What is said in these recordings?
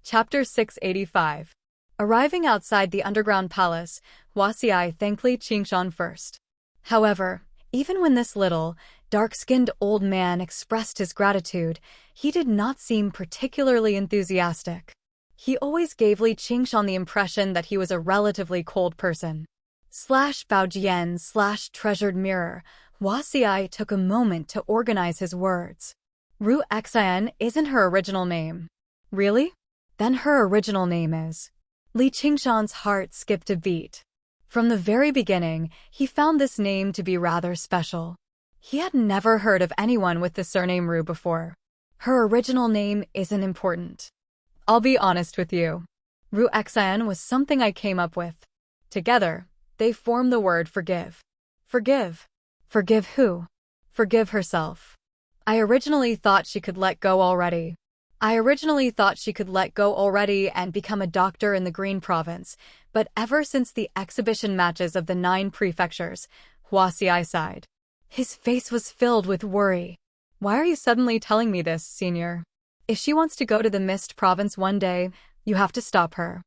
Chapter 685. Arriving outside the underground palace, Huaxiai thanked Li Qingshan first. However, even when this little, dark-skinned old man expressed his gratitude, he did not seem particularly enthusiastic. He always gave Li Qingshan the impression that he was a relatively cold person. /Baojian/treasured mirror, Huaxiai took a moment to organize his words. Ru Xian isn't her original name. Really? Then her original name is. Li Qingshan's heart skipped a beat. From the very beginning, he found this name to be rather special. He had never heard of anyone with the surname Ru before. Her original name isn't important. I'll be honest with you. Ru Xian was something I came up with. Together, they form the word forgive. Forgive. Forgive who? Forgive herself. I originally thought she could let go already and become a doctor in the Green Province, but ever since the exhibition matches of the 9 prefectures, Huaxiai sighed. His face was filled with worry. Why are you suddenly telling me this, senior? If she wants to go to the Mist Province one day, you have to stop her.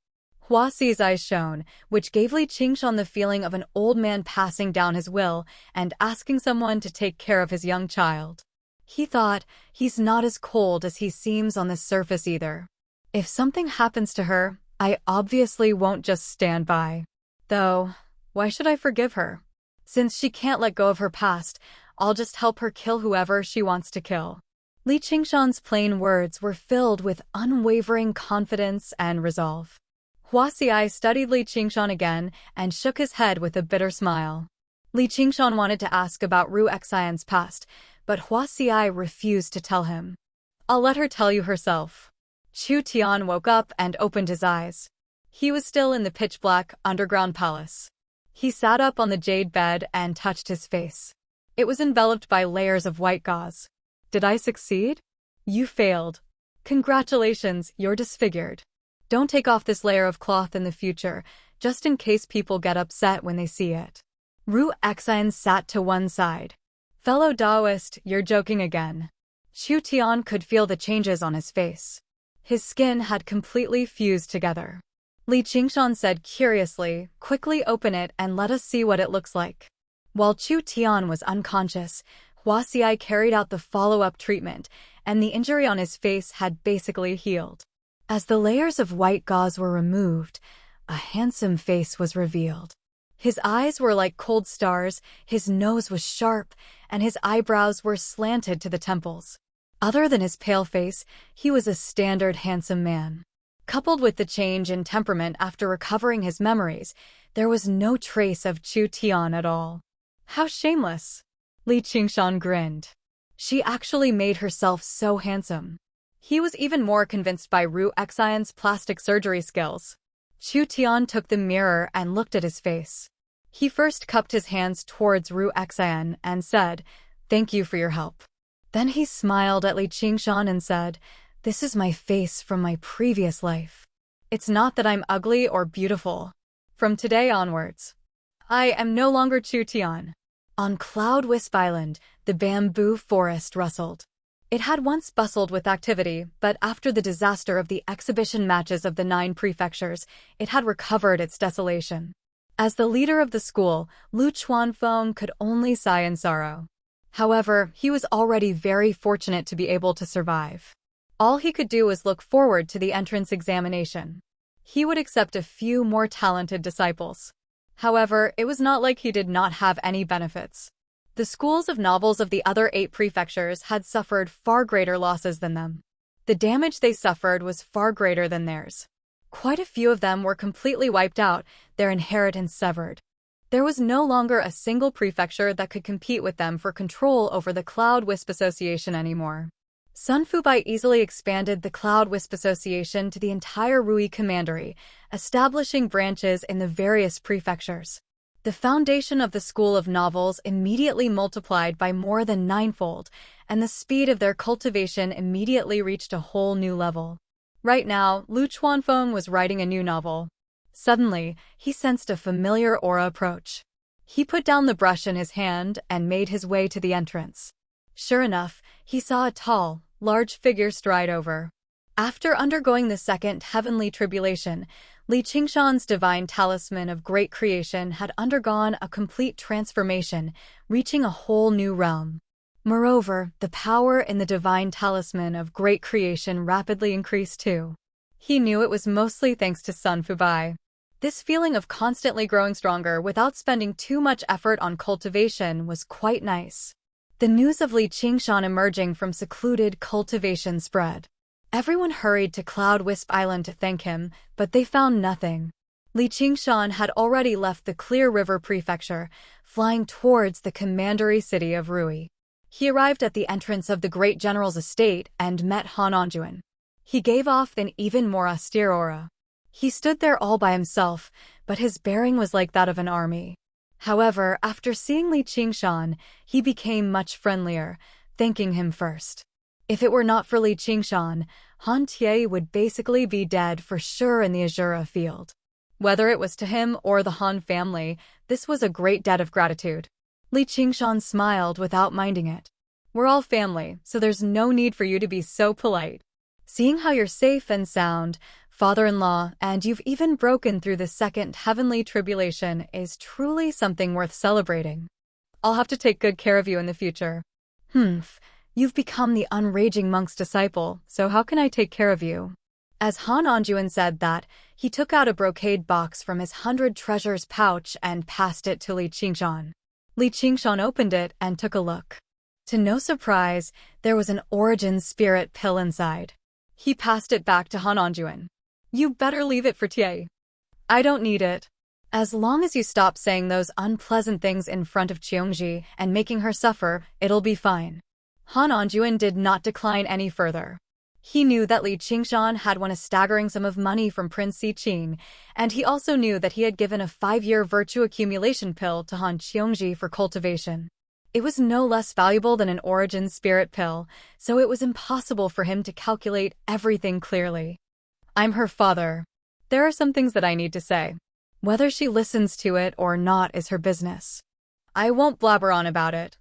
Huaxi's eyes shone, which gave Li Qingshan the feeling of an old man passing down his will and asking someone to take care of his young child. He thought, he's not as cold as he seems on the surface either. If something happens to her, I obviously won't just stand by. Though, why should I forgive her? Since she can't let go of her past, I'll just help her kill whoever she wants to kill. Li Qingshan's plain words were filled with unwavering confidence and resolve. Huaxiai studied Li Qingshan again and shook his head with a bitter smile. Li Qingshan wanted to ask about Ru Xian's past, but Huaxiai refused to tell him. I'll let her tell you herself. Chu Tian woke up and opened his eyes. He was still in the pitch-black underground palace. He sat up on the jade bed and touched his face. It was enveloped by layers of white gauze. Did I succeed? You failed. Congratulations, you're disfigured. Don't take off this layer of cloth in the future, just in case people get upset when they see it. Ru Xian sat to one side. Fellow Taoist, you're joking again. Chu Tian could feel the changes on his face. His skin had completely fused together. Li Qingshan said curiously, quickly open it and let us see what it looks like. While Chu Tian was unconscious, Huaxiai carried out the follow-up treatment, and the injury on his face had basically healed. As the layers of white gauze were removed, a handsome face was revealed. His eyes were like cold stars, his nose was sharp, and his eyebrows were slanted to the temples. Other than his pale face, he was a standard handsome man. Coupled with the change in temperament after recovering his memories, there was no trace of Chu Tian at all. How shameless! Li Qingshan grinned. She actually made herself so handsome. He was even more convinced by Ru Xian's plastic surgery skills. Chu Tian took the mirror and looked at his face. He first cupped his hands towards Ru Xian and said, "Thank you for your help." Then he smiled at Li Qingshan and said, "This is my face from my previous life. It's not that I'm ugly or beautiful. From today onwards, I am no longer Chu Tian." On Cloud Wisp Island, the bamboo forest rustled. It had once bustled with activity, but after the disaster of the exhibition matches of the 9 prefectures, it had recovered its desolation. As the leader of the school, Lu Chuanfeng could only sigh in sorrow. However, he was already very fortunate to be able to survive. All he could do was look forward to the entrance examination. He would accept a few more talented disciples. However, it was not like he did not have any benefits. The schools of novels of the other 8 prefectures had suffered far greater losses than them. The damage they suffered was far greater than theirs. Quite a few of them were completely wiped out, their inheritance severed. There was no longer a single prefecture that could compete with them for control over the Cloud Wisp Association anymore. Sun Fubai easily expanded the Cloud Wisp Association to the entire Rui Commandery, establishing branches in the various prefectures. The foundation of the School of Novels immediately multiplied by more than 9-fold, and the speed of their cultivation immediately reached a whole new level. Right now, Lu Chuanfeng was writing a new novel. Suddenly, he sensed a familiar aura approach. He put down the brush in his hand and made his way to the entrance. Sure enough, he saw a tall, large figure stride over. After undergoing the second heavenly tribulation, Li Qingshan's divine talisman of great creation had undergone a complete transformation, reaching a whole new realm. Moreover, the power in the divine talisman of great creation rapidly increased too. He knew it was mostly thanks to Sun Fubai. This feeling of constantly growing stronger without spending too much effort on cultivation was quite nice. The news of Li Qingshan emerging from secluded cultivation spread. Everyone hurried to Cloud Wisp Island to thank him, but they found nothing. Li Qingshan had already left the Clear River Prefecture, flying towards the commandery city of Rui. He arrived at the entrance of the great general's estate and met Han Anjuan. He gave off an even more austere aura. He stood there all by himself, but his bearing was like that of an army. However, after seeing Li Qingshan, he became much friendlier, thanking him first. If it were not for Li Qingshan, Han Tie would basically be dead for sure in the Azura field. Whether it was to him or the Han family, this was a great debt of gratitude. Li Qingshan smiled without minding it. We're all family, so there's no need for you to be so polite. Seeing how you're safe and sound, father-in-law, and you've even broken through the second heavenly tribulation is truly something worth celebrating. I'll have to take good care of you in the future. You've become the unraging monk's disciple, so how can I take care of you? As Han Anjuan said that, he took out a brocade box from his 100 treasures pouch and passed it to Li Qingshan. Li Qingshan opened it and took a look. To no surprise, there was an origin spirit pill inside. He passed it back to Han Anjuan. You better leave it for Tie. I don't need it. As long as you stop saying those unpleasant things in front of Cheongji and making her suffer, it'll be fine. Han Anjuan did not decline any further. He knew that Li Qingshan had won a staggering sum of money from Prince Xiqing, and he also knew that he had given a 5-year virtue accumulation pill to Han Cheongji for cultivation. It was no less valuable than an origin spirit pill, so it was impossible for him to calculate everything clearly. I'm her father. There are some things that I need to say. Whether she listens to it or not is her business. I won't blabber on about it.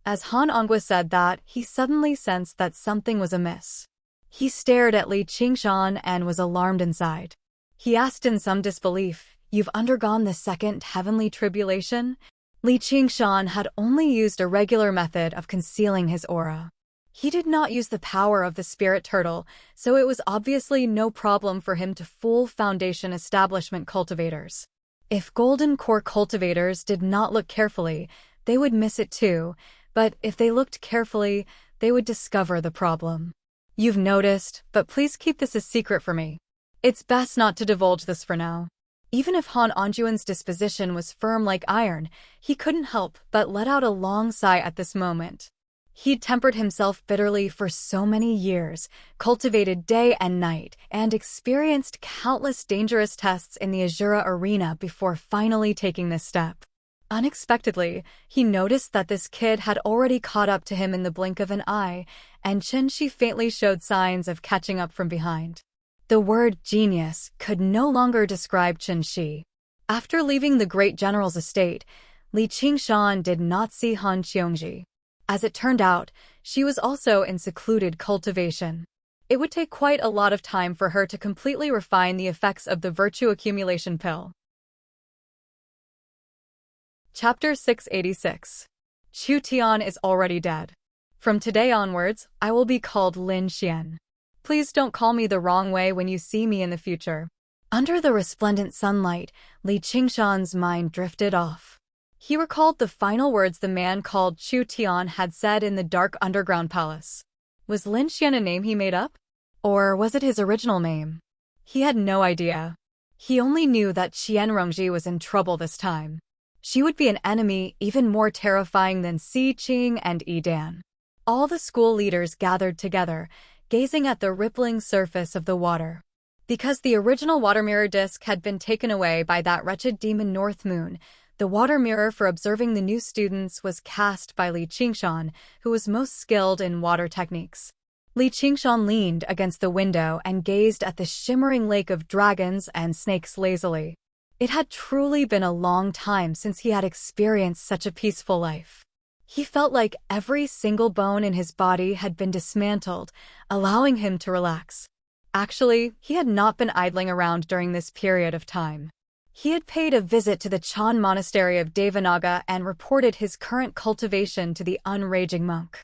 As Han Anguo said that, he suddenly sensed that something was amiss. He stared at Li Qingshan and was alarmed inside. He asked in some disbelief, "You've undergone the second heavenly tribulation?" Li Qingshan had only used a regular method of concealing his aura. He did not use the power of the spirit turtle, so it was obviously no problem for him to fool Foundation establishment cultivators. If Golden Core cultivators did not look carefully, they would miss it too, but if they looked carefully, they would discover the problem. You've noticed, but please keep this a secret for me. It's best not to divulge this for now. Even if Han Anjuan's disposition was firm like iron, he couldn't help but let out a long sigh at this moment. He'd tempered himself bitterly for so many years, cultivated day and night, and experienced countless dangerous tests in the Azura arena before finally taking this step. Unexpectedly, he noticed that this kid had already caught up to him in the blink of an eye, and Chen Shi faintly showed signs of catching up from behind. The word genius could no longer describe Chen Shi. After leaving the great general's estate, Li Qingshan did not see Han Cheongji. As it turned out, she was also in secluded cultivation. It would take quite a lot of time for her to completely refine the effects of the virtue accumulation pill. Chapter 686. Chu Tian is already dead. From today onwards, I will be called Lin Xian. Please don't call me the wrong way when you see me in the future. Under the resplendent sunlight, Li Qingshan's mind drifted off. He recalled the final words the man called Chu Tian had said in the dark underground palace. Was Lin Xian a name he made up? Or was it his original name? He had no idea. He only knew that Qian Rongji was in trouble this time. She would be an enemy even more terrifying than Si Qing and Yi Dan. All the school leaders gathered together, gazing at the rippling surface of the water. Because the original water mirror disc had been taken away by that wretched demon North Moon, the water mirror for observing the new students was cast by Li Qingshan, who was most skilled in water techniques. Li Qingshan leaned against the window and gazed at the shimmering lake of dragons and snakes lazily. It had truly been a long time since he had experienced such a peaceful life. He felt like every single bone in his body had been dismantled, allowing him to relax. Actually, he had not been idling around during this period of time. He had paid a visit to the Chan monastery of Devanaga and reported his current cultivation to the unraging monk.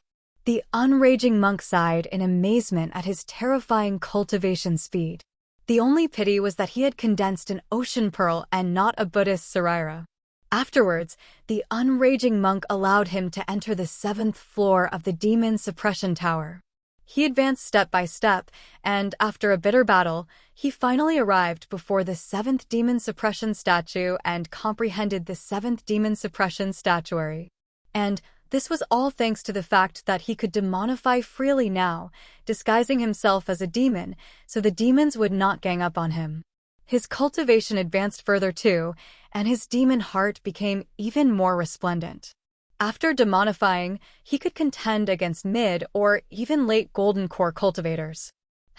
The unraging monk sighed in amazement at his terrifying cultivation speed. The only pity was that he had condensed an ocean pearl and not a Buddhist sarira. Afterwards, the unraging monk allowed him to enter the 7th floor of the demon suppression tower. He advanced step by step, and after a bitter battle, he finally arrived before the 7th demon suppression statue and comprehended the 7th demon suppression statuary. And this was all thanks to the fact that he could demonify freely now, disguising himself as a demon, so the demons would not gang up on him. His cultivation advanced further too, and his demon heart became even more resplendent. After demonifying, he could contend against mid or even late golden core cultivators.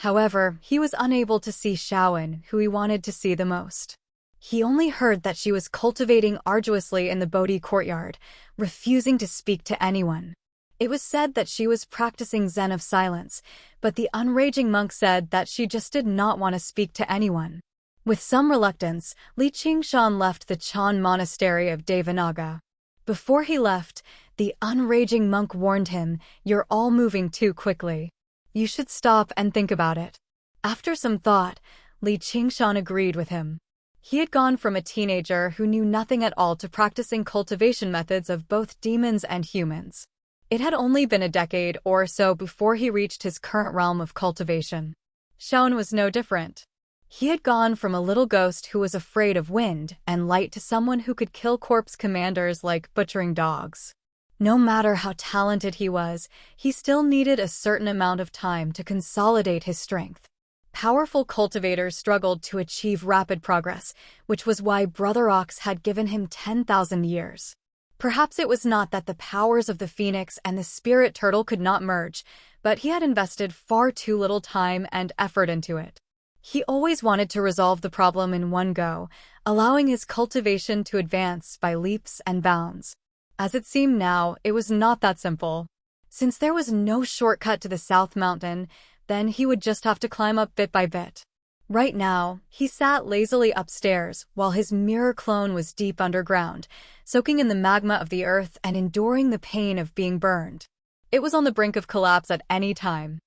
However, he was unable to see Shaoan, who he wanted to see the most. He only heard that she was cultivating arduously in the Bodhi courtyard, refusing to speak to anyone. It was said that she was practicing Zen of silence, but the unraging monk said that she just did not want to speak to anyone. With some reluctance, Li Qingshan left the Chan monastery of Devanaga. Before he left, the unraging monk warned him, "You're all moving too quickly. You should stop and think about it." After some thought, Li Qingshan agreed with him. He had gone from a teenager who knew nothing at all to practicing cultivation methods of both demons and humans. It had only been a decade or so before he reached his current realm of cultivation. Shaoan was no different. He had gone from a little ghost who was afraid of wind and light to someone who could kill corpse commanders like butchering dogs. No matter how talented he was, he still needed a certain amount of time to consolidate his strength. Powerful cultivators struggled to achieve rapid progress, which was why Brother Ox had given him 10,000 years. Perhaps it was not that the powers of the phoenix and the spirit turtle could not merge, but he had invested far too little time and effort into it. He always wanted to resolve the problem in one go, allowing his cultivation to advance by leaps and bounds. As it seemed now, it was not that simple. Since there was no shortcut to the South Mountain, then he would just have to climb up bit by bit. Right now, he sat lazily upstairs while his mirror clone was deep underground, soaking in the magma of the earth and enduring the pain of being burned. It was on the brink of collapse at any time.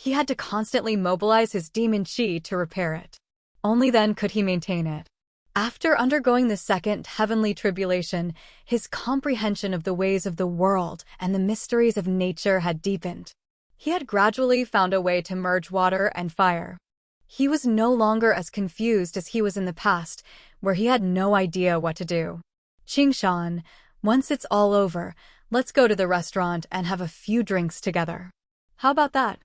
He had to constantly mobilize his demon chi to repair it. Only then could he maintain it. After undergoing the second heavenly tribulation, his comprehension of the ways of the world and the mysteries of nature had deepened. He had gradually found a way to merge water and fire. He was no longer as confused as he was in the past, where he had no idea what to do. "Qingshan, once it's all over, let's go to the restaurant and have a few drinks together. How about that?"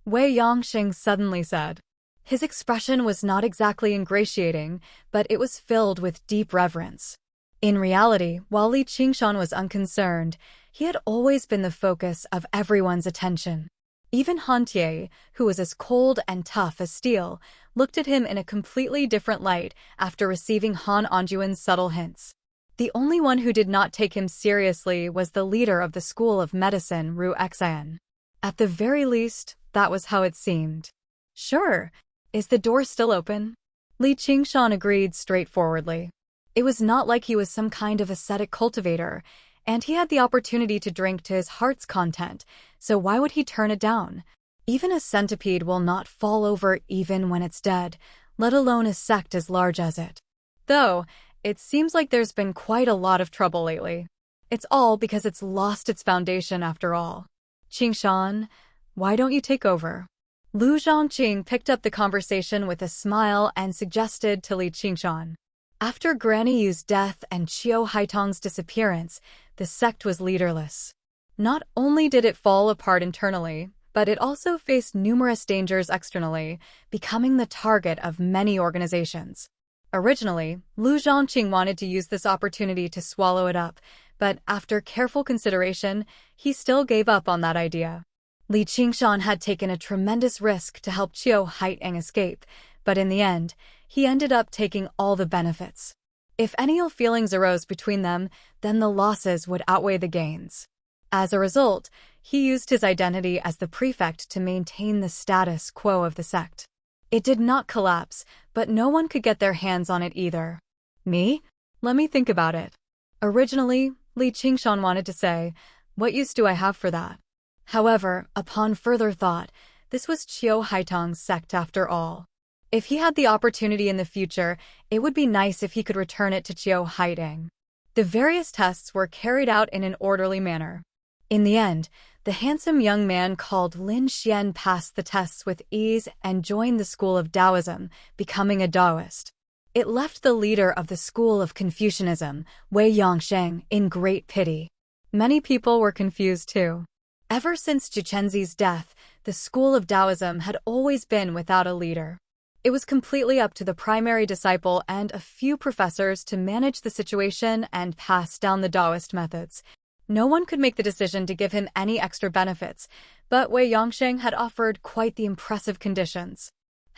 Wei Yongxing suddenly said. His expression was not exactly ingratiating, but it was filled with deep reverence. In reality, while Li Qingshan was unconcerned, he had always been the focus of everyone's attention. Even Han Tie, who was as cold and tough as steel, looked at him in a completely different light after receiving Han Anjuan's subtle hints. The only one who did not take him seriously was the leader of the School of Medicine, Ru Xian. At the very least, that was how it seemed. "Sure. Is the door still open?" Li Qingshan agreed straightforwardly. It was not like he was some kind of ascetic cultivator, and he had the opportunity to drink to his heart's content, so why would he turn it down? Even a centipede will not fall over even when it's dead, let alone a sect as large as it. Though, it seems like there's been quite a lot of trouble lately. It's all because it's lost its foundation after all. "Qingshan, why don't you take over?" Lu Zhongqing picked up the conversation with a smile and suggested to Li Qingshan. After Granny Yu's death and Qiu Haitong's disappearance, the sect was leaderless. Not only did it fall apart internally, but it also faced numerous dangers externally, becoming the target of many organizations. Originally, Lu Zhongqing wanted to use this opportunity to swallow it up, but after careful consideration, he still gave up on that idea. Li Qingshan had taken a tremendous risk to help Qiu Haitong escape, but in the end, he ended up taking all the benefits. If any ill feelings arose between them, then the losses would outweigh the gains. As a result, he used his identity as the prefect to maintain the status quo of the sect. It did not collapse, but no one could get their hands on it either. Me? Let me think about it. Originally, Li Qingshan wanted to say, "What use do I have for that?" However, upon further thought, this was Qiu Haitong's sect after all. If he had the opportunity in the future, it would be nice if he could return it to Qiu Haitong. The various tests were carried out in an orderly manner. In the end, the handsome young man called Lin Xian passed the tests with ease and joined the school of Taoism, becoming a Taoist. It left the leader of the school of Confucianism, Wei Yongsheng, in great pity. Many people were confused too. Ever since Zhuchenzi's death, the school of Taoism had always been without a leader. It was completely up to the primary disciple and a few professors to manage the situation and pass down the Taoist methods. No one could make the decision to give him any extra benefits, but Wei Yongsheng had offered quite the impressive conditions.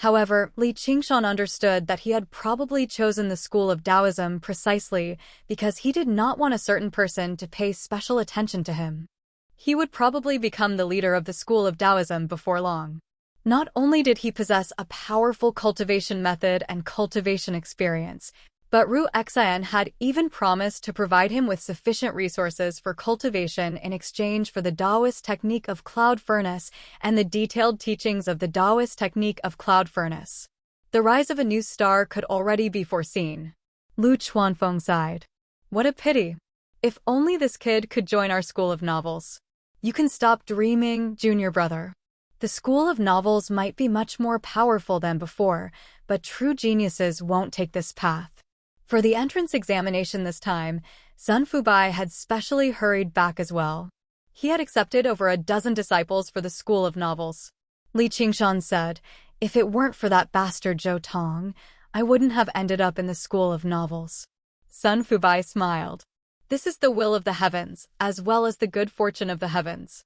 However, Li Qingshan understood that he had probably chosen the school of Taoism precisely because he did not want a certain person to pay special attention to him. He would probably become the leader of the school of Taoism before long. Not only did he possess a powerful cultivation method and cultivation experience, but Ru Xian had even promised to provide him with sufficient resources for cultivation in exchange for the Taoist technique of cloud furnace and the detailed teachings of the Taoist technique of cloud furnace. The rise of a new star could already be foreseen. Lu Chuanfeng sighed. What a pity. If only this kid could join our school of novels. You can stop dreaming, junior brother. The school of novels might be much more powerful than before, but true geniuses won't take this path. For the entrance examination this time, Sun Fubai had specially hurried back as well. He had accepted over a dozen disciples for the school of novels. Li Qingshan said, "If it weren't for that bastard Zhou Tong, I wouldn't have ended up in the school of novels." Sun Fubai smiled. This is the will of the heavens, as well as the good fortune of the heavens.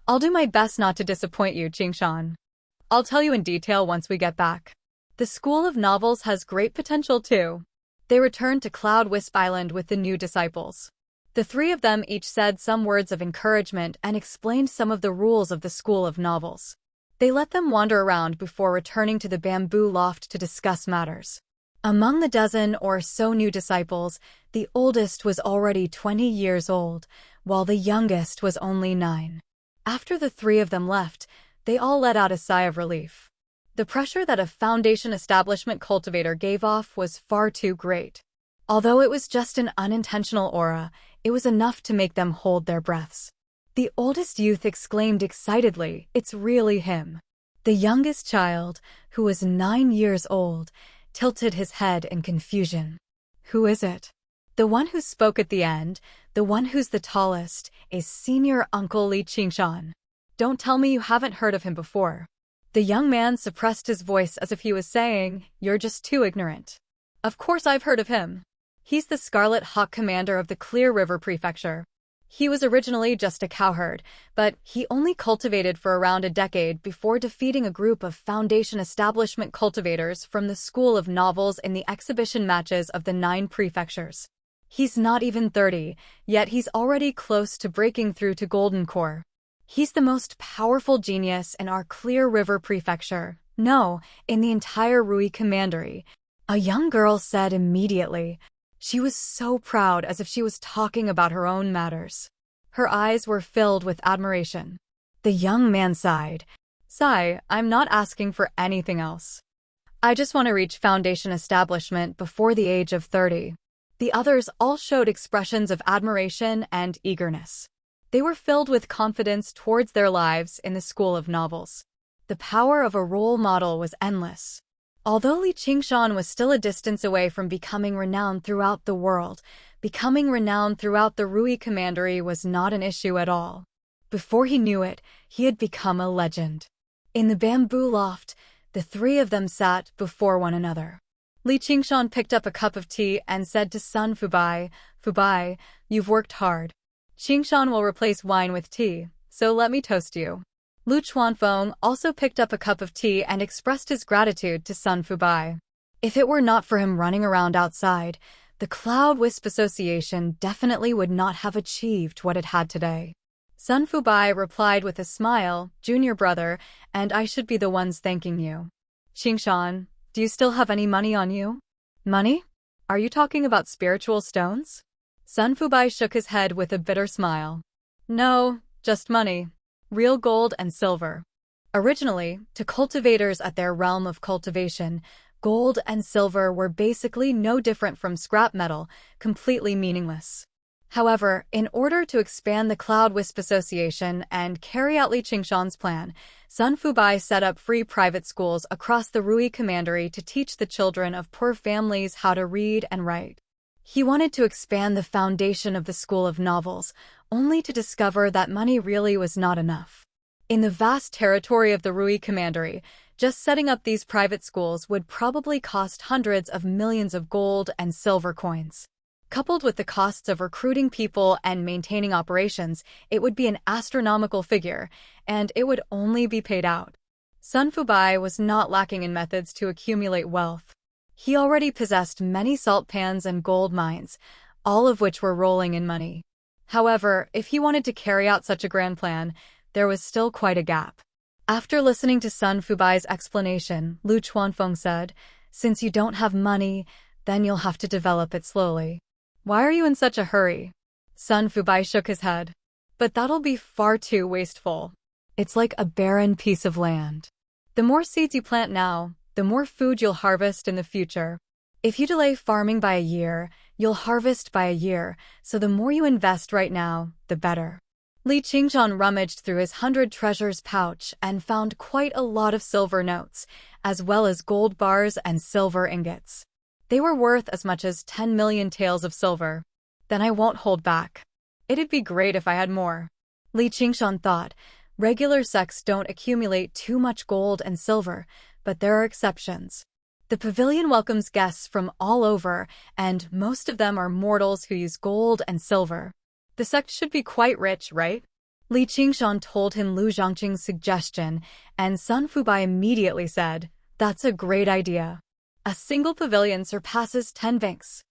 I'll do my best not to disappoint you, Qingshan. I'll tell you in detail once we get back. The school of novels has great potential too. They returned to Cloud Wisp Island with the new disciples. The three of them each said some words of encouragement and explained some of the rules of the school of novels. They let them wander around before returning to the bamboo loft to discuss matters. Among the dozen or so new disciples, the oldest was already 20 years old, while the youngest was only 9. After the three of them left, they all let out a sigh of relief. The pressure that a foundation establishment cultivator gave off was far too great. Although it was just an unintentional aura, it was enough to make them hold their breaths. The oldest youth exclaimed excitedly, "It's really him." The youngest child, who was 9 years old, tilted his head in confusion. Who is it? The one who spoke at the end, the one who's the tallest, is Senior Uncle Li Qingshan. Don't tell me you haven't heard of him before. The young man suppressed his voice as if he was saying, "You're just too ignorant." Of course I've heard of him. He's the Scarlet Hawk commander of the Clear River Prefecture. He was originally just a cowherd, but he only cultivated for around a decade before defeating a group of Foundation establishment cultivators from the School of Novels in the exhibition matches of the 9 prefectures. He's not even 30, yet he's already close to breaking through to Golden Core. He's the most powerful genius in our Clear River Prefecture. No, in the entire Rui Commandery. A young girl said immediately. She was so proud, as if she was talking about her own matters. Her eyes were filled with admiration. The young man sighed. "Sigh, I'm not asking for anything else. I just want to reach Foundation establishment before the age of 30. The others all showed expressions of admiration and eagerness. They were filled with confidence towards their lives in the School of Novels. The power of a role model was endless. Although Li Qingshan was still a distance away from becoming renowned throughout the world, becoming renowned throughout the Rui Commandery was not an issue at all. Before he knew it, he had become a legend. In the bamboo loft, the three of them sat before one another. Li Qingshan picked up a cup of tea and said to Sun Fubai, "Fubai, you've worked hard. Qingshan will replace wine with tea, so let me toast you." Lu Chuanfeng also picked up a cup of tea and expressed his gratitude to Sun Fubai. If it were not for him running around outside, the Cloud Wisp Association definitely would not have achieved what it had today. Sun Fubai replied with a smile, "Junior brother, and I should be the ones thanking you." Qingshan, do you still have any money on you? Money? Are you talking about spiritual stones? Sun Fubai shook his head with a bitter smile. No, just money. Real gold and silver. Originally, to cultivators at their realm of cultivation, gold and silver were basically no different from scrap metal, completely meaningless. However, in order to expand the Cloud Wisp Association and carry out Li Qingshan's plan, Sun Fubai set up free private schools across the Rui Commandery to teach the children of poor families how to read and write. He wanted to expand the foundation of the School of Novels, only to discover that money really was not enough. In the vast territory of the Rui Commandery, just setting up these private schools would probably cost hundreds of millions of gold and silver coins. Coupled with the costs of recruiting people and maintaining operations, it would be an astronomical figure, and it would only be paid out. Sun Fubai was not lacking in methods to accumulate wealth. He already possessed many salt pans and gold mines, all of which were rolling in money. However, if he wanted to carry out such a grand plan, there was still quite a gap. After listening to Sun Fubai's explanation, Lu Chuanfeng said, "Since you don't have money, then you'll have to develop it slowly. Why are you in such a hurry?" Sun Fubai shook his head. "But that'll be far too wasteful. It's like a barren piece of land. The more seeds you plant now, the more food you'll harvest in the future. If you delay farming by a year, you'll harvest by a year, so the more you invest right now, the better." Li Qingshan rummaged through his 100 treasures pouch and found quite a lot of silver notes, as well as gold bars and silver ingots. They were worth as much as 10 million taels of silver. Then I won't hold back. It'd be great if I had more. Li Qingshan thought, regular sects don't accumulate too much gold and silver, but there are exceptions. The pavilion welcomes guests from all over, and most of them are mortals who use gold and silver. The sect should be quite rich, right? Li Qingshan told him Lu Zhangqing's suggestion, and Sun Fubai immediately said, "That's a great idea. A single pavilion surpasses 10 banks."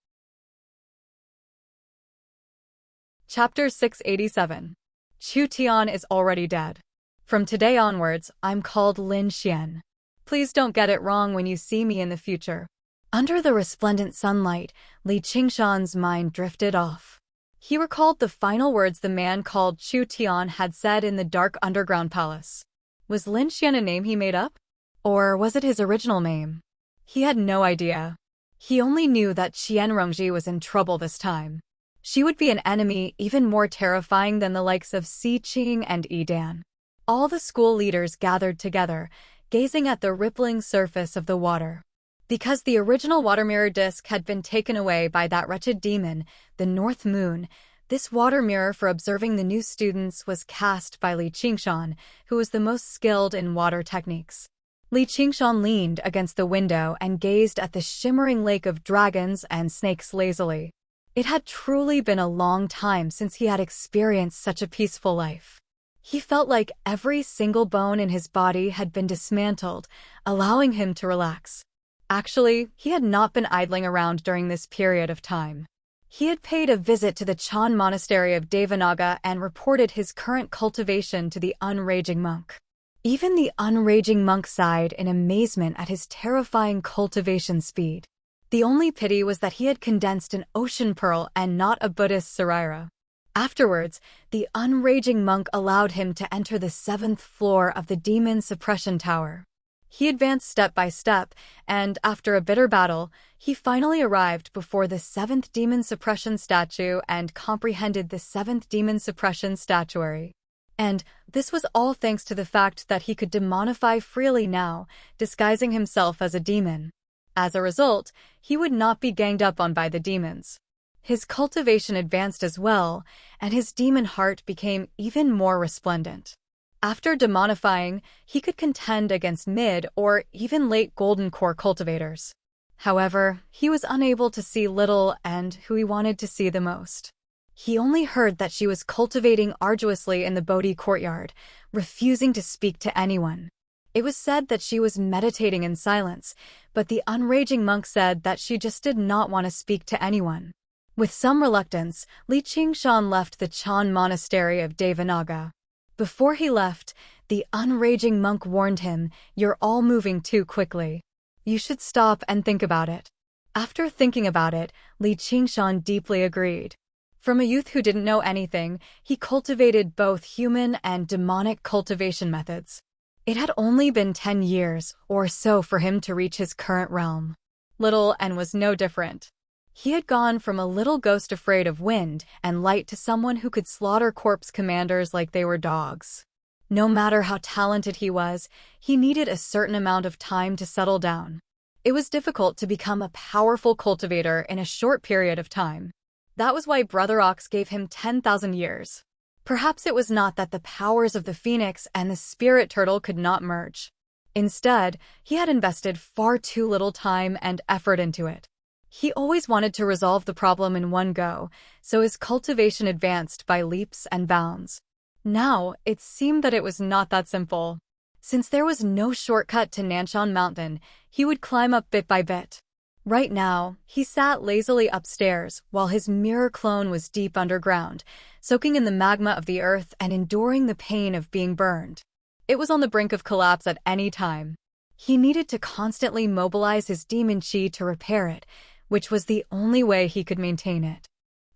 Chapter 687. Chu Tian is already dead. From today onwards, I'm called Lin Xian. Please don't get it wrong when you see me in the future. Under the resplendent sunlight, Li Qingshan's mind drifted off. He recalled the final words the man called Chu Tian had said in the dark underground palace. Was Lin Xian a name he made up? Or was it his original name? He had no idea. He only knew that Qian Rongji was in trouble this time. She would be an enemy even more terrifying than the likes of Si Qing and Yi Dan. All the school leaders gathered together, gazing at the rippling surface of the water. Because the original water mirror disc had been taken away by that wretched demon, the North Moon, this water mirror for observing the new students was cast by Li Qingshan, who was the most skilled in water techniques. Li Qingshan leaned against the window and gazed at the shimmering lake of dragons and snakes lazily. It had truly been a long time since he had experienced such a peaceful life. He felt like every single bone in his body had been dismantled, allowing him to relax. Actually, he had not been idling around during this period of time. He had paid a visit to the Chan monastery of Devanaga and reported his current cultivation to the unraging monk. Even the unraging monk sighed in amazement at his terrifying cultivation speed. The only pity was that he had condensed an ocean pearl and not a Buddhist sarira. Afterwards, the unraging monk allowed him to enter the 7th floor of the demon suppression tower. He advanced step by step, and after a bitter battle, he finally arrived before the 7th demon suppression statue and comprehended the 7th demon suppression statuary. And this was all thanks to the fact that he could demonify freely now, disguising himself as a demon. As a result, he would not be ganged up on by the demons. His cultivation advanced as well, and his demon heart became even more resplendent. After demonifying, he could contend against mid or even late golden core cultivators. However, he was unable to see little and who he wanted to see the most. He only heard that she was cultivating arduously in the Bodhi courtyard, refusing to speak to anyone. It was said that she was meditating in silence, but the unraging monk said that she just did not want to speak to anyone. With some reluctance, Li Qingshan left the Chan monastery of Devanaga. Before he left, the unraging monk warned him, "You're all moving too quickly. You should stop and think about it." After thinking about it, Li Qingshan deeply agreed. From a youth who didn't know anything, he cultivated both human and demonic cultivation methods. It had only been 10 years or so for him to reach his current realm. Little and was no different. He had gone from a little ghost afraid of wind and light to someone who could slaughter corpse commanders like they were dogs. No matter how talented he was, he needed a certain amount of time to settle down. It was difficult to become a powerful cultivator in a short period of time. That was why Brother Ox gave him 10,000 years. Perhaps it was not that the powers of the phoenix and the spirit turtle could not merge. Instead, he had invested far too little time and effort into it. He always wanted to resolve the problem in one go, so his cultivation advanced by leaps and bounds. Now, it seemed that it was not that simple. Since there was no shortcut to Nanshan Mountain, he would climb up bit by bit. Right now, he sat lazily upstairs while his mirror clone was deep underground, soaking in the magma of the earth and enduring the pain of being burned. It was on the brink of collapse at any time. He needed to constantly mobilize his demon chi to repair it, which was the only way he could maintain it.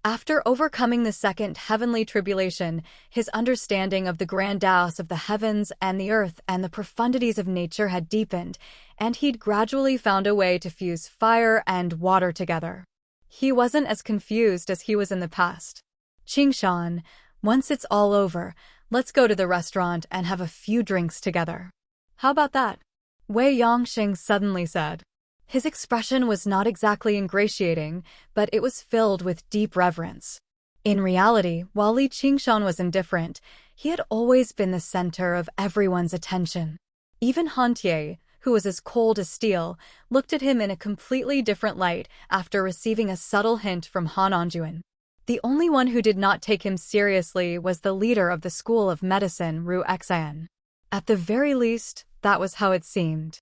After overcoming the second heavenly tribulation, his understanding of the grand Taos of the heavens and the earth and the profundities of nature had deepened, and he'd gradually found a way to fuse fire and water together. He wasn't as confused as he was in the past. "Qingshan, once it's all over, let's go to the restaurant and have a few drinks together. How about that?" Wei Yongxing suddenly said. His expression was not exactly ingratiating, but it was filled with deep reverence. In reality, while Li Qingshan was indifferent, he had always been the center of everyone's attention. Even Han Tie, who was as cold as steel, looked at him in a completely different light after receiving a subtle hint from Han Anjuan. The only one who did not take him seriously was the leader of the School of Medicine, Ru Xian. At the very least, that was how it seemed.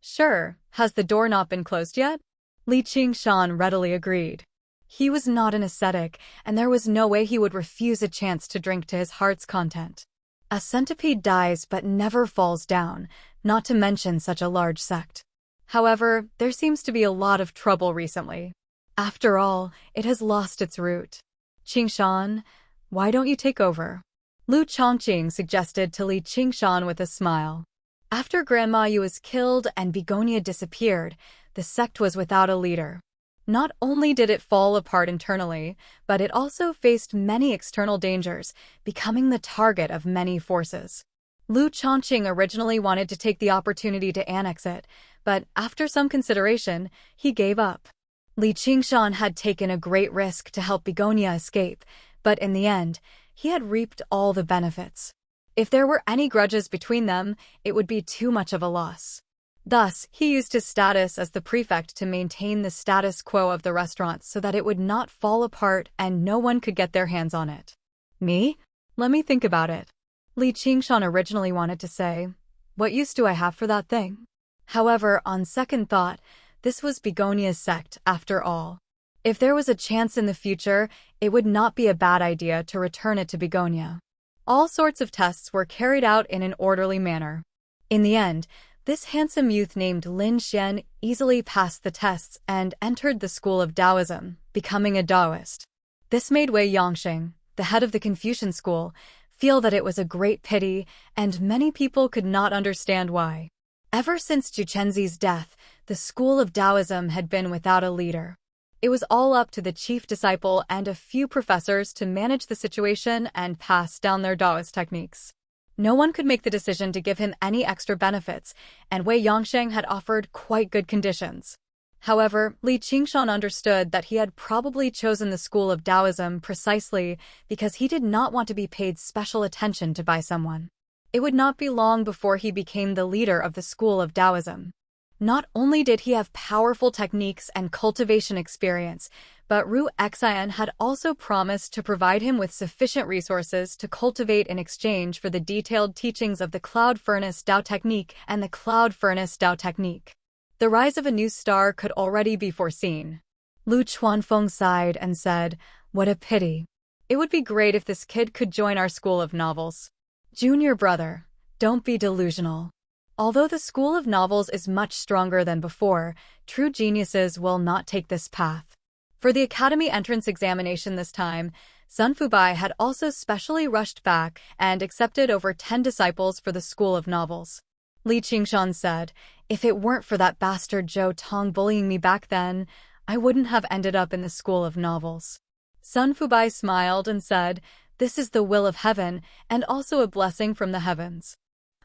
"Sure, has the door not been closed yet?" Li Qingshan readily agreed. He was not an ascetic, and there was no way he would refuse a chance to drink to his heart's content. A centipede dies but never falls down, not to mention such a large sect. However, there seems to be a lot of trouble recently. After all, it has lost its root. "Qingshan, why don't you take over?" Lu Chongqing suggested to Li Qingshan with a smile. After Grandma Yu was killed and Begonia disappeared, the sect was without a leader. Not only did it fall apart internally, but it also faced many external dangers, becoming the target of many forces. Lu Chongqing originally wanted to take the opportunity to annex it, but after some consideration, he gave up. Li Qingshan had taken a great risk to help Begonia escape, but in the end, he had reaped all the benefits. If there were any grudges between them, it would be too much of a loss. Thus, he used his status as the prefect to maintain the status quo of the restaurant so that it would not fall apart and no one could get their hands on it. "Me? Let me think about it." Li Qingshan originally wanted to say, "What use do I have for that thing?" However, on second thought, this was Begonia's sect after all. If there was a chance in the future, it would not be a bad idea to return it to Begonia. All sorts of tests were carried out in an orderly manner. In the end, this handsome youth named Lin Xian easily passed the tests and entered the school of Taoism, becoming a Taoist. This made Wei Yongxing, the head of the Confucian school, feel that it was a great pity, and many people could not understand why. Ever since Juchenzi's death, the school of Taoism had been without a leader. It was all up to the chief disciple and a few professors to manage the situation and pass down their Taoist techniques. No one could make the decision to give him any extra benefits, and Wei Yongxing had offered quite good conditions. However, Li Qingshan understood that he had probably chosen the school of Taoism precisely because he did not want to be paid special attention to by someone. It would not be long before he became the leader of the school of Taoism. Not only did he have powerful techniques and cultivation experience, but Ru Xian had also promised to provide him with sufficient resources to cultivate in exchange for the detailed teachings of the Cloud Furnace Tao Technique and the Cloud Furnace Tao Technique. The rise of a new star could already be foreseen. Lu Chuanfeng sighed and said, "What a pity. It would be great if this kid could join our school of novels." "Junior brother, Don't be delusional. Although the school of novels is much stronger than before, true geniuses will not take this path. For the academy entrance examination this time, Sun Fubai had also specially rushed back and accepted over 10 disciples for the school of novels. Li Qingshan said, "If it weren't for that bastard Zhou Tong bullying me back then, I wouldn't have ended up in the school of novels." Sun Fubai smiled and said, "This is the will of heaven and also a blessing from the heavens.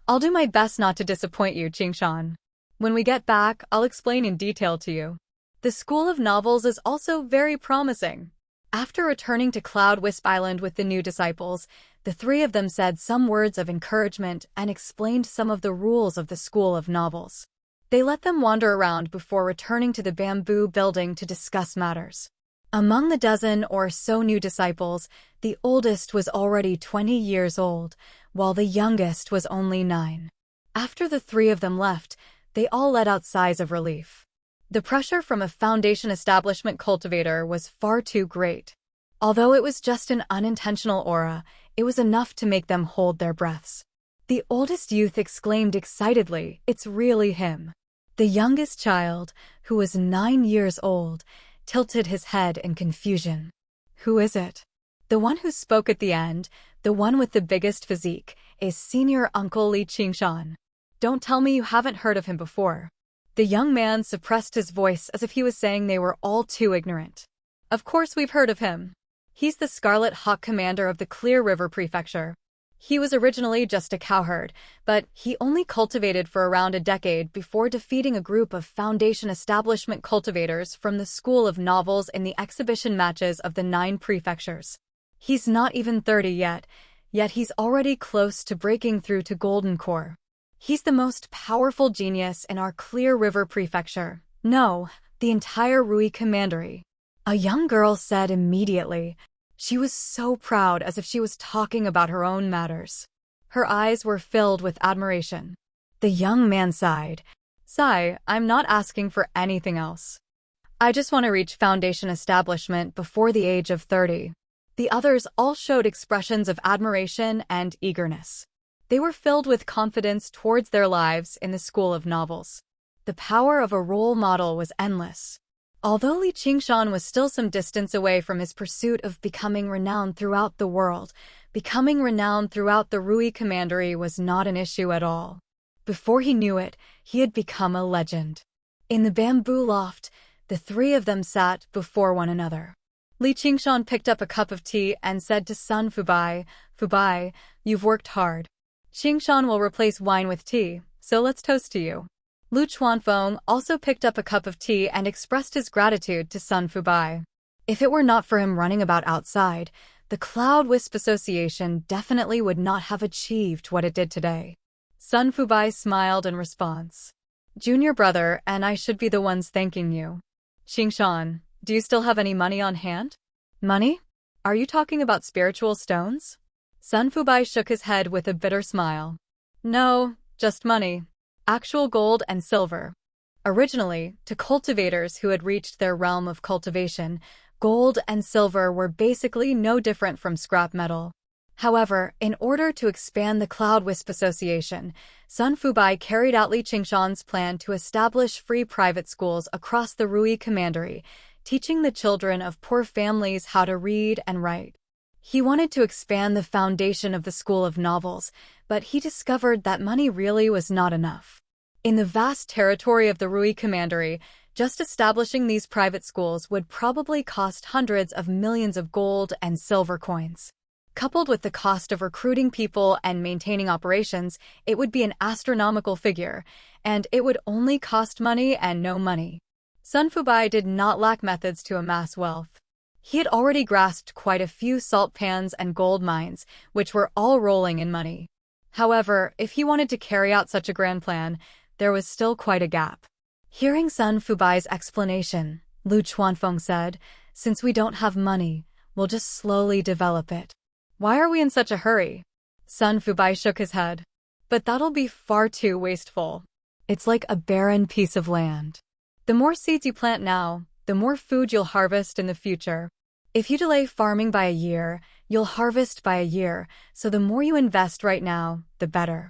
I'll do my best not to disappoint you, Qingshan. When we get back, I'll explain in detail to you." The school of novels is also very promising. After returning to Cloud Wisp Island with the new disciples, the three of them said some words of encouragement and explained some of the rules of the school of novels. They let them wander around before returning to the bamboo building to discuss matters. Among the dozen or so new disciples, the oldest was already 20 years old, while the youngest was only 9. After the three of them left, they all let out sighs of relief. The pressure from a foundation establishment cultivator was far too great. Although it was just an unintentional aura, it was enough to make them hold their breaths. The oldest youth exclaimed excitedly, "It's really him." The youngest child, who was 9 years old, tilted his head in confusion. "Who is it?" The one who spoke at the end, the one with the biggest physique, is Senior Uncle Li Qingshan. "Don't tell me you haven't heard of him before." The young man suppressed his voice as if he was saying they were all too ignorant. "Of course we've heard of him. He's the Scarlet Hawk commander of the Clear River Prefecture. He was originally just a cowherd, but he only cultivated for around a decade before defeating a group of Foundation Establishment cultivators from the School of Novels in the exhibition matches of the 9 prefectures. He's not even 30 yet he's already close to breaking through to Golden Core. He's the most powerful genius in our Clear River Prefecture. No, the entire Rui Commandery." A young girl said immediately. She was so proud, as if she was talking about her own matters. Her eyes were filled with admiration. The young man sighed. "Sigh, I'm not asking for anything else. I just want to reach Foundation Establishment before the age of 30. The others all showed expressions of admiration and eagerness. They were filled with confidence towards their lives in the School of Novels. The power of a role model was endless. Although Li Qingshan was still some distance away from his pursuit of becoming renowned throughout the world, becoming renowned throughout the Rui Commandery was not an issue at all. Before he knew it, he had become a legend. In the bamboo loft, the three of them sat before one another. Li Qingshan picked up a cup of tea and said to Sun Fubai, "Fubai, you've worked hard. Qingshan will replace wine with tea, so let's toast to you." Lu Chuanfeng also picked up a cup of tea and expressed his gratitude to Sun Fubai. If it were not for him running about outside, the Cloud Wisp Association definitely would not have achieved what it did today. Sun Fubai smiled in response. "Junior brother and I should be the ones thanking you. Qingshan, do you still have any money on hand?" "Money? Are you talking about spiritual stones?" Sun Fubai shook his head with a bitter smile. "No, just money. Actual gold and silver." Originally, to cultivators who had reached their realm of cultivation, gold and silver were basically no different from scrap metal. However, in order to expand the Cloud Wisp Association, Sun Fubai carried out Li Qingshan's plan to establish free private schools across the Rui Commandery, teaching the children of poor families how to read and write. He wanted to expand the foundation of the School of Novels, but he discovered that money really was not enough. In the vast territory of the Rui Commandery, just establishing these private schools would probably cost hundreds of millions of gold and silver coins. Coupled with the cost of recruiting people and maintaining operations, it would be an astronomical figure, and it would only cost money and no money. Sun Fubai did not lack methods to amass wealth. He had already grasped quite a few salt pans and gold mines, which were all rolling in money. However, if he wanted to carry out such a grand plan, there was still quite a gap. Hearing Sun Fubai's explanation, Lu Chuanfeng said, "Since we don't have money, we'll just slowly develop it." "Why are we in such a hurry?" Sun Fubai shook his head. "But that'll be far too wasteful. It's like a barren piece of land. The more seeds you plant now, the more food you'll harvest in the future. If you delay farming by a year, you'll harvest by a year, so the more you invest right now, the better."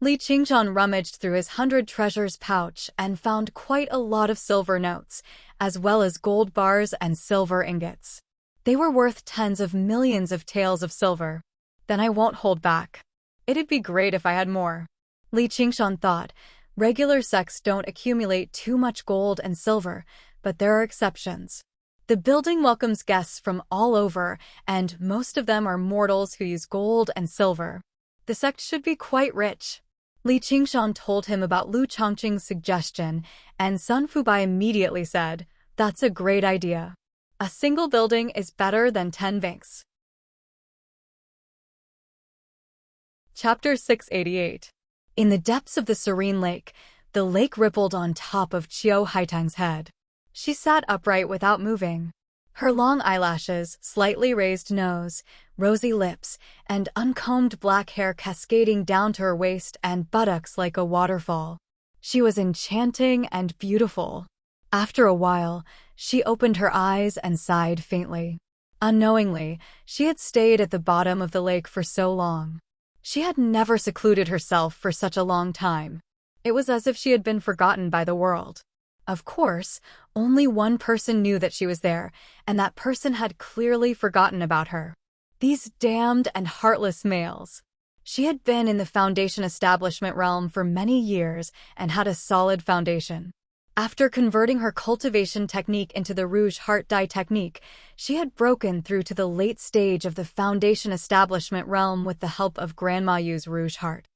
Li Qingshan rummaged through his 100 treasures pouch and found quite a lot of silver notes, as well as gold bars and silver ingots. They were worth tens of millions of taels of silver. Then I won't hold back. It'd be great if I had more. Li Qingshan thought. Regular sects don't accumulate too much gold and silver, but there are exceptions. The building welcomes guests from all over, and most of them are mortals who use gold and silver. The sect should be quite rich. Li Qingshan told him about Lu Chongqing's suggestion, and Sun Fubai immediately said, "That's a great idea. A single building is better than 10 banks." Chapter 688. In the depths of the serene lake, the lake rippled on top of Qiu Haitang's head. She sat upright without moving. Her long eyelashes, slightly raised nose, rosy lips, and uncombed black hair cascading down to her waist and buttocks like a waterfall. She was enchanting and beautiful. After a while, she opened her eyes and sighed faintly. Unknowingly, she had stayed at the bottom of the lake for so long. She had never secluded herself for such a long time. It was as if she had been forgotten by the world. Of course, only one person knew that she was there, and that person had clearly forgotten about her. These damned and heartless males. She had been in the foundation establishment realm for many years and had a solid foundation. After converting her cultivation technique into the Rouge Heart Dye technique, she had broken through to the late stage of the foundation establishment realm with the help of Grandma Yu's Rouge Heart.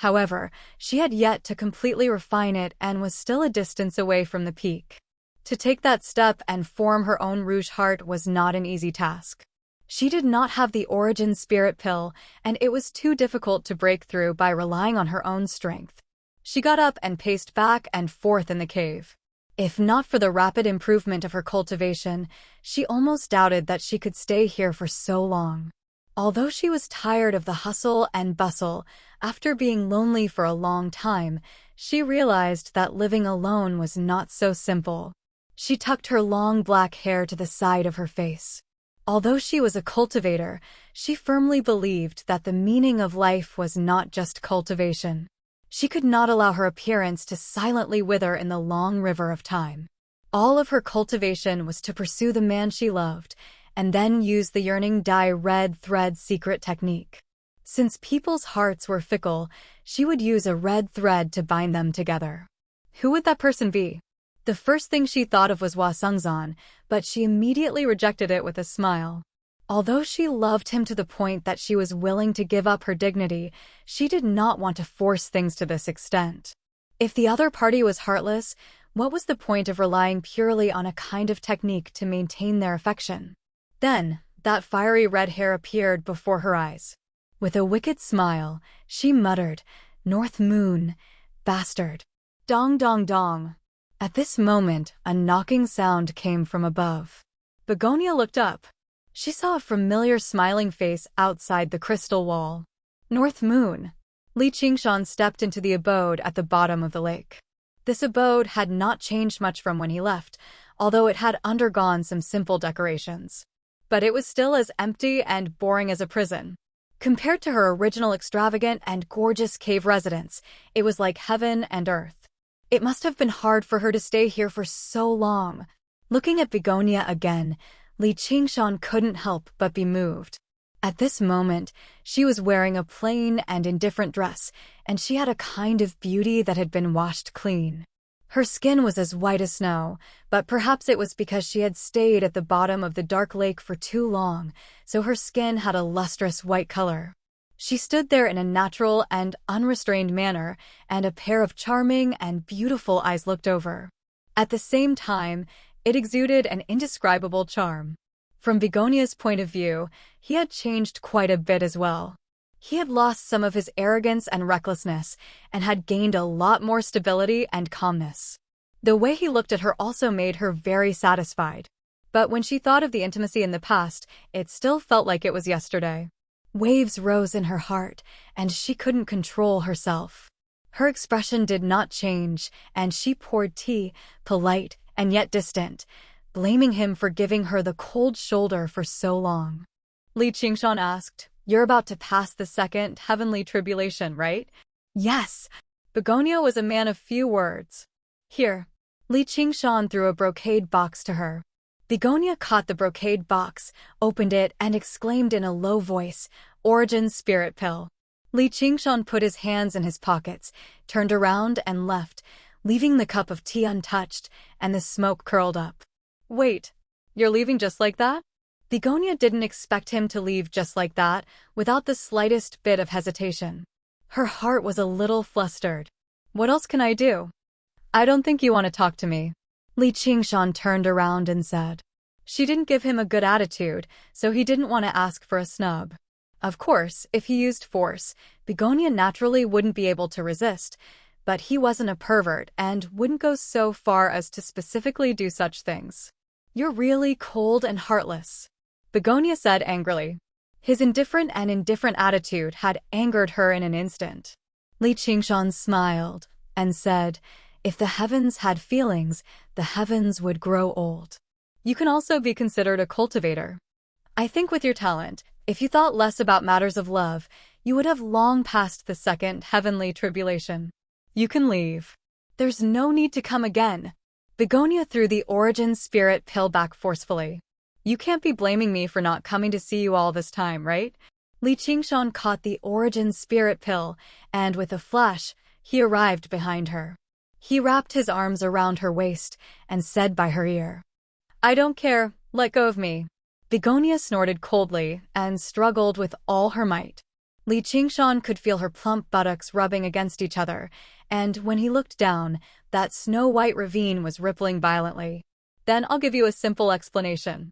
However, she had yet to completely refine it and was still a distance away from the peak. To take that step and form her own Rouge Heart was not an easy task. She did not have the origin spirit pill, and it was too difficult to break through by relying on her own strength. She got up and paced back and forth in the cave. If not for the rapid improvement of her cultivation, she almost doubted that she could stay here for so long. Although she was tired of the hustle and bustle, after being lonely for a long time, she realized that living alone was not so simple. She tucked her long black hair to the side of her face. Although she was a cultivator, she firmly believed that the meaning of life was not just cultivation. She could not allow her appearance to silently wither in the long river of time. All of her cultivation was to pursue the man she loved, and then use the yearning dye red thread secret technique. Since people's hearts were fickle, she would use a red thread to bind them together. Who would that person be? The first thing she thought of was Hua Sengzan, but she immediately rejected it with a smile. Although she loved him to the point that she was willing to give up her dignity, she did not want to force things to this extent. If the other party was heartless, what was the point of relying purely on a kind of technique to maintain their affection? Then, that fiery red hair appeared before her eyes. With a wicked smile, she muttered, "North Moon, bastard." Dong dong dong. At this moment, a knocking sound came from above. Begonia looked up. She saw a familiar smiling face outside the crystal wall. North Moon. Li Qingshan stepped into the abode at the bottom of the lake. This abode had not changed much from when he left, although it had undergone some simple decorations. But it was still as empty and boring as a prison. Compared to her original extravagant and gorgeous cave residence, it was like heaven and earth. It must have been hard for her to stay here for so long. Looking at Begonia again, Li Qingshan couldn't help but be moved. At this moment, she was wearing a plain and indifferent dress, and she had a kind of beauty that had been washed clean. Her skin was as white as snow, but perhaps it was because she had stayed at the bottom of the dark lake for too long, so her skin had a lustrous white color. She stood there in a natural and unrestrained manner, and a pair of charming and beautiful eyes looked over. At the same time, it exuded an indescribable charm. From Begonia's point of view, he had changed quite a bit as well. He had lost some of his arrogance and recklessness, and had gained a lot more stability and calmness. The way he looked at her also made her very satisfied. But when she thought of the intimacy in the past, it still felt like it was yesterday. Waves rose in her heart, and she couldn't control herself. Her expression did not change, and she poured tea, polite and yet distant, blaming him for giving her the cold shoulder for so long. Li Qingshan asked, "You're about to pass the second heavenly tribulation, right?" Yes! Begonia was a man of few words. Here. Li Qingshan threw a brocade box to her. Begonia caught the brocade box, opened it, and exclaimed in a low voice, "Origin Spirit Pill." Li Qingshan put his hands in his pockets, turned around and left, leaving the cup of tea untouched and the smoke curled up. Wait, you're leaving just like that? Begonia didn't expect him to leave just like that, without the slightest bit of hesitation. Her heart was a little flustered. What else can I do? I don't think you want to talk to me. Li Qingshan turned around and said. She didn't give him a good attitude, so he didn't want to ask for a snub. Of course, if he used force, Begonia naturally wouldn't be able to resist, but he wasn't a pervert and wouldn't go so far as to specifically do such things. You're really cold and heartless, Begonia said angrily. His indifferent attitude had angered her in an instant. Li Qingshan smiled and said, "If the heavens had feelings, the heavens would grow old. You can also be considered a cultivator. I think with your talent, if you thought less about matters of love, you would have long passed the second heavenly tribulation. You can leave. There's no need to come again." Begonia threw the Origin Spirit Pill back forcefully. You can't be blaming me for not coming to see you all this time, right? Li Qingshan caught the Origin Spirit Pill, and with a flash, he arrived behind her. He wrapped his arms around her waist and said by her ear, "I don't care, let go of me." Begonia snorted coldly and struggled with all her might. Li Qingshan could feel her plump buttocks rubbing against each other, and when he looked down, that snow-white ravine was rippling violently. Then I'll give you a simple explanation.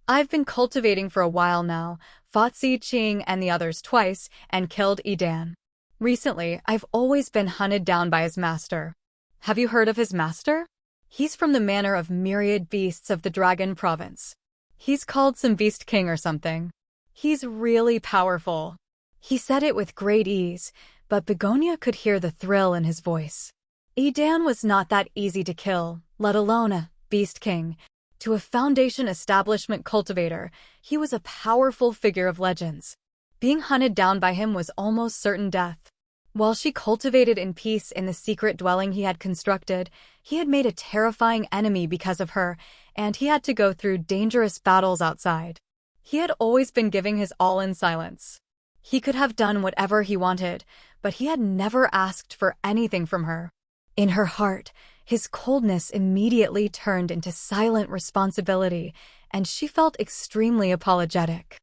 I've been cultivating for a while now, fought Si Qing and the others twice, and killed Edan. Recently, I've always been hunted down by his master. Have you heard of his master? He's from the manor of myriad beasts of the Dragon Province. He's called some Beast King or something. He's really powerful. He said it with great ease, but Begonia could hear the thrill in his voice. Edan was not that easy to kill, let alone a Beast King. To a Foundation establishment cultivator, he was a powerful figure of legends. Being hunted down by him was almost certain death. While she cultivated in peace in the secret dwelling he had constructed, he had made a terrifying enemy because of her, and he had to go through dangerous battles outside. He had always been giving his all in silence. He could have done whatever he wanted, but he had never asked for anything from her. In her heart, his coldness immediately turned into silent responsibility, and she felt extremely apologetic.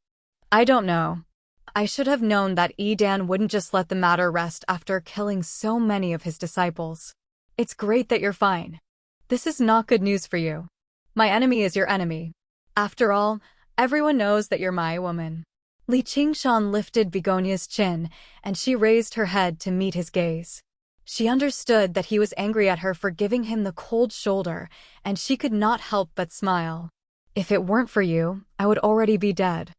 I don't know. I should have known that Edan wouldn't just let the matter rest after killing so many of his disciples. It's great that you're fine. This is not good news for you. My enemy is your enemy. After all, everyone knows that you're my woman. Li Qingshan lifted Begonia's chin, and she raised her head to meet his gaze. She understood that he was angry at her for giving him the cold shoulder, and she could not help but smile. If it weren't for you, I would already be dead.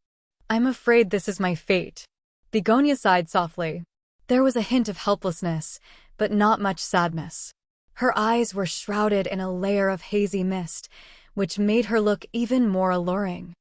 I'm afraid this is my fate. Begonia sighed softly. There was a hint of helplessness, but not much sadness. Her eyes were shrouded in a layer of hazy mist, which made her look even more alluring.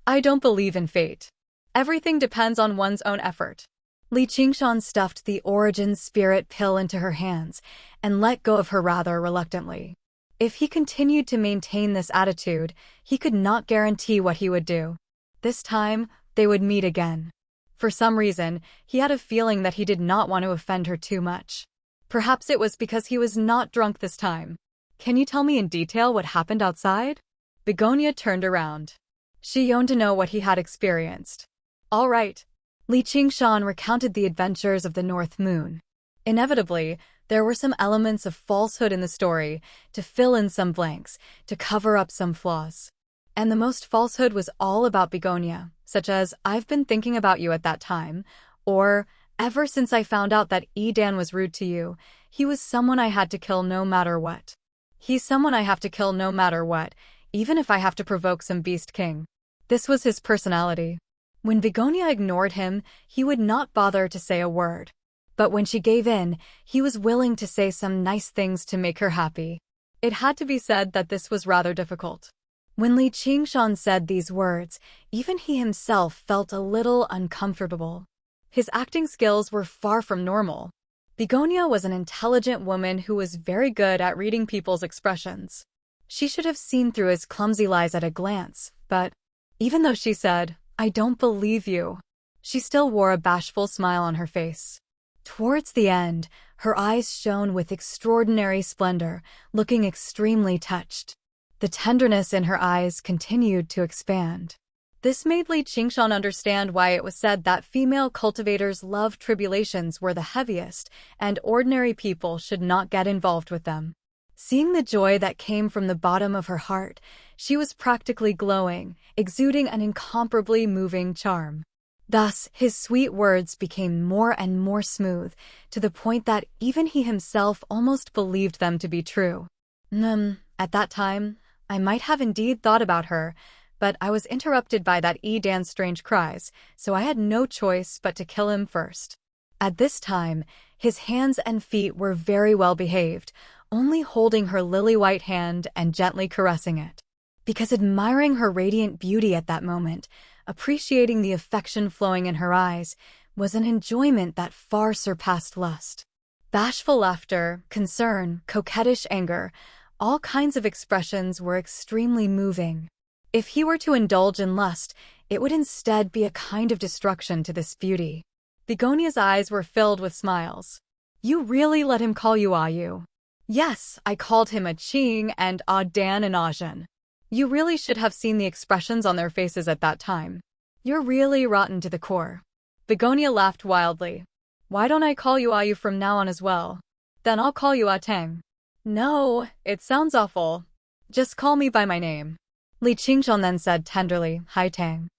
I don't believe in fate. Everything depends on one's own effort. Li Qingshan stuffed the Origin Spirit Pill into her hands and let go of her rather reluctantly. If he continued to maintain this attitude, he could not guarantee what he would do. This time, they would meet again. For some reason, he had a feeling that he did not want to offend her too much. Perhaps it was because he was not drunk this time. Can you tell me in detail what happened outside? Begonia turned around. She yearned to know what he had experienced. All right. Li Qingshan recounted the adventures of the North Moon. Inevitably, there were some elements of falsehood in the story, to fill in some blanks, to cover up some flaws. And the most falsehood was all about Begonia, such as, I've been thinking about you at that time, or, ever since I found out that Edan was rude to you, he was someone I had to kill no matter what. He's someone I have to kill no matter what, even if I have to provoke some Beast King. This was his personality. When Begonia ignored him, he would not bother to say a word. But when she gave in, he was willing to say some nice things to make her happy. It had to be said that this was rather difficult. When Li Qingshan said these words, even he himself felt a little uncomfortable. His acting skills were far from normal. Begonia was an intelligent woman who was very good at reading people's expressions. She should have seen through his clumsy lies at a glance, but even though she said, "I don't believe you," she still wore a bashful smile on her face. Towards the end, her eyes shone with extraordinary splendor, looking extremely touched. The tenderness in her eyes continued to expand. This made Li Qingshan understand why it was said that female cultivators' love tribulations were the heaviest, and ordinary people should not get involved with them. Seeing the joy that came from the bottom of her heart, she was practically glowing, exuding an incomparably moving charm. Thus, his sweet words became more and more smooth, to the point that even he himself almost believed them to be true. At that time, I might have indeed thought about her, but I was interrupted by that Dan's strange cries, so I had no choice but to kill him first. At this time, his hands and feet were very well behaved, only holding her lily-white hand and gently caressing it. Because admiring her radiant beauty at that moment, appreciating the affection flowing in her eyes, was an enjoyment that far surpassed lust. Bashful laughter, concern, coquettish anger, all kinds of expressions were extremely moving. If he were to indulge in lust, it would instead be a kind of destruction to this beauty. Begonia's eyes were filled with smiles. "You really let him call you Ayu?" "Yes, I called him a Qing and Dan and Ajin. You really should have seen the expressions on their faces at that time. You're really rotten to the core." Begonia laughed wildly. "Why don't I call you Ayu from now on as well? Then I'll call you Tang." "No, it sounds awful. Just call me by my name." Li Qingshan then said tenderly, "Hi Tang."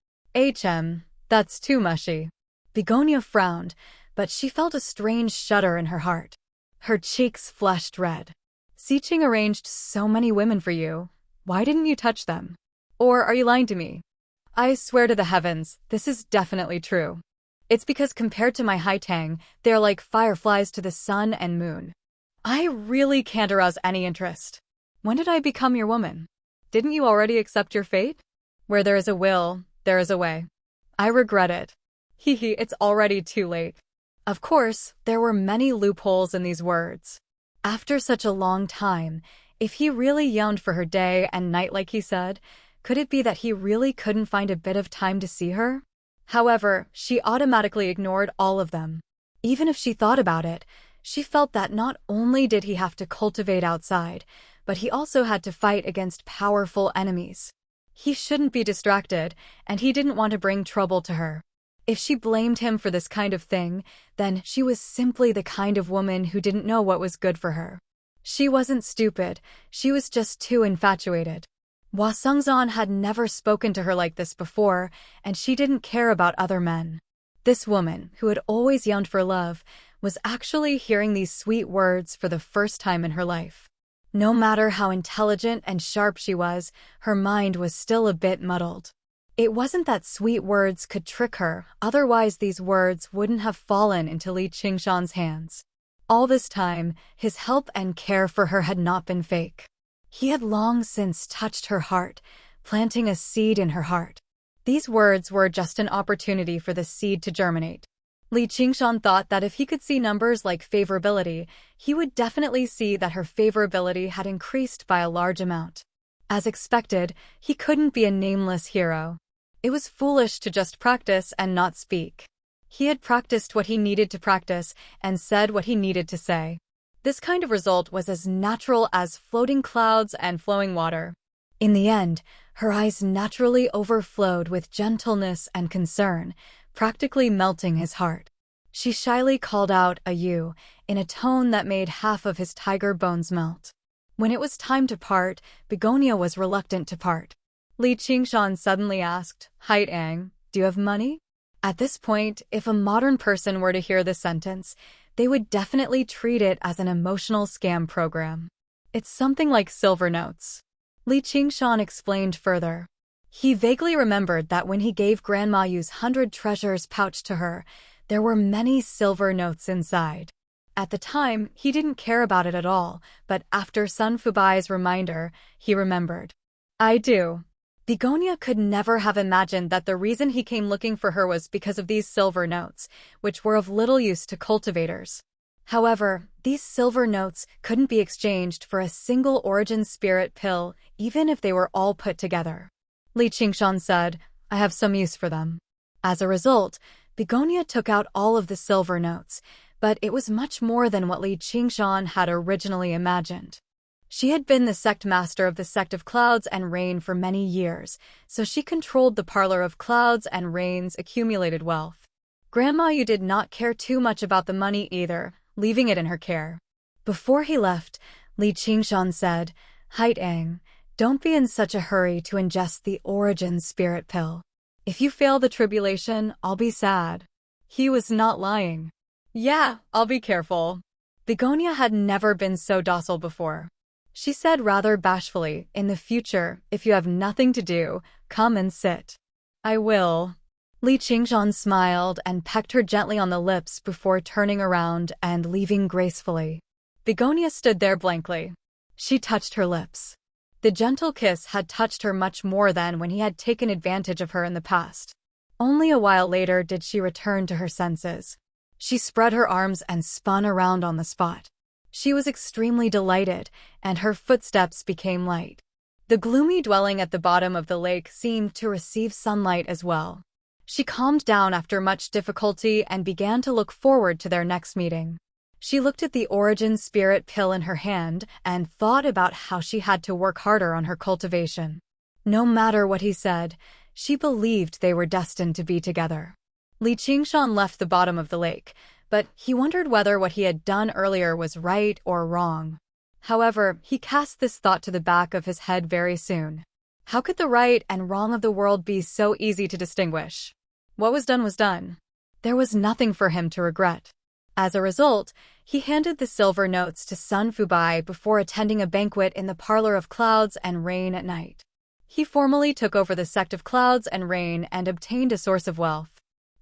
That's too mushy." Begonia frowned, but she felt a strange shudder in her heart. Her cheeks flushed red. "Xiqing arranged so many women for you. Why didn't you touch them? Or are you lying to me?" "I swear to the heavens, this is definitely true. It's because compared to my Haitang, they're like fireflies to the sun and moon. I really can't arouse any interest. When did I become your woman? Didn't you already accept your fate? Where there is a will, there is a way. I regret it. It's already too late." Of course, there were many loopholes in these words. After such a long time, if he really yearned for her day and night like he said, could it be that he really couldn't find a bit of time to see her? However, she automatically ignored all of them. Even if she thought about it, she felt that not only did he have to cultivate outside, but he also had to fight against powerful enemies. He shouldn't be distracted, and he didn't want to bring trouble to her. If she blamed him for this kind of thing, then she was simply the kind of woman who didn't know what was good for her. She wasn't stupid, she was just too infatuated. Hua Sengzan had never spoken to her like this before, and she didn't care about other men. This woman, who had always yearned for love, was actually hearing these sweet words for the first time in her life. No matter how intelligent and sharp she was, her mind was still a bit muddled. It wasn't that sweet words could trick her, otherwise these words wouldn't have fallen into Li Qingshan's hands. All this time, his help and care for her had not been fake. He had long since touched her heart, planting a seed in her heart. These words were just an opportunity for the seed to germinate. Li Qingshan thought that if he could see numbers like favorability, he would definitely see that her favorability had increased by a large amount. As expected, he couldn't be a nameless hero. It was foolish to just practice and not speak. He had practiced what he needed to practice and said what he needed to say. This kind of result was as natural as floating clouds and flowing water. In the end, her eyes naturally overflowed with gentleness and concern, practically melting his heart. She shyly called out a "you" in a tone that made half of his tiger bones melt. When it was time to part, Begonia was reluctant to part. Li Qingshan suddenly asked, "Haitang, do you have money?" At this point, if a modern person were to hear this sentence, they would definitely treat it as an emotional scam program. It's something like silver notes. Li Qingshan explained further. He vaguely remembered that when he gave Grandma Yu's 100 treasures pouch to her, there were many silver notes inside. At the time, he didn't care about it at all, but after Sun Fubai's reminder, he remembered. "I do." Begonia could never have imagined that the reason he came looking for her was because of these silver notes, which were of little use to cultivators. However, these silver notes couldn't be exchanged for a single origin spirit pill, even if they were all put together. Li Qingshan said, I have some use for them. As a result, Begonia took out all of the silver notes, but it was much more than what Li Qingshan had originally imagined. She had been the sect master of the Sect of Clouds and Rain for many years, so she controlled the parlor of Clouds and Rain's accumulated wealth. Grandma Yu did not care too much about the money either, leaving it in her care. Before he left, Li Qingshan said, Haitang, don't be in such a hurry to ingest the origin spirit pill. If you fail the tribulation, I'll be sad. He was not lying. Yeah, I'll be careful. Begonia had never been so docile before. She said rather bashfully, in the future, if you have nothing to do, come and sit. I will. Li Qingshan smiled and pecked her gently on the lips before turning around and leaving gracefully. Begonia stood there blankly. She touched her lips. The gentle kiss had touched her much more than when he had taken advantage of her in the past. Only a while later did she return to her senses. She spread her arms and spun around on the spot. She was extremely delighted, and her footsteps became light. The gloomy dwelling at the bottom of the lake seemed to receive sunlight as well. She calmed down after much difficulty and began to look forward to their next meeting. She looked at the origin spirit pill in her hand and thought about how she had to work harder on her cultivation. No matter what he said, she believed they were destined to be together. Li Qingshan left the bottom of the lake, but he wondered whether what he had done earlier was right or wrong. However, he cast this thought to the back of his head very soon. How could the right and wrong of the world be so easy to distinguish? What was done was done. There was nothing for him to regret. As a result, he handed the silver notes to Sun Fubai before attending a banquet in the parlor of Clouds and Rain at night. He formally took over the Sect of Clouds and Rain and obtained a source of wealth.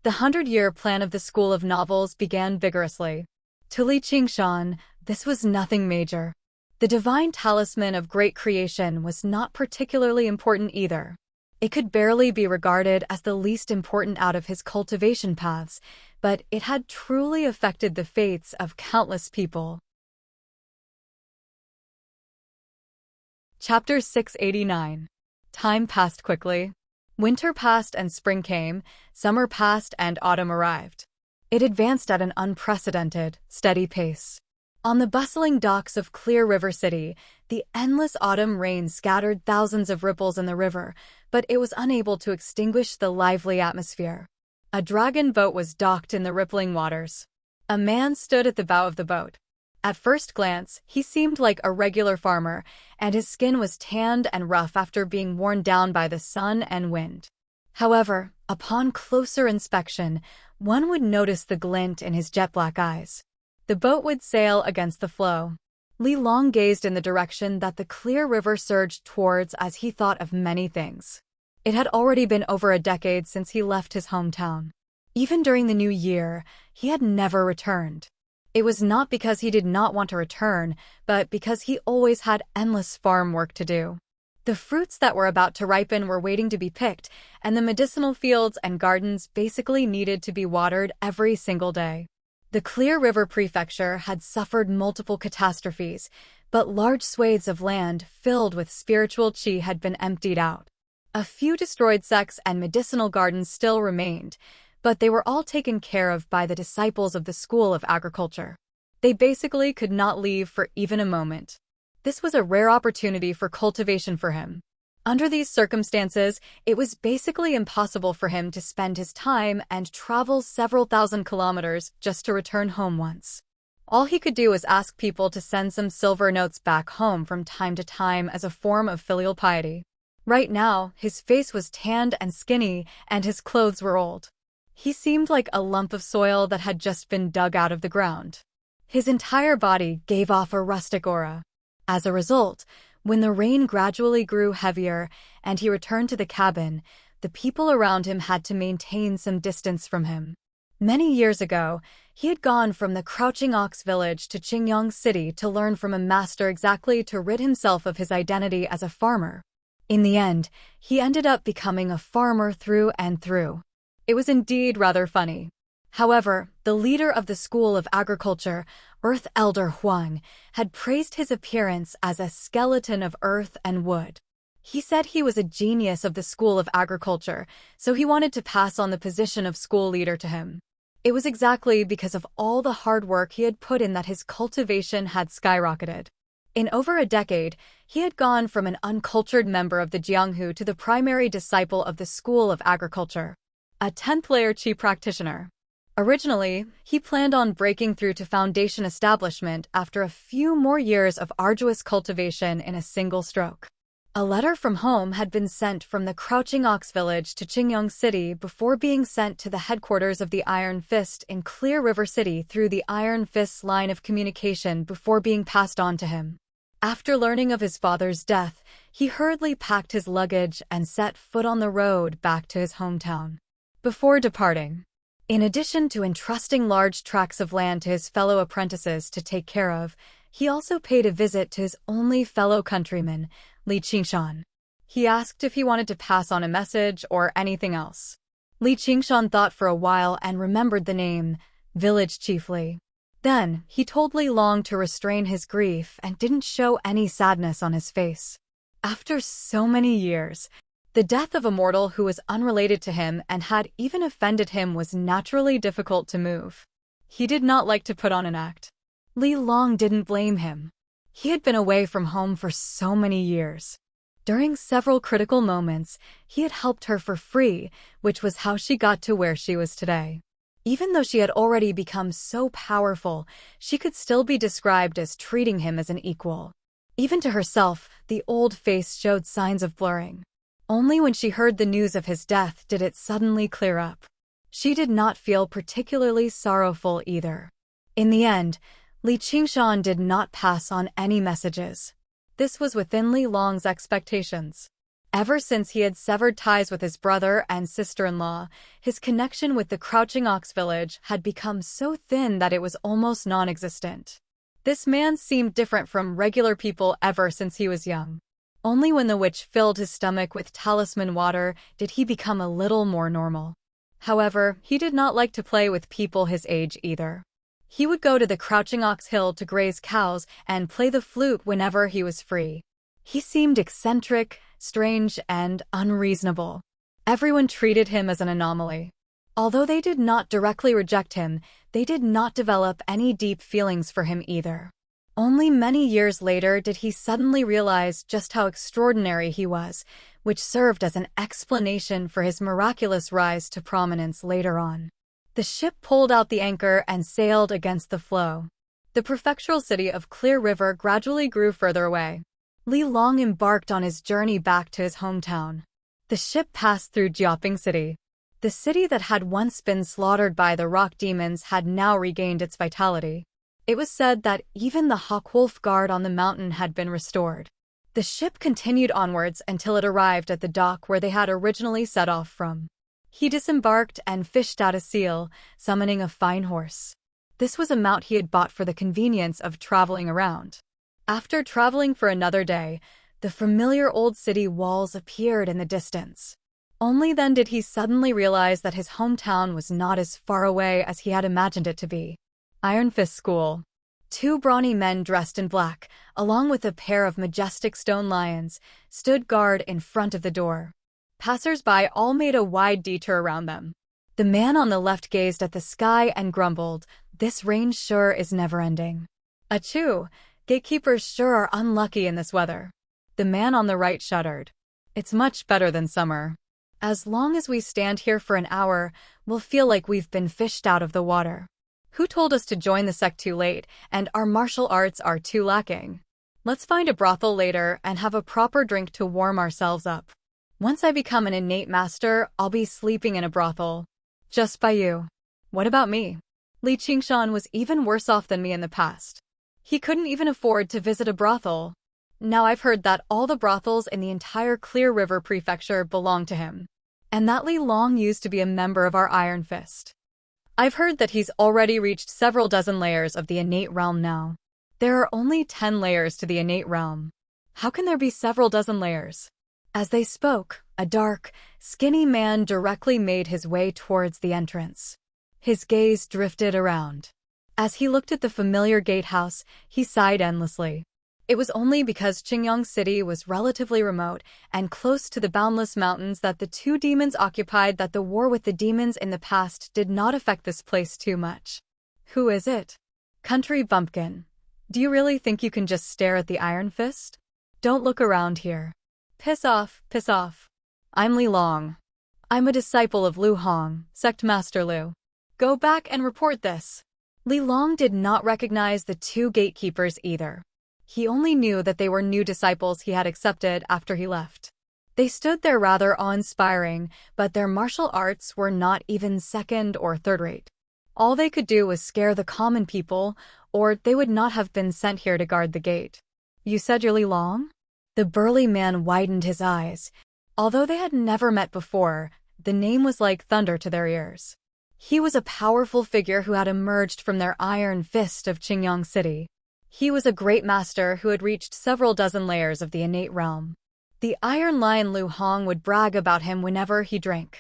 The 100-year plan of the School of Novels began vigorously. To Li Qingshan, this was nothing major. The divine talisman of great creation was not particularly important either. It could barely be regarded as the least important out of his cultivation paths, but it had truly affected the fates of countless people. Chapter 689. Time passed quickly. Winter passed and spring came, summer passed and autumn arrived. It advanced at an unprecedented, steady pace. On the bustling docks of Clear River City, the endless autumn rain scattered thousands of ripples in the river, but it was unable to extinguish the lively atmosphere. A dragon boat was docked in the rippling waters. A man stood at the bow of the boat. At first glance, he seemed like a regular farmer, and his skin was tanned and rough after being worn down by the sun and wind. However, upon closer inspection, one would notice the glint in his jet-black eyes. The boat would sail against the flow. Li Long gazed in the direction that the clear river surged towards as he thought of many things. It had already been over a decade since he left his hometown. Even during the new year, he had never returned. It was not because he did not want to return, but because he always had endless farm work to do. The fruits that were about to ripen were waiting to be picked, and the medicinal fields and gardens basically needed to be watered every single day. The Clear River Prefecture had suffered multiple catastrophes, but large swathes of land filled with spiritual qi had been emptied out. A few destroyed sects and medicinal gardens still remained, but they were all taken care of by the disciples of the School of Agriculture. They basically could not leave for even a moment. This was a rare opportunity for cultivation for him. Under these circumstances, it was basically impossible for him to spend his time and travel several thousand kilometers just to return home once. All he could do was ask people to send some silver notes back home from time to time as a form of filial piety. Right now, his face was tanned and skinny, and his clothes were old. He seemed like a lump of soil that had just been dug out of the ground. His entire body gave off a rustic aura. As a result, when the rain gradually grew heavier and he returned to the cabin, the people around him had to maintain some distance from him. Many years ago, he had gone from the Crouching Ox village to Qingyang City to learn from a master exactly to rid himself of his identity as a farmer. In the end, he ended up becoming a farmer through and through. It was indeed rather funny. However, the leader of the School of Agriculture, Earth Elder Huang, had praised his appearance as a skeleton of earth and wood. He said he was a genius of the School of Agriculture, so he wanted to pass on the position of school leader to him. It was exactly because of all the hard work he had put in that his cultivation had skyrocketed. In over a decade, he had gone from an uncultured member of the Jianghu to the primary disciple of the School of Agriculture, a 10th-layer Qi practitioner. Originally, he planned on breaking through to foundation establishment after a few more years of arduous cultivation in a single stroke. A letter from home had been sent from the Crouching Ox village to Qingyang City before being sent to the headquarters of the Iron Fist in Clear River City through the Iron Fist's line of communication before being passed on to him. After learning of his father's death, he hurriedly packed his luggage and set foot on the road back to his hometown. Before departing, in addition to entrusting large tracts of land to his fellow apprentices to take care of, he also paid a visit to his only fellow countryman, Li Qingshan. He asked if he wanted to pass on a message or anything else. Li Qingshan thought for a while and remembered the name, Village Chief Li. Then, he told Li Long to restrain his grief and didn't show any sadness on his face. After so many years, the death of a mortal who was unrelated to him and had even offended him was naturally difficult to move. He did not like to put on an act. Li Long didn't blame him. He had been away from home for so many years. During several critical moments, he had helped her for free, which was how she got to where she was today. Even though she had already become so powerful, she could still be described as treating him as an equal. Even to herself, the old face showed signs of blurring. Only when she heard the news of his death did it suddenly clear up. She did not feel particularly sorrowful either. In the end, Li Qingshan did not pass on any messages. This was within Li Long's expectations. Ever since he had severed ties with his brother and sister-in-law, his connection with the Crouching Ox village had become so thin that it was almost non-existent. This man seemed different from regular people ever since he was young. Only when the witch filled his stomach with talisman water did he become a little more normal. However, he did not like to play with people his age either. He would go to the Crouching Ox Hill to graze cows and play the flute whenever he was free. He seemed eccentric, strange, and unreasonable. Everyone treated him as an anomaly. Although they did not directly reject him, they did not develop any deep feelings for him either. Only many years later did he suddenly realize just how extraordinary he was, which served as an explanation for his miraculous rise to prominence later on. The ship pulled out the anchor and sailed against the flow. The prefectural city of Clear River gradually grew further away. Li Long embarked on his journey back to his hometown. The ship passed through Jiaoping City. The city that had once been slaughtered by the rock demons had now regained its vitality. It was said that even the Hawkwolf Guard on the mountain had been restored. The ship continued onwards until it arrived at the dock where they had originally set off from. He disembarked and fished out a seal, summoning a fine horse. This was a mount he had bought for the convenience of traveling around. After traveling for another day, the familiar old city walls appeared in the distance. Only then did he suddenly realize that his hometown was not as far away as he had imagined it to be. Iron Fist School. Two brawny men dressed in black, along with a pair of majestic stone lions, stood guard in front of the door. Passers-by all made a wide detour around them. The man on the left gazed at the sky and grumbled, "This rain sure is never-ending. Achoo, gatekeepers sure are unlucky in this weather." The man on the right shuddered. "It's much better than summer. As long as we stand here for an hour, we'll feel like we've been fished out of the water. Who told us to join the sect too late, and our martial arts are too lacking? Let's find a brothel later and have a proper drink to warm ourselves up. Once I become an innate master, I'll be sleeping in a brothel. Just by you. What about me?" Li Qingshan was even worse off than me in the past. He couldn't even afford to visit a brothel. Now I've heard that all the brothels in the entire Clear River Prefecture belong to him. And that Li Long used to be a member of our Iron Fist. I've heard that he's already reached several dozen layers of the innate realm now. There are only 10 layers to the innate realm. How can there be several dozen layers? As they spoke, a dark, skinny man directly made his way towards the entrance. His gaze drifted around. As he looked at the familiar gatehouse, he sighed endlessly. It was only because Qingyang City was relatively remote and close to the boundless mountains that the two demons occupied that the war with the demons in the past did not affect this place too much. Who is it? Country bumpkin. Do you really think you can just stare at the Iron Fist? Don't look around here. Piss off, piss off. I'm Li Long. I'm a disciple of Lu Hong, Sect Master Lu. Go back and report this. Li Long did not recognize the two gatekeepers either. He only knew that they were new disciples he had accepted after he left. They stood there rather awe-inspiring, but their martial arts were not even second or third-rate. All they could do was scare the common people, or they would not have been sent here to guard the gate. You said you're Li Long? The burly man widened his eyes. Although they had never met before, the name was like thunder to their ears. He was a powerful figure who had emerged from their iron fist of Qingyang City. He was a great master who had reached several dozen layers of the innate realm. The Iron Lion Lu Hong would brag about him whenever he drank.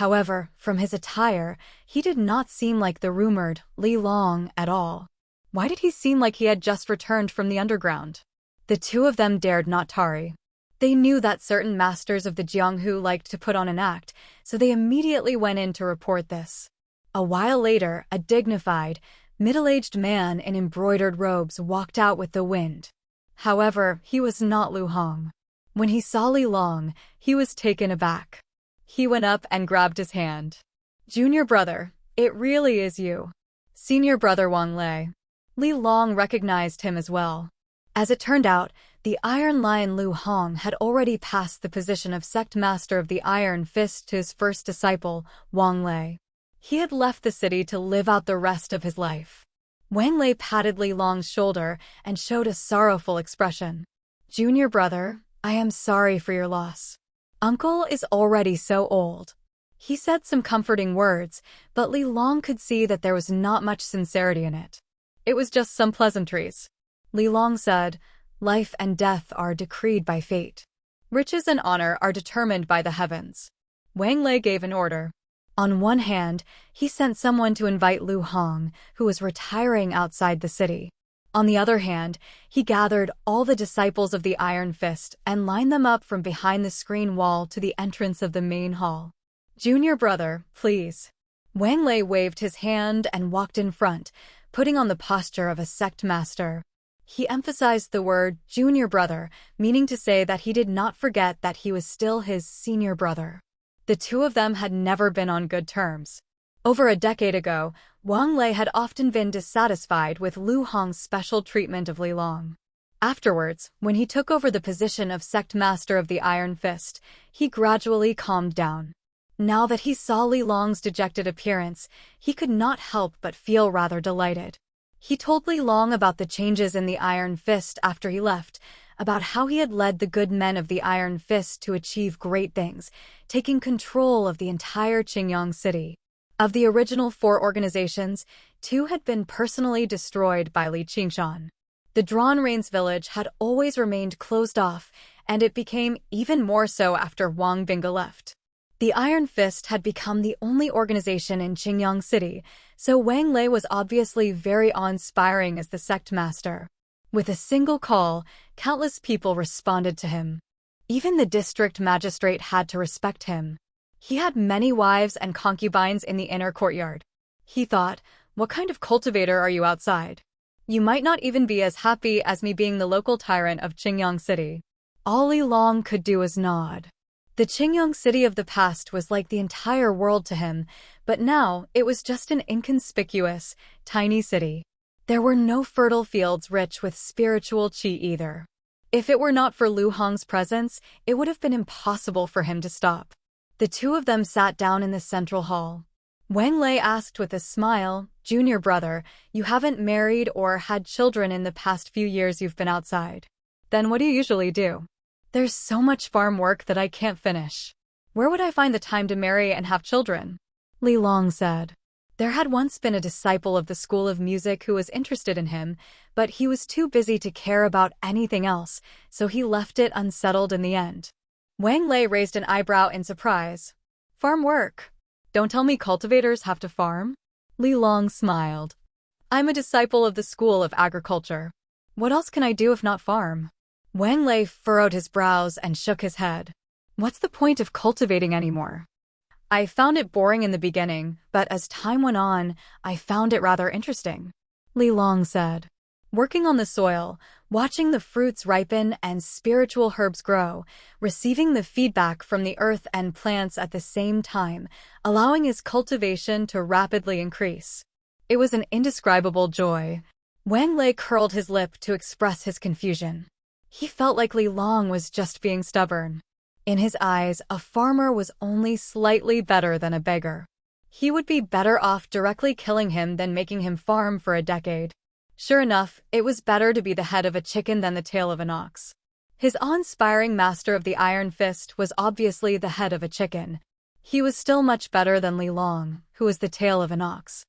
However, from his attire, he did not seem like the rumored Li Long at all. Why did he seem like he had just returned from the underground? The two of them dared not tarry. They knew that certain masters of the Jianghu liked to put on an act, so they immediately went in to report this. A while later, a dignified, middle-aged man in embroidered robes walked out with the wind. However, he was not Lu Hong. When he saw Li Long, he was taken aback. He went up and grabbed his hand. Junior brother, it really is you. Senior brother Wang Lei. Li Long recognized him as well. As it turned out, the Iron Lion Lu Hong had already passed the position of sect master of the Iron Fist to his first disciple, Wang Lei. He had left the city to live out the rest of his life. Wang Lei patted Li Long's shoulder and showed a sorrowful expression. Junior brother, I am sorry for your loss. Uncle is already so old. He said some comforting words, but Li Long could see that there was not much sincerity in it. It was just some pleasantries. Li Long said, life and death are decreed by fate. Riches and honor are determined by the heavens. Wang Lei gave an order. On one hand, he sent someone to invite Lu Hong, who was retiring outside the city. On the other hand, he gathered all the disciples of the Iron Fist and lined them up from behind the screen wall to the entrance of the main hall. Junior brother, please. Wang Lei waved his hand and walked in front, putting on the posture of a sect master. He emphasized the word junior brother, meaning to say that he did not forget that he was still his senior brother. The two of them had never been on good terms. Over a decade ago, Wang Lei had often been dissatisfied with Lu Hong's special treatment of Li Long. Afterwards, when he took over the position of sect master of the Iron Fist, he gradually calmed down. Now that he saw Li Long's dejected appearance, he could not help but feel rather delighted. He told Li Long about the changes in the Iron Fist after he left, about how he had led the good men of the Iron Fist to achieve great things, taking control of the entire Qingyang City. Of the original 4 organizations, 2 had been personally destroyed by Li Qingshan. The Drawn Rains village had always remained closed off, and it became even more so after Wang Binga left. The Iron Fist had become the only organization in Qingyang City, so Wang Lei was obviously very awe-inspiring as the sect master. With a single call, countless people responded to him. Even the district magistrate had to respect him. He had many wives and concubines in the inner courtyard. He thought, what kind of cultivator are you outside? You might not even be as happy as me being the local tyrant of Qingyang City. All Li Long could do was nod. The Qingyang City of the past was like the entire world to him, but now it was just an inconspicuous, tiny city. There were no fertile fields rich with spiritual qi either. If it were not for Lu Hong's presence, it would have been impossible for him to stop. The two of them sat down in the central hall. Wang Lei asked with a smile, Junior brother, you haven't married or had children in the past few years you've been outside. Then what do you usually do? There's so much farm work that I can't finish. Where would I find the time to marry and have children? Li Long said. There had once been a disciple of the School of Music who was interested in him, but he was too busy to care about anything else, so he left it unsettled in the end. Wang Lei raised an eyebrow in surprise. Farm work? Don't tell me cultivators have to farm? Li Long smiled. I'm a disciple of the School of Agriculture. What else can I do if not farm? Wang Lei furrowed his brows and shook his head. What's the point of cultivating anymore? I found it boring in the beginning, but as time went on, I found it rather interesting, Li Long said. Working on the soil, watching the fruits ripen and spiritual herbs grow, receiving the feedback from the earth and plants at the same time, allowing his cultivation to rapidly increase. It was an indescribable joy. Wang Lei curled his lip to express his confusion. He felt like Li Long was just being stubborn. In his eyes, a farmer was only slightly better than a beggar. He would be better off directly killing him than making him farm for a decade. Sure enough, it was better to be the head of a chicken than the tail of an ox. His awe-inspiring master of the Iron Fist was obviously the head of a chicken. He was still much better than Li Long, who was the tail of an ox.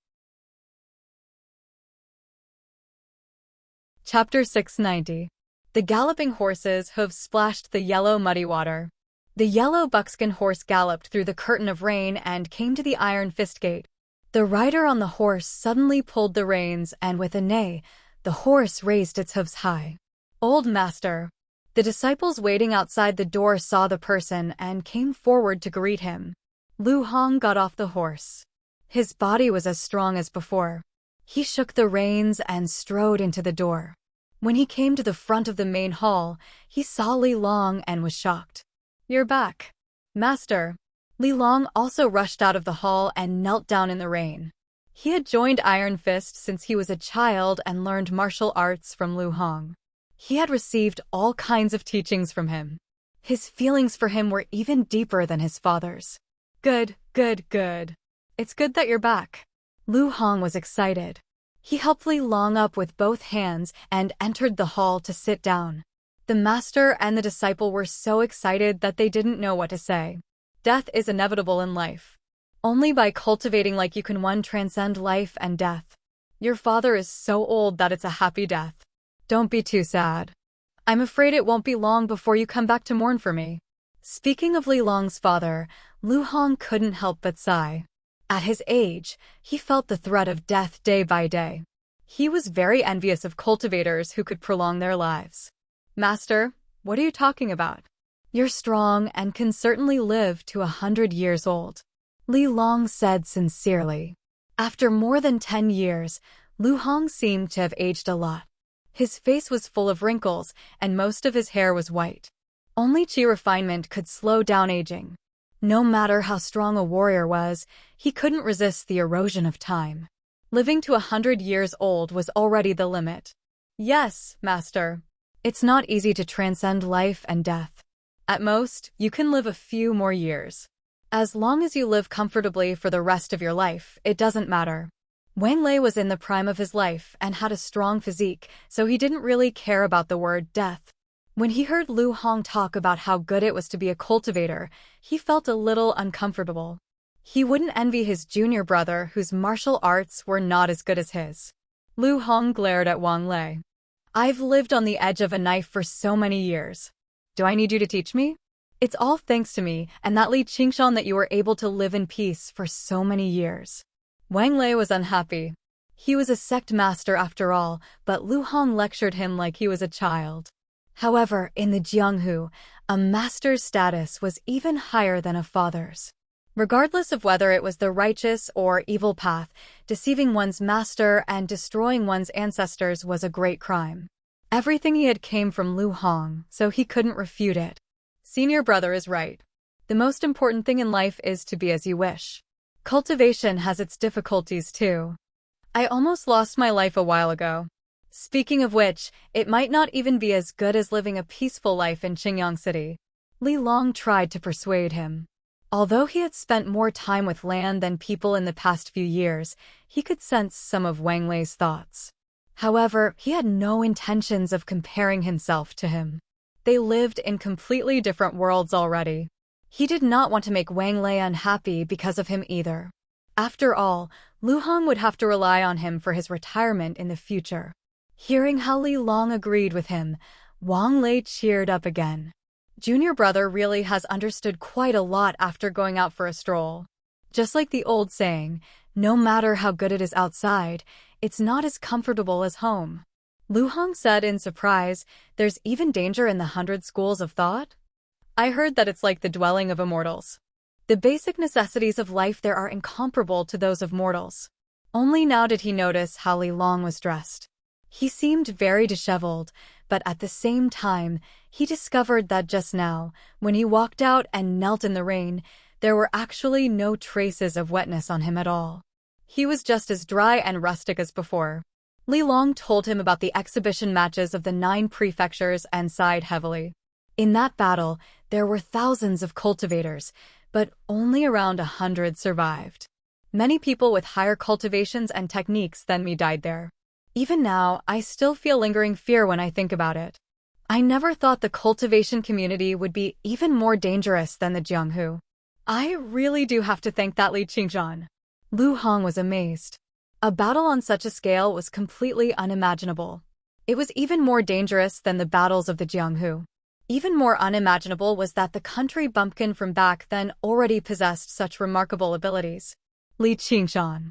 Chapter 690. The galloping horse's hooves splashed the yellow muddy water. The yellow buckskin horse galloped through the curtain of rain and came to the Iron Fist gate. The rider on the horse suddenly pulled the reins, and with a neigh, the horse raised its hooves high. Old master. The disciples waiting outside the door saw the person and came forward to greet him. Lu Hong got off the horse. His body was as strong as before. He shook the reins and strode into the door. When he came to the front of the main hall, he saw Li Long and was shocked. You're back, master. Li Long also rushed out of the hall and knelt down in the rain. He had joined Iron Fist since he was a child and learned martial arts from Lu Hong. He had received all kinds of teachings from him. His feelings for him were even deeper than his father's. Good. It's good that you're back. Lu Hong was excited. He helped Li Long up with both hands and entered the hall to sit down. The master and the disciple were so excited that they didn't know what to say. Death is inevitable in life. Only by cultivating like you can one transcend life and death. Your father is so old that it's a happy death. Don't be too sad. I'm afraid it won't be long before you come back to mourn for me. Speaking of Li Long's father, Lu Hong couldn't help but sigh. At his age, he felt the threat of death day by day. He was very envious of cultivators who could prolong their lives. Master, what are you talking about? You're strong and can certainly live to 100 years old, Li Long said sincerely. After more than 10 years, Lu Hong seemed to have aged a lot. His face was full of wrinkles, and most of his hair was white. Only qi refinement could slow down aging. No matter how strong a warrior was, he couldn't resist the erosion of time. Living to 100 years old was already the limit. Yes, master. It's not easy to transcend life and death. At most, you can live a few more years. As long as you live comfortably for the rest of your life, it doesn't matter. Wang Lei was in the prime of his life and had a strong physique, so he didn't really care about the word death. When he heard Lu Hong talk about how good it was to be a cultivator, he felt a little uncomfortable. He wouldn't envy his junior brother whose martial arts were not as good as his. Lu Hong glared at Wang Lei. I've lived on the edge of a knife for so many years. Do I need you to teach me? It's all thanks to me and that Li Qingshan that you were able to live in peace for so many years. Wang Lei was unhappy. He was a sect master after all, but Lu Hong lectured him like he was a child. However, in the Jianghu, a master's status was even higher than a father's. Regardless of whether it was the righteous or evil path, deceiving one's master and destroying one's ancestors was a great crime. Everything he had came from Lu Hong, so he couldn't refute it. Senior brother is right. The most important thing in life is to be as you wish. Cultivation has its difficulties too. I almost lost my life a while ago. Speaking of which, it might not even be as good as living a peaceful life in Qingyang City. Li Long tried to persuade him. Although he had spent more time with land than people in the past few years, he could sense some of Wang Lei's thoughts. However, he had no intentions of comparing himself to him. They lived in completely different worlds already. He did not want to make Wang Lei unhappy because of him either. After all, Lu Hong would have to rely on him for his retirement in the future. Hearing how Li Long agreed with him, Wang Lei cheered up again. Junior brother really has understood quite a lot after going out for a stroll. Just like the old saying, no matter how good it is outside, It's not as comfortable as home. Lu Hong said in surprise, there's even danger in the 100 schools of thought? I heard that it's like the dwelling of immortals. The basic necessities of life there are incomparable to those of mortals. Only now did he notice how Li Long was dressed. He seemed very disheveled, but at the same time, he discovered that just now, when he walked out and knelt in the rain, there were actually no traces of wetness on him at all. He was just as dry and rustic as before. Li Long told him about the exhibition matches of the 9 prefectures and sighed heavily. In that battle, there were thousands of cultivators, but only around 100 survived. Many people with higher cultivations and techniques than me died there. Even now, I still feel lingering fear when I think about it. I never thought the cultivation community would be even more dangerous than the Jianghu. I really do have to thank that Li Qingzhan. Lu Hong was amazed. A battle on such a scale was completely unimaginable. It was even more dangerous than the battles of the Jianghu. Even more unimaginable was that the country bumpkin from back then already possessed such remarkable abilities. Li Qingzhan.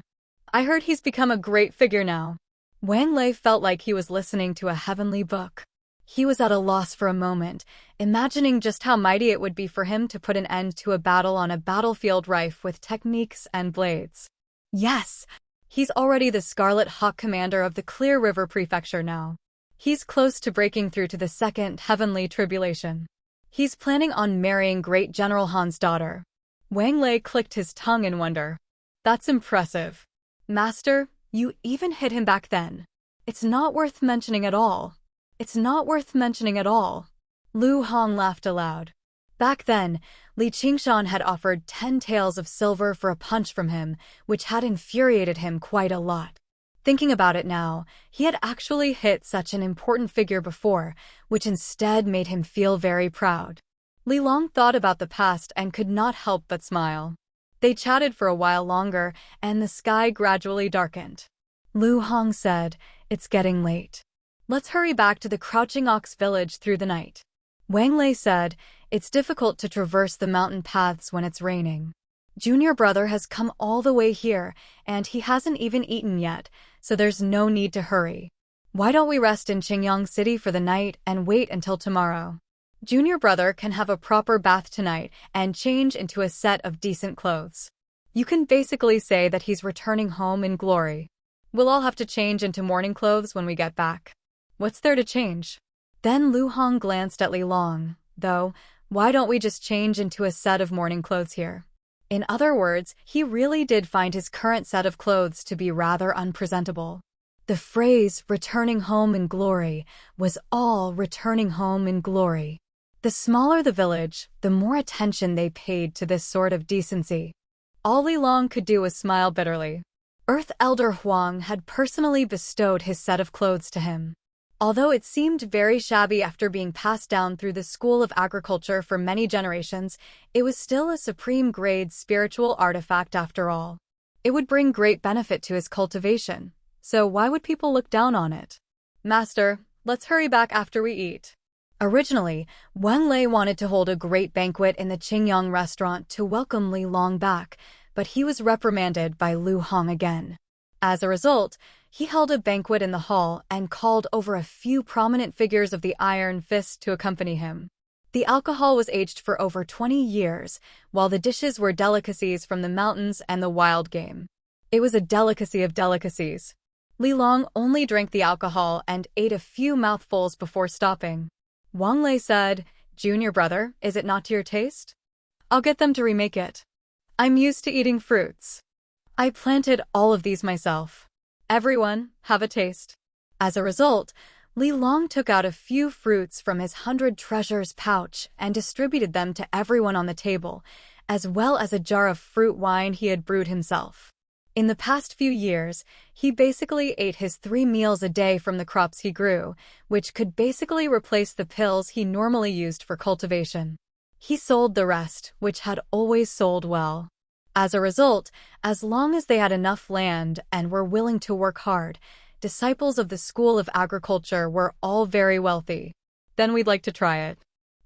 I heard he's become a great figure now. Wang Lei felt like he was listening to a heavenly book. He was at a loss for a moment, imagining just how mighty it would be for him to put an end to a battle on a battlefield rife with techniques and blades. Yes! He's already the Scarlet Hawk commander of the Clear River Prefecture now. He's close to breaking through to the second heavenly tribulation. He's planning on marrying Great General Han's daughter. Wang Lei clicked his tongue in wonder. That's impressive. Master, you even hit him back then. It's not worth mentioning at all. It's not worth mentioning at all. Lu Hong laughed aloud. Back then, Li Qingzhan had offered 10 taels of silver for a punch from him, which had infuriated him quite a lot. Thinking about it now, he had actually hit such an important figure before, which instead made him feel very proud. Li Long thought about the past and could not help but smile. They chatted for a while longer, and the sky gradually darkened. Lu Hong said, "It's getting late. Let's hurry back to the Crouching Ox village through the night." Wang Lei said, "It's difficult to traverse the mountain paths when it's raining. Junior brother has come all the way here, and he hasn't even eaten yet, so there's no need to hurry. Why don't we rest in Qingyang City for the night and wait until tomorrow? Junior brother can have a proper bath tonight and change into a set of decent clothes. You can basically say that he's returning home in glory. We'll all have to change into morning clothes when we get back. What's there to change?" Then Lu Hong glanced at Li Long, though, why don't we just change into a set of morning clothes here? In other words, he really did find his current set of clothes to be rather unpresentable. The phrase, returning home in glory, was all returning home in glory. The smaller the village, the more attention they paid to this sort of decency. All Li Long could do was smile bitterly. Earth Elder Huang had personally bestowed his set of clothes to him. Although it seemed very shabby after being passed down through the School of Agriculture for many generations, it was still a supreme-grade spiritual artifact after all. It would bring great benefit to his cultivation, so why would people look down on it? "Master, let's hurry back after we eat." Originally, Wang Lei wanted to hold a great banquet in the Qingyang restaurant to welcome Li Long back, but he was reprimanded by Lu Hong again. As a result, he held a banquet in the hall and called over a few prominent figures of the Iron Fist to accompany him. The alcohol was aged for over 20 years, while the dishes were delicacies from the mountains and the wild game. It was a delicacy of delicacies. Li Long only drank the alcohol and ate a few mouthfuls before stopping. Wang Lei said, "Junior brother, is it not to your taste? I'll get them to remake it. I'm used to eating fruits. I planted all of these myself. Everyone, have a taste." As a result, Li Long took out a few fruits from his 100 treasures pouch and distributed them to everyone on the table, as well as a jar of fruit wine he had brewed himself. In the past few years, he basically ate his 3 meals a day from the crops he grew, which could basically replace the pills he normally used for cultivation. He sold the rest, which had always sold well. As a result, as long as they had enough land and were willing to work hard, disciples of the School of Agriculture were all very wealthy. "Then we'd like to try it."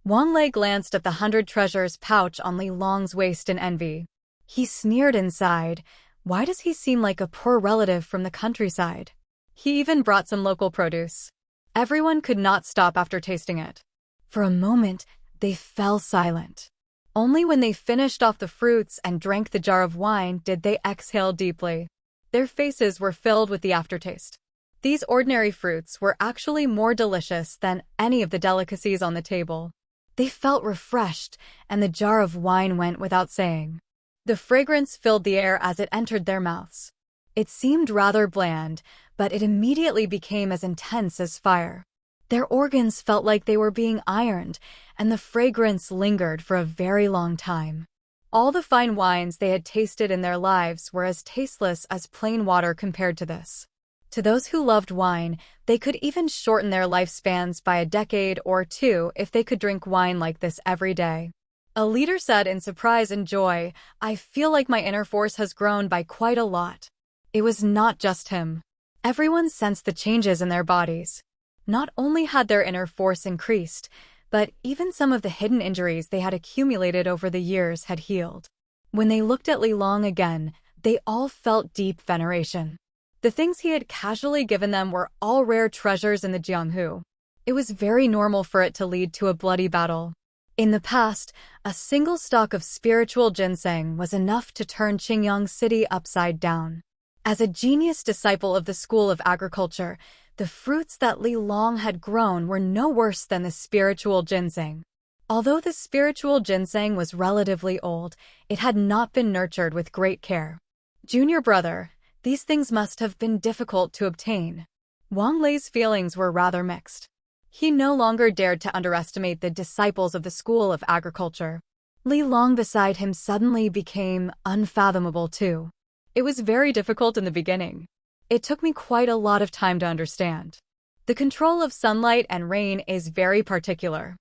Wang Lei glanced at the 100 treasures pouch on Li Long's waist in envy. He sneered inside, Why does he seem like a poor relative from the countryside? He even brought some local produce. Everyone could not stop after tasting it. For a moment, they fell silent. Only when they finished off the fruits and drank the jar of wine did they exhale deeply. Their faces were filled with the aftertaste. These ordinary fruits were actually more delicious than any of the delicacies on the table. They felt refreshed, and the jar of wine went without saying. The fragrance filled the air as it entered their mouths. It seemed rather bland, but it immediately became as intense as fire. Their organs felt like they were being ironed, and the fragrance lingered for a very long time. All the fine wines they had tasted in their lives were as tasteless as plain water compared to this. To those who loved wine, they could even shorten their lifespans by a decade or two if they could drink wine like this every day. A leader said in surprise and joy, "I feel like my inner force has grown by quite a lot." It was not just him. Everyone sensed the changes in their bodies. Not only had their inner force increased, but even some of the hidden injuries they had accumulated over the years had healed. When they looked at Li Long again, they all felt deep veneration. The things he had casually given them were all rare treasures in the Jianghu. It was very normal for it to lead to a bloody battle. In the past, a single stalk of spiritual ginseng was enough to turn Qingyang City upside down. As a genius disciple of the School of Agriculture, the fruits that Li Long had grown were no worse than the spiritual ginseng. Although the spiritual ginseng was relatively old, it had not been nurtured with great care. Junior brother, these things must have been difficult to obtain. Wang Lei's feelings were rather mixed. He no longer dared to underestimate the disciples of the School of Agriculture. Li Long beside him suddenly became unfathomable too. It was very difficult in the beginning. It took me quite a lot of time to understand. The control of sunlight and rain is very particular.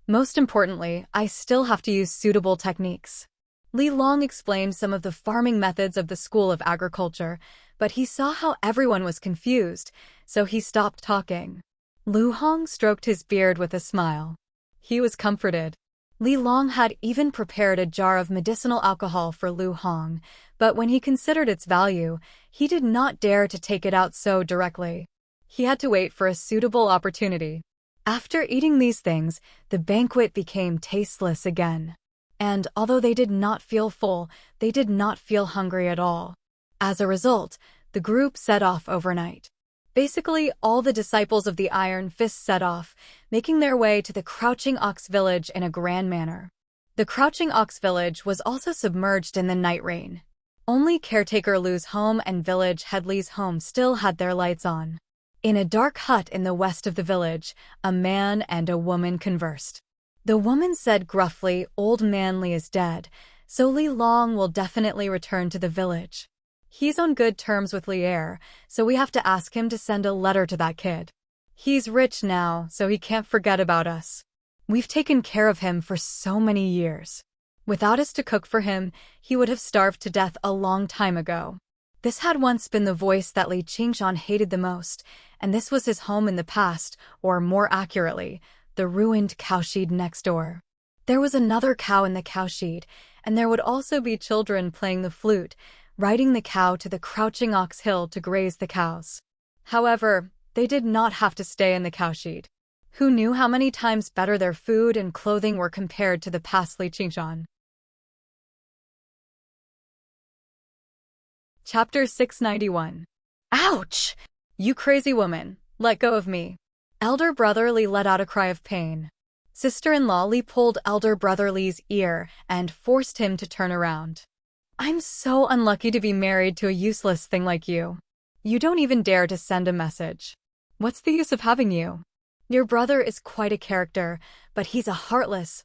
Most importantly, I still have to use suitable techniques. Li Long explained some of the farming methods of the School of Agriculture, but he saw how everyone was confused, so he stopped talking. Lu Hong stroked his beard with a smile. He was comforted. Li Long had even prepared a jar of medicinal alcohol for Lu Hong, but when he considered its value, he did not dare to take it out so directly. He had to wait for a suitable opportunity. After eating these things, the banquet became tasteless again. And although they did not feel full, they did not feel hungry at all. As a result, the group set off overnight. Basically, all the disciples of the Iron Fist set off, making their way to the Crouching Ox Village in a grand manner. The Crouching Ox Village was also submerged in the night rain. Only caretaker Lu's home and village head Li's home still had their lights on. In a dark hut in the west of the village, a man and a woman conversed. The woman said gruffly, "Old man Li is dead, so Li Long will definitely return to the village. He's on good terms with Li Er, so we have to ask him to send a letter to that kid. He's rich now, so he can't forget about us. We've taken care of him for so many years. Without us to cook for him, he would have starved to death a long time ago." This had once been the voice that Li Qingshan hated the most, and this was his home in the past, or more accurately, the ruined cowshed next door. There was another cow in the cowshed, and there would also be children playing the flute, riding the cow to the Crouching Ox Hill to graze the cows. However, they did not have to stay in the cowshed. Who knew how many times better their food and clothing were compared to the past Li Qingshan? Chapter 691. Ouch! You crazy woman, let go of me. Elder brother Li let out a cry of pain. Sister-in-law Li pulled elder brother Li's ear and forced him to turn around. "I'm so unlucky to be married to a useless thing like you. You don't even dare to send a message. What's the use of having you? Your brother is quite a character, but he's a heartless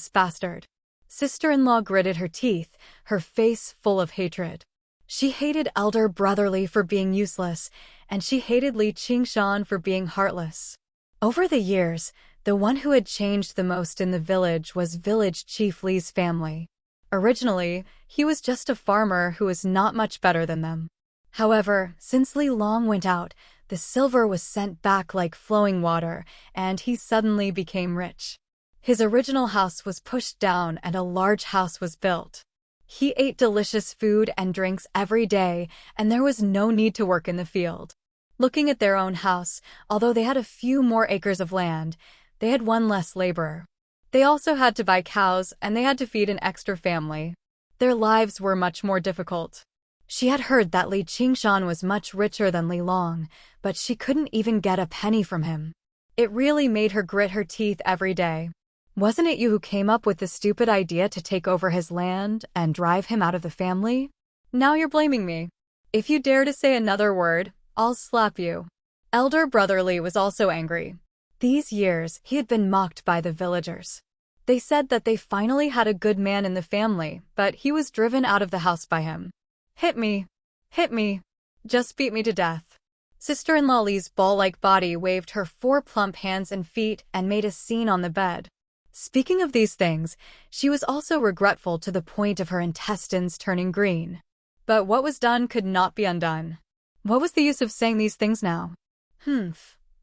bastard." Sister-in-law gritted her teeth, her face full of hatred. She hated elder brother Li for being useless, and she hated Li Qingshan for being heartless. Over the years, the one who had changed the most in the village was village chief Li's family. Originally, he was just a farmer who was not much better than them. However, since Li Long went out, the silver was sent back like flowing water, and he suddenly became rich. His original house was pushed down and a large house was built. He ate delicious food and drinks every day, and there was no need to work in the field. Looking at their own house, although they had a few more acres of land, they had one less laborer. They also had to buy cows, and they had to feed an extra family. Their lives were much more difficult. She had heard that Li Qingshan was much richer than Li Long, but she couldn't even get a penny from him. It really made her grit her teeth every day. Wasn't it you who came up with the stupid idea to take over his land and drive him out of the family? Now you're blaming me. If you dare to say another word, I'll slap you. Elder brother Li was also angry. These years, he had been mocked by the villagers. They said that they finally had a good man in the family, but he was driven out of the house by him. Hit me. Hit me. Just beat me to death. Sister-in-law Li's ball-like body waved her 4 plump hands and feet and made a scene on the bed. Speaking of these things, she was also regretful to the point of her intestines turning green. But what was done could not be undone. What was the use of saying these things now?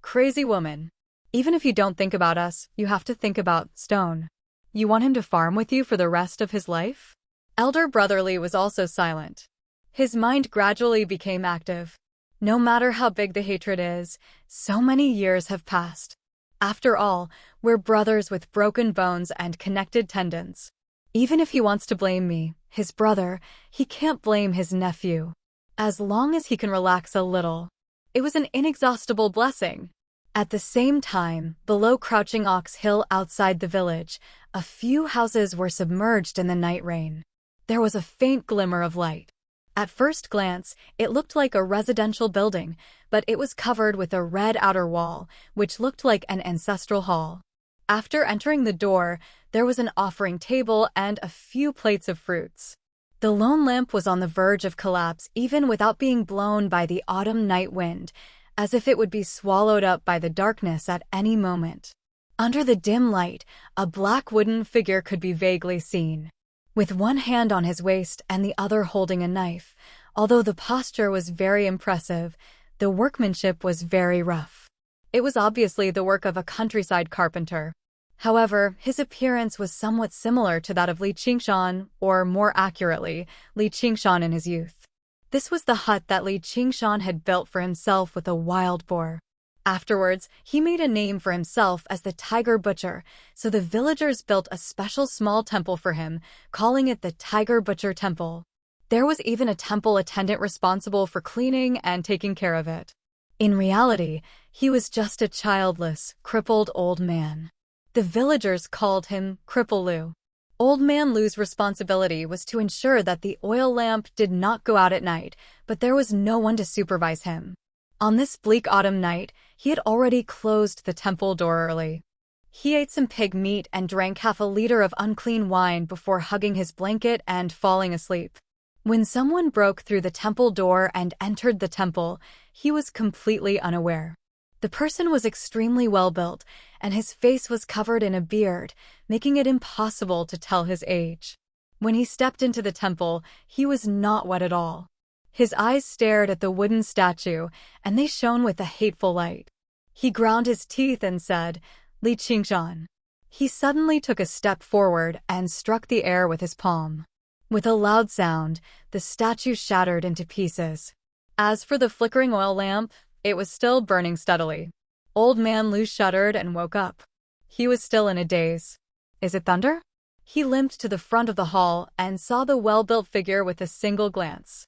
Crazy woman. Even if you don't think about us, you have to think about Stone. You want him to farm with you for the rest of his life? Elder brother Li was also silent. His mind gradually became active. No matter how big the hatred is, so many years have passed. After all, we're brothers with broken bones and connected tendons. Even if he wants to blame me, his brother, he can't blame his nephew. As long as he can relax a little. It was an inexhaustible blessing. At the same time, below Crouching Ox Hill outside the village, a few houses were submerged in the night rain. There was a faint glimmer of light. At first glance, it looked like a residential building, but it was covered with a red outer wall, which looked like an ancestral hall. After entering the door, there was an offering table and a few plates of fruits. The lone lamp was on the verge of collapse even without being blown by the autumn night wind, as if it would be swallowed up by the darkness at any moment. Under the dim light, a black wooden figure could be vaguely seen. With one hand on his waist and the other holding a knife, although the posture was very impressive, the workmanship was very rough. It was obviously the work of a countryside carpenter. However, his appearance was somewhat similar to that of Li Qingshan, or more accurately, Li Qingshan in his youth. This was the hut that Li Qingshan had built for himself with a wild boar. Afterwards, he made a name for himself as the Tiger Butcher, so the villagers built a special small temple for him, calling it the Tiger Butcher Temple. There was even a temple attendant responsible for cleaning and taking care of it. In reality, he was just a childless, crippled old man. The villagers called him Cripple Lu. Old Man Lu's responsibility was to ensure that the oil lamp did not go out at night, but there was no one to supervise him. On this bleak autumn night, he had already closed the temple door early. He ate some pig meat and drank half a liter of unclean wine before hugging his blanket and falling asleep. When someone broke through the temple door and entered the temple, he was completely unaware. The person was extremely well-built, and his face was covered in a beard, making it impossible to tell his age. When he stepped into the temple, he was not wet at all. His eyes stared at the wooden statue, and they shone with a hateful light. He ground his teeth and said, "Li Qingshan." He suddenly took a step forward and struck the air with his palm. With a loud sound, the statue shattered into pieces. As for the flickering oil lamp, it was still burning steadily. Old Man Lu shuddered and woke up. He was still in a daze. Is it thunder? He limped to the front of the hall and saw the well-built figure with a single glance.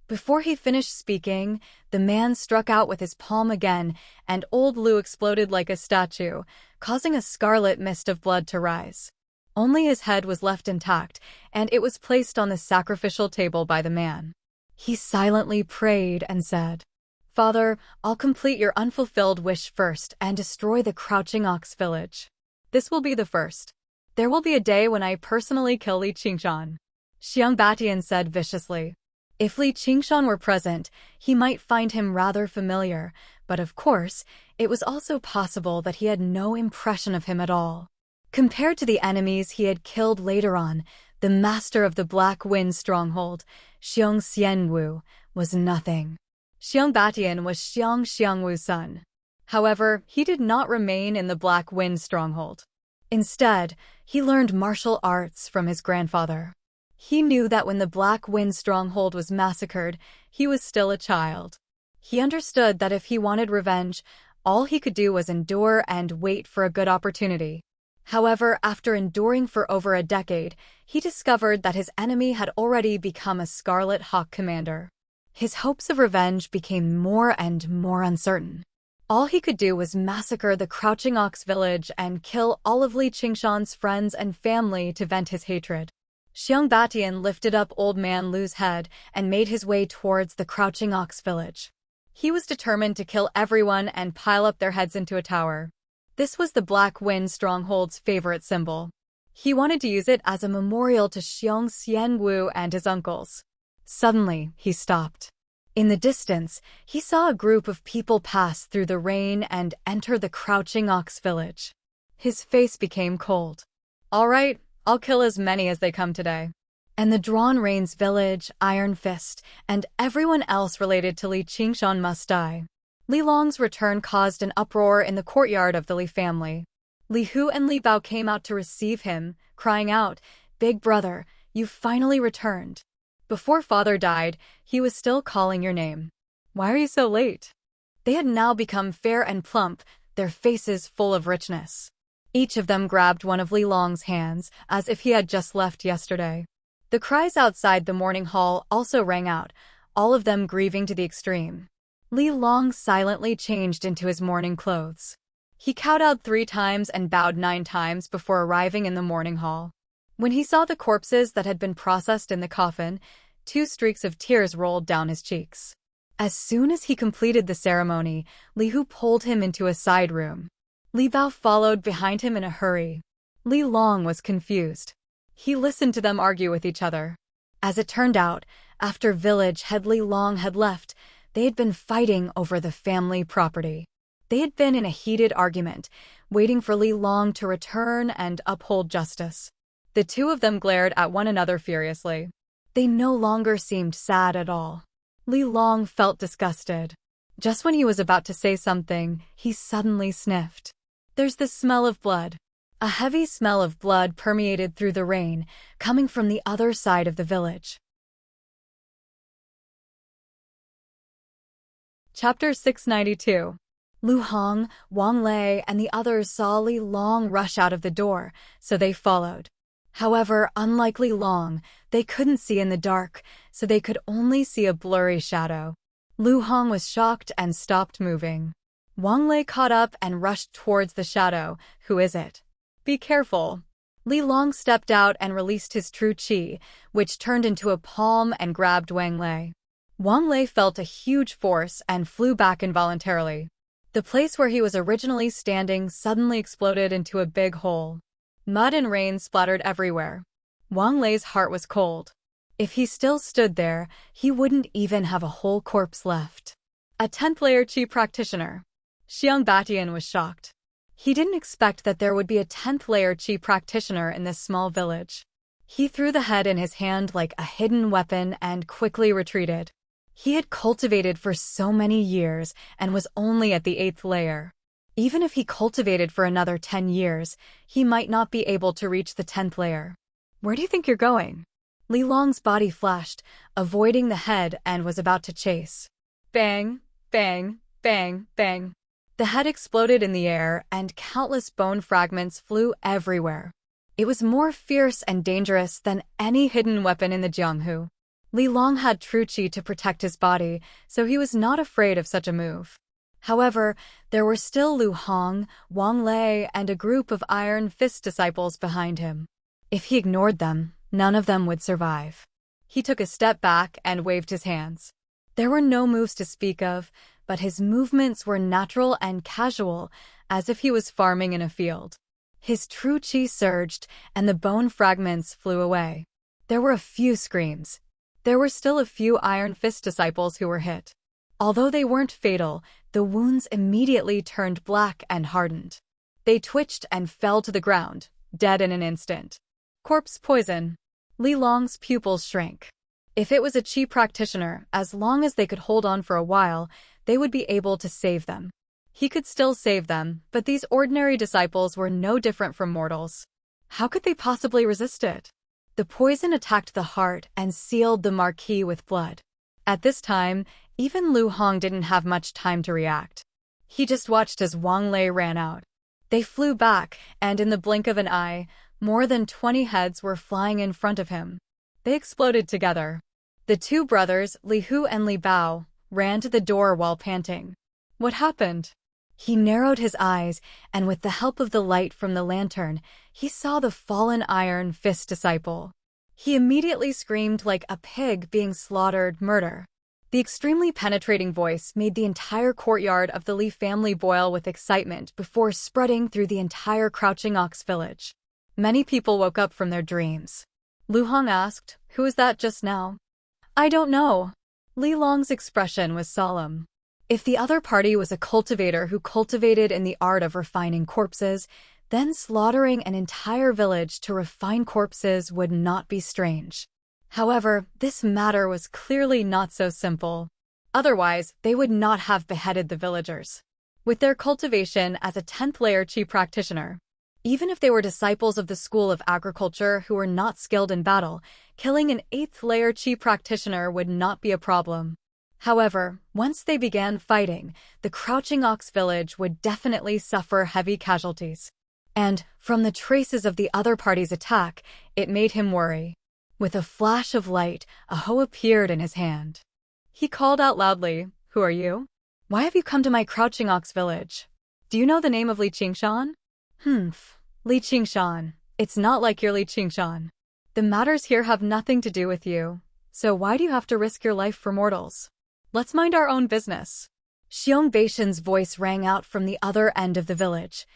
Before he finished speaking, the man struck out with his palm again, and old Lu exploded like a statue, causing a scarlet mist of blood to rise. Only his head was left intact, and it was placed on the sacrificial table by the man. He silently prayed and said, "Father, I'll complete your unfulfilled wish first and destroy the Crouching Ox village. This will be the first. There will be a day when I personally kill Li Qingshan." Xiang Batian said viciously. If Li Qingshan were present, he might find him rather familiar, but of course, it was also possible that he had no impression of him at all. Compared to the enemies he had killed later on, the master of the Black Wind stronghold, Xiang Xianwu, was nothing. Xiang Batian was Xiang Xiangwu's son. However, he did not remain in the Black Wind stronghold. Instead, he learned martial arts from his grandfather. He knew that when the Black Wind stronghold was massacred, he was still a child. He understood that if he wanted revenge, all he could do was endure and wait for a good opportunity. However, after enduring for over a decade, he discovered that his enemy had already become a Scarlet Hawk commander. His hopes of revenge became more and more uncertain. All he could do was massacre the Crouching Ox village and kill all of Li Qingshan's friends and family to vent his hatred. Xiang Batian lifted up Old Man Lu's head and made his way towards the Crouching Ox village. He was determined to kill everyone and pile up their heads into a tower. This was the Black Wind stronghold's favorite symbol. He wanted to use it as a memorial to Xiong Xianwu and his uncles. Suddenly, he stopped. In the distance, he saw a group of people pass through the rain and enter the Crouching Ox village. His face became cold. "All right, I'll kill as many as they come today." And the Drawn Rains village, Iron Fist, and everyone else related to Li Qingshan must die. Li Long's return caused an uproar in the courtyard of the Li family. Li Hu and Li Bao came out to receive him, crying out, "Big brother, you finally returned. Before father died, he was still calling your name. Why are you so late?" They had now become fair and plump, their faces full of richness. Each of them grabbed one of Li Long's hands, as if he had just left yesterday. The cries outside the morning hall also rang out, all of them grieving to the extreme. Li Long silently changed into his mourning clothes. He kowtowed 3 times and bowed 9 times before arriving in the mourning hall. When he saw the corpses that had been processed in the coffin, 2 streaks of tears rolled down his cheeks. As soon as he completed the ceremony, Li Hu pulled him into a side room. Li Bao followed behind him in a hurry. Li Long was confused. He listened to them argue with each other. As it turned out, after village head Li Long had left, they had been fighting over the family property. They had been in a heated argument, waiting for Li Long to return and uphold justice. The 2 of them glared at one another furiously. They no longer seemed sad at all. Li Long felt disgusted. Just when he was about to say something, he suddenly sniffed. "There's the smell of blood." A heavy smell of blood permeated through the rain, coming from the other side of the village. Chapter 692. Lu Hong, Wang Lei, and the others saw Li Long rush out of the door, so they followed. However, unlike Li Long, they couldn't see in the dark, so they could only see a blurry shadow. Lu Hong was shocked and stopped moving. Wang Lei caught up and rushed towards the shadow. "Who is it?" "Be careful." Li Long stepped out and released his true qi, which turned into a palm and grabbed Wang Lei. Wang Lei felt a huge force and flew back involuntarily. The place where he was originally standing suddenly exploded into a big hole. Mud and rain splattered everywhere. Wang Lei's heart was cold. If he still stood there, he wouldn't even have a whole corpse left. A 10th layer qi practitioner. Xiang Batian was shocked. He didn't expect that there would be a 10th layer qi practitioner in this small village. He threw the head in his hand like a hidden weapon and quickly retreated. He had cultivated for so many years and was only at the 8th layer. Even if he cultivated for another 10 years, he might not be able to reach the 10th layer. "Where do you think you're going?" Li Long's body flashed, avoiding the head, and was about to chase. Bang, bang, bang, bang. The head exploded in the air, and countless bone fragments flew everywhere. It was more fierce and dangerous than any hidden weapon in the Jianghu. Li Long had true qi to protect his body, so he was not afraid of such a move. However, there were still Lu Hong, Wang Lei, and a group of Iron Fist disciples behind him. If he ignored them, none of them would survive. He took a step back and waved his hands. There were no moves to speak of, but his movements were natural and casual, as if he was farming in a field. His true qi surged, and the bone fragments flew away. There were a few screams. There were still a few Iron Fist disciples who were hit. Although they weren't fatal, the wounds immediately turned black and hardened. They twitched and fell to the ground, dead in an instant. Corpse poison. Li Long's pupils shrank. If it was a qi practitioner, as long as they could hold on for a while, they would be able to save them. He could still save them, but these ordinary disciples were no different from mortals. How could they possibly resist it? The poison attacked the heart and sealed the marquis with blood. At this time, even Lu Hong didn't have much time to react. He just watched as Wang Lei ran out. They flew back, and in the blink of an eye, more than 20 heads were flying in front of him. They exploded together. The two brothers, Li Hu and Li Bao, ran to the door while panting. What happened? He narrowed his eyes, and with the help of the light from the lantern, he saw the fallen Iron Fist disciple. He immediately screamed like a pig being slaughtered, murder. The extremely penetrating voice made the entire courtyard of the Li family boil with excitement before spreading through the entire Crouching Ox village. Many people woke up from their dreams. Lu Hong asked, "Who was that just now?" "I don't know." Li Long's expression was solemn. If the other party was a cultivator who cultivated in the art of refining corpses, then slaughtering an entire village to refine corpses would not be strange. However, this matter was clearly not so simple. Otherwise, they would not have beheaded the villagers. With their cultivation as a 10th layer Qi practitioner, even if they were disciples of the school of agriculture who were not skilled in battle, killing an 8th layer Qi practitioner would not be a problem. However, once they began fighting, the Crouching Ox village would definitely suffer heavy casualties. And, from the traces of the other party's attack, it made him worry. With a flash of light, a hoe appeared in his hand. He called out loudly, "Who are you? Why have you come to my Crouching Ox village? Do you know the name of Li Qingshan?" Li Qingshan. It's not like you're Li Qingshan. The matters here have nothing to do with you, so why do you have to risk your life for mortals? Let's mind our own business. Xiong Beishan's voice rang out from the other end of the village.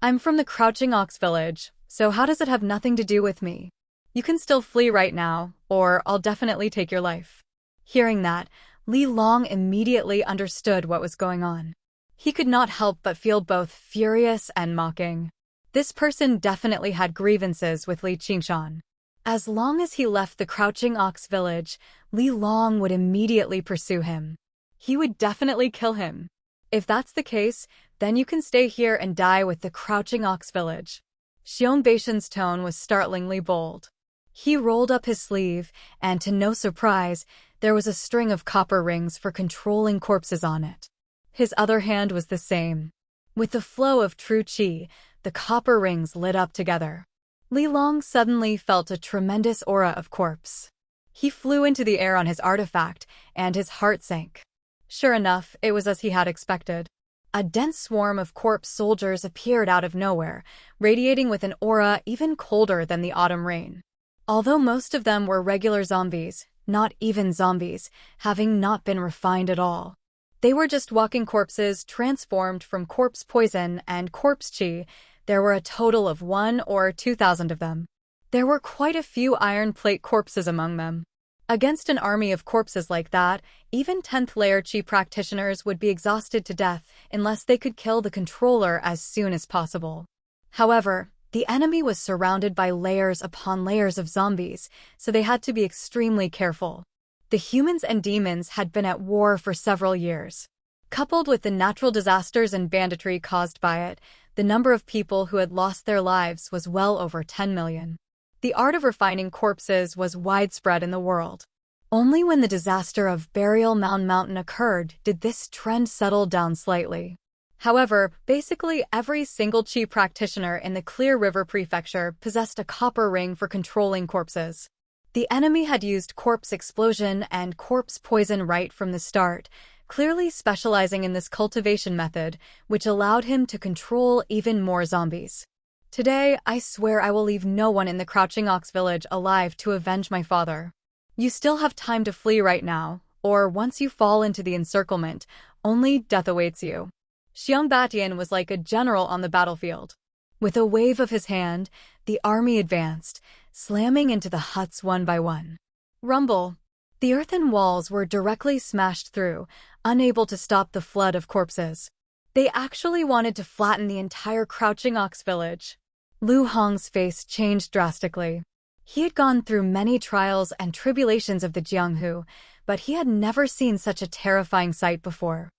"I'm from the Crouching Ox village, so how does it have nothing to do with me? You can still flee right now, or I'll definitely take your life." Hearing that, Li Long immediately understood what was going on. He could not help but feel both furious and mocking. This person definitely had grievances with Li Qingshan. As long as he left the Crouching Ox village, Li Long would immediately pursue him. He would definitely kill him. If that's the case, then you can stay here and die with the Crouching Ox village. Xiong Beishan's tone was startlingly bold. He rolled up his sleeve, and to no surprise, there was a string of copper rings for controlling corpses on it. His other hand was the same. With the flow of true qi, the copper rings lit up together. Li Long suddenly felt a tremendous aura of corpse. He flew into the air on his artifact, and his heart sank. Sure enough, it was as he had expected. A dense swarm of corpse soldiers appeared out of nowhere, radiating with an aura even colder than the autumn rain. Although most of them were regular zombies, not even zombies, having not been refined at all. They were just walking corpses transformed from corpse poison and corpse qi. There were a total of 1,000 or 2,000 of them. There were quite a few iron plate corpses among them. Against an army of corpses like that, even 10th layer Qi practitioners would be exhausted to death unless they could kill the controller as soon as possible. However, the enemy was surrounded by layers upon layers of zombies, so they had to be extremely careful. The humans and demons had been at war for several years. Coupled with the natural disasters and banditry caused by it, the number of people who had lost their lives was well over 10 million. The art of refining corpses was widespread in the world. Only when the disaster of Burial Mountain occurred did this trend settle down slightly. However, basically every single Qi practitioner in the Clear River Prefecture possessed a copper ring for controlling corpses. The enemy had used corpse explosion and corpse poison right from the start, clearly specializing in this cultivation method, which allowed him to control even more zombies. Today, I swear I will leave no one in the Crouching Ox village alive to avenge my father. You still have time to flee right now, or once you fall into the encirclement, only death awaits you. Xiang Batian was like a general on the battlefield. With a wave of his hand, the army advanced, slamming into the huts one by one. Rumble. The earthen walls were directly smashed through, unable to stop the flood of corpses. They actually wanted to flatten the entire Crouching Ox village. Lu Hong's face changed drastically. He had gone through many trials and tribulations of the Jianghu, but he had never seen such a terrifying sight before.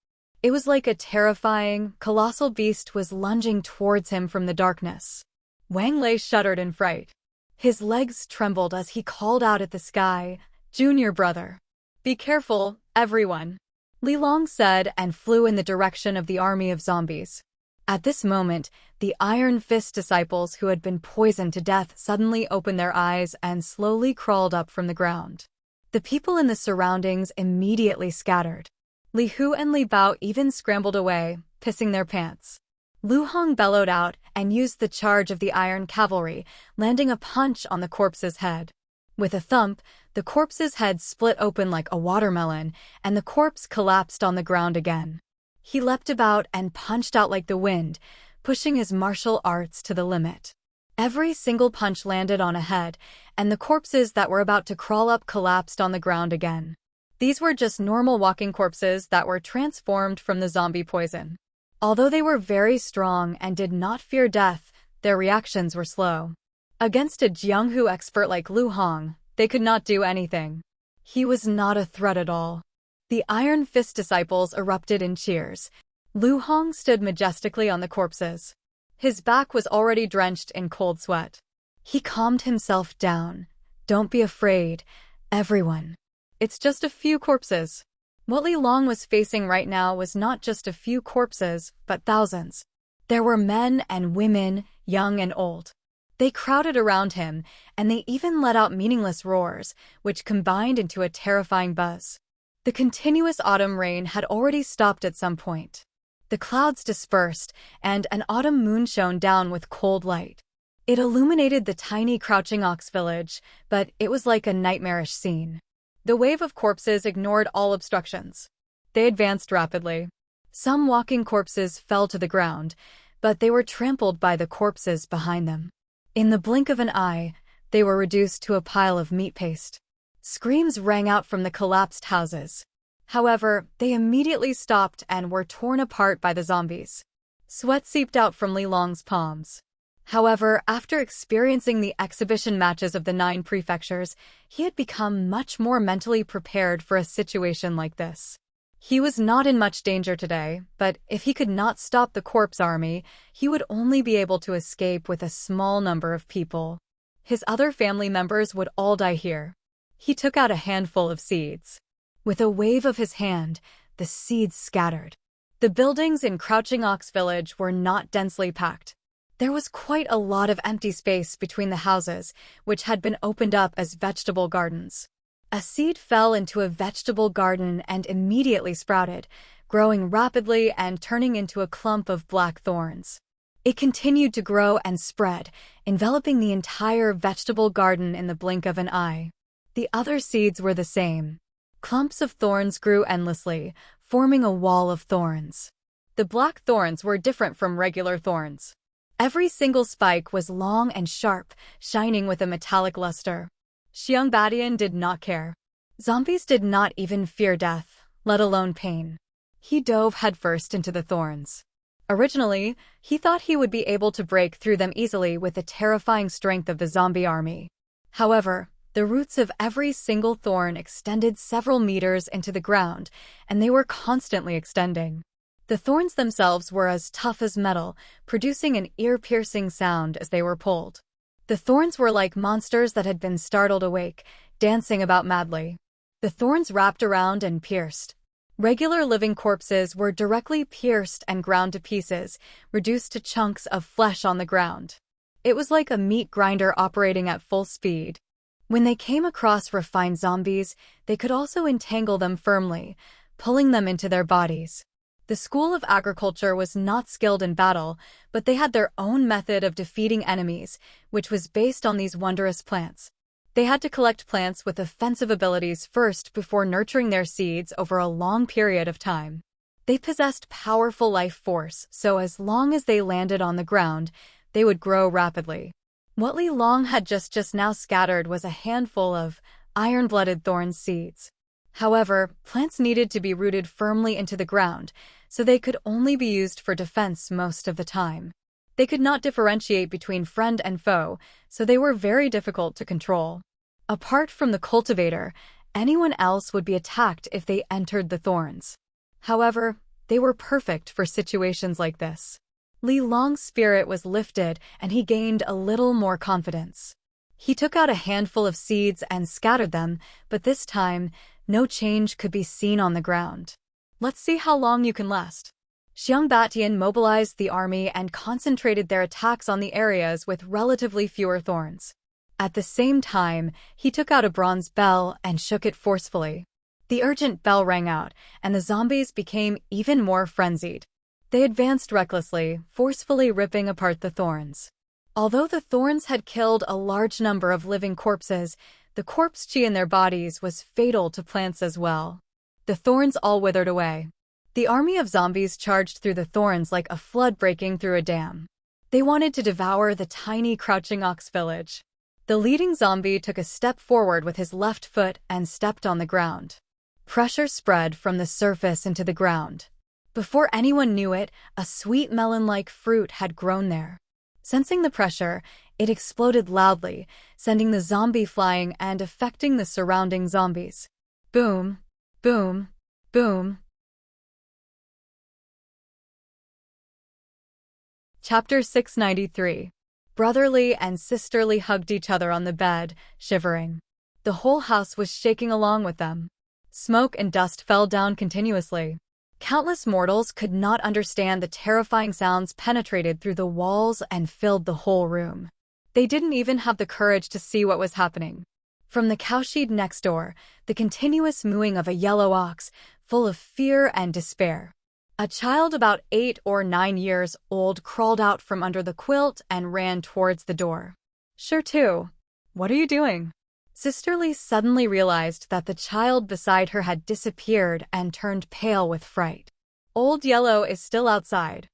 It was like a terrifying, colossal beast was lunging towards him from the darkness. Wang Lei shuddered in fright. His legs trembled as he called out at the sky, "Junior brother. Be careful, everyone," Li Long said and flew in the direction of the army of zombies. At this moment, the Iron Fist disciples who had been poisoned to death suddenly opened their eyes and slowly crawled up from the ground. The people in the surroundings immediately scattered. Li Hu and Li Bao even scrambled away, pissing their pants. Lu Hong bellowed out and used the charge of the Iron Cavalry, landing a punch on the corpse's head. With a thump, the corpse's head split open like a watermelon, and the corpse collapsed on the ground again. He leapt about and punched out like the wind, pushing his martial arts to the limit. Every single punch landed on a head, and the corpses that were about to crawl up collapsed on the ground again. These were just normal walking corpses that were transformed from the zombie poison. Although they were very strong and did not fear death, their reactions were slow. Against a Jianghu expert like Lu Hong, they could not do anything. He was not a threat at all. The Iron Fist disciples erupted in cheers. Lu Hong stood majestically on the corpses. His back was already drenched in cold sweat. He calmed himself down. "Don't be afraid, everyone. It's just a few corpses." What Li Long was facing right now was not just a few corpses, but thousands. There were men and women, young and old. They crowded around him, and they even let out meaningless roars, which combined into a terrifying buzz. The continuous autumn rain had already stopped at some point. The clouds dispersed, and an autumn moon shone down with cold light. It illuminated the tiny crouching ox village, but it was like a nightmarish scene. The wave of corpses ignored all obstructions. They advanced rapidly. Some walking corpses fell to the ground, but they were trampled by the corpses behind them. In the blink of an eye, they were reduced to a pile of meat paste. Screams rang out from the collapsed houses. However, they immediately stopped and were torn apart by the zombies. Sweat seeped out from Li Long's palms. However, after experiencing the exhibition matches of the 9 prefectures, he had become much more mentally prepared for a situation like this. He was not in much danger today, but if he could not stop the corpse army, he would only be able to escape with a small number of people. His other family members would all die here. He took out a handful of seeds. With a wave of his hand, the seeds scattered. The buildings in Crouching Ox Village were not densely packed. There was quite a lot of empty space between the houses, which had been opened up as vegetable gardens. A seed fell into a vegetable garden and immediately sprouted, growing rapidly and turning into a clump of black thorns. It continued to grow and spread, enveloping the entire vegetable garden in the blink of an eye. The other seeds were the same. Clumps of thorns grew endlessly, forming a wall of thorns. The black thorns were different from regular thorns. Every single spike was long and sharp, shining with a metallic luster. Xiang Badian did not care. Zombies did not even fear death, let alone pain. He dove headfirst into the thorns. Originally, he thought he would be able to break through them easily with the terrifying strength of the zombie army. However, the roots of every single thorn extended several meters into the ground, and they were constantly extending. The thorns themselves were as tough as metal, producing an ear-piercing sound as they were pulled. The thorns were like monsters that had been startled awake, dancing about madly. The thorns wrapped around and pierced. Regular living corpses were directly pierced and ground to pieces, reduced to chunks of flesh on the ground. It was like a meat grinder operating at full speed. When they came across refined zombies, they could also entangle them firmly, pulling them into their bodies. The School of Agriculture was not skilled in battle, but they had their own method of defeating enemies, which was based on these wondrous plants. They had to collect plants with offensive abilities first before nurturing their seeds over a long period of time. They possessed powerful life force, so as long as they landed on the ground, they would grow rapidly. What Li Long had just now scattered was a handful of iron-blooded thorn seeds. However, plants needed to be rooted firmly into the ground, so they could only be used for defense most of the time. They could not differentiate between friend and foe, so they were very difficult to control. Apart from the cultivator, anyone else would be attacked if they entered the thorns. However, they were perfect for situations like this. Li Long's spirit was lifted and he gained a little more confidence. He took out a handful of seeds and scattered them, but this time, no change could be seen on the ground. Let's see how long you can last. Xiang Batian mobilized the army and concentrated their attacks on the areas with relatively fewer thorns. At the same time, he took out a bronze bell and shook it forcefully. The urgent bell rang out, and the zombies became even more frenzied. They advanced recklessly, forcefully ripping apart the thorns. Although the thorns had killed a large number of living corpses, the corpse chi in their bodies was fatal to plants as well. The thorns all withered away. The army of zombies charged through the thorns like a flood breaking through a dam. They wanted to devour the tiny crouching ox village. The leading zombie took a step forward with his left foot and stepped on the ground. Pressure spread from the surface into the ground. Before anyone knew it, a sweet melon-like fruit had grown there. Sensing the pressure, it exploded loudly, sending the zombie flying and affecting the surrounding zombies. Boom, boom, boom. Chapter 693. Brotherly and sisterly hugged each other on the bed, shivering. The whole house was shaking along with them. Smoke and dust fell down continuously. Countless mortals could not understand the terrifying sounds penetrated through the walls and filled the whole room. They didn't even have the courage to see what was happening. From the cowshed next door, the continuous mooing of a yellow ox, full of fear and despair. A child about 8 or 9 years old crawled out from under the quilt and ran towards the door. Sure too. What are you doing? Sisterly suddenly realized that the child beside her had disappeared and turned pale with fright. Old Yellow is still outside.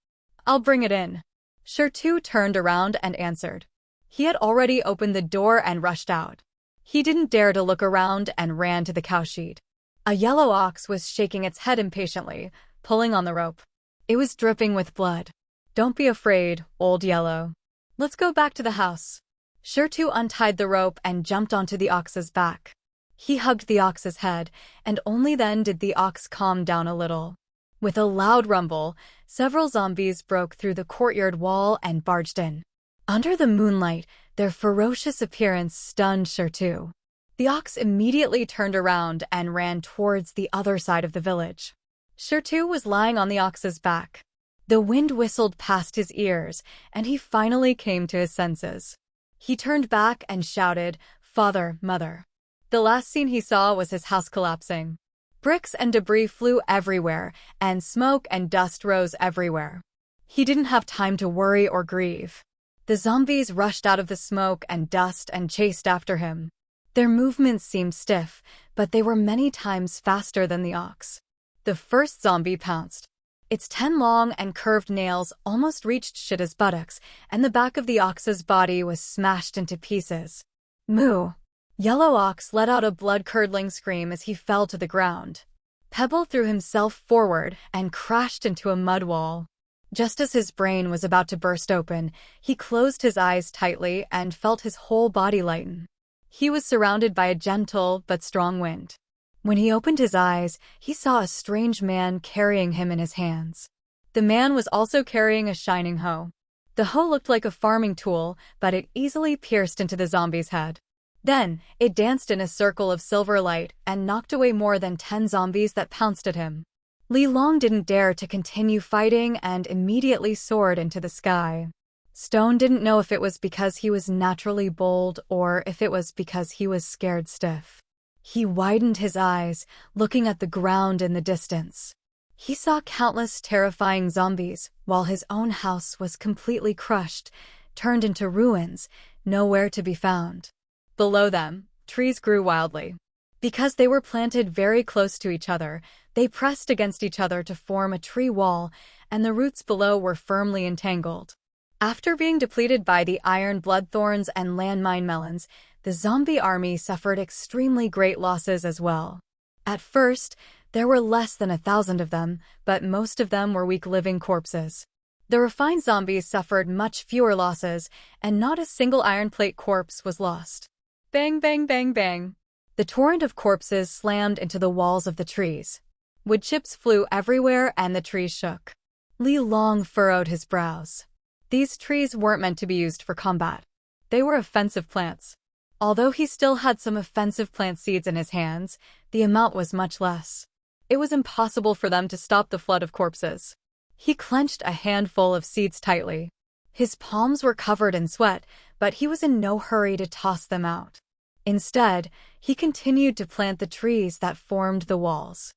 I'll bring it in. Sure-Two turned around and answered. He had already opened the door and rushed out. He didn't dare to look around and ran to the cowshed. A yellow ox was shaking its head impatiently, pulling on the rope. It was dripping with blood. Don't be afraid, Old Yellow. Let's go back to the house. Sure-Two untied the rope and jumped onto the ox's back. He hugged the ox's head, and only then did the ox calm down a little. With a loud rumble, several zombies broke through the courtyard wall and barged in. Under the moonlight, their ferocious appearance stunned Sure-Two. The ox immediately turned around and ran towards the other side of the village. Sure-Two was lying on the ox's back. The wind whistled past his ears, and he finally came to his senses. He turned back and shouted, "Father, Mother." The last scene he saw was his house collapsing. Bricks and debris flew everywhere, and smoke and dust rose everywhere. He didn't have time to worry or grieve. The zombies rushed out of the smoke and dust and chased after him. Their movements seemed stiff, but they were many times faster than the ox. The first zombie pounced. Its 10 long and curved nails almost reached Shida's buttocks, and the back of the ox's body was smashed into pieces. Moo! Yellow Ox let out a blood-curdling scream as he fell to the ground. Pebble threw himself forward and crashed into a mud wall. Just as his brain was about to burst open, he closed his eyes tightly and felt his whole body lighten. He was surrounded by a gentle but strong wind. When he opened his eyes, he saw a strange man carrying him in his hands. The man was also carrying a shining hoe. The hoe looked like a farming tool, but it easily pierced into the zombie's head. Then, it danced in a circle of silver light and knocked away more than 10 zombies that pounced at him. Li Long didn't dare to continue fighting and immediately soared into the sky. Stone didn't know if it was because he was naturally bold or if it was because he was scared stiff. He widened his eyes, looking at the ground in the distance. He saw countless terrifying zombies, while his own house was completely crushed, turned into ruins, nowhere to be found. Below them, trees grew wildly. Because they were planted very close to each other, they pressed against each other to form a tree wall, and the roots below were firmly entangled. After being depleted by the iron bloodthorns and landmine melons, the zombie army suffered extremely great losses as well. At first, there were less than 1,000 of them, but most of them were weak living corpses. The refined zombies suffered much fewer losses, and not a single iron plate corpse was lost. Bang, bang, bang, bang. The torrent of corpses slammed into the walls of the trees. Wood chips flew everywhere and the trees shook. Li Long furrowed his brows. These trees weren't meant to be used for combat. They were offensive plants. Although he still had some offensive plant seeds in his hands, the amount was much less. It was impossible for them to stop the flood of corpses. He clenched a handful of seeds tightly. His palms were covered in sweat, but he was in no hurry to toss them out. Instead, he continued to plant the trees that formed the walls.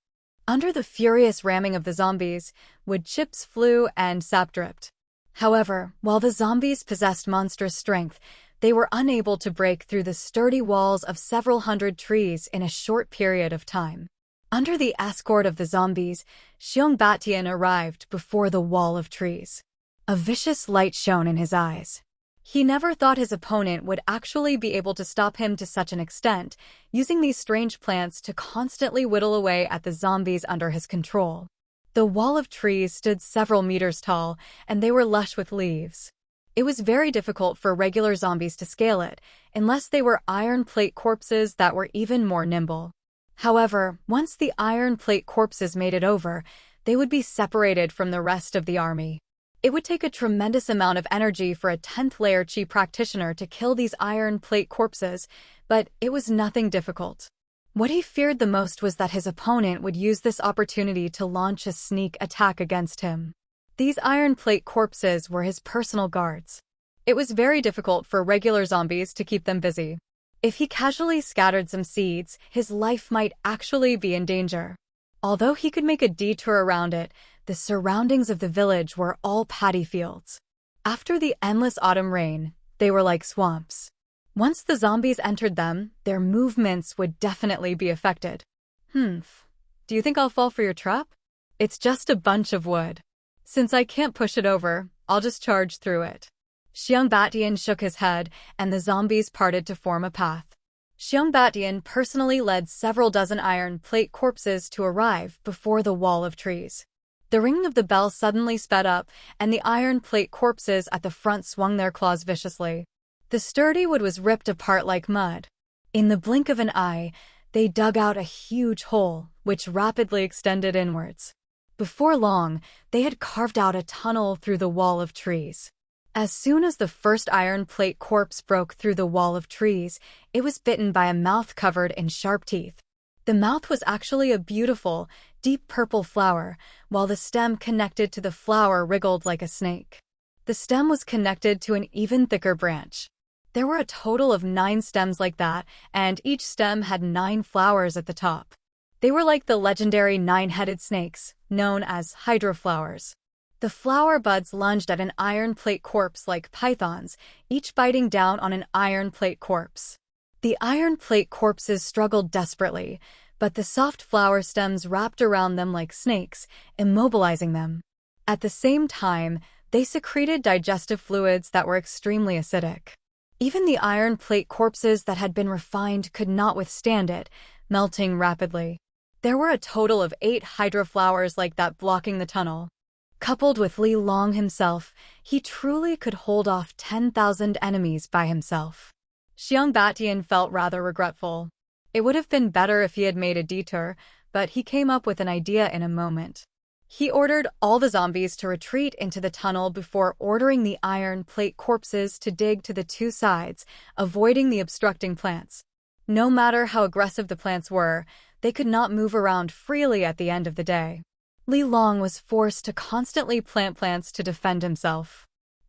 Under the furious ramming of the zombies, wood chips flew and sap dripped. However, while the zombies possessed monstrous strength, they were unable to break through the sturdy walls of several hundred trees in a short period of time. Under the escort of the zombies, Xiong arrived before the wall of trees. A vicious light shone in his eyes. He never thought his opponent would actually be able to stop him to such an extent, using these strange plants to constantly whittle away at the zombies under his control. The wall of trees stood several meters tall, and they were lush with leaves. It was very difficult for regular zombies to scale it, unless they were iron plate corpses that were even more nimble. However, once the iron plate corpses made it over, they would be separated from the rest of the army. It would take a tremendous amount of energy for a 10th layer chi practitioner to kill these iron plate corpses, but it was nothing difficult. What he feared the most was that his opponent would use this opportunity to launch a sneak attack against him. These iron plate corpses were his personal guards. It was very difficult for regular zombies to keep them busy. If he casually scattered some seeds, his life might actually be in danger. Although he could make a detour around it, the surroundings of the village were all paddy fields. After the endless autumn rain, they were like swamps. Once the zombies entered them, their movements would definitely be affected. Do you think I'll fall for your trap? It's just a bunch of wood. Since I can't push it over, I'll just charge through it. Xiong shook his head, and the zombies parted to form a path. Xiong personally led several dozen iron plate corpses to arrive before the wall of trees. The ringing of the bell suddenly sped up, and the iron plate corpses at the front swung their claws viciously. The sturdy wood was ripped apart like mud. In the blink of an eye, they dug out a huge hole, which rapidly extended inwards. Before long, they had carved out a tunnel through the wall of trees. As soon as the first iron plate corpse broke through the wall of trees, it was bitten by a mouth covered in sharp teeth. The mouth was actually a beautiful, deep purple flower, while the stem connected to the flower wriggled like a snake. The stem was connected to an even thicker branch. There were a total of 9 stems like that, and each stem had 9 flowers at the top. They were like the legendary 9-headed snakes, known as hydroflowers. The flower buds lunged at an iron plate corpse like pythons, each biting down on an iron plate corpse. The iron plate corpses struggled desperately, but the soft flower stems wrapped around them like snakes, immobilizing them. At the same time, they secreted digestive fluids that were extremely acidic. Even the iron plate corpses that had been refined could not withstand it, melting rapidly. There were a total of 8 hydroflowers like that blocking the tunnel. Coupled with Li Long himself, he truly could hold off 10,000 enemies by himself. Xiong felt rather regretful. It would have been better if he had made a detour, but he came up with an idea in a moment. He ordered all the zombies to retreat into the tunnel before ordering the iron plate corpses to dig to the 2 sides, avoiding the obstructing plants. No matter how aggressive the plants were, they could not move around freely at the end of the day. Li Long was forced to constantly plant plants to defend himself.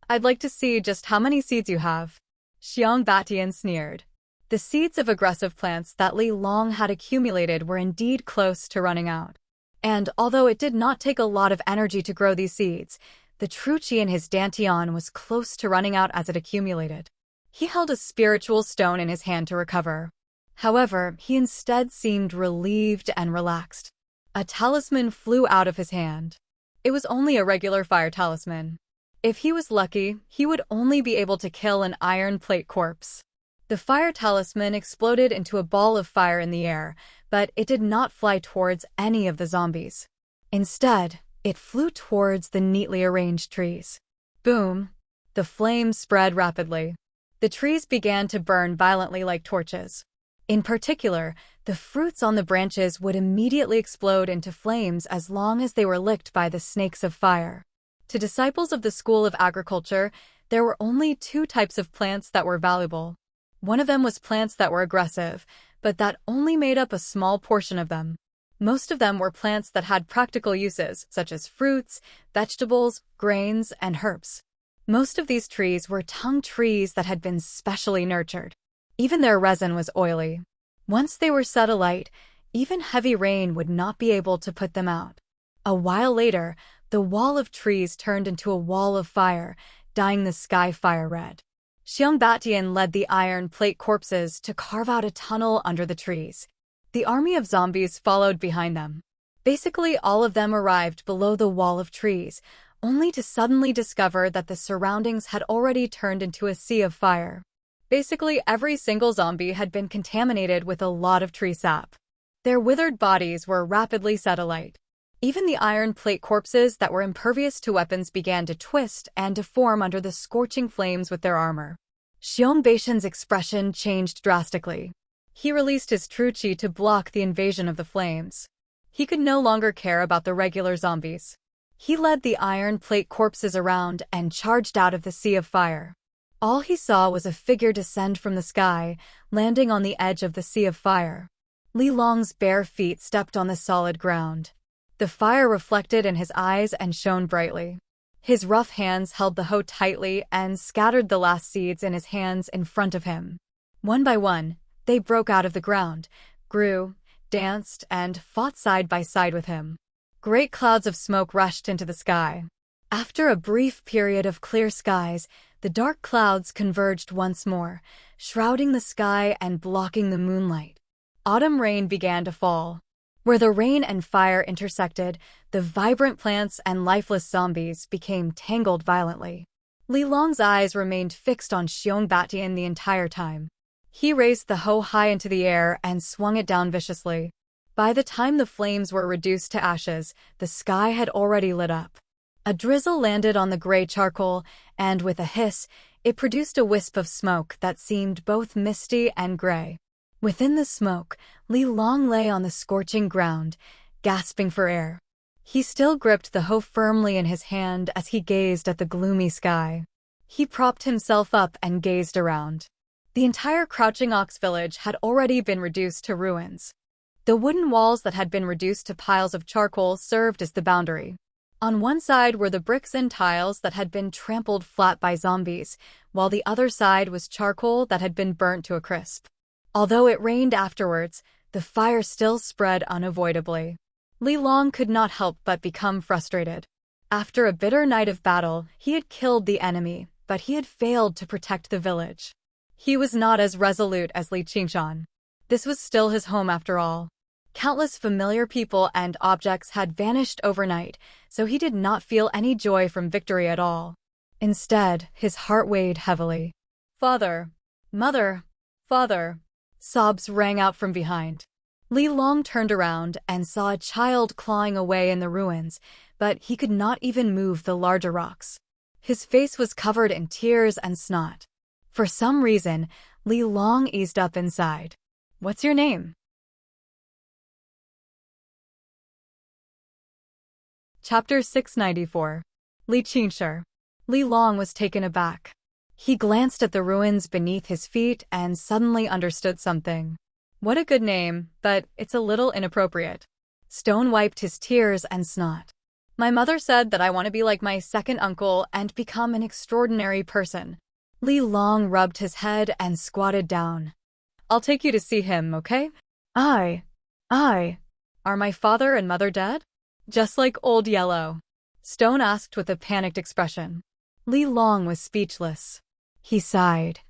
I'd like to see just how many seeds you have. Xiong sneered. The seeds of aggressive plants that Li Long had accumulated were indeed close to running out. And although it did not take a lot of energy to grow these seeds, the true chi in his dantian was close to running out as it accumulated. He held a spiritual stone in his hand to recover. However, he instead seemed relieved and relaxed. A talisman flew out of his hand. It was only a regular fire talisman. If he was lucky, he would only be able to kill an iron plate corpse. The fire talisman exploded into a ball of fire in the air, but it did not fly towards any of the zombies. Instead, it flew towards the neatly arranged trees. Boom! The flames spread rapidly. The trees began to burn violently like torches. In particular, the fruits on the branches would immediately explode into flames as long as they were licked by the snakes of fire. To disciples of the School of Agriculture, there were only 2 types of plants that were valuable: One of them was plants that were aggressive, but that only made up a small portion of them. Most of them were plants that had practical uses, such as fruits, vegetables, grains, and herbs. Most of these trees were tongue trees that had been specially nurtured. Even their resin was oily. Once they were set alight, even heavy rain would not be able to put them out. A while later, the wall of trees turned into a wall of fire, dyeing the sky fire red. Xiangbatian led the iron plate corpses to carve out a tunnel under the trees. The army of zombies followed behind them. Basically, all of them arrived below the wall of trees, only to suddenly discover that the surroundings had already turned into a sea of fire. Basically, every single zombie had been contaminated with a lot of tree sap. Their withered bodies were rapidly set alight. Even the iron plate corpses that were impervious to weapons began to twist and deform under the scorching flames with their armor. Xiongbaishan's expression changed drastically. He released his true qi to block the invasion of the flames. He could no longer care about the regular zombies. He led the iron plate corpses around and charged out of the sea of fire. All he saw was a figure descend from the sky, landing on the edge of the sea of fire. Li Long's bare feet stepped on the solid ground. The fire reflected in his eyes and shone brightly. His rough hands held the hoe tightly and scattered the last seeds in his hands in front of him. One by one, they broke out of the ground, grew, danced, and fought side by side with him. Great clouds of smoke rushed into the sky. After a brief period of clear skies, the dark clouds converged once more, shrouding the sky and blocking the moonlight. Autumn rain began to fall. Where the rain and fire intersected, the vibrant plants and lifeless zombies became tangled violently. Li Long's eyes remained fixed on Xiangbatian the entire time. He raised the hoe high into the air and swung it down viciously. By the time the flames were reduced to ashes, the sky had already lit up. A drizzle landed on the gray charcoal, and with a hiss, it produced a wisp of smoke that seemed both misty and gray. Within the smoke, Li Long lay on the scorching ground, gasping for air. He still gripped the hoe firmly in his hand as he gazed at the gloomy sky. He propped himself up and gazed around. The entire Crouching Ox village had already been reduced to ruins. The wooden walls that had been reduced to piles of charcoal served as the boundary. On one side were the bricks and tiles that had been trampled flat by zombies, while the other side was charcoal that had been burnt to a crisp. Although it rained afterwards, the fire still spread unavoidably. Li Long could not help but become frustrated. After a bitter night of battle, he had killed the enemy, but he had failed to protect the village. He was not as resolute as Li Qingshan. This was still his home after all. Countless familiar people and objects had vanished overnight, so he did not feel any joy from victory at all. Instead, his heart weighed heavily. "Father! Mother! Father!" Sobs rang out from behind. Li Long turned around and saw a child clawing away in the ruins, but he could not even move the larger rocks. His face was covered in tears and snot. For some reason, Li Long eased up inside. "What's your name?" Chapter 694. Li Qingshi. Li Long was taken aback. He glanced at the ruins beneath his feet and suddenly understood something. What a good name, but it's a little inappropriate. Stone wiped his tears and snot. "My mother said that I want to be like my second uncle and become an extraordinary person." Li Long rubbed his head and squatted down. "I'll take you to see him, okay?" I. Are my father and mother dead?" "Just like Old Yellow?" Stone asked with a panicked expression. Li Long was speechless. He sighed.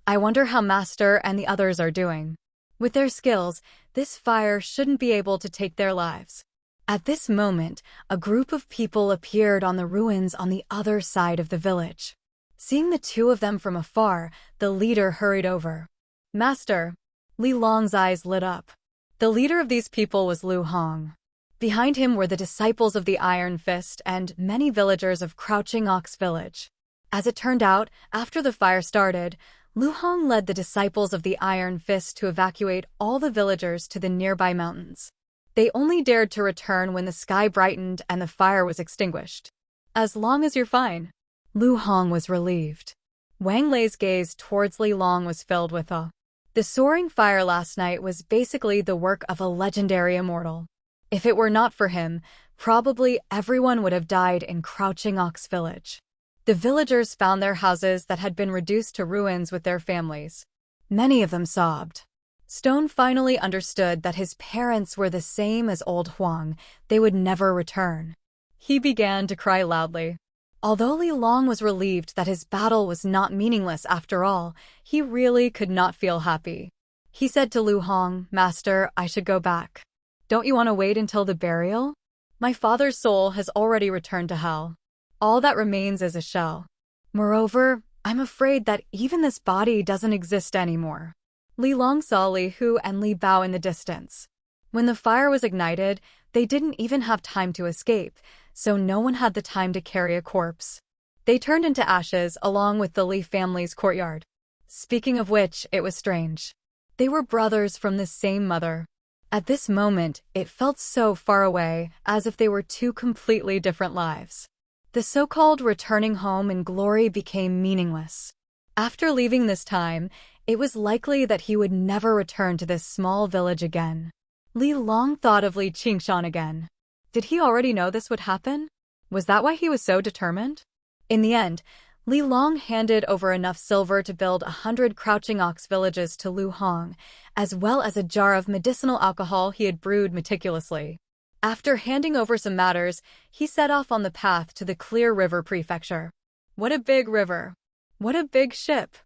"I wonder how Master and the others are doing. With their skills, this fire shouldn't be able to take their lives." At this moment, a group of people appeared on the ruins on the other side of the village. Seeing the two of them from afar, the leader hurried over. "Master!" Li Long's eyes lit up. The leader of these people was Lu Hong. Behind him were the disciples of the Iron Fist and many villagers of Crouching Ox Village. As it turned out, after the fire started, Lu Hong led the disciples of the Iron Fist to evacuate all the villagers to the nearby mountains. They only dared to return when the sky brightened and the fire was extinguished. "As long as you're fine." Lu Hong was relieved. Wang Lei's gaze towards Li Long was filled with awe. The soaring fire last night was basically the work of a legendary immortal. If it were not for him, probably everyone would have died in Crouching Ox Village. The villagers found their houses that had been reduced to ruins with their families. Many of them sobbed. Stone finally understood that his parents were the same as old Huang. They would never return. He began to cry loudly. Although Li Long was relieved that his battle was not meaningless after all, he really could not feel happy. He said to Lu Hong, "Master, I should go back. Don't you want to wait until the burial? My father's soul has already returned to hell. All that remains is a shell. Moreover, I'm afraid that even this body doesn't exist anymore." Li Long saw Li Hu and Li Bao in the distance. When the fire was ignited, they didn't even have time to escape, so no one had the time to carry a corpse. They turned into ashes along with the Li family's courtyard. Speaking of which, it was strange. They were brothers from the same mother. At this moment, it felt so far away, as if they were two completely different lives. The so-called returning home in glory became meaningless. After leaving this time, it was likely that he would never return to this small village again. Li Long thought of Li Qingshan again. Did he already know this would happen? Was that why he was so determined? In the end, Li Long handed over enough silver to build 100 Crouching Ox villages to Lu Hong, as well as a jar of medicinal alcohol he had brewed meticulously. After handing over some matters, he set off on the path to the Clear River Prefecture. What a big river! What a big ship!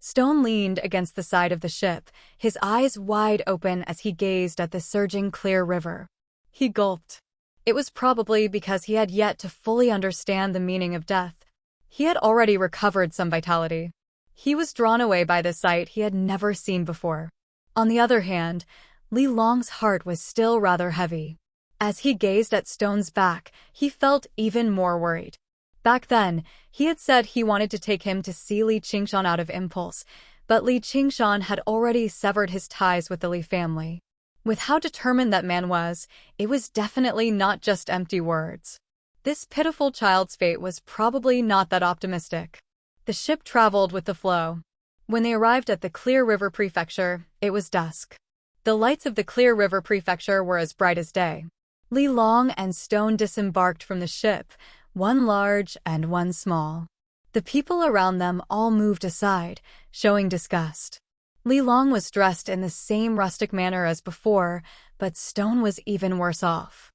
Stone leaned against the side of the ship, his eyes wide open as he gazed at the surging Clear River. He gulped. It was probably because he had yet to fully understand the meaning of death. He had already recovered some vitality. He was drawn away by the sight he had never seen before. On the other hand, Li Long's heart was still rather heavy. As he gazed at Stone's back, he felt even more worried. Back then, he had said he wanted to take him to see Li Qingshan out of impulse, but Li Qingshan had already severed his ties with the Li family. With how determined that man was, it was definitely not just empty words. This pitiful child's fate was probably not that optimistic. The ship traveled with the flow. When they arrived at the Clear River Prefecture, it was dusk. The lights of the Clear River Prefecture were as bright as day. Li Long and Stone disembarked from the ship, one large and one small. The people around them all moved aside, showing disgust. Li Long was dressed in the same rustic manner as before, but Stone was even worse off.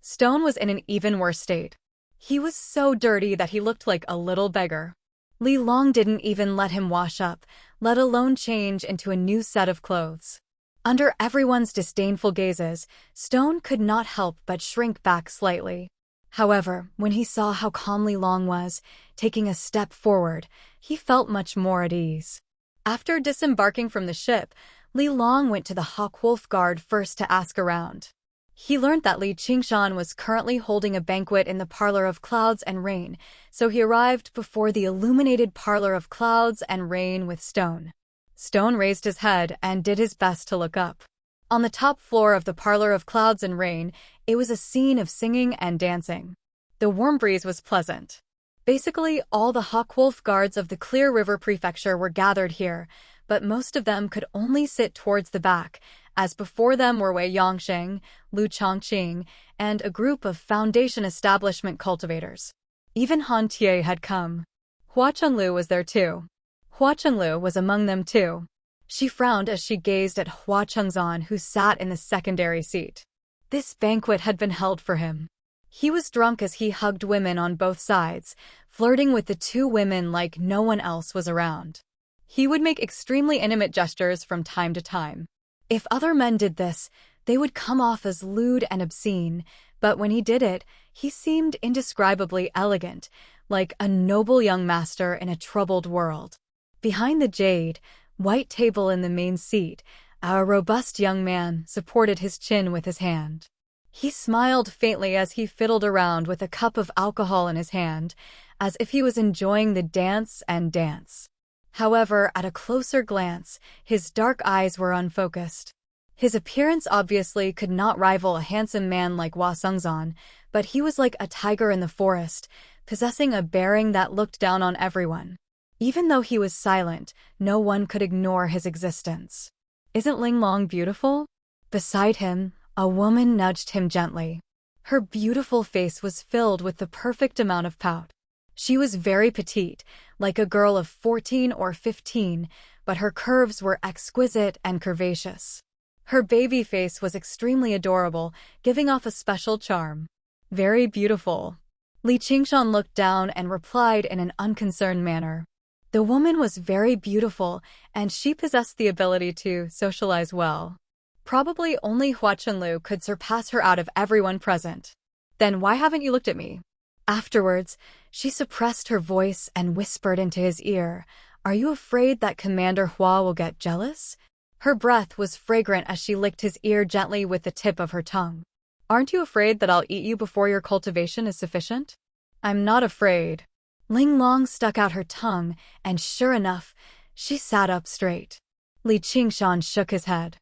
Stone was in an even worse state. He was so dirty that he looked like a little beggar. Li Long didn't even let him wash up, let alone change into a new set of clothes. Under everyone's disdainful gazes, Stone could not help but shrink back slightly. However, when he saw how calm Li Long was, taking a step forward, he felt much more at ease. After disembarking from the ship, Li Long went to the Hawkwolf Guard first to ask around. He learned that Li Qingshan was currently holding a banquet in the Parlor of Clouds and Rain, so he arrived before the illuminated Parlor of Clouds and Rain with Stone. Stone raised his head and did his best to look up. On the top floor of the Parlor of Clouds and Rain, it was a scene of singing and dancing. The warm breeze was pleasant. Basically, all the Hawkwolf guards of the Clear River Prefecture were gathered here, but most of them could only sit towards the back, as before them were Wei Yongsheng, Lu Chongqing, and a group of Foundation establishment cultivators. Even Han Tie had come. Hua Chenglu was there too. Hua Chenglu was among them too. She frowned as she gazed at Hua Chengzan, who sat in the secondary seat. This banquet had been held for him. He was drunk as he hugged women on both sides, flirting with the two women like no one else was around. He would make extremely intimate gestures from time to time. If other men did this, they would come off as lewd and obscene, but when he did it, he seemed indescribably elegant, like a noble young master in a troubled world. Behind the jade, white table in the main seat, a robust young man supported his chin with his hand. He smiled faintly as he fiddled around with a cup of alcohol in his hand, as if he was enjoying the dance and dance. However, at a closer glance, his dark eyes were unfocused. His appearance obviously could not rival a handsome man like Hua Sengzan, but he was like a tiger in the forest, possessing a bearing that looked down on everyone. Even though he was silent, no one could ignore his existence. Isn't Ling Long beautiful? Beside him, a woman nudged him gently. Her beautiful face was filled with the perfect amount of pout. She was very petite, like a girl of 14 or 15, but her curves were exquisite and curvaceous. Her baby face was extremely adorable, giving off a special charm. Very beautiful. Li Qingshan looked down and replied in an unconcerned manner. The woman was very beautiful, and she possessed the ability to socialize well. Probably only Hua Chunlu could surpass her out of everyone present. Then why haven't you looked at me? Afterwards, she suppressed her voice and whispered into his ear, "Are you afraid that Commander Hua will get jealous?" Her breath was fragrant as she licked his ear gently with the tip of her tongue. "Aren't you afraid that I'll eat you before your cultivation is sufficient?" "I'm not afraid." Ling Long stuck out her tongue, and sure enough, she sat up straight. Li Qingshan shook his head.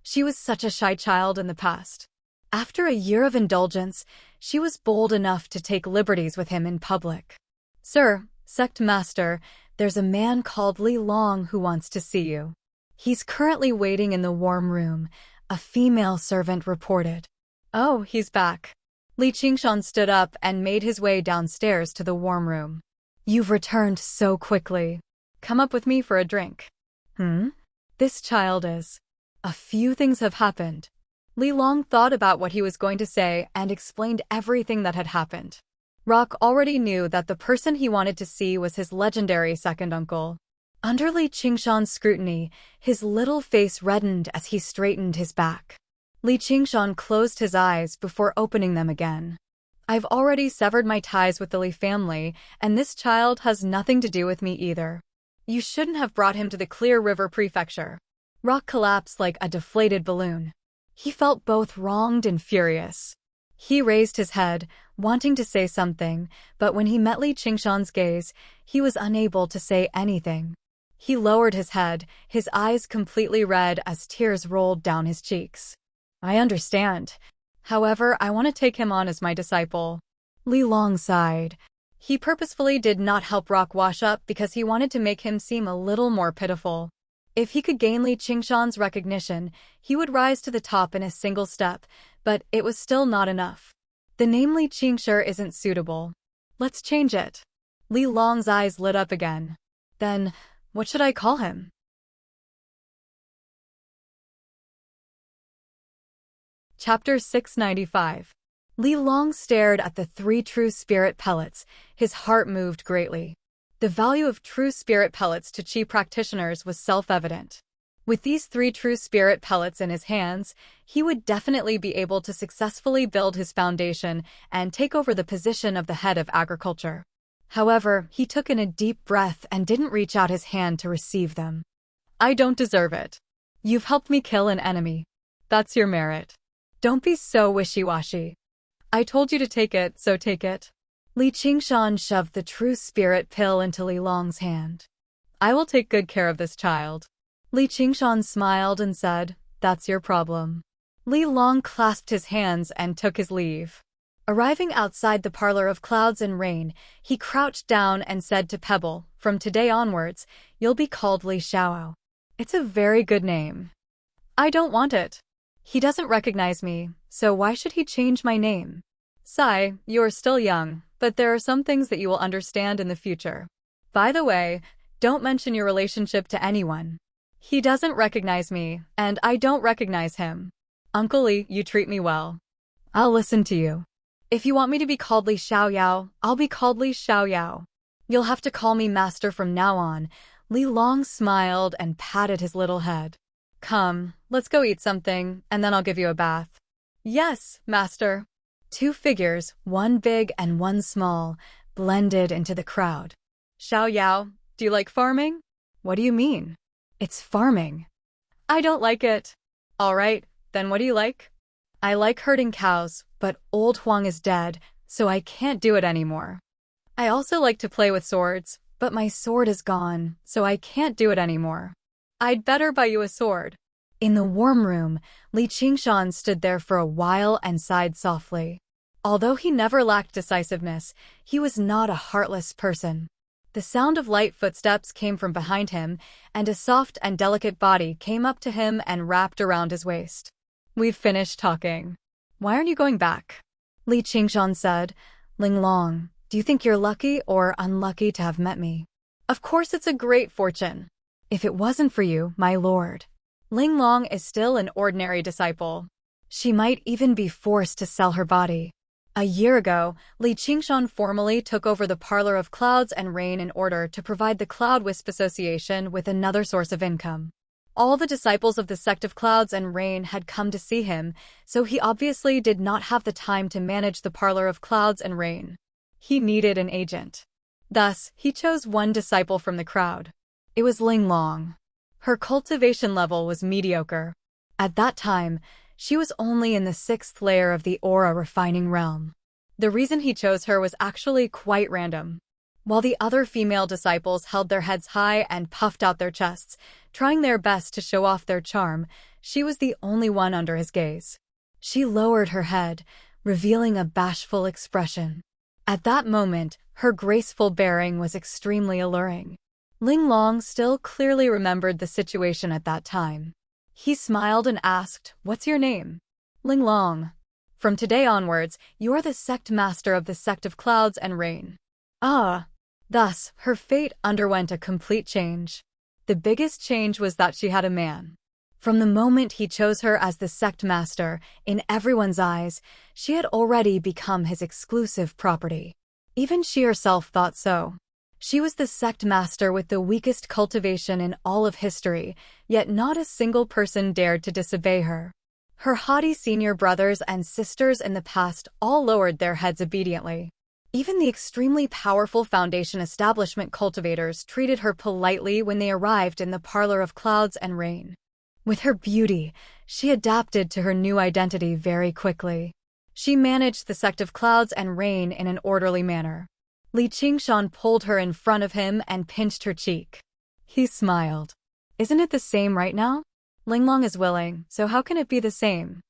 She was such a shy child in the past. After a year of indulgence, she was bold enough to take liberties with him in public. "Sir, Sect Master, there's a man called Li Long who wants to see you. He's currently waiting in the warm room," a female servant reported. "Oh, he's back." Li Qingshan stood up and made his way downstairs to the warm room. "You've returned so quickly. Come up with me for a drink." This child is... A few things have happened. Li Long thought about what he was going to say and explained everything that had happened. Rock already knew that the person he wanted to see was his legendary second uncle. Under Li Qingshan's scrutiny, his little face reddened as he straightened his back. Li Qingshan closed his eyes before opening them again. "I've already severed my ties with the Li family, and this child has nothing to do with me either. You shouldn't have brought him to the Clear River Prefecture." Rock collapsed like a deflated balloon. He felt both wronged and furious. He raised his head, wanting to say something, but when he met Li Qingshan's gaze, he was unable to say anything. He lowered his head, his eyes completely red as tears rolled down his cheeks. "I understand. However, I want to take him on as my disciple." Li Long sighed. He purposefully did not help Rock wash up because he wanted to make him seem a little more pitiful. If he could gain Li Qingshan's recognition, he would rise to the top in a single step, but it was still not enough. "The name Li Qingshan isn't suitable. Let's change it." Li Long's eyes lit up again. "Then, what should I call him?" Chapter 695. Li Long stared at the 3 true spirit pellets. His heart moved greatly. The value of true spirit pellets to Qi practitioners was self-evident. With these 3 true spirit pellets in his hands, he would definitely be able to successfully build his foundation and take over the position of the head of agriculture. However, he took in a deep breath and didn't reach out his hand to receive them. "I don't deserve it. You've helped me kill an enemy. That's your merit. Don't be so wishy-washy. I told you to take it, so take it." Li Qingshan shoved the true spirit pill into Li Long's hand. "I will take good care of this child." Li Qingshan smiled and said, "That's your problem." Li Long clasped his hands and took his leave. Arriving outside the parlor of clouds and rain, he crouched down and said to Pebble, "From today onwards, you'll be called Li Xiaoao. It's a very good name." "I don't want it. He doesn't recognize me, so why should he change my name?" "Sai, you are still young, but there are some things that you will understand in the future. By the way, don't mention your relationship to anyone. He doesn't recognize me, and I don't recognize him. Uncle Li, you treat me well. I'll listen to you. If you want me to be called Li Xiaoyao, I'll be called Li Xiaoyao. You'll have to call me master from now on." Li Long smiled and patted his little head. "Come, let's go eat something, and then I'll give you a bath." "Yes, master." 2 figures, one big and one small, blended into the crowd. "Xiaoyao, do you like farming?" "What do you mean?" "It's farming." "I don't like it." "All right, then what do you like?" "I like herding cows, but old Huang is dead, so I can't do it anymore. I also like to play with swords, but my sword is gone, so I can't do it anymore. I'd better buy you a sword." In the warm room, Li Qingshan stood there for a while and sighed softly. Although he never lacked decisiveness, he was not a heartless person. The sound of light footsteps came from behind him, and a soft and delicate body came up to him and wrapped around his waist. "We've finished talking. Why aren't you going back?" Li Qingshan said. "Ling Long, do you think you're lucky or unlucky to have met me?" "Of course it's a great fortune. If it wasn't for you, my lord, Ling Long is still an ordinary disciple. She might even be forced to sell her body." A year ago, Li Qingshan formally took over the Parlor of Clouds and Rain in order to provide the Cloud Wisp Association with another source of income. All the disciples of the Sect of Clouds and Rain had come to see him, so he obviously did not have the time to manage the Parlor of Clouds and Rain. He needed an agent. Thus, he chose one disciple from the crowd. It was Ling Long. Her cultivation level was mediocre. At that time, she was only in the 6th layer of the aura refining realm. The reason he chose her was actually quite random. While the other female disciples held their heads high and puffed out their chests, trying their best to show off their charm, she was the only one under his gaze. She lowered her head, revealing a bashful expression. At that moment, her graceful bearing was extremely alluring. Ling Long still clearly remembered the situation at that time. He smiled and asked, "What's your name?" "Ling Long. From today onwards, you're the sect master of the Sect of Clouds and Rain." Ah! Thus, her fate underwent a complete change. The biggest change was that she had a man. From the moment he chose her as the sect master, in everyone's eyes, she had already become his exclusive property. Even she herself thought so. She was the sect master with the weakest cultivation in all of history, yet not a single person dared to disobey her. Her haughty senior brothers and sisters in the past all lowered their heads obediently. Even the extremely powerful Foundation establishment cultivators treated her politely when they arrived in the Parlor of Clouds and Rain. With her beauty, she adapted to her new identity very quickly. She managed the Sect of Clouds and Rain in an orderly manner. Li Qingshan pulled her in front of him and pinched her cheek. He smiled. "Isn't it the same right now? Ling Long is willing, so how can it be the same?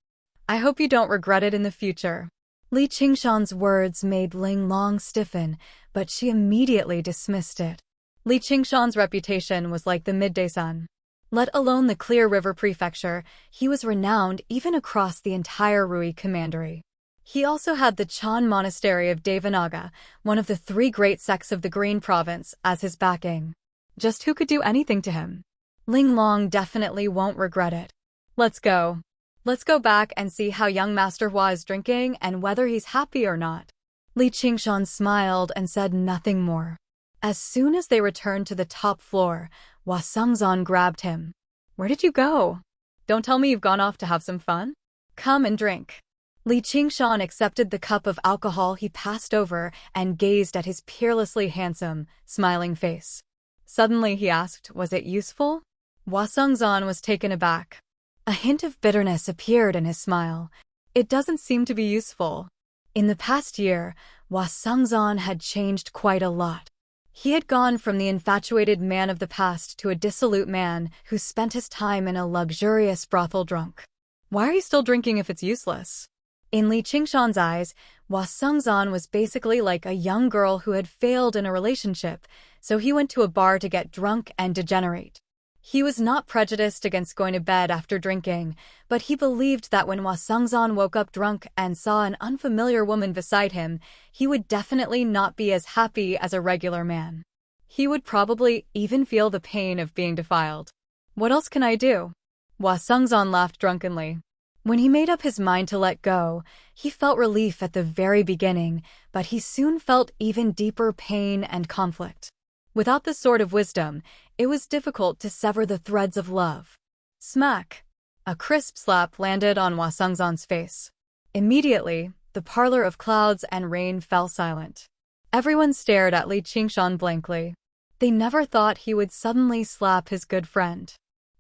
I hope you don't regret it in the future." Li Qingshan's words made Ling Long stiffen, but she immediately dismissed it. Li Qingshan's reputation was like the midday sun. Let alone the Clear River Prefecture, he was renowned even across the entire Rui Commandery. He also had the Chan Monastery of Devanaga, one of the 3 great sects of the Green Province, as his backing. Just who could do anything to him? Ling Long definitely won't regret it. Let's go. Let's go back and see how young Master Hua is drinking and whether he's happy or not. Li Qingshan smiled and said nothing more. As soon as they returned to the top floor, Hua Sengzan grabbed him. "Where did you go? Don't tell me you've gone off to have some fun? Come and drink." Li Qingshan accepted the cup of alcohol he passed over and gazed at his peerlessly handsome, smiling face. Suddenly he asked, "Was it useful?" Hua Sengzan was taken aback. A hint of bitterness appeared in his smile. "It doesn't seem to be useful." In the past year, Hua Sengzan had changed quite a lot. He had gone from the infatuated man of the past to a dissolute man who spent his time in a luxurious brothel drunk. Why are you still drinking if it's useless? In Li Qingshan's eyes, Hua Sengzan was basically like a young girl who had failed in a relationship, so he went to a bar to get drunk and degenerate. He was not prejudiced against going to bed after drinking, but he believed that when Hua Sengzan woke up drunk and saw an unfamiliar woman beside him, he would definitely not be as happy as a regular man. He would probably even feel the pain of being defiled. "What else can I do?" Hua Sengzan laughed drunkenly. When he made up his mind to let go, he felt relief at the very beginning, but he soon felt even deeper pain and conflict. Without the sword of wisdom, it was difficult to sever the threads of love. Smack! A crisp slap landed on Hua Sengzan's face. Immediately, the Parlor of Clouds and Rain fell silent. Everyone stared at Li Qingshan blankly. They never thought he would suddenly slap his good friend.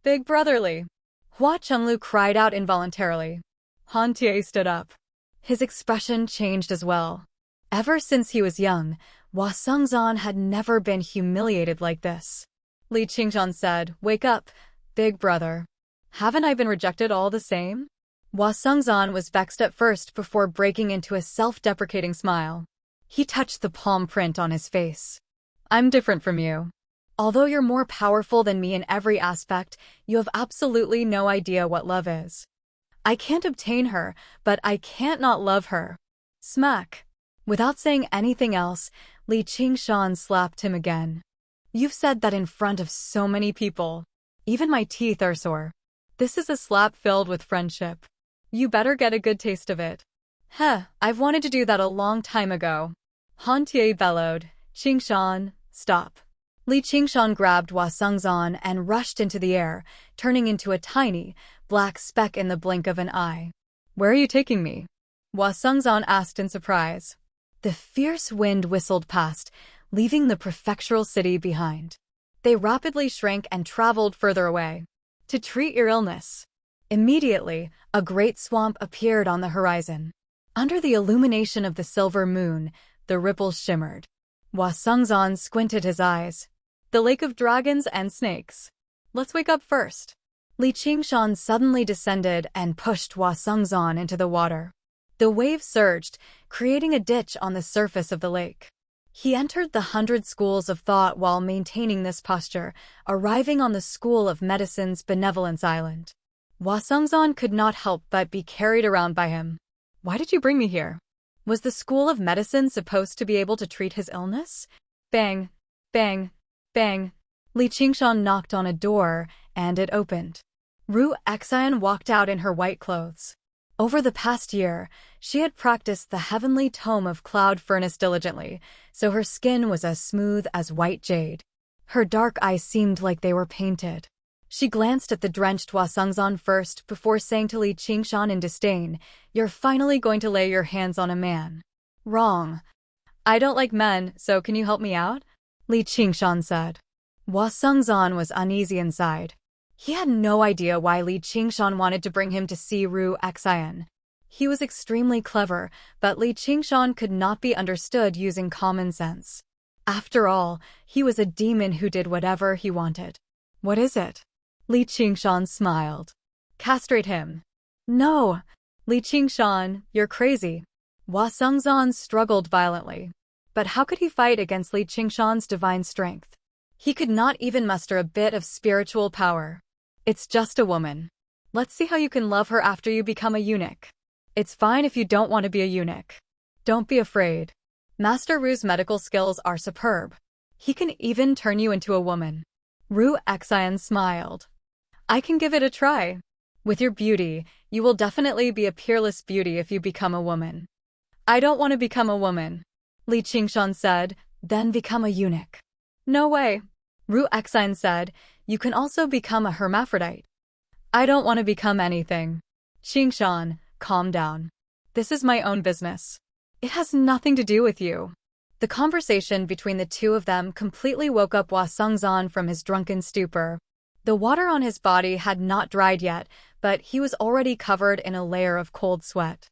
"Big brotherly!" Hua Chenglu cried out involuntarily. Han Tie stood up. His expression changed as well. Ever since he was young, Hua Sengzan had never been humiliated like this. Li Qingshan said, "Wake up, big brother. Haven't I been rejected all the same?" Hua Sengzan was vexed at first before breaking into a self-deprecating smile. He touched the palm print on his face. I'm different from you. Although you're more powerful than me in every aspect, you have absolutely no idea what love is. I can't obtain her, but I can't not love her. Smack. Without saying anything else, Li Qingshan slapped him again. You've said that in front of so many people. Even my teeth are sore. This is a slap filled with friendship. You better get a good taste of it. Heh, I've wanted to do that a long time ago. Han Tie bellowed. Qingshan, stop. Li Qingshan grabbed Hua Sengzan and rushed into the air, turning into a tiny, black speck in the blink of an eye. Where are you taking me? Hua Sengzan asked in surprise. The fierce wind whistled past, leaving the prefectural city behind. They rapidly shrank and traveled further away. To treat your illness. Immediately, a great swamp appeared on the horizon. Under the illumination of the silver moon, the ripples shimmered. Hua Sengzan squinted his eyes. The lake of dragons and snakes. Let's wake up first. Li Qingshan suddenly descended and pushed Hua Sengzan into the water. The wave surged, creating a ditch on the surface of the lake. He entered the 100 schools of thought while maintaining this posture, arriving on the School of Medicine's Benevolence Island. Hua Sengzan could not help but be carried around by him. Why did you bring me here? Was the School of Medicine supposed to be able to treat his illness? Bang, bang, bang. Li Qingshan knocked on a door, and it opened. Ru Xian walked out in her white clothes. Over the past year, she had practiced the heavenly tome of cloud furnace diligently, so her skin was as smooth as white jade. Her dark eyes seemed like they were painted. She glanced at the drenched Hua Sengzan first before saying to Li Qingshan in disdain, "You're finally going to lay your hands on a man." Wrong. I don't like men, so can you help me out? Li Qingshan said. Hua Sengzan was uneasy inside. He had no idea why Li Qingshan wanted to bring him to see Ru Xian. He was extremely clever, but Li Qingshan could not be understood using common sense. After all, he was a demon who did whatever he wanted. What is it? Li Qingshan smiled. Castrate him. No. Li Qingshan, you're crazy. Hua Sengzan struggled violently. But how could he fight against Li Qingshan's divine strength? He could not even muster a bit of spiritual power. It's just a woman. Let's see how you can love her after you become a eunuch. It's fine if you don't want to be a eunuch. Don't be afraid. Master Ru's medical skills are superb. He can even turn you into a woman. Ru Xian smiled. I can give it a try. With your beauty, you will definitely be a peerless beauty if you become a woman. I don't want to become a woman. Li Qingshan said, then become a eunuch. No way. Ru Xian said, you can also become a hermaphrodite. I don't want to become anything. Qingshan, calm down. This is my own business. It has nothing to do with you. The conversation between the two of them completely woke up Hua Sengzan from his drunken stupor. The water on his body had not dried yet, but he was already covered in a layer of cold sweat.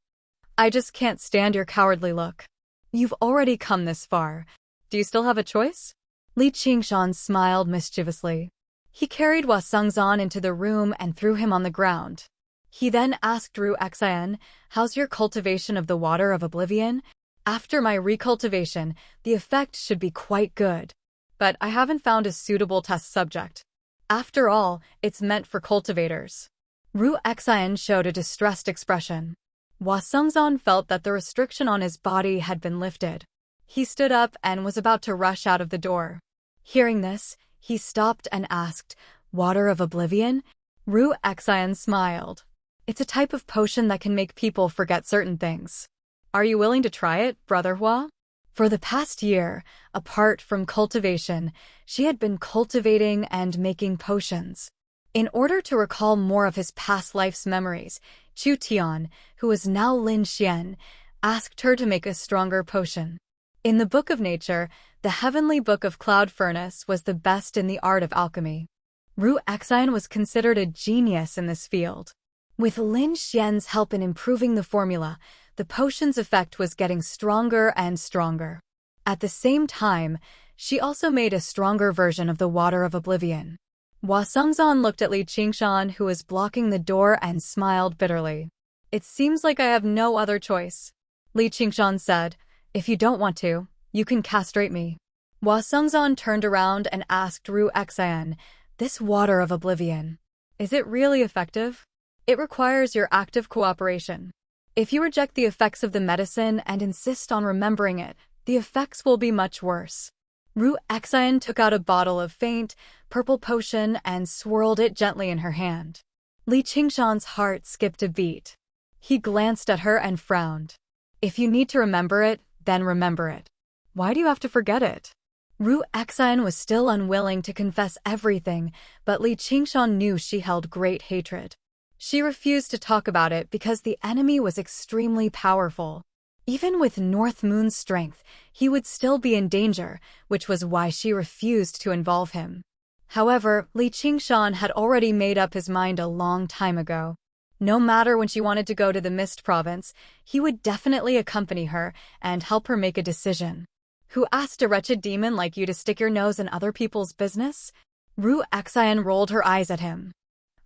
I just can't stand your cowardly look. You've already come this far. Do you still have a choice? Li Qingshan smiled mischievously. He carried Hua Sengzan into the room and threw him on the ground. He then asked Ru Xian, how's your cultivation of the water of oblivion? After my recultivation, the effect should be quite good. But I haven't found a suitable test subject. After all, it's meant for cultivators. Ru Xian showed a distressed expression. Hua Sengzan felt that the restriction on his body had been lifted. He stood up and was about to rush out of the door. Hearing this, he stopped and asked, Water of Oblivion? Ru Xian smiled. It's a type of potion that can make people forget certain things. Are you willing to try it, Brother Hua? For the past year, apart from cultivation, she had been cultivating and making potions. In order to recall more of his past life's memories, Chu Tian, who was now Lin Xian, asked her to make a stronger potion. In the Book of Nature, the Heavenly Book of Cloud Furnace was the best in the art of alchemy. Ru Xian was considered a genius in this field. With Lin Xian's help in improving the formula, the potion's effect was getting stronger and stronger. At the same time, she also made a stronger version of the Water of Oblivion. Hua Sengzan looked at Li Qingshan, who was blocking the door, and smiled bitterly. It seems like I have no other choice. Li Qingshan said, if you don't want to, you can castrate me. Hua Sungzon turned around and asked Ru Xian, "This water of oblivion, is it really effective? It requires your active cooperation. If you reject the effects of the medicine and insist on remembering it, the effects will be much worse." Ru Xian took out a bottle of faint, purple potion and swirled it gently in her hand. Li Qingshan's heart skipped a beat. He glanced at her and frowned. "If you need to remember it, then remember it. Why do you have to forget it?" Ru Xian was still unwilling to confess everything, but Li Qingshan knew she held great hatred. She refused to talk about it because the enemy was extremely powerful. Even with North Moon's strength, he would still be in danger, which was why she refused to involve him. However, Li Qingshan had already made up his mind a long time ago. No matter when she wanted to go to the Mist Province, he would definitely accompany her and help her make a decision. "Who asked a wretched demon like you to stick your nose in other people's business?" Ru Xian rolled her eyes at him.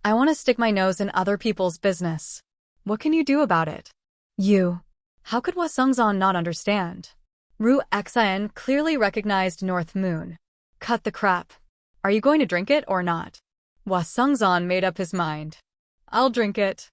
"I want to stick my nose in other people's business. What can you do about it?" "You." How could Hua Sungzon not understand? Ru Xian clearly recognized North Moon. "Cut the crap. Are you going to drink it or not?" Hua Sungzon made up his mind. "I'll drink it."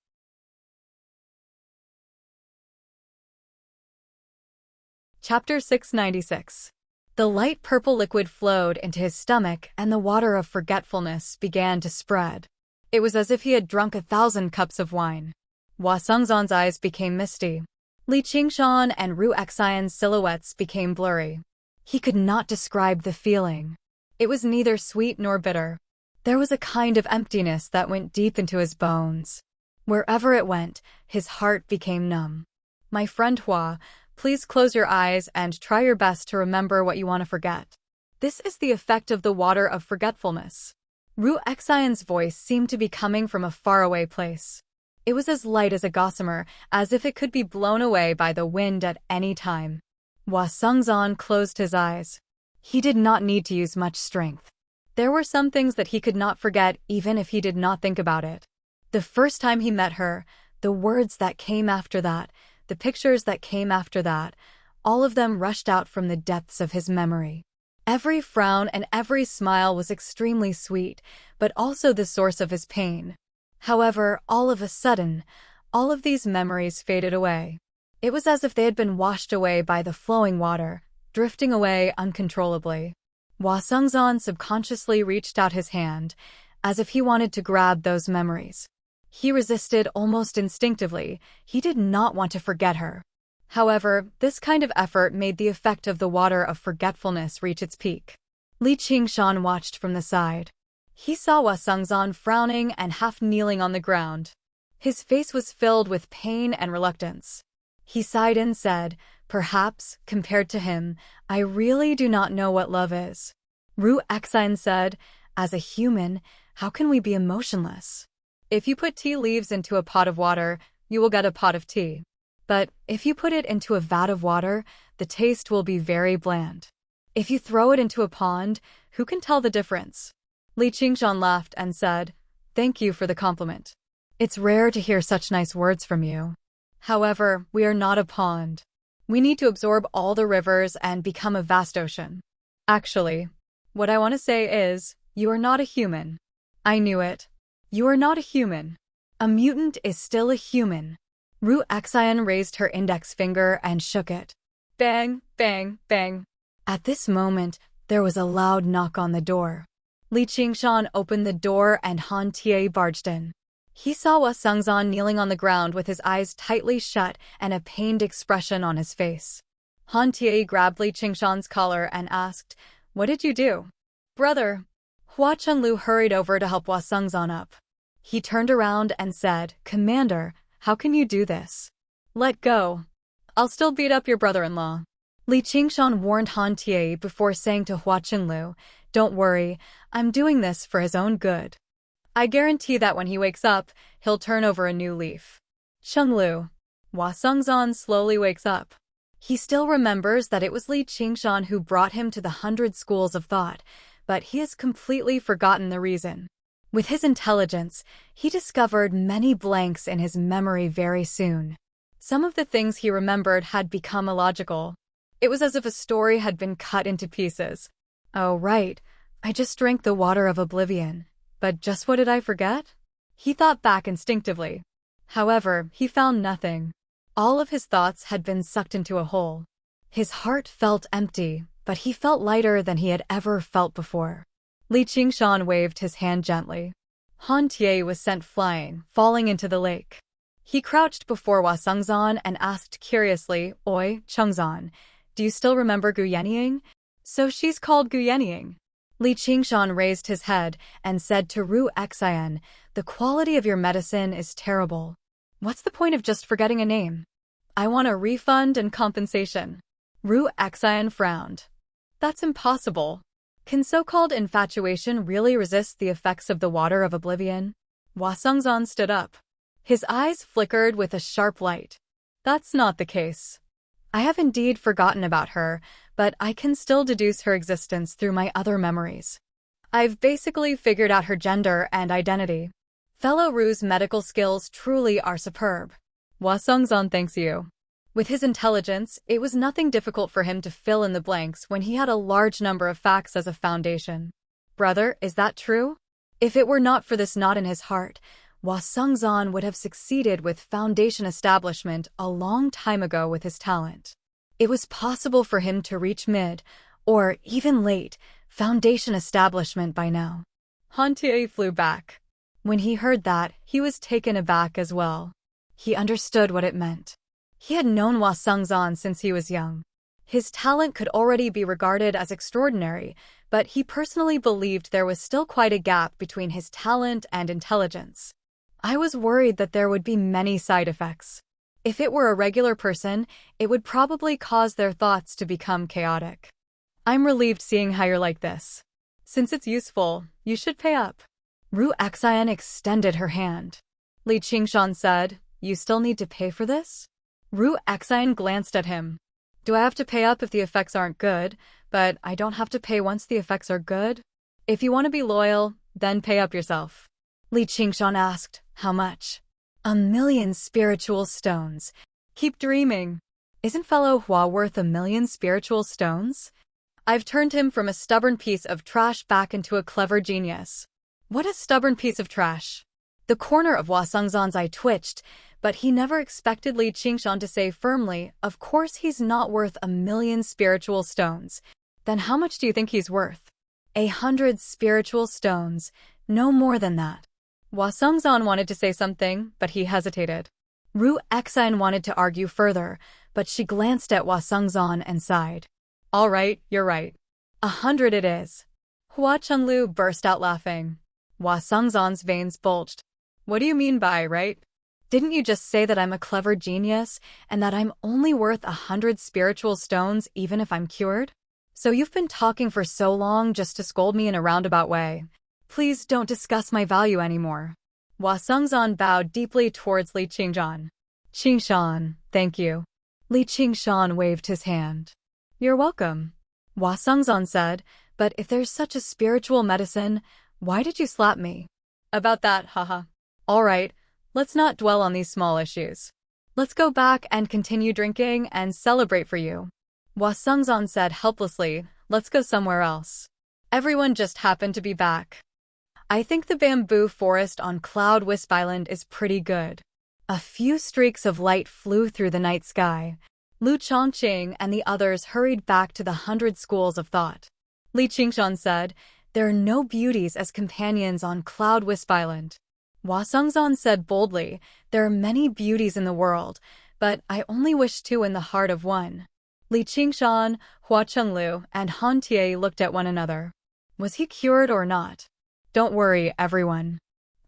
Chapter 696. The light purple liquid flowed into his stomach and the water of forgetfulness began to spread. It was as if he had drunk 1,000 cups of wine. Hua Sungzon's eyes became misty. Li Qingshan and Ru Xian's silhouettes became blurry. He could not describe the feeling. It was neither sweet nor bitter. There was a kind of emptiness that went deep into his bones. Wherever it went, his heart became numb. "My friend Hua, please close your eyes and try your best to remember what you want to forget. This is the effect of the water of forgetfulness." Ru Xian's voice seemed to be coming from a faraway place. It was as light as a gossamer, as if it could be blown away by the wind at any time. Hua Sungzon closed his eyes. He did not need to use much strength. There were some things that he could not forget even if he did not think about it. The first time he met her, the words that came after that, the pictures that came after that, all of them rushed out from the depths of his memory. Every frown and every smile was extremely sweet, but also the source of his pain. However, all of a sudden, all of these memories faded away. It was as if they had been washed away by the flowing water, drifting away uncontrollably. Hua Sungzon subconsciously reached out his hand, as if he wanted to grab those memories. He resisted almost instinctively. He did not want to forget her. However, this kind of effort made the effect of the water of forgetfulness reach its peak. Li Qingshan watched from the side. He saw Hua Sungzon frowning and half kneeling on the ground. His face was filled with pain and reluctance. He sighed and said, "Perhaps, compared to him, I really do not know what love is." Ru Xian said, "As a human, how can we be emotionless? If you put tea leaves into a pot of water, you will get a pot of tea. But if you put it into a vat of water, the taste will be very bland. If you throw it into a pond, who can tell the difference?" Li Qingshan laughed and said, "Thank you for the compliment. It's rare to hear such nice words from you. However, we are not a pond. We need to absorb all the rivers and become a vast ocean. Actually, what I want to say is, you are not a human." "I knew it. You are not a human. A mutant is still a human." Ru Xian raised her index finger and shook it. Bang, bang, bang. At this moment, there was a loud knock on the door. Li Qingshan opened the door and Han Tie barged in. He saw Hua Sungzon kneeling on the ground with his eyes tightly shut and a pained expression on his face. Han Tie grabbed Li Qingshan's collar and asked, "What did you do?" "Brother." Hua Chunlu hurried over to help Hua Sungzon up. He turned around and said, "Commander, how can you do this? Let go. I'll still beat up your brother-in-law." Li Qingshan warned Han Tie before saying to Hua Chunlu, "Don't worry, I'm doing this for his own good. I guarantee that when he wakes up, he'll turn over a new leaf." Chunlu. Hua Sungzon slowly wakes up. He still remembers that it was Li Qingshan who brought him to the 100 schools of thought, but he has completely forgotten the reason. With his intelligence, he discovered many blanks in his memory very soon. Some of the things he remembered had become illogical. It was as if a story had been cut into pieces. Oh, right. I just drank the water of oblivion. But just what did I forget? He thought back instinctively. However, he found nothing. All of his thoughts had been sucked into a hole. His heart felt empty, but he felt lighter than he had ever felt before. Li Qingshan waved his hand gently. Han Tie was sent flying, falling into the lake. He crouched before Hua Sengzan and asked curiously, Oi, Chengzan, do you still remember Gu Yenying? So she's called Gu Yenying. Li Qingshan raised his head and said to Ru Xian, the quality of your medicine is terrible. What's the point of just forgetting a name? I want a refund and compensation. Ru Xian frowned. That's impossible. Can so-called infatuation really resist the effects of the water of oblivion? Hua Sengzan stood up. His eyes flickered with a sharp light. That's not the case. I have indeed forgotten about her, but I can still deduce her existence through my other memories. I've basically figured out her gender and identity. Fellow Ru's medical skills truly are superb. Hua Sengzan thanks you. With his intelligence, it was nothing difficult for him to fill in the blanks when he had a large number of facts as a foundation. Brother, is that true? If it were not for this knot in his heart, Hua Sengzan would have succeeded with foundation establishment a long time ago with his talent. It was possible for him to reach mid, or even late, foundation establishment by now. Han Tie flew back. When he heard that, he was taken aback as well. He understood what it meant. He had known Hua Sengzan since he was young. His talent could already be regarded as extraordinary, but he personally believed there was still quite a gap between his talent and intelligence. I was worried that there would be many side effects. If it were a regular person, it would probably cause their thoughts to become chaotic. I'm relieved seeing how you're like this. Since it's useful, you should pay up. Ru Xian extended her hand. Li Qingshan said, you still need to pay for this? Ru Xian glanced at him. Do I have to pay up if the effects aren't good, but I don't have to pay once the effects are good? If you want to be loyal, then pay up yourself. Li Qingshan asked, how much? 1,000,000 spiritual stones. Keep dreaming. Isn't fellow Hua worth 1,000,000 spiritual stones? I've turned him from a stubborn piece of trash back into a clever genius. What a stubborn piece of trash. The corner of Hua Sengzan's eye twitched, but he never expected Li Qingshan to say firmly, of course he's not worth 1,000,000 spiritual stones. Then how much do you think he's worth? 100 spiritual stones, no more than that. Hua Sengzan wanted to say something, but he hesitated. Ru Xian wanted to argue further, but she glanced at Hua Sengzan and sighed. All right, you're right. 100 it is. Hua Chenglu burst out laughing. Hua Sengzan's veins bulged. What do you mean by right? Didn't you just say that I'm a clever genius and that I'm only worth 100 spiritual stones even if I'm cured? So you've been talking for so long just to scold me in a roundabout way. Please don't discuss my value anymore. Hua Sengzan bowed deeply towards Li Qingshan. Qingshan, thank you. Li Qingshan waved his hand. You're welcome. Hua Sengzan said, but if there's such a spiritual medicine, why did you slap me? About that, haha. All right, let's not dwell on these small issues. Let's go back and continue drinking and celebrate for you. Hua Sengzan said helplessly, let's go somewhere else. Everyone just happened to be back. I think the bamboo forest on Cloud Wisp Island is pretty good. A few streaks of light flew through the night sky. Lu Chongqing and the others hurried back to the 100 schools of thought. Li Qingshan said, there are no beauties as companions on Cloud Wisp Island. Hua Sengzan said boldly, there are many beauties in the world, but I only wish two in the heart of one. Li Qingshan, Hua Chenglu, and Han Tie looked at one another. Was he cured or not? Don't worry, everyone.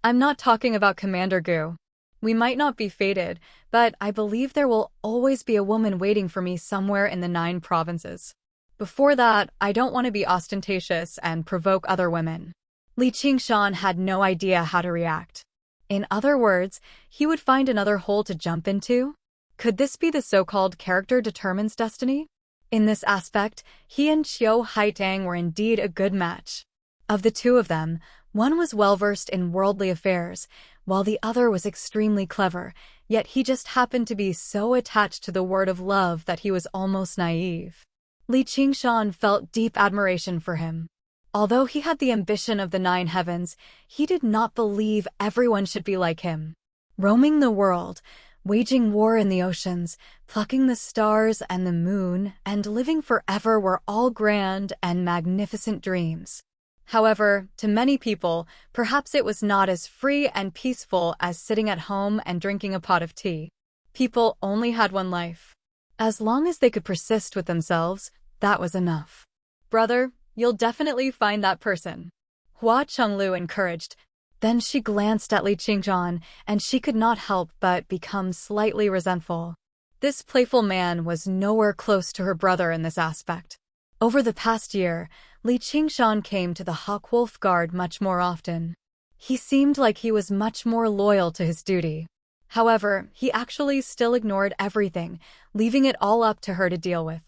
I'm not talking about Commander Gu. We might not be fated, but I believe there will always be a woman waiting for me somewhere in the 9 provinces. Before that, I don't want to be ostentatious and provoke other women. Li Qingshan had no idea how to react. In other words, he would find another hole to jump into? Could this be the so-called character determines destiny? In this aspect, he and Qiu Haitang were indeed a good match. Of the two of them, one was well-versed in worldly affairs, while the other was extremely clever, Yet he just happened to be so attached to the word of love that he was almost naive. Li Qingshan felt deep admiration for him. Although he had the ambition of the 9 heavens, he did not believe everyone should be like him. Roaming the world, waging war in the oceans, plucking the stars and the moon, and living forever were all grand and magnificent dreams. However, to many people, perhaps it was not as free and peaceful as sitting at home and drinking a pot of tea. People only had one life. As long as they could persist with themselves, that was enough. Brother, you'll definitely find that person, Hua Chenglu encouraged. Then she glanced at Li Qingshan, and she could not help but become slightly resentful. This playful man was nowhere close to her brother in this aspect. Over the past year, Li Qingshan came to the Hawkwolf Guard much more often. He seemed like he was much more loyal to his duty. However, he actually still ignored everything, leaving it all up to her to deal with.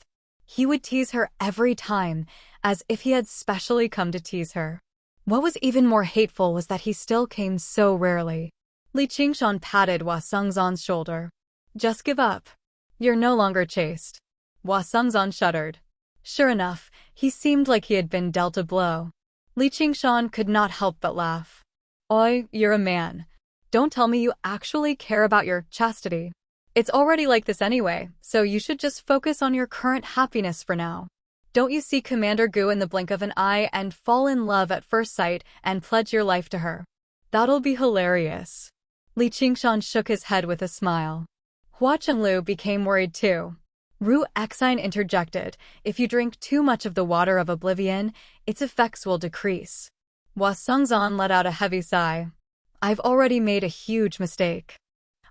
He would tease her every time, as if he had specially come to tease her. What was even more hateful was that he still came so rarely. Li Qingshan patted Hua Sengzan's shoulder. Just give up. You're no longer chaste. Hua Sengzan shuddered. Sure enough, he seemed like he had been dealt a blow. Li Qingshan could not help but laugh. Oi, you're a man. Don't tell me you actually care about your chastity. It's already like this anyway, so you should just focus on your current happiness for now. Don't you see Commander Gu in the blink of an eye and fall in love at first sight and pledge your life to her? That'll be hilarious. Li Qingshan shook his head with a smile. Hua Chenglu became worried too. Ru Exine interjected, if you drink too much of the water of oblivion, its effects will decrease. Hua Sengzan let out a heavy sigh. I've already made a huge mistake.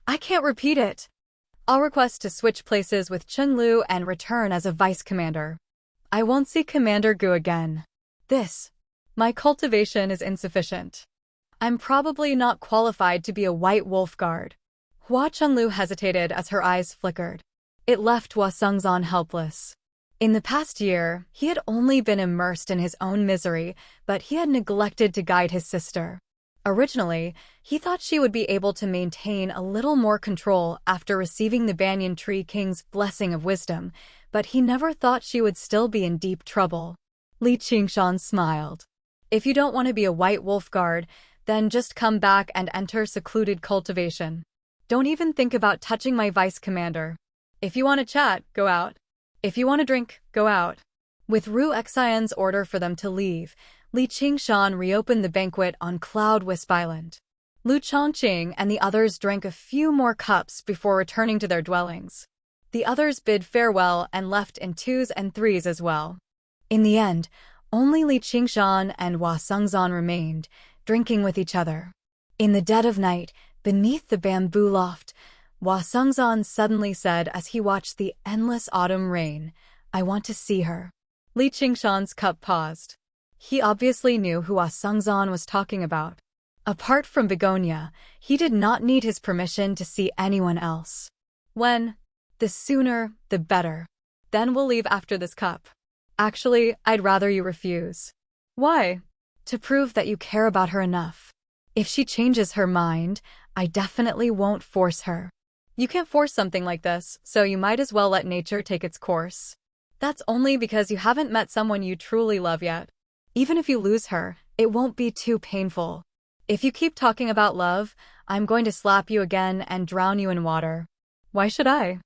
I can't repeat it. I'll request to switch places with Chenglu and return as a vice commander. I won't see Commander Gu again. My cultivation is insufficient. I'm probably not qualified to be a white wolf guard. Hua Chenglu hesitated as her eyes flickered. It left Hua Sengzan helpless. In the past year, he had only been immersed in his own misery, but he had neglected to guide his sister. Originally, he thought she would be able to maintain a little more control after receiving the Banyan Tree King's blessing of wisdom, but he never thought she would still be in deep trouble. Li Qingshan smiled. If you don't want to be a white wolf guard, then just come back and enter secluded cultivation. Don't even think about touching my vice commander. If you want to chat, go out. If you want to drink, go out. With Ru Exian's order for them to leave, Li Qingshan reopened the banquet on Cloud Wisp Island. Lu Chongqing and the others drank a few more cups before returning to their dwellings. The others bid farewell and left in 2s and 3s as well. In the end, only Li Qingshan and Hua Sengzan remained, drinking with each other. In the dead of night, beneath the bamboo loft, Hua Sengzan suddenly said as he watched the endless autumn rain, I want to see her. Li Qingshan's cup paused. He obviously knew who Hua Sengzan was talking about. Apart from Begonia, he did not need his permission to see anyone else. When? The sooner, the better. Then we'll leave after this cup. Actually, I'd rather you refuse. Why? To prove that you care about her enough. If she changes her mind, I definitely won't force her. You can't force something like this, so you might as well let nature take its course. That's only because you haven't met someone you truly love yet. Even if you lose her, it won't be too painful. If you keep talking about love, I'm going to slap you again and drown you in water. Why should I?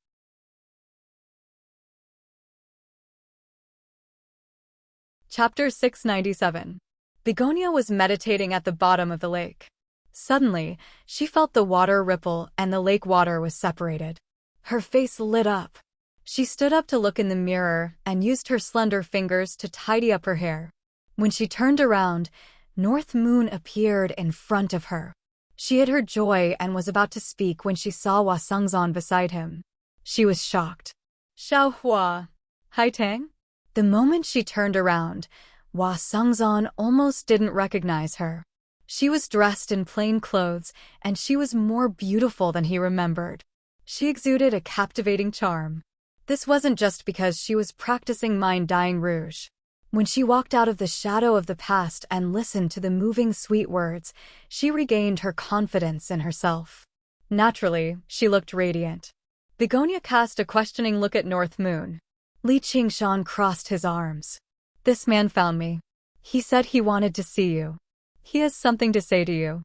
Chapter 697. Begonia was meditating at the bottom of the lake. Suddenly, she felt the water ripple and the lake water was separated. Her face lit up. She stood up to look in the mirror and used her slender fingers to tidy up her hair. When she turned around, North Moon appeared in front of her. She hid her joy and was about to speak when she saw Hua Sengzan beside him. She was shocked. Xiao Hua. Hai Tang? The moment she turned around, Hua Sengzan almost didn't recognize her. She was dressed in plain clothes, and she was more beautiful than he remembered. She exuded a captivating charm. This wasn't just because she was practicing mind-dyeing rouge. When she walked out of the shadow of the past and listened to the moving sweet words, she regained her confidence in herself. Naturally, she looked radiant. Begonia cast a questioning look at North Moon. Li Qingshan crossed his arms. This man found me. He said he wanted to see you. He has something to say to you.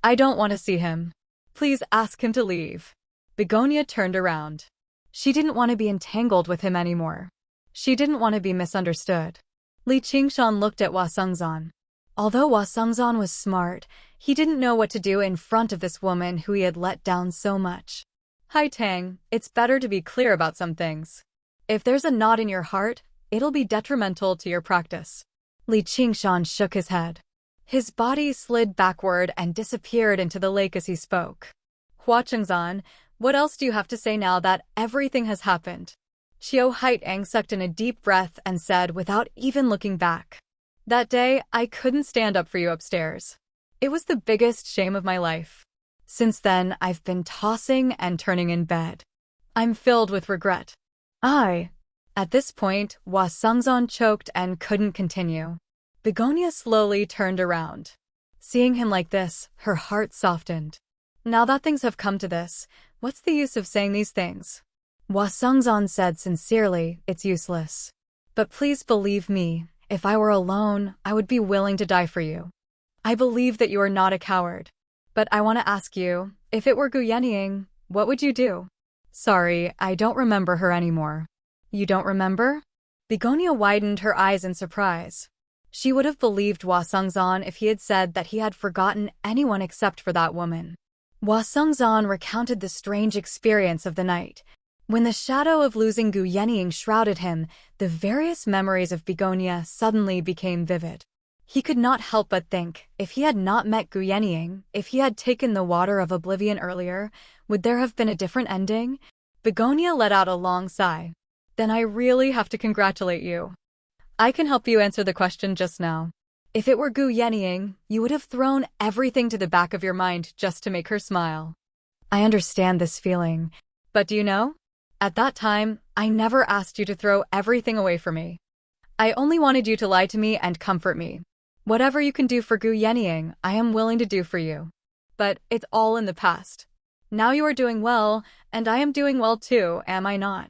I don't want to see him. Please ask him to leave. Begonia turned around. She didn't want to be entangled with him anymore. She didn't want to be misunderstood. Li Qingshan looked at Hua Sengzan. Although Hua Sengzan was smart, he didn't know what to do in front of this woman who he had let down so much. Hai Tang, it's better to be clear about some things. If there's a knot in your heart, it'll be detrimental to your practice. Li Qingshan shook his head. His body slid backward and disappeared into the lake as he spoke. Hua Chengzan, what else do you have to say now that everything has happened? Qiu Haitang sucked in a deep breath and said without even looking back. That day, I couldn't stand up for you upstairs. It was the biggest shame of my life. Since then, I've been tossing and turning in bed. I'm filled with regret. At this point, Hua Sengzan choked and couldn't continue. Begonia slowly turned around. Seeing him like this, her heart softened. Now that things have come to this, what's the use of saying these things? Hua Sengzan said sincerely, it's useless. But please believe me, if I were alone, I would be willing to die for you. I believe that you are not a coward. But I want to ask you, if it were Gu Yenying, what would you do? Sorry, I don't remember her anymore. You don't remember? Begonia widened her eyes in surprise. She would have believed Hua Sengzan if he had said that he had forgotten anyone except for that woman. Hua Sengzan recounted the strange experience of the night. When the shadow of losing Gu Yenying shrouded him, the various memories of Begonia suddenly became vivid. He could not help but think, if he had not met Gu Yenying, if he had taken the water of oblivion earlier, would there have been a different ending? Begonia let out a long sigh. Then I really have to congratulate you. I can help you answer the question just now. If it were Gu Yenying, you would have thrown everything to the back of your mind just to make her smile. I understand this feeling. But do you know? At that time, I never asked you to throw everything away for me. I only wanted you to lie to me and comfort me. Whatever you can do for Gu Yenying, I am willing to do for you. But it's all in the past. Now you are doing well, and I am doing well too, am I not?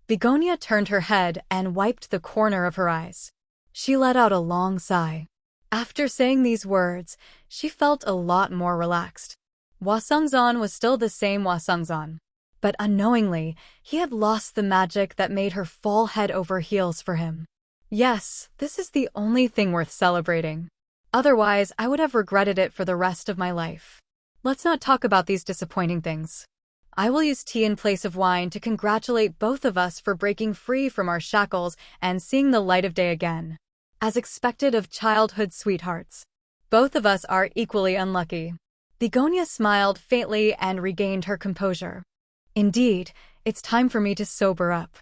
Begonia turned her head and wiped the corner of her eyes. She let out a long sigh. After saying these words, she felt a lot more relaxed. Hua Sengzan was still the same Hua Sengzan. But unknowingly, he had lost the magic that made her fall head over heels for him. Yes, this is the only thing worth celebrating. Otherwise, I would have regretted it for the rest of my life. Let's not talk about these disappointing things. I will use tea in place of wine to congratulate both of us for breaking free from our shackles and seeing the light of day again. As expected of childhood sweethearts. Both of us are equally unlucky. Begonia smiled faintly and regained her composure. Indeed, it's time for me to sober up.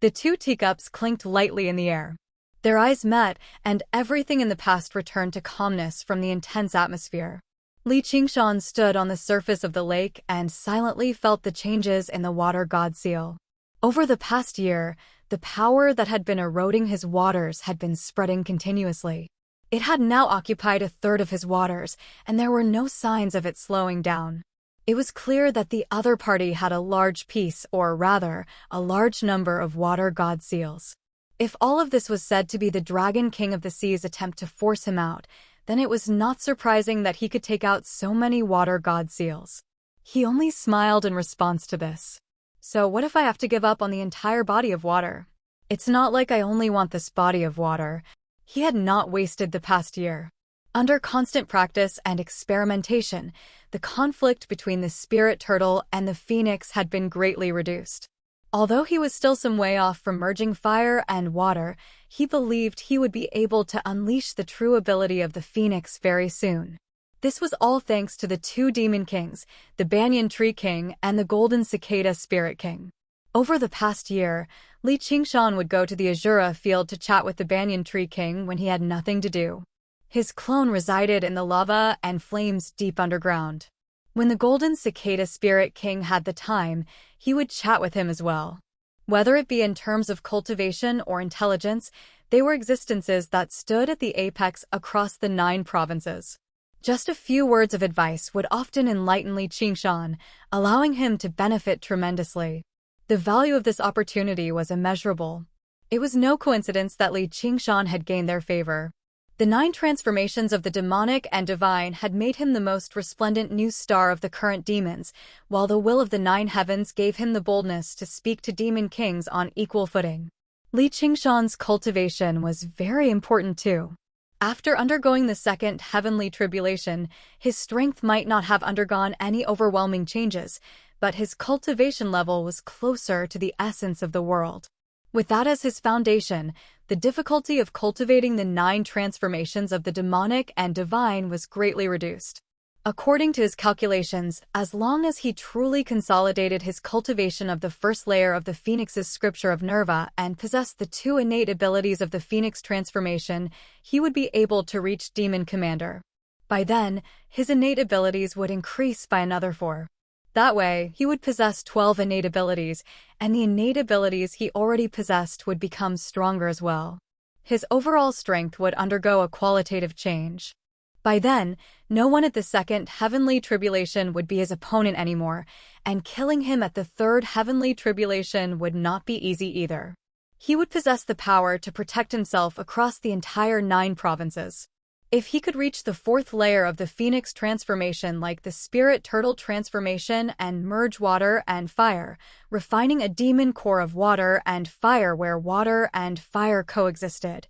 The two teacups clinked lightly in the air. Their eyes met, and everything in the past returned to calmness from the intense atmosphere. Li Qingshan stood on the surface of the lake and silently felt the changes in the water god seal. Over the past year, the power that had been eroding his waters had been spreading continuously. It had now occupied a third of his waters, and there were no signs of it slowing down. It was clear that the other party had a large piece, or rather, a large number of water god seals. If all of this was said to be the Dragon King of the Sea's attempt to force him out, then it was not surprising that he could take out so many water god seals. He only smiled in response to this. So what if I have to give up on the entire body of water? It's not like I only want this body of water. He had not wasted the past year. Under constant practice and experimentation, the conflict between the spirit turtle and the phoenix had been greatly reduced. Although he was still some way off from merging fire and water, he believed he would be able to unleash the true ability of the phoenix very soon. This was all thanks to the two demon kings, the Banyan Tree King and the Golden Cicada Spirit King. Over the past year, Li Qingshan would go to the Azura field to chat with the Banyan Tree King when he had nothing to do. His clone resided in the lava and flames deep underground. When the Golden Cicada Spirit King had the time, he would chat with him as well. Whether it be in terms of cultivation or intelligence, they were existences that stood at the apex across the 9 provinces. Just a few words of advice would often enlighten Li Qingshan, allowing him to benefit tremendously. The value of this opportunity was immeasurable. It was no coincidence that Li Qingshan had gained their favor. The 9 transformations of the demonic and divine had made him the most resplendent new star of the current demons, while the will of the 9 heavens gave him the boldness to speak to demon kings on equal footing. Li Qingshan's cultivation was very important too. After undergoing the second heavenly tribulation, his strength might not have undergone any overwhelming changes, but his cultivation level was closer to the essence of the world. With that as his foundation, the difficulty of cultivating the 9 transformations of the demonic and divine was greatly reduced. According to his calculations, as long as he truly consolidated his cultivation of the first layer of the Phoenix's scripture of Nerva and possessed the 2 innate abilities of the Phoenix transformation, he would be able to reach Demon Commander. By then, his innate abilities would increase by another 4. That way, he would possess 12 innate abilities, and the innate abilities he already possessed would become stronger as well. His overall strength would undergo a qualitative change. By then, no one at the second heavenly tribulation would be his opponent anymore, and killing him at the third heavenly tribulation would not be easy either. He would possess the power to protect himself across the entire 9 provinces. If he could reach the 4th layer of the Phoenix transformation like the Spirit Turtle transformation and merge water and fire, refining a demon core of water and fire where water and fire coexisted,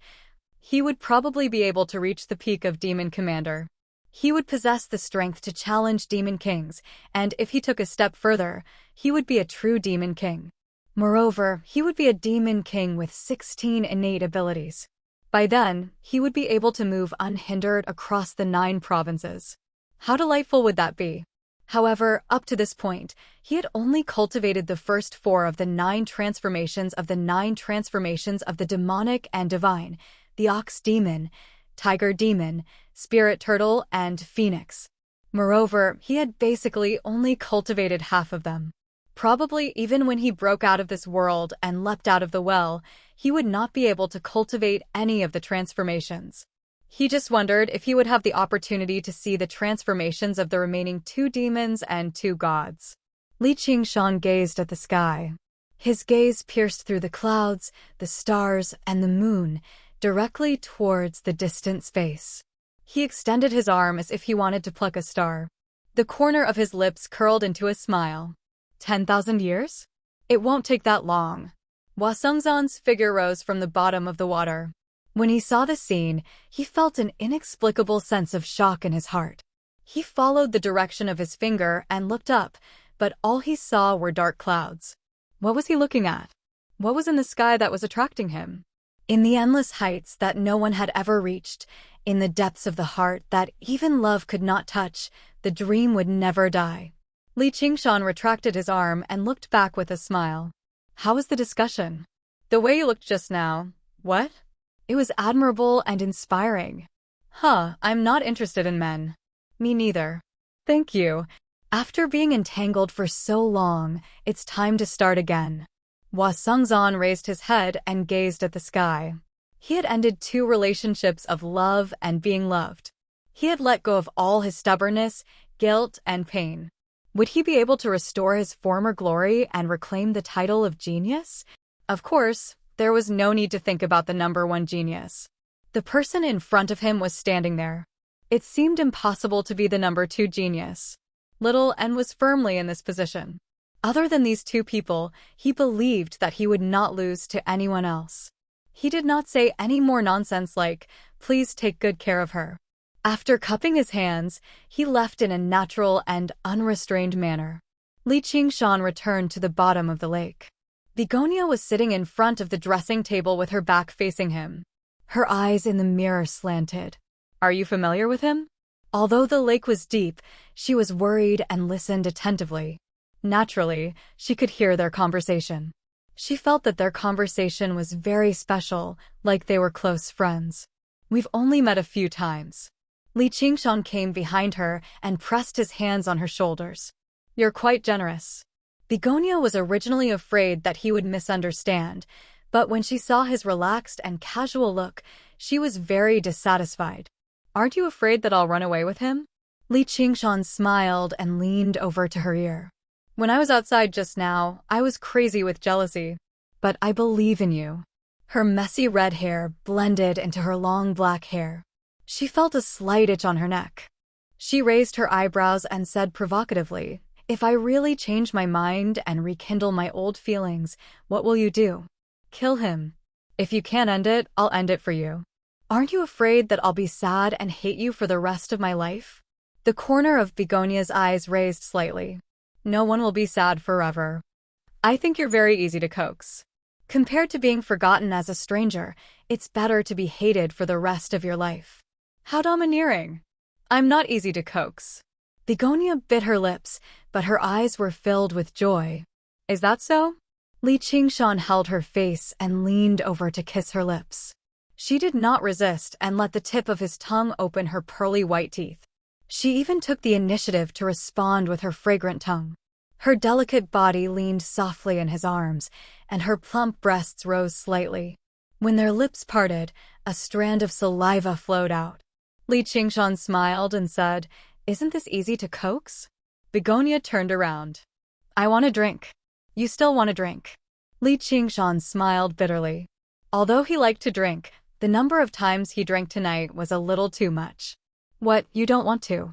he would probably be able to reach the peak of Demon Commander. He would possess the strength to challenge Demon Kings, and if he took a step further, he would be a true Demon King. Moreover, he would be a Demon King with 16 innate abilities. By then, he would be able to move unhindered across the 9 provinces. How delightful would that be? However, up to this point, he had only cultivated the first 4 of the 9 transformations of the 9 transformations of the demonic and divine, the Ox Demon, Tiger Demon, Spirit Turtle, and Phoenix. Moreover, he had basically only cultivated half of them. Probably even when he broke out of this world and leapt out of the well, he would not be able to cultivate any of the transformations. He just wondered if he would have the opportunity to see the transformations of the remaining 2 demons and 2 gods. Li Qingshan gazed at the sky. His gaze pierced through the clouds, the stars, and the moon, directly towards the distant space. He extended his arm as if he wanted to pluck a star. The corner of his lips curled into a smile. 10,000 years? It won't take that long. Hua Sengzan's figure rose from the bottom of the water. When he saw the scene, he felt an inexplicable sense of shock in his heart. He followed the direction of his finger and looked up, but all he saw were dark clouds. What was he looking at? What was in the sky that was attracting him? In the endless heights that no one had ever reached, in the depths of the heart that even love could not touch, the dream would never die. Li Qingshan retracted his arm and looked back with a smile. How was the discussion? The way you looked just now. What? It was admirable and inspiring. I'm not interested in men. Me neither. Thank you. After being entangled for so long, it's time to start again. Hua Sengzan raised his head and gazed at the sky. He had ended 2 relationships of love and being loved. He had let go of all his stubbornness, guilt, and pain. Would he be able to restore his former glory and reclaim the title of genius? Of course, there was no need to think about the number 1 genius. The person in front of him was standing there. It seemed impossible to be the number 2 genius. Little N was firmly in this position. Other than these 2 people, he believed that he would not lose to anyone else. He did not say any more nonsense like, "Please take good care of her." After cupping his hands, he left in a natural and unrestrained manner. Li Qingshan returned to the bottom of the lake. Begonia was sitting in front of the dressing table with her back facing him. Her eyes in the mirror slanted. Are you familiar with him? Although the lake was deep, she was worried and listened attentively. Naturally, she could hear their conversation. She felt that their conversation was very special, like they were close friends. We've only met a few times. Li Qingshan came behind her and pressed his hands on her shoulders. You're quite generous. Begonia was originally afraid that he would misunderstand, but when she saw his relaxed and casual look, she was very dissatisfied. Aren't you afraid that I'll run away with him? Li Qingshan smiled and leaned over to her ear. When I was outside just now, I was crazy with jealousy. But I believe in you. Her messy red hair blended into her long black hair. She felt a slight itch on her neck. She raised her eyebrows and said provocatively, "If I really change my mind and rekindle my old feelings, what will you do? Kill him. If you can't end it, I'll end it for you. Aren't you afraid that I'll be sad and hate you for the rest of my life?" The corner of Begonia's eyes raised slightly. "No one will be sad forever. I think you're very easy to coax. Compared to being forgotten as a stranger, it's better to be hated for the rest of your life." How domineering. I'm not easy to coax. Begonia bit her lips, but her eyes were filled with joy. Is that so? Li Qingshan held her face and leaned over to kiss her lips. She did not resist and let the tip of his tongue open her pearly white teeth. She even took the initiative to respond with her fragrant tongue. Her delicate body leaned softly in his arms, and her plump breasts rose slightly. When their lips parted, a strand of saliva flowed out. Li Qingshan smiled and said, "Isn't this easy to coax?" Begonia turned around. "I want a drink." "You still want a drink?" Li Qingshan smiled bitterly. Although he liked to drink, the number of times he drank tonight was a little too much. "What, you don't want to?"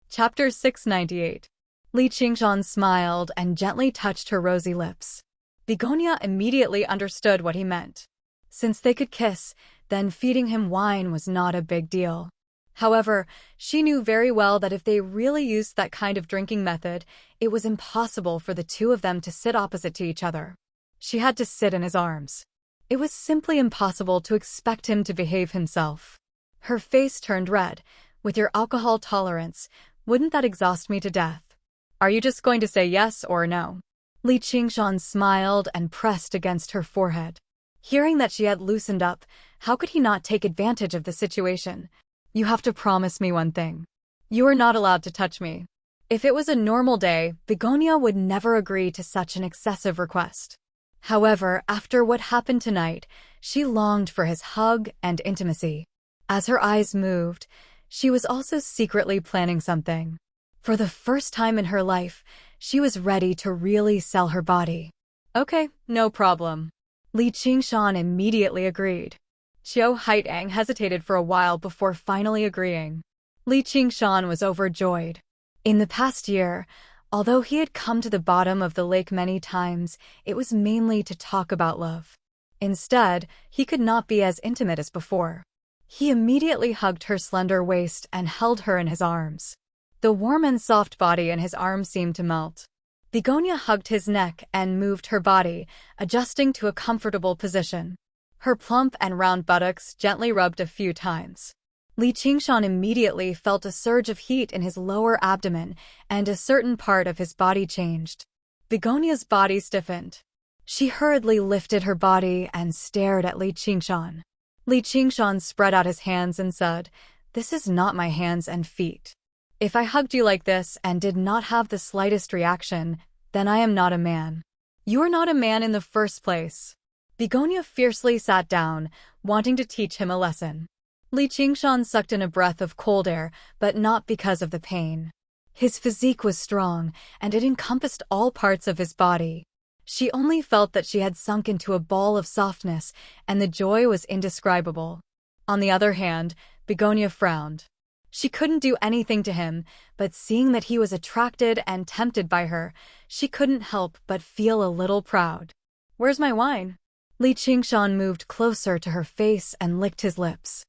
Chapter 698. Li Qingshan smiled and gently touched her rosy lips. Begonia immediately understood what he meant. Since they could kiss, then feeding him wine was not a big deal. However, she knew very well that if they really used that kind of drinking method, it was impossible for the two of them to sit opposite to each other. She had to sit in his arms. It was simply impossible to expect him to behave himself. Her face turned red. "With your alcohol tolerance, wouldn't that exhaust me to death? Are you just going to say yes or no?" Li Qingshan smiled and pressed against her forehead. Hearing that she had loosened up, how could he not take advantage of the situation? "You have to promise me one thing. You are not allowed to touch me." If it was a normal day, Begonia would never agree to such an excessive request. However, after what happened tonight, she longed for his hug and intimacy. As her eyes moved, she was also secretly planning something. For the first time in her life, she was ready to really sell her body. "Okay, no problem." Li Qingshan immediately agreed. Qiu Haitang hesitated for a while before finally agreeing. Li Qingshan was overjoyed. In the past year, although he had come to the bottom of the lake many times, it was mainly to talk about love. Instead, he could not be as intimate as before. He immediately hugged her slender waist and held her in his arms. The warm and soft body in his arms seemed to melt. Begonia hugged his neck and moved her body, adjusting to a comfortable position. Her plump and round buttocks gently rubbed a few times. Li Qingshan immediately felt a surge of heat in his lower abdomen, and a certain part of his body changed. Begonia's body stiffened. She hurriedly lifted her body and stared at Li Qingshan. Li Qingshan spread out his hands and said, "This is not my hands and feet. If I hugged you like this and did not have the slightest reaction, then I am not a man. You are not a man in the first place." Begonia fiercely sat down, wanting to teach him a lesson. Li Qingshan sucked in a breath of cold air, but not because of the pain. His physique was strong, and it encompassed all parts of his body. She only felt that she had sunk into a ball of softness, and the joy was indescribable. On the other hand, Begonia frowned. She couldn't do anything to him, but seeing that he was attracted and tempted by her, she couldn't help but feel a little proud. "Where's my wine?" Li Qingshan moved closer to her face and licked his lips.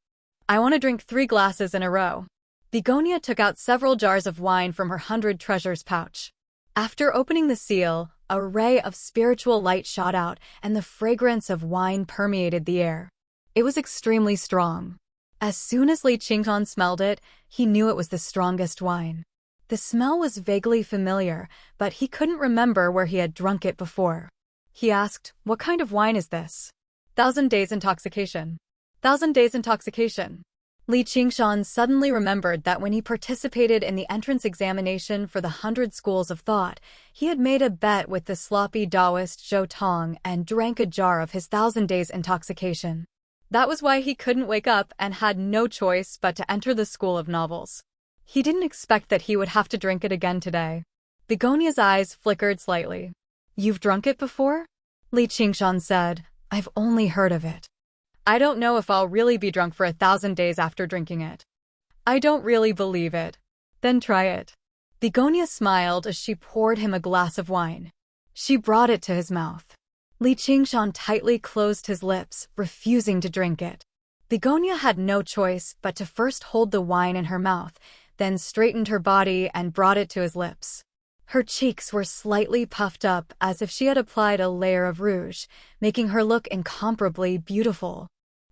"I want to drink 3 glasses in a row." Begonia took out several jars of wine from her 100 treasures pouch. After opening the seal, a ray of spiritual light shot out, and the fragrance of wine permeated the air. It was extremely strong. As soon as Li Qingshan smelled it, he knew it was the strongest wine. The smell was vaguely familiar, but he couldn't remember where he had drunk it before. He asked, "What kind of wine is this?" 1,000 days intoxication. 1,000 days intoxication. Li Qingshan suddenly remembered that when he participated in the entrance examination for the 100 Schools of Thought, he had made a bet with the sloppy Taoist Zhou Tong and drank a jar of his 1,000 days intoxication. That was why he couldn't wake up and had no choice but to enter the School of Novels. He didn't expect that he would have to drink it again today. Begonia's eyes flickered slightly. "You've drunk it before?" Li Qingshan said. "I've only heard of it. I don't know if I'll really be drunk for 1,000 days after drinking it." "I don't really believe it." "Then try it." Begonia smiled as she poured him a glass of wine. She brought it to his mouth. Li Qingshan tightly closed his lips, refusing to drink it. Begonia had no choice but to first hold the wine in her mouth, then straightened her body and brought it to his lips. Her cheeks were slightly puffed up as if she had applied a layer of rouge, making her look incomparably beautiful.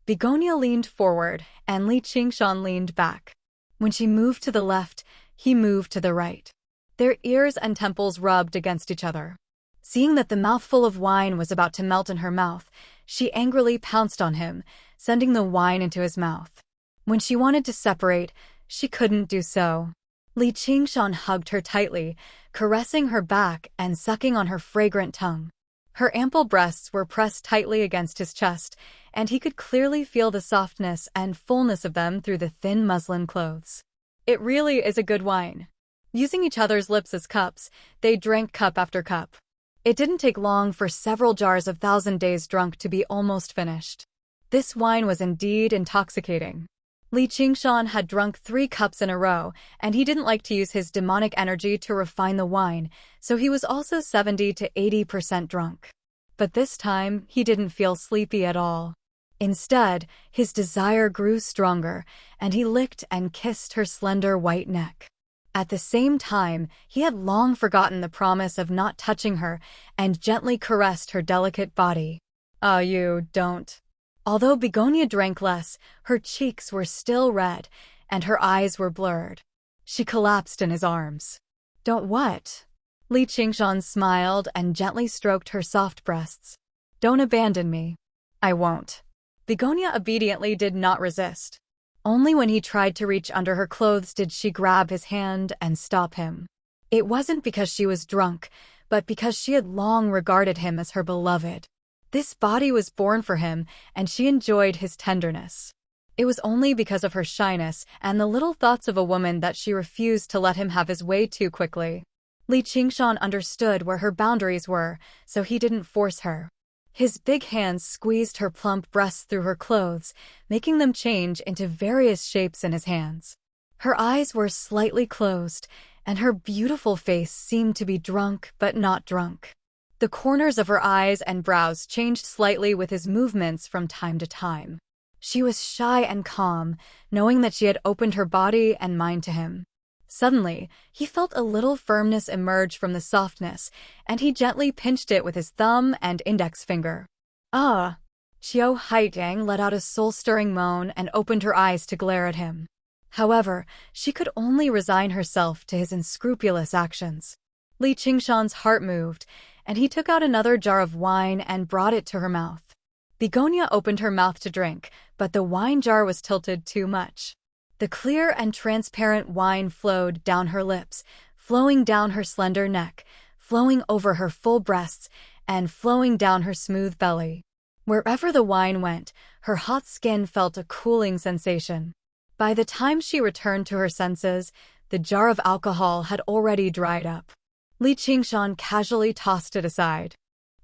Begonia leaned forward, and Li Qingshan leaned back. When she moved to the left, he moved to the right. Their ears and temples rubbed against each other. Seeing that the mouthful of wine was about to melt in her mouth, she angrily pounced on him, sending the wine into his mouth. When she wanted to separate, she couldn't do so. Li Qingshan hugged her tightly, caressing her back and sucking on her fragrant tongue. Her ample breasts were pressed tightly against his chest, and he could clearly feel the softness and fullness of them through the thin muslin clothes. It really is a good wine. Using each other's lips as cups, they drank cup after cup. It didn't take long for several jars of 1,000 days drunk to be almost finished. This wine was indeed intoxicating. Li Qingshan had drunk 3 cups in a row, and he didn't like to use his demonic energy to refine the wine, so he was also 70 to 80% drunk. But this time, he didn't feel sleepy at all. Instead, his desire grew stronger, and he licked and kissed her slender white neck. At the same time, he had long forgotten the promise of not touching her and gently caressed her delicate body. "Oh, you don't." Although Begonia drank less, her cheeks were still red, and her eyes were blurred. She collapsed in his arms. "Don't what?" Li Qingshan smiled and gently stroked her soft breasts. "Don't abandon me." "I won't." Begonia obediently did not resist. Only when he tried to reach under her clothes did she grab his hand and stop him. It wasn't because she was drunk, but because she had long regarded him as her beloved. This body was born for him, and she enjoyed his tenderness. It was only because of her shyness and the little thoughts of a woman that she refused to let him have his way too quickly. Li Qingshan understood where her boundaries were, so he didn't force her. His big hands squeezed her plump breasts through her clothes, making them change into various shapes in his hands. Her eyes were slightly closed, and her beautiful face seemed to be drunk but not drunk. The corners of her eyes and brows changed slightly with his movements from time to time. She was shy and calm, knowing that she had opened her body and mind to him. Suddenly, he felt a little firmness emerge from the softness, and he gently pinched it with his thumb and index finger. "Ah!" Xiao Haitang let out a soul-stirring moan and opened her eyes to glare at him. However, she could only resign herself to his unscrupulous actions. Li Qingshan's heart moved, and he took out another jar of wine and brought it to her mouth. Begonia opened her mouth to drink, but the wine jar was tilted too much. The clear and transparent wine flowed down her lips, flowing down her slender neck, flowing over her full breasts, and flowing down her smooth belly. Wherever the wine went, her hot skin felt a cooling sensation. By the time she returned to her senses, the jar of alcohol had already dried up. Li Qingshan casually tossed it aside.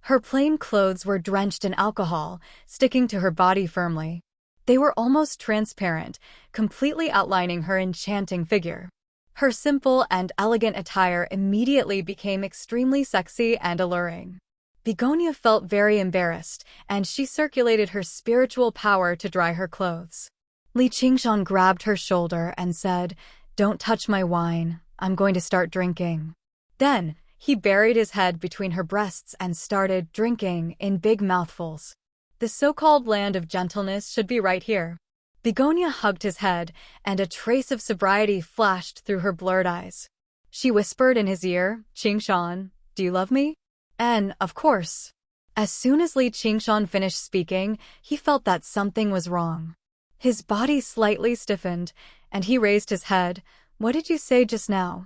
Her plain clothes were drenched in alcohol, sticking to her body firmly. They were almost transparent, completely outlining her enchanting figure. Her simple and elegant attire immediately became extremely sexy and alluring. Begonia felt very embarrassed, and she circulated her spiritual power to dry her clothes. Li Qingshan grabbed her shoulder and said, "Don't touch my wine. I'm going to start drinking." Then, he buried his head between her breasts and started drinking in big mouthfuls. The so-called land of gentleness should be right here. Begonia hugged his head, and a trace of sobriety flashed through her blurred eyes. She whispered in his ear, "Qingshan, do you love me?" And, of course. As soon as Li Qingshan finished speaking, he felt that something was wrong. His body slightly stiffened, and he raised his head. What did you say just now?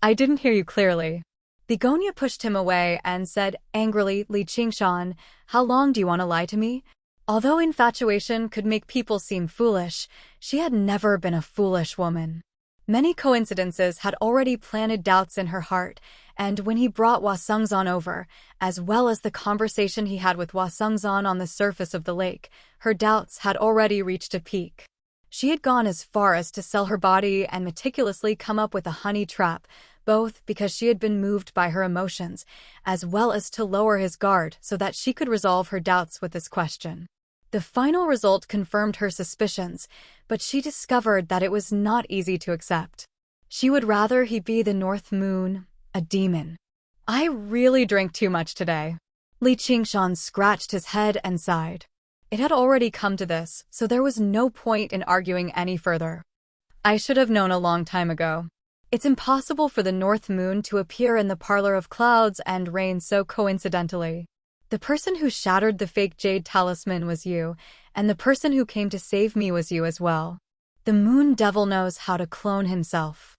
I didn't hear you clearly. Begonia pushed him away and said angrily, Li Qingshan, how long do you want to lie to me? Although infatuation could make people seem foolish, she had never been a foolish woman. Many coincidences had already planted doubts in her heart, and when he brought Hua Sengzan over, as well as the conversation he had with Hua Sengzan on the surface of the lake, her doubts had already reached a peak. She had gone as far as to sell her body and meticulously come up with a honey trap, both because she had been moved by her emotions, as well as to lower his guard so that she could resolve her doubts with this question. The final result confirmed her suspicions, but she discovered that it was not easy to accept. She would rather he be the North Moon, a demon. I really drank too much today. Li Qingshan scratched his head and sighed. It had already come to this, so there was no point in arguing any further. I should have known a long time ago. It's impossible for the North Moon to appear in the parlor of clouds and reign so coincidentally. The person who shattered the fake jade talisman was you, and the person who came to save me was you as well. The moon devil knows how to clone himself.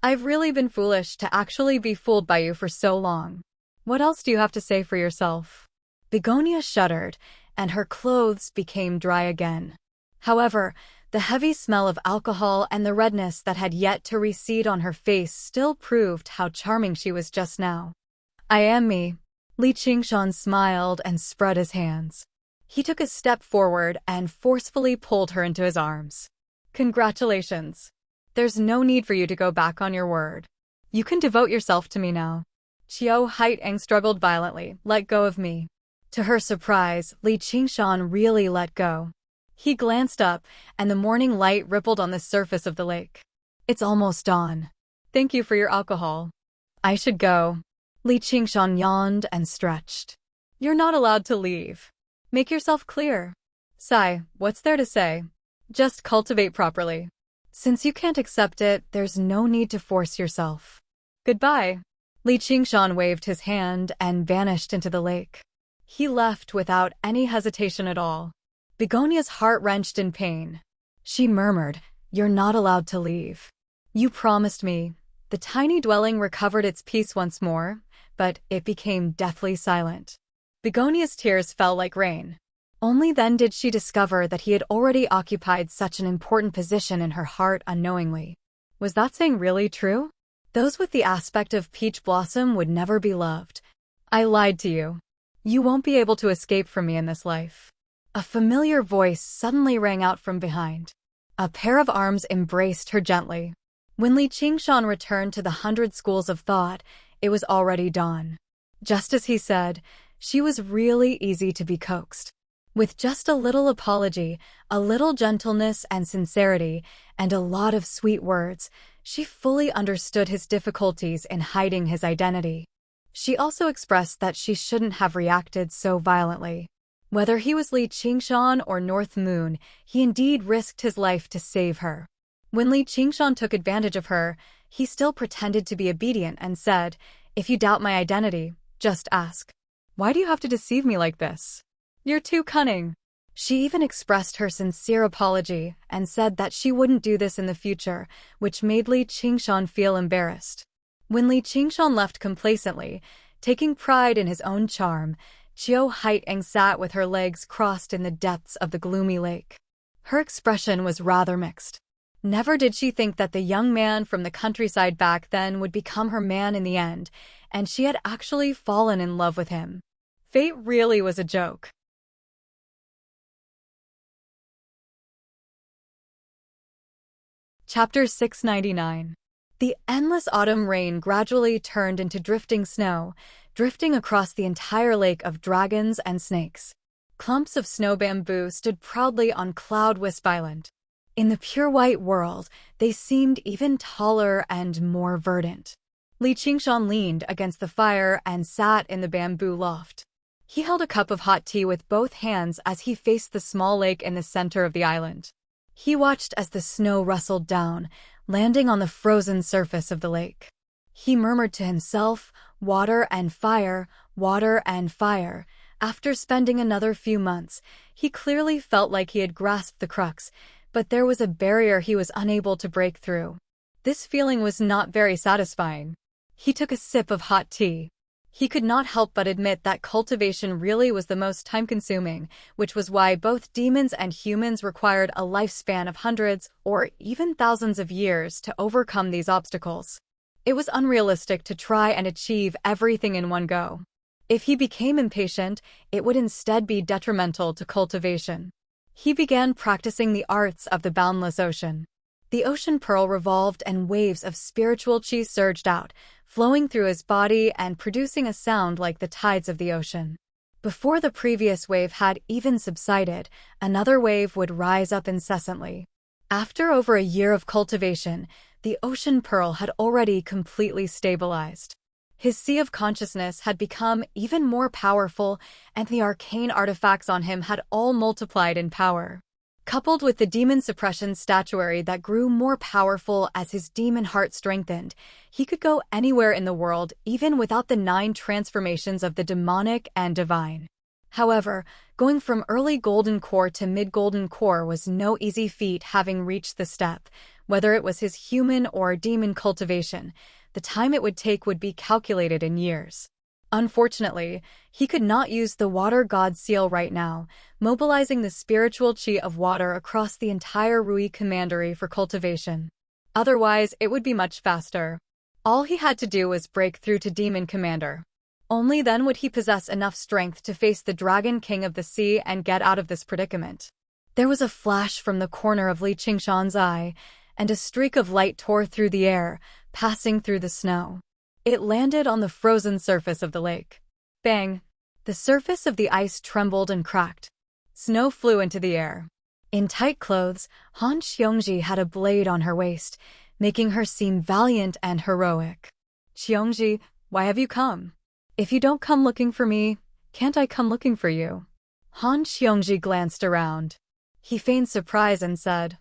I've really been foolish to actually be fooled by you for so long. What else do you have to say for yourself? Begonia shuddered, and her clothes became dry again. However, the heavy smell of alcohol and the redness that had yet to recede on her face still proved how charming she was just now. I am me. Li Qingshan smiled and spread his hands. He took a step forward and forcefully pulled her into his arms. Congratulations. There's no need for you to go back on your word. You can devote yourself to me now. Qiu Haiteng struggled violently. Let go of me. To her surprise, Li Qingshan really let go. He glanced up, and the morning light rippled on the surface of the lake. It's almost dawn. Thank you for your alcohol. I should go. Li Qingshan yawned and stretched. You're not allowed to leave. Make yourself clear. Sigh, what's there to say? Just cultivate properly. Since you can't accept it, there's no need to force yourself. Goodbye. Li Qingshan waved his hand and vanished into the lake. He left without any hesitation at all. Begonia's heart wrenched in pain. She murmured, You're not allowed to leave. You promised me. The tiny dwelling recovered its peace once more, but it became deathly silent. Begonia's tears fell like rain. Only then did she discover that he had already occupied such an important position in her heart unknowingly. Was that saying really true? Those with the aspect of peach blossom would never be loved. I lied to you. You won't be able to escape from me in this life. A familiar voice suddenly rang out from behind. A pair of arms embraced her gently. When Li Qingshan returned to the 100 schools of thought, it was already dawn. Just as he said, she was really easy to be coaxed. With just a little apology, a little gentleness and sincerity, and a lot of sweet words, she fully understood his difficulties in hiding his identity. She also expressed that she shouldn't have reacted so violently. Whether he was Li Qingshan or North Moon, he indeed risked his life to save her. When Li Qingshan took advantage of her, he still pretended to be obedient and said, If you doubt my identity, just ask. Why do you have to deceive me like this? You're too cunning. She even expressed her sincere apology and said that she wouldn't do this in the future, which made Li Qingshan feel embarrassed. When Li Qingshan left complacently, taking pride in his own charm, Qiu Haiteng sat with her legs crossed in the depths of the gloomy lake. Her expression was rather mixed. Never did she think that the young man from the countryside back then would become her man in the end, and she had actually fallen in love with him. Fate really was a joke. Chapter 699. The endless autumn rain gradually turned into drifting snow, drifting across the entire lake of dragons and snakes. Clumps of snow bamboo stood proudly on Cloud Wisp Island. In the pure white world, they seemed even taller and more verdant. Li Qingshan leaned against the fire and sat in the bamboo loft. He held a cup of hot tea with both hands as he faced the small lake in the center of the island. He watched as the snow rustled down, landing on the frozen surface of the lake. He murmured to himself, water and fire, water and fire. After spending another few months, he clearly felt like he had grasped the crux, But there was a barrier he was unable to break through. This feeling was not very satisfying. He took a sip of hot tea. He could not help but admit that cultivation really was the most time-consuming, which was why both demons and humans required a lifespan of hundreds or even thousands of years to overcome these obstacles. It was unrealistic to try and achieve everything in one go. If he became impatient, it would instead be detrimental to cultivation. He began practicing the arts of the boundless ocean. The ocean pearl revolved and waves of spiritual chi surged out, flowing through his body and producing a sound like the tides of the ocean. Before the previous wave had even subsided, another wave would rise up incessantly. After over a year of cultivation, the ocean pearl had already completely stabilized. His sea of consciousness had become even more powerful, and the arcane artifacts on him had all multiplied in power. Coupled with the demon suppression statuary that grew more powerful as his demon heart strengthened, he could go anywhere in the world even without the 9 transformations of the demonic and divine. However, going from early golden core to mid-golden core was no easy feat. Having reached the step, whether it was his human or demon cultivation, the time it would take would be calculated in years. Unfortunately, he could not use the water god seal right now, mobilizing the spiritual chi of water across the entire Rui commandery for cultivation. Otherwise, it would be much faster. All he had to do was break through to Demon Commander. Only then would he possess enough strength to face the Dragon King of the Sea and get out of this predicament. There was a flash from the corner of Li Qingshan's eye, and a streak of light tore through the air, passing through the snow. It landed on the frozen surface of the lake. Bang! The surface of the ice trembled and cracked. Snow flew into the air. In tight clothes, Han Xiongji had a blade on her waist, making her seem valiant and heroic. Xiongji, why have you come? If you don't come looking for me, can't I come looking for you? Han Xiongji glanced around. He feigned surprise and said,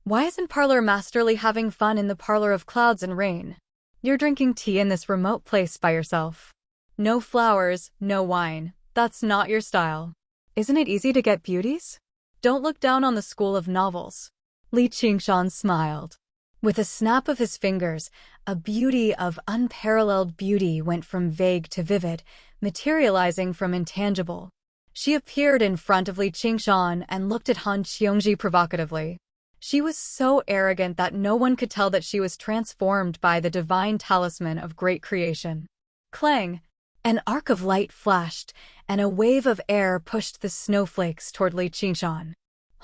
Why isn't Parlor Masterly having fun in the Parlor of Clouds and Rain? You're drinking tea in this remote place by yourself. No flowers, no wine. That's not your style. Isn't it easy to get beauties? Don't look down on the school of novels. Li Qingshan smiled. With a snap of his fingers, a beauty of unparalleled beauty went from vague to vivid, materializing from intangible. She appeared in front of Li Qingshan and looked at Han Xiongji provocatively. She was so arrogant that no one could tell that she was transformed by the divine talisman of great creation. Clang! An arc of light flashed, and a wave of air pushed the snowflakes toward Li Qingshan.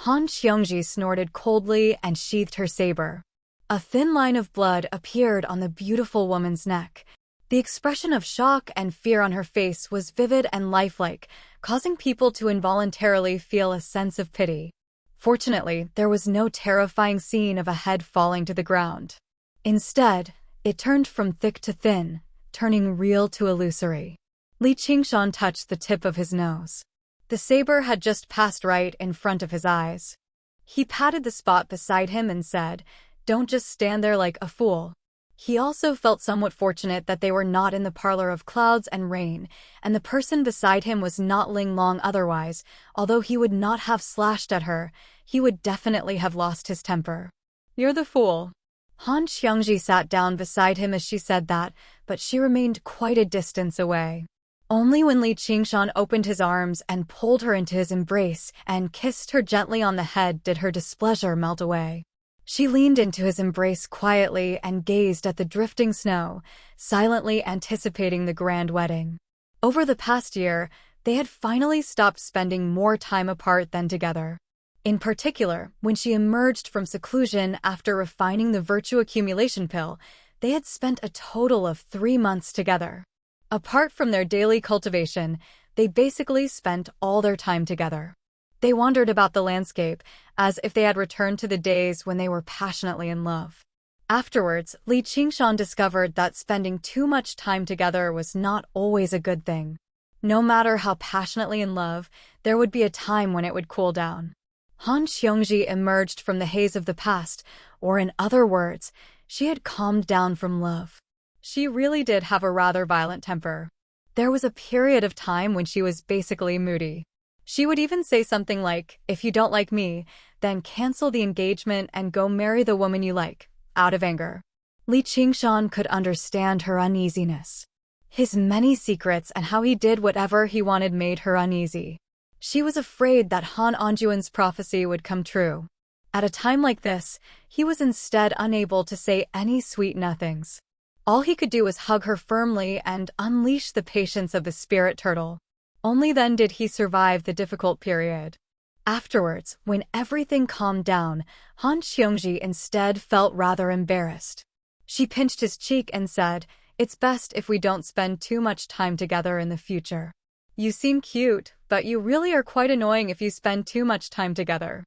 Han Xiongji snorted coldly and sheathed her saber. A thin line of blood appeared on the beautiful woman's neck. The expression of shock and fear on her face was vivid and lifelike, causing people to involuntarily feel a sense of pity. Fortunately, there was no terrifying scene of a head falling to the ground. Instead, it turned from thick to thin, turning real to illusory. Li Qingshan touched the tip of his nose. The saber had just passed right in front of his eyes. He patted the spot beside him and said, "Don't just stand there like a fool." He also felt somewhat fortunate that they were not in the Parlor of Clouds and Rain, and the person beside him was not Ling Long otherwise. Although he would not have slashed at her, he would definitely have lost his temper. "You're the fool." Han Xiongji sat down beside him as she said that, but she remained quite a distance away. Only when Li Qingshan opened his arms and pulled her into his embrace and kissed her gently on the head did her displeasure melt away. She leaned into his embrace quietly and gazed at the drifting snow, silently anticipating the grand wedding. Over the past year, they had finally stopped spending more time apart than together. In particular, when she emerged from seclusion after refining the virtue accumulation pill, they had spent a total of 3 months together. Apart from their daily cultivation, they basically spent all their time together. They wandered about the landscape, as if they had returned to the days when they were passionately in love. Afterwards, Li Qingshan discovered that spending too much time together was not always a good thing. No matter how passionately in love, there would be a time when it would cool down. Han Xiongji emerged from the haze of the past, or in other words, she had calmed down from love. She really did have a rather violent temper. There was a period of time when she was basically moody. She would even say something like, "If you don't like me, then cancel the engagement and go marry the woman you like," out of anger. Li Qingshan could understand her uneasiness. His many secrets and how he did whatever he wanted made her uneasy. She was afraid that Han Anjuan's prophecy would come true. At a time like this, he was instead unable to say any sweet nothings. All he could do was hug her firmly and unleash the patience of the spirit turtle. Only then did he survive the difficult period. Afterwards, when everything calmed down, Han Xiongji instead felt rather embarrassed. She pinched his cheek and said, "It's best if we don't spend too much time together in the future. You seem cute, but you really are quite annoying if you spend too much time together."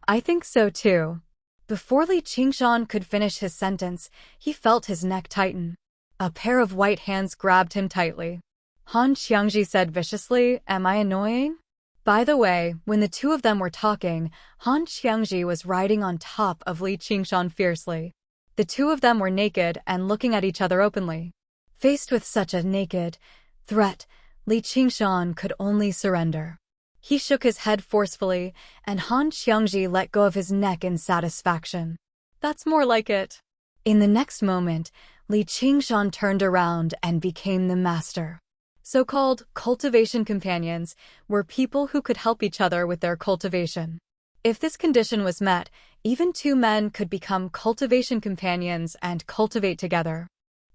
"I think so too." Before Li Qingshan could finish his sentence, he felt his neck tighten. A pair of white hands grabbed him tightly. Han Xiongji said viciously, "Am I annoying?" By the way, when the two of them were talking, Han Xiongji was riding on top of Li Qingshan fiercely. The two of them were naked and looking at each other openly. Faced with such a naked threat, Li Qingshan could only surrender. He shook his head forcefully, and Han Xiongji let go of his neck in satisfaction. "That's more like it." In the next moment, Li Qingshan turned around and became the master. So-called cultivation companions were people who could help each other with their cultivation. If this condition was met, even two men could become cultivation companions and cultivate together.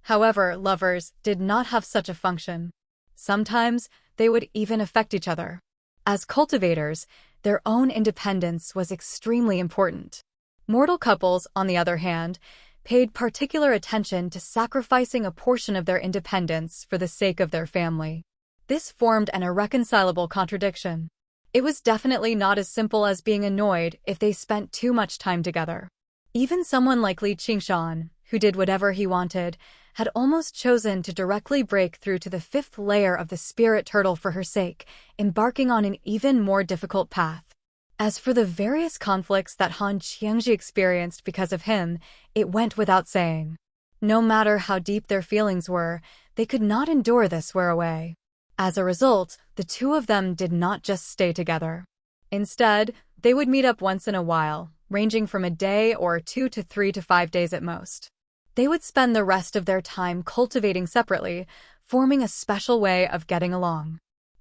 However, lovers did not have such a function. Sometimes, they would even affect each other. As cultivators, their own independence was extremely important. Mortal couples, on the other hand, paid particular attention to sacrificing a portion of their independence for the sake of their family. This formed an irreconcilable contradiction. It was definitely not as simple as being annoyed if they spent too much time together. Even someone like Li Qingshan, who did whatever he wanted, had almost chosen to directly break through to the fifth layer of the spirit turtle for her sake, embarking on an even more difficult path. As for the various conflicts that Han Xiongji experienced because of him, it went without saying. No matter how deep their feelings were, they could not endure this wear away. As a result, the two of them did not just stay together. Instead, they would meet up once in a while, ranging from a day or 2 to 3 to 5 days at most. They would spend the rest of their time cultivating separately, forming a special way of getting along.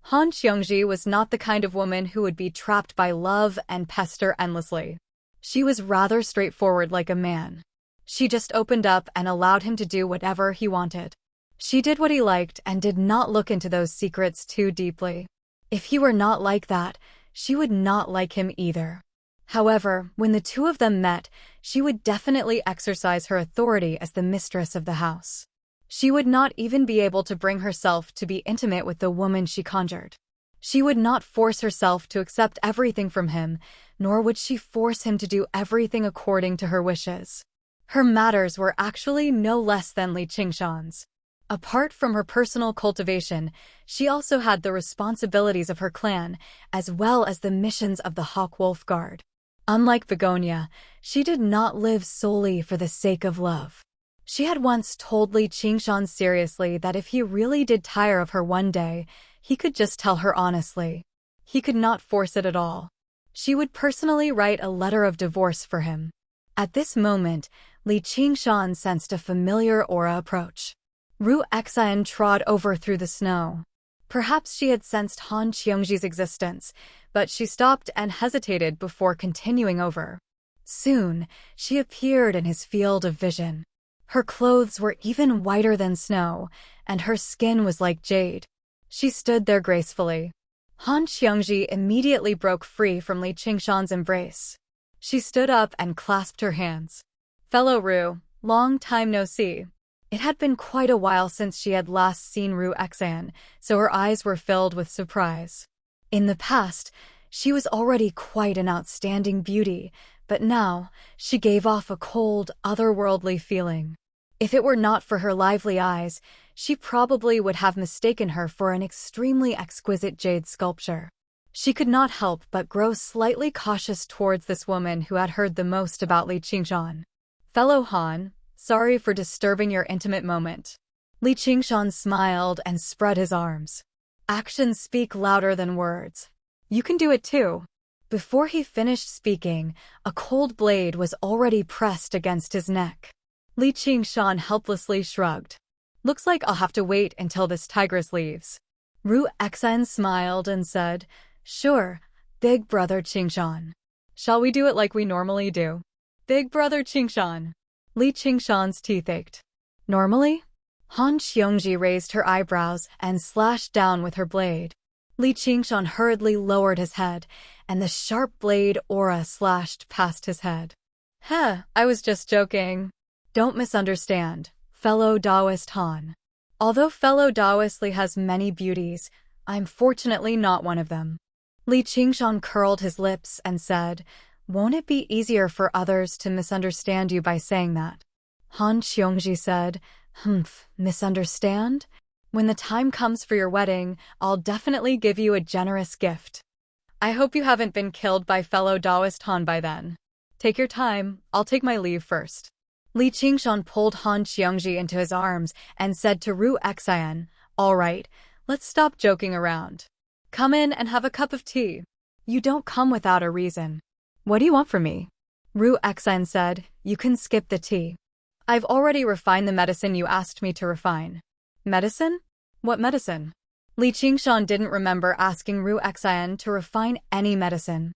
Han Xiongji was not the kind of woman who would be trapped by love and pester endlessly. She was rather straightforward like a man. She just opened up and allowed him to do whatever he wanted. She did what he liked and did not look into those secrets too deeply. If he were not like that, she would not like him either. However, when the two of them met, she would definitely exercise her authority as the mistress of the house. She would not even be able to bring herself to be intimate with the woman she conjured. She would not force herself to accept everything from him, nor would she force him to do everything according to her wishes. Her matters were actually no less than Li Qingshan's. Apart from her personal cultivation, she also had the responsibilities of her clan, as well as the missions of the Hawk Wolf Guard. Unlike Begonia, she did not live solely for the sake of love. She had once told Li Qingshan seriously that if he really did tire of her one day, he could just tell her honestly. He could not force it at all. She would personally write a letter of divorce for him. At this moment, Li Qingshan sensed a familiar aura approach. Ru Exan trod over through the snow. Perhaps she had sensed Han Xiongji's existence, but she stopped and hesitated before continuing over. Soon, she appeared in his field of vision. Her clothes were even whiter than snow, and her skin was like jade. She stood there gracefully. Han Xiongji immediately broke free from Li Qingshan's embrace. She stood up and clasped her hands. "Fellow Ru, long time no see." It had been quite a while since she had last seen Ru Exan, so her eyes were filled with surprise. In the past, she was already quite an outstanding beauty, but now, she gave off a cold, otherworldly feeling. If it were not for her lively eyes, she probably would have mistaken her for an extremely exquisite jade sculpture. She could not help but grow slightly cautious towards this woman who had heard the most about Li Qingshan. "Fellow Han, sorry for disturbing your intimate moment." Li Qingshan smiled and spread his arms. Actions speak louder than words. You can do it too. Before he finished speaking, a cold blade was already pressed against his neck. Li Qingshan helplessly shrugged. Looks like I'll have to wait until this tigress leaves. Ru Xen smiled and said, Sure, big brother Qingshan. Shall we do it like we normally do? Big brother Qingshan. Li Qingshan's teeth ached. Normally? Han Xiongji raised her eyebrows and slashed down with her blade. Li Qingshan hurriedly lowered his head, and the sharp blade aura slashed past his head. I was just joking. Don't misunderstand, fellow Taoist Han. Although fellow Taoist Li has many beauties, I'm fortunately not one of them. Li Qingshan curled his lips and said, Won't it be easier for others to misunderstand you by saying that? Han Xiongji said, Misunderstand? When the time comes for your wedding, I'll definitely give you a generous gift. I hope you haven't been killed by fellow Taoist Han by then. Take your time, I'll take my leave first. Li Qingshan pulled Han Xiongji into his arms and said to Ru Xian, All right, let's stop joking around. Come in and have a cup of tea. You don't come without a reason. What do you want from me? Ru Xian said, You can skip the tea. I've already refined the medicine you asked me to refine. Medicine? What medicine? Li Qingshan didn't remember asking Ru Xian to refine any medicine.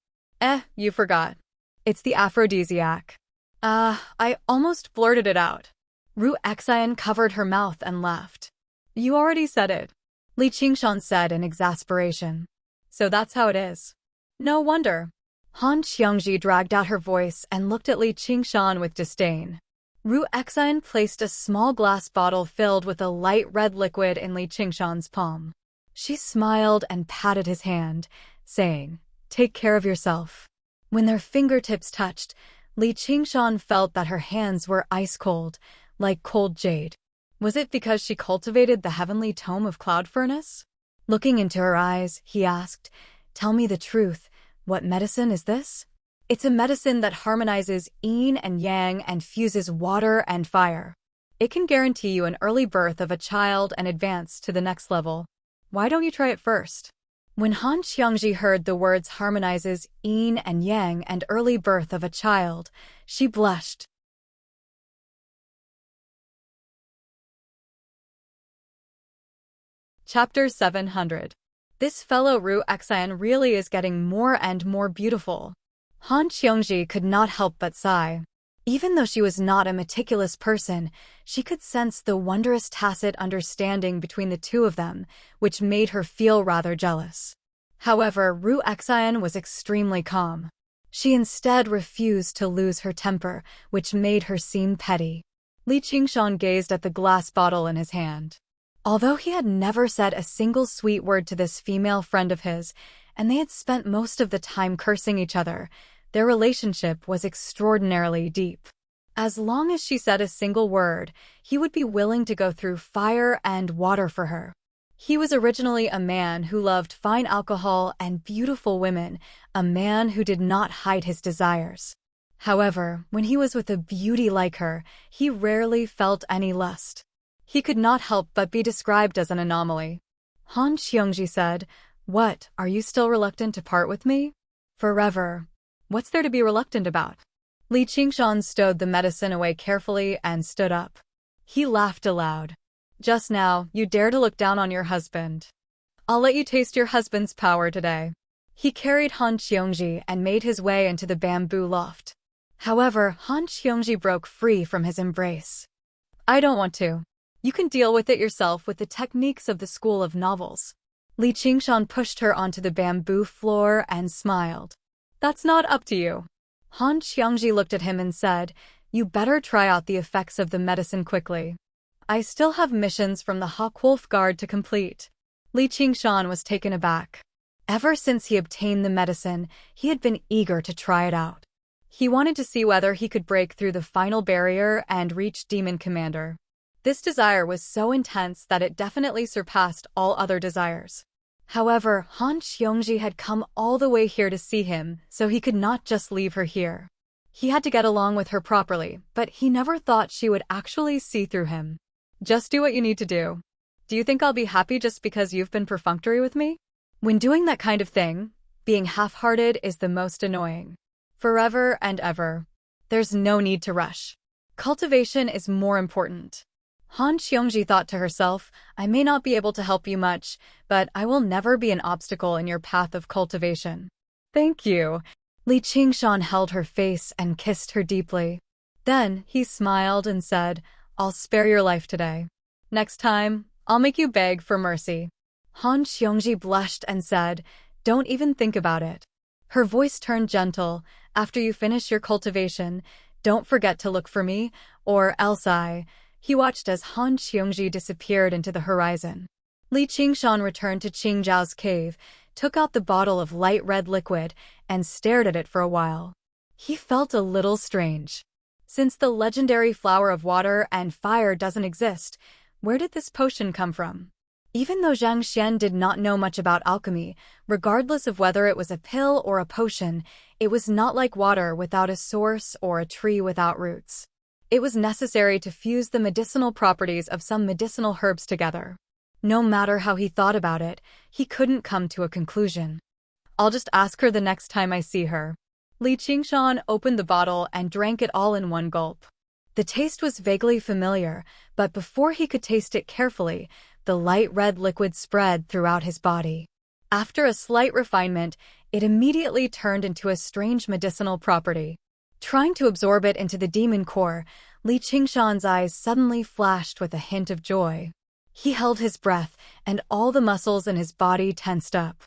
You forgot. It's the aphrodisiac. I almost blurted it out. Ru Xian covered her mouth and laughed. You already said it. Li Qingshan said in exasperation. So that's how it is. No wonder. Han Xiongji dragged out her voice and looked at Li Qingshan with disdain. Ru Xian placed a small glass bottle filled with a light red liquid in Li Qingshan's palm. She smiled and patted his hand, saying, Take care of yourself. When their fingertips touched, Li Qingshan felt that her hands were ice cold, like cold jade. Was it because she cultivated the heavenly tome of cloud furnace? Looking into her eyes, he asked, Tell me the truth, what medicine is this? It's a medicine that harmonizes yin and yang and fuses water and fire. It can guarantee you an early birth of a child and advance to the next level. Why don't you try it first? When Han Xiongji heard the words harmonizes yin and yang and early birth of a child, she blushed. Chapter 700. This fellow Ru Xian really is getting more and more beautiful. Han Xiongji could not help but sigh. Even though she was not a meticulous person, she could sense the wondrous tacit understanding between the two of them, which made her feel rather jealous. However, Ru Xian was extremely calm. She instead refused to lose her temper, which made her seem petty. Li Qingshan gazed at the glass bottle in his hand. Although he had never said a single sweet word to this female friend of his, and they had spent most of the time cursing each other, their relationship was extraordinarily deep. As long as she said a single word, he would be willing to go through fire and water for her. He was originally a man who loved fine alcohol and beautiful women, a man who did not hide his desires. However, when he was with a beauty like her, he rarely felt any lust. He could not help but be described as an anomaly. Han Xiongji said, What, are you still reluctant to part with me? Forever. What's there to be reluctant about? Li Qingshan stowed the medicine away carefully and stood up. He laughed aloud. Just now, you dare to look down on your husband. I'll let you taste your husband's power today. He carried Han Xiongji and made his way into the bamboo loft. However, Han Xiongji broke free from his embrace. I don't want to. You can deal with it yourself with the techniques of the school of novels. Li Qingshan pushed her onto the bamboo floor and smiled. That's not up to you. Han Xiongji looked at him and said, You better try out the effects of the medicine quickly. I still have missions from the Hawkwolf Guard to complete. Li Qingshan was taken aback. Ever since he obtained the medicine, he had been eager to try it out. He wanted to see whether he could break through the final barrier and reach Demon Commander. This desire was so intense that it definitely surpassed all other desires. However, Han Xiongji had come all the way here to see him, so he could not just leave her here. He had to get along with her properly, but he never thought she would actually see through him. Just do what you need to do. Do you think I'll be happy just because you've been perfunctory with me? When doing that kind of thing, Being half-hearted is the most annoying. Forever and ever. There's no need to rush. Cultivation is more important. Han Xiongji thought to herself, I may not be able to help you much, but I will never be an obstacle in your path of cultivation. Thank you. Li Qingshan held her face and kissed her deeply. Then he smiled and said, I'll spare your life today. Next time, I'll make you beg for mercy. Han Xiongji blushed and said, Don't even think about it. Her voice turned gentle. After you finish your cultivation, don't forget to look for me, or else I... He watched as Han Xiongji disappeared into the horizon. Li Qingshan returned to Qingzhao's cave, took out the bottle of light red liquid, and stared at it for a while. He felt a little strange. Since the legendary flower of water and fire doesn't exist, where did this potion come from? Even though Zhang Xian did not know much about alchemy, regardless of whether it was a pill or a potion, it was not like water without a source or a tree without roots. It was necessary to fuse the medicinal properties of some medicinal herbs together. No matter how he thought about it, he couldn't come to a conclusion. I'll just ask her the next time I see her. Li Qingshan opened the bottle and drank it all in one gulp. The taste was vaguely familiar, but before he could taste it carefully, the light red liquid spread throughout his body. After a slight refinement, it immediately turned into a strange medicinal property. Trying to absorb it into the demon core, Li Qingshan's eyes suddenly flashed with a hint of joy. He held his breath, and all the muscles in his body tensed up.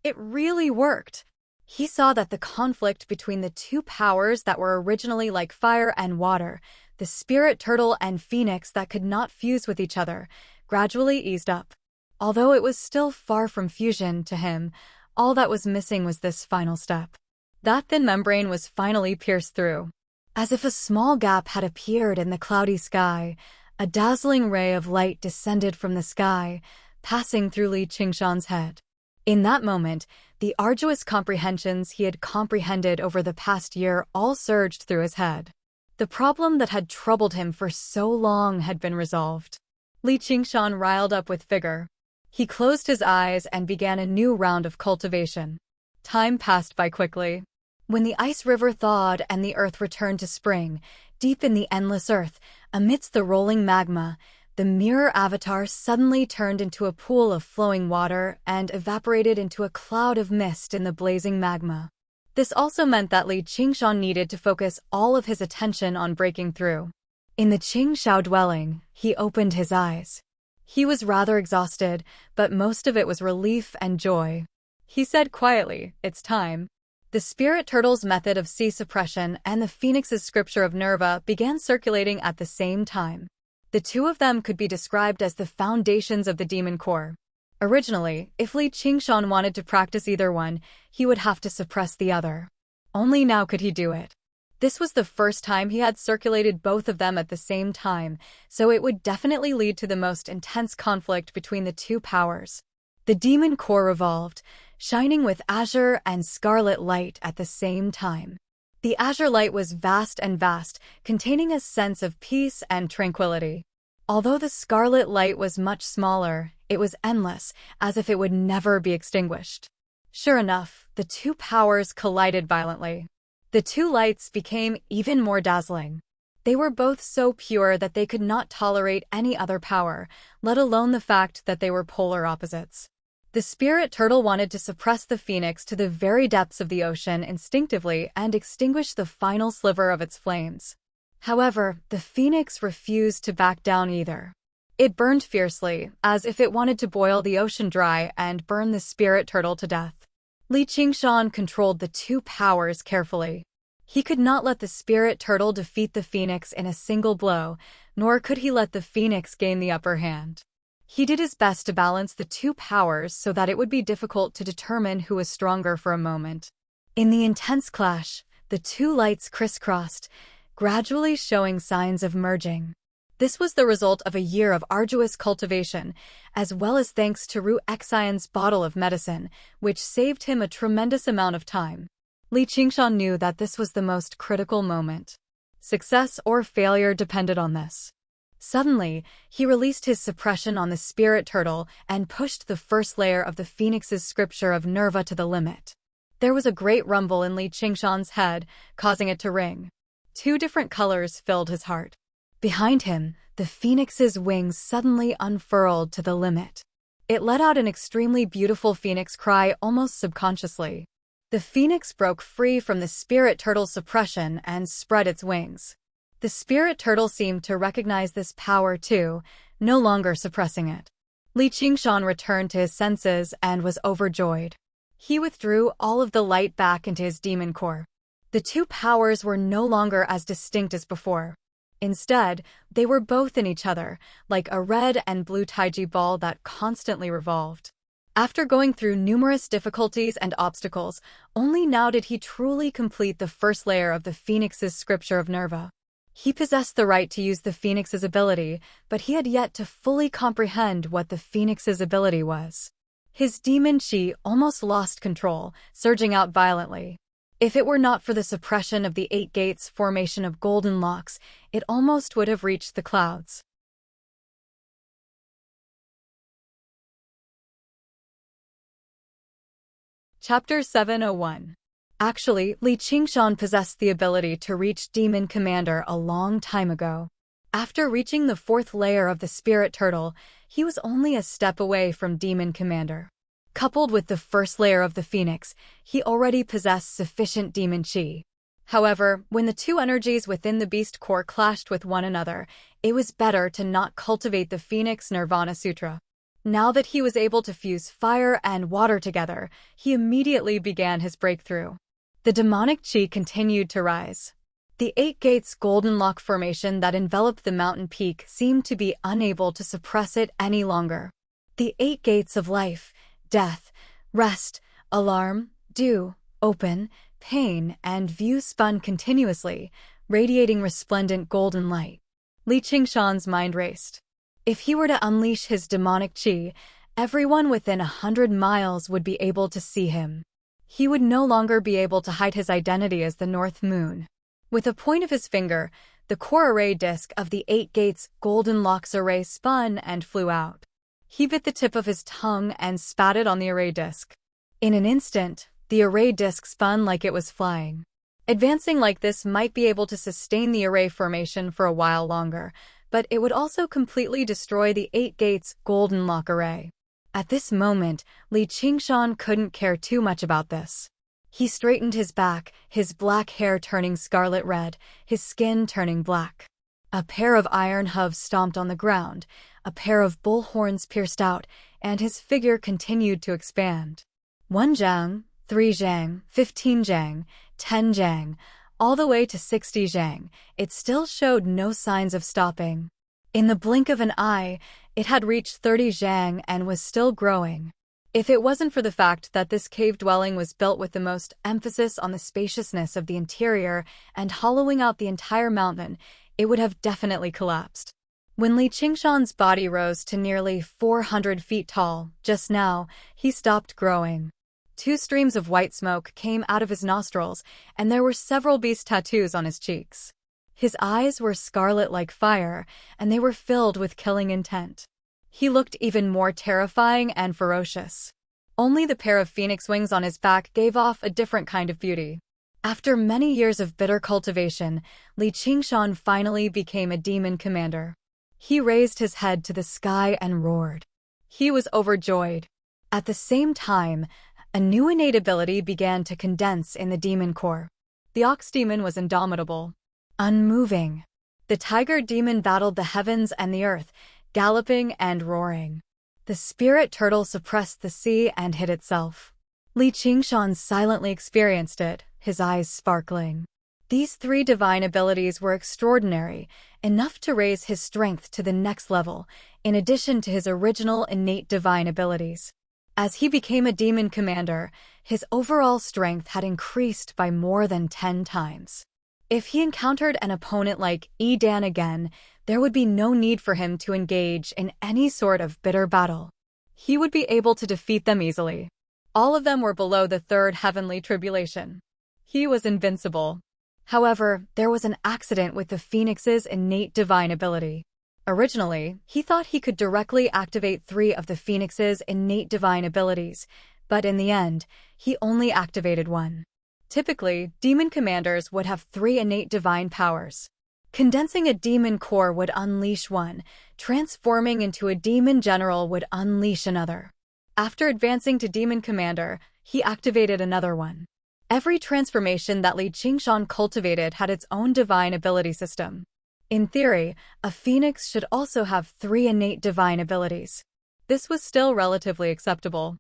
It really worked. He saw that the conflict between the two powers that were originally like fire and water, the spirit turtle and phoenix that could not fuse with each other, gradually eased up. Although it was still far from fusion to him, all that was missing was this final step. That thin membrane was finally pierced through. As if a small gap had appeared in the cloudy sky, a dazzling ray of light descended from the sky, passing through Li Qingshan's head. In that moment, the arduous comprehensions he had comprehended over the past year all surged through his head. The problem that had troubled him for so long had been resolved. Li Qingshan riled up with vigor. He closed his eyes and began a new round of cultivation. Time passed by quickly. When the ice river thawed and the earth returned to spring, deep in the endless earth, amidst the rolling magma, the mirror avatar suddenly turned into a pool of flowing water and evaporated into a cloud of mist in the blazing magma. This also meant that Li Qingshan needed to focus all of his attention on breaking through. In the Qingshao dwelling, he opened his eyes. He was rather exhausted, but most of it was relief and joy. He said quietly, It's time. The spirit turtle's method of sea suppression and the phoenix's scripture of Nerva began circulating at the same time. The two of them could be described as the foundations of the demon core. Originally, if Li Qingshan wanted to practice either one, he would have to suppress the other. Only now could he do it. This was the first time he had circulated both of them at the same time, so it would definitely lead to the most intense conflict between the two powers. The demon core revolved, shining with azure and scarlet light at the same time. The azure light was vast, containing a sense of peace and tranquility. Although the scarlet light was much smaller, it was endless, as if it would never be extinguished. Sure enough, the two powers collided violently. The two lights became even more dazzling. They were both so pure that they could not tolerate any other power, let alone the fact that they were polar opposites. The spirit turtle wanted to suppress the phoenix to the very depths of the ocean instinctively and extinguish the final sliver of its flames. However, the phoenix refused to back down either. It burned fiercely, as if it wanted to boil the ocean dry and burn the spirit turtle to death. Li Qingshan controlled the two powers carefully. He could not let the spirit turtle defeat the phoenix in a single blow, nor could he let the phoenix gain the upper hand. He did his best to balance the two powers so that it would be difficult to determine who was stronger for a moment. In the intense clash, the two lights crisscrossed, gradually showing signs of merging. This was the result of a year of arduous cultivation, as well as thanks to Ru Xian's bottle of medicine, which saved him a tremendous amount of time. Li Qingshan knew that this was the most critical moment. Success or failure depended on this. Suddenly, he released his suppression on the spirit turtle and pushed the first layer of the phoenix's scripture of Nerva to the limit. There was a great rumble in Li Qingshan's head, causing it to ring. Two different colors filled his heart. Behind him, the phoenix's wings suddenly unfurled to the limit. It let out an extremely beautiful phoenix cry almost subconsciously. The phoenix broke free from the spirit turtle's suppression and spread its wings. The spirit turtle seemed to recognize this power too, no longer suppressing it. Li Qingshan returned to his senses and was overjoyed. He withdrew all of the light back into his demon core. The two powers were no longer as distinct as before. Instead, they were both in each other, like a red and blue taiji ball that constantly revolved. After going through numerous difficulties and obstacles, only now did he truly complete the first layer of the Phoenix's scripture of Nerva. He possessed the right to use the Phoenix's ability, but he had yet to fully comprehend what the Phoenix's ability was. His demon chi almost lost control, surging out violently. If it were not for the suppression of the 8 gates formation of golden locks, it almost would have reached the clouds. Chapter 701. Actually, Li Qingshan possessed the ability to reach Demon Commander a long time ago. After reaching the 4th layer of the Spirit Turtle, he was only a step away from Demon Commander. Coupled with the 1st layer of the Phoenix, he already possessed sufficient demon chi. However, when the two energies within the beast core clashed with one another, it was better to not cultivate the Phoenix Nirvana Sutra. Now that he was able to fuse fire and water together, he immediately began his breakthrough. The demonic chi continued to rise. The 8 gates golden lock formation that enveloped the mountain peak seemed to be unable to suppress it any longer. The 8 gates of life, death, rest, alarm, dew, open, pain, and view spun continuously, radiating resplendent golden light. Li Qingshan's mind raced. If he were to unleash his demonic chi, everyone within 100 miles would be able to see him. He would no longer be able to hide his identity as the North Moon. With a point of his finger, the core array disk of the 8 gates golden locks array spun and flew out. He bit the tip of his tongue and spat it on the array disk. In an instant, the array disk spun like it was flying. Advancing like this might be able to sustain the array formation for a while longer, but it would also completely destroy the 8 gates golden lock array. At this moment, Li Qingshan couldn't care too much about this. He straightened his back, his black hair turning scarlet red, his skin turning black. A pair of iron hooves stomped on the ground, a pair of bull horns pierced out, and his figure continued to expand. 1 zhang, 3 zhang, 15 zhang, 10 zhang, all the way to 60 zhang, it still showed no signs of stopping. In the blink of an eye, it had reached 30 zhang and was still growing. If it wasn't for the fact that this cave dwelling was built with the most emphasis on the spaciousness of the interior and hollowing out the entire mountain, it would have definitely collapsed. When Li Qingshan's body rose to nearly 400 feet tall, just now, he stopped growing. 2 streams of white smoke came out of his nostrils, and there were several beast tattoos on his cheeks. His eyes were scarlet like fire, and they were filled with killing intent. He looked even more terrifying and ferocious. Only the pair of phoenix wings on his back gave off a different kind of beauty. After many years of bitter cultivation, Li Qingshan finally became a demon commander. He raised his head to the sky and roared. He was overjoyed. At the same time, a new innate ability began to condense in the demon core. The ox demon was indomitable, unmoving. The tiger demon battled the heavens and the earth, galloping and roaring. The spirit turtle suppressed the sea and hid itself. Li Qingshan silently experienced it, his eyes sparkling. These 3 divine abilities were extraordinary, enough to raise his strength to the next level, in addition to his original innate divine abilities. As he became a demon commander, his overall strength had increased by more than 10 times. If he encountered an opponent like Dan again, there would be no need for him to engage in any sort of bitter battle. He would be able to defeat them easily. All of them were below the 3rd heavenly tribulation. He was invincible. However, there was an accident with the Phoenix's innate divine ability. Originally, he thought he could directly activate 3 of the Phoenix's innate divine abilities, But in the end, he only activated one. Typically, demon commanders would have 3 innate divine powers. Condensing a demon core would unleash one, transforming into a demon general would unleash another. After advancing to demon commander, he activated another one. Every transformation that Li Qingshan cultivated had its own divine ability system. In theory, a phoenix should also have 3 innate divine abilities. This was still relatively acceptable.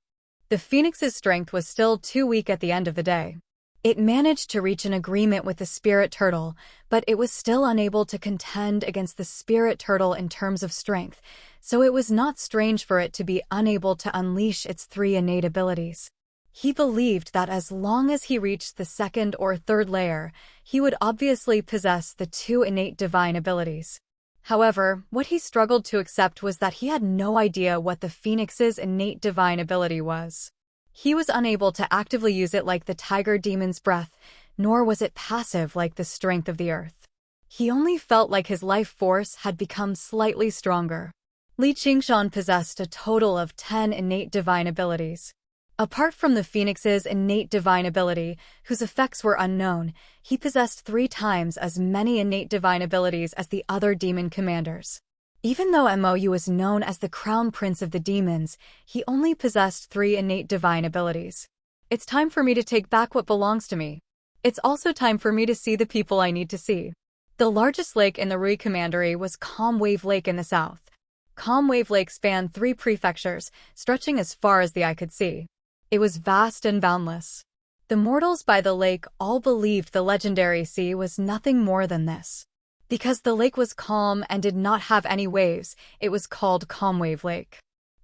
The phoenix's strength was still too weak at the end of the day. It managed to reach an agreement with the spirit turtle, but it was still unable to contend against the spirit turtle in terms of strength, so it was not strange for it to be unable to unleash its 3 innate abilities. He believed that as long as he reached the 2nd or 3rd layer, he would obviously possess the 2 innate divine abilities. However, what he struggled to accept was that he had no idea what the phoenix's innate divine ability was. He was unable to actively use it like the tiger demon's breath, nor was it passive like the strength of the earth. He only felt like his life force had become slightly stronger. Li Qingshan possessed a total of 10 innate divine abilities. Apart from the phoenix's innate divine ability, whose effects were unknown, he possessed 3 times as many innate divine abilities as the other demon commanders. Even though Mou was known as the crown prince of the demons, he only possessed 3 innate divine abilities. It's time for me to take back what belongs to me. It's also time for me to see the people I need to see. The largest lake in the Rui Commandery was Calm Wave Lake in the south. Calm Wave Lake spanned 3 prefectures, stretching as far as the eye could see. It was vast and boundless. The mortals by the lake all believed the legendary sea was nothing more than this. Because the lake was calm and did not have any waves, it was called Calm Wave Lake.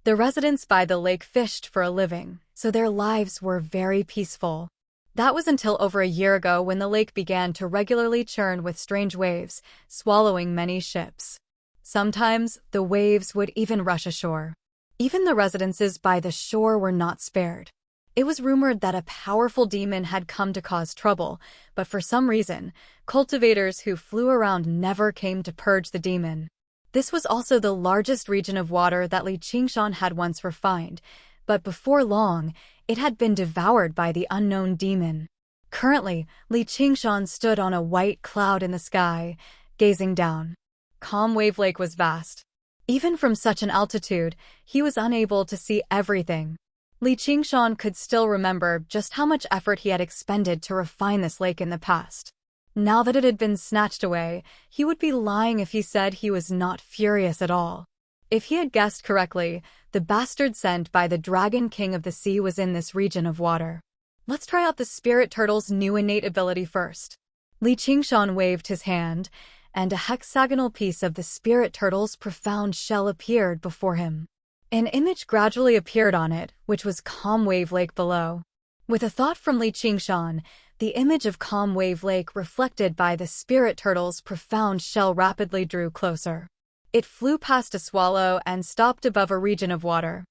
The residents by the lake fished for a living, so their lives were very peaceful. That was until over a year ago when the lake began to regularly churn with strange waves, swallowing many ships. Sometimes, the waves would even rush ashore. Even the residences by the shore were not spared. It was rumored that a powerful demon had come to cause trouble, but for some reason, cultivators who flew around never came to purge the demon. This was also the largest region of water that Li Qingshan had once refined, but before long, it had been devoured by the unknown demon. Currently, Li Qingshan stood on a white cloud in the sky, gazing down. Calm Wave Lake was vast. Even from such an altitude, he was unable to see everything. Li Qingshan could still remember just how much effort he had expended to refine this lake in the past. Now that it had been snatched away, he would be lying if he said he was not furious at all. If he had guessed correctly, the bastard sent by the Dragon King of the Sea was in this region of water. Let's try out the spirit turtle's new innate ability first. Li Qingshan waved his hand, and a hexagonal piece of the spirit turtle's profound shell appeared before him. An image gradually appeared on it, which was Calm Wave Lake below. With a thought from Li Qingshan, the image of Calm Wave Lake reflected by the spirit turtle's profound shell rapidly drew closer. It flew past a swallow and stopped above a region of water.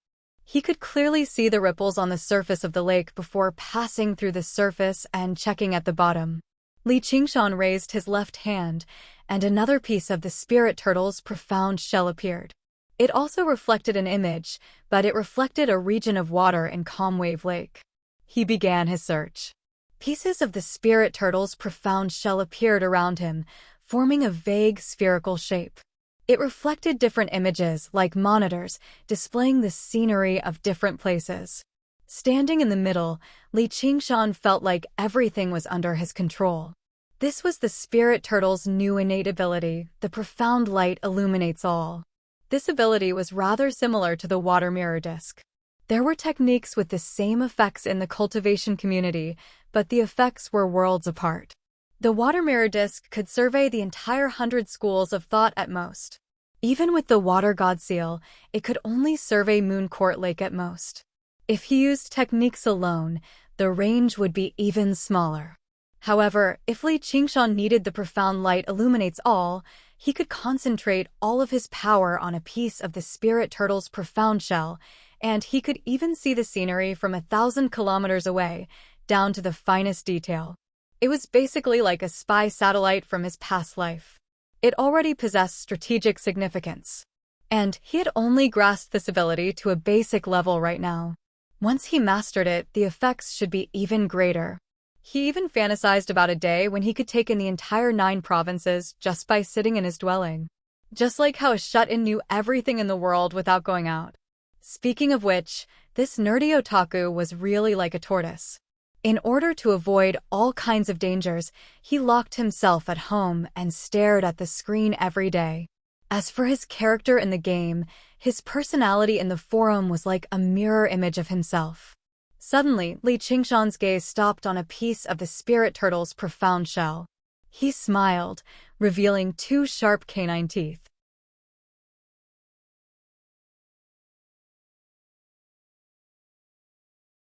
He could clearly see the ripples on the surface of the lake before passing through the surface and checking at the bottom. Li Qingshan raised his left hand, and another piece of the spirit turtle's profound shell appeared. It also reflected an image, but it reflected a region of water in Calm Wave Lake. He began his search. Pieces of the spirit turtle's profound shell appeared around him, forming a vague spherical shape. It reflected different images, like monitors, displaying the scenery of different places. Standing in the middle, Li Qingshan felt like everything was under his control. This was the spirit turtle's new innate ability, the profound light illuminates all. This ability was rather similar to the water mirror disc. There were techniques with the same effects in the cultivation community, but the effects were worlds apart. The water mirror disc could survey the entire 100 schools of thought at most. Even with the water god seal, it could only survey Moon Court Lake at most. If he used techniques alone, the range would be even smaller. However, if Li Qingshan needed the profound light illuminates all, he could concentrate all of his power on a piece of the spirit turtle's profound shell, and he could even see the scenery from 1,000 kilometers away, down to the finest detail. It was basically like a spy satellite from his past life. It already possessed strategic significance. And he had only grasped this ability to a basic level right now. Once he mastered it, the effects should be even greater. He even fantasized about a day when he could take in the entire 9 provinces just by sitting in his dwelling. Just like how a shut-in knew everything in the world without going out. Speaking of which, this nerdy otaku was really like a tortoise. In order to avoid all kinds of dangers, he locked himself at home and stared at the screen every day. As for his character in the game, his personality in the forum was like a mirror image of himself. Suddenly, Li Qingshan's gaze stopped on a piece of the spirit turtle's profound shell. He smiled, revealing 2 sharp canine teeth.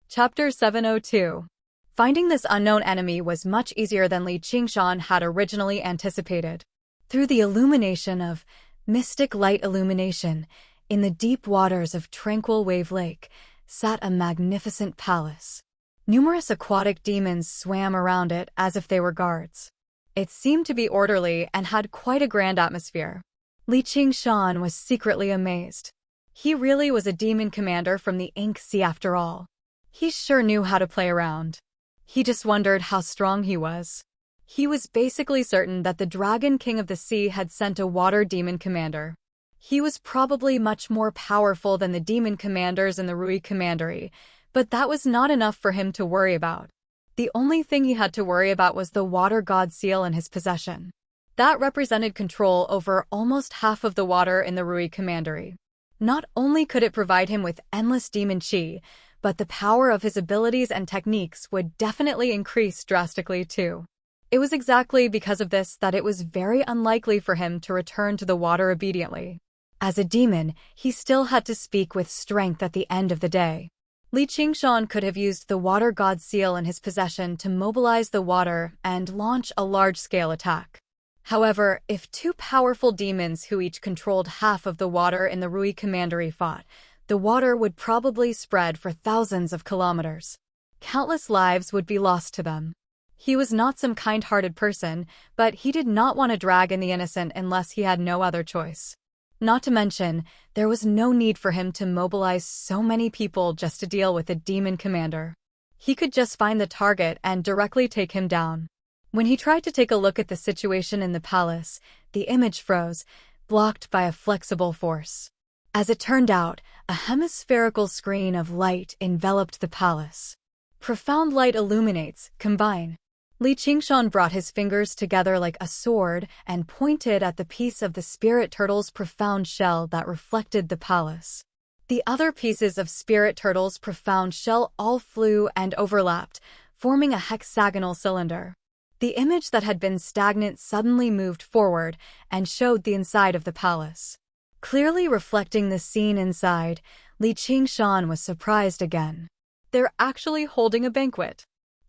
Chapter 702. Finding this unknown enemy was much easier than Li Qingshan had originally anticipated. Through the illumination of mystic light illumination, in the deep waters of Tranquil Wave Lake, sat a magnificent palace. Numerous aquatic demons swam around it as if they were guards. It seemed to be orderly and had quite a grand atmosphere. Li Qingshan was secretly amazed. He really was a demon commander from the Ink Sea after all. He sure knew how to play around. He just wondered how strong he was. He was basically certain that the Dragon King of the Sea had sent a water demon commander. He was probably much more powerful than the demon commanders in the Rui Commandery, but that was not enough for him to worry about. The only thing he had to worry about was the water god seal in his possession. That represented control over almost half of the water in the Rui Commandery. Not only could it provide him with endless demon chi, but the power of his abilities and techniques would definitely increase drastically too. It was exactly because of this that it was very unlikely for him to return to the water obediently. As a demon, he still had to speak with strength at the end of the day. Li Qingshan could have used the water god seal in his possession to mobilize the water and launch a large-scale attack. However, if 2 powerful demons who each controlled half of the water in the Rui Commandery fought, the water would probably spread for thousands of kilometers. Countless lives would be lost to them. He was not some kind-hearted person, but he did not want to drag in the innocent unless he had no other choice. Not to mention, there was no need for him to mobilize so many people just to deal with a demon commander. He could just find the target and directly take him down. When he tried to take a look at the situation in the palace, the image froze, blocked by a flexible force. As it turned out, a hemispherical screen of light enveloped the palace. Profound light illuminates, combine. Li Qingshan brought his fingers together like a sword and pointed at the piece of the spirit turtle's profound shell that reflected the palace. The other pieces of spirit turtle's profound shell all flew and overlapped, forming a hexagonal cylinder. The image that had been stagnant suddenly moved forward and showed the inside of the palace. Clearly reflecting the scene inside, Li Qingshan was surprised again. They're actually holding a banquet.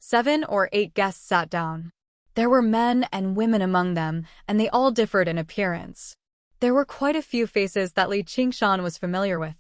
7 or 8 guests sat down. There were men and women among them, and they all differed in appearance. There were quite a few faces that Li Qingshan was familiar with.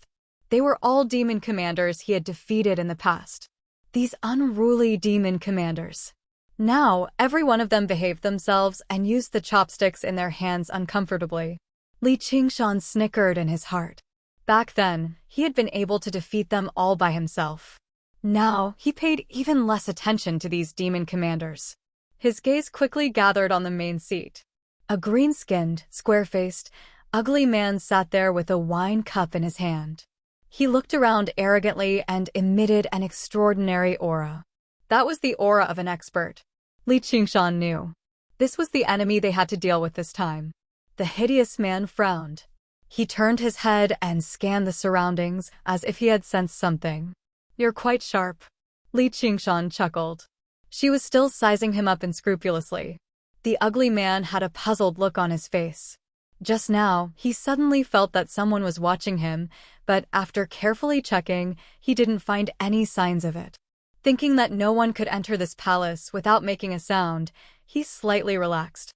They were all demon commanders he had defeated in the past. These unruly demon commanders. Now, every one of them behaved themselves and used the chopsticks in their hands uncomfortably. Li Qingshan snickered in his heart. Back then, he had been able to defeat them all by himself. Now, he paid even less attention to these demon commanders. His gaze quickly gathered on the main seat. A green-skinned, square-faced, ugly man sat there with a wine cup in his hand. He looked around arrogantly and emitted an extraordinary aura. That was the aura of an expert. Li Qingshan knew. This was the enemy they had to deal with this time. The hideous man frowned. He turned his head and scanned the surroundings as if he had sensed something. "You're quite sharp." Li Qingshan chuckled. She was still sizing him up unscrupulously. The ugly man had a puzzled look on his face. Just now, he suddenly felt that someone was watching him, but after carefully checking, he didn't find any signs of it. Thinking that no one could enter this palace without making a sound, he slightly relaxed.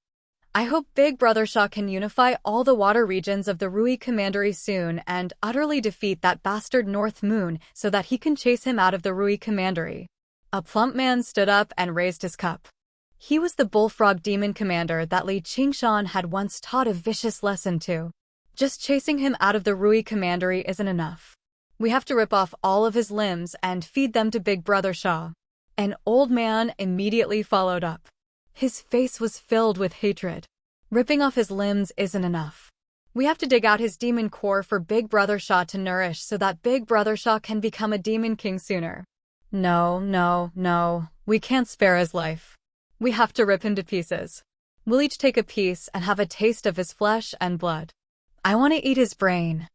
"I hope Big Brother Shah can unify all the water regions of the Rui Commandery soon and utterly defeat that bastard North Moon so that he can chase him out of the Rui Commandery." A plump man stood up and raised his cup. He was the bullfrog demon commander that Li Qingshan had once taught a vicious lesson to. Just chasing him out of the Rui Commandery isn't enough. We have to rip off all of his limbs and feed them to Big Brother Shaw. An old man immediately followed up. His face was filled with hatred. Ripping off his limbs isn't enough. We have to dig out his demon core for Big Brother Shaw to nourish so that Big Brother Shaw can become a demon king sooner. No, no, no. We can't spare his life. We have to rip him to pieces. We'll each take a piece and have a taste of his flesh and blood. I want to eat his brain.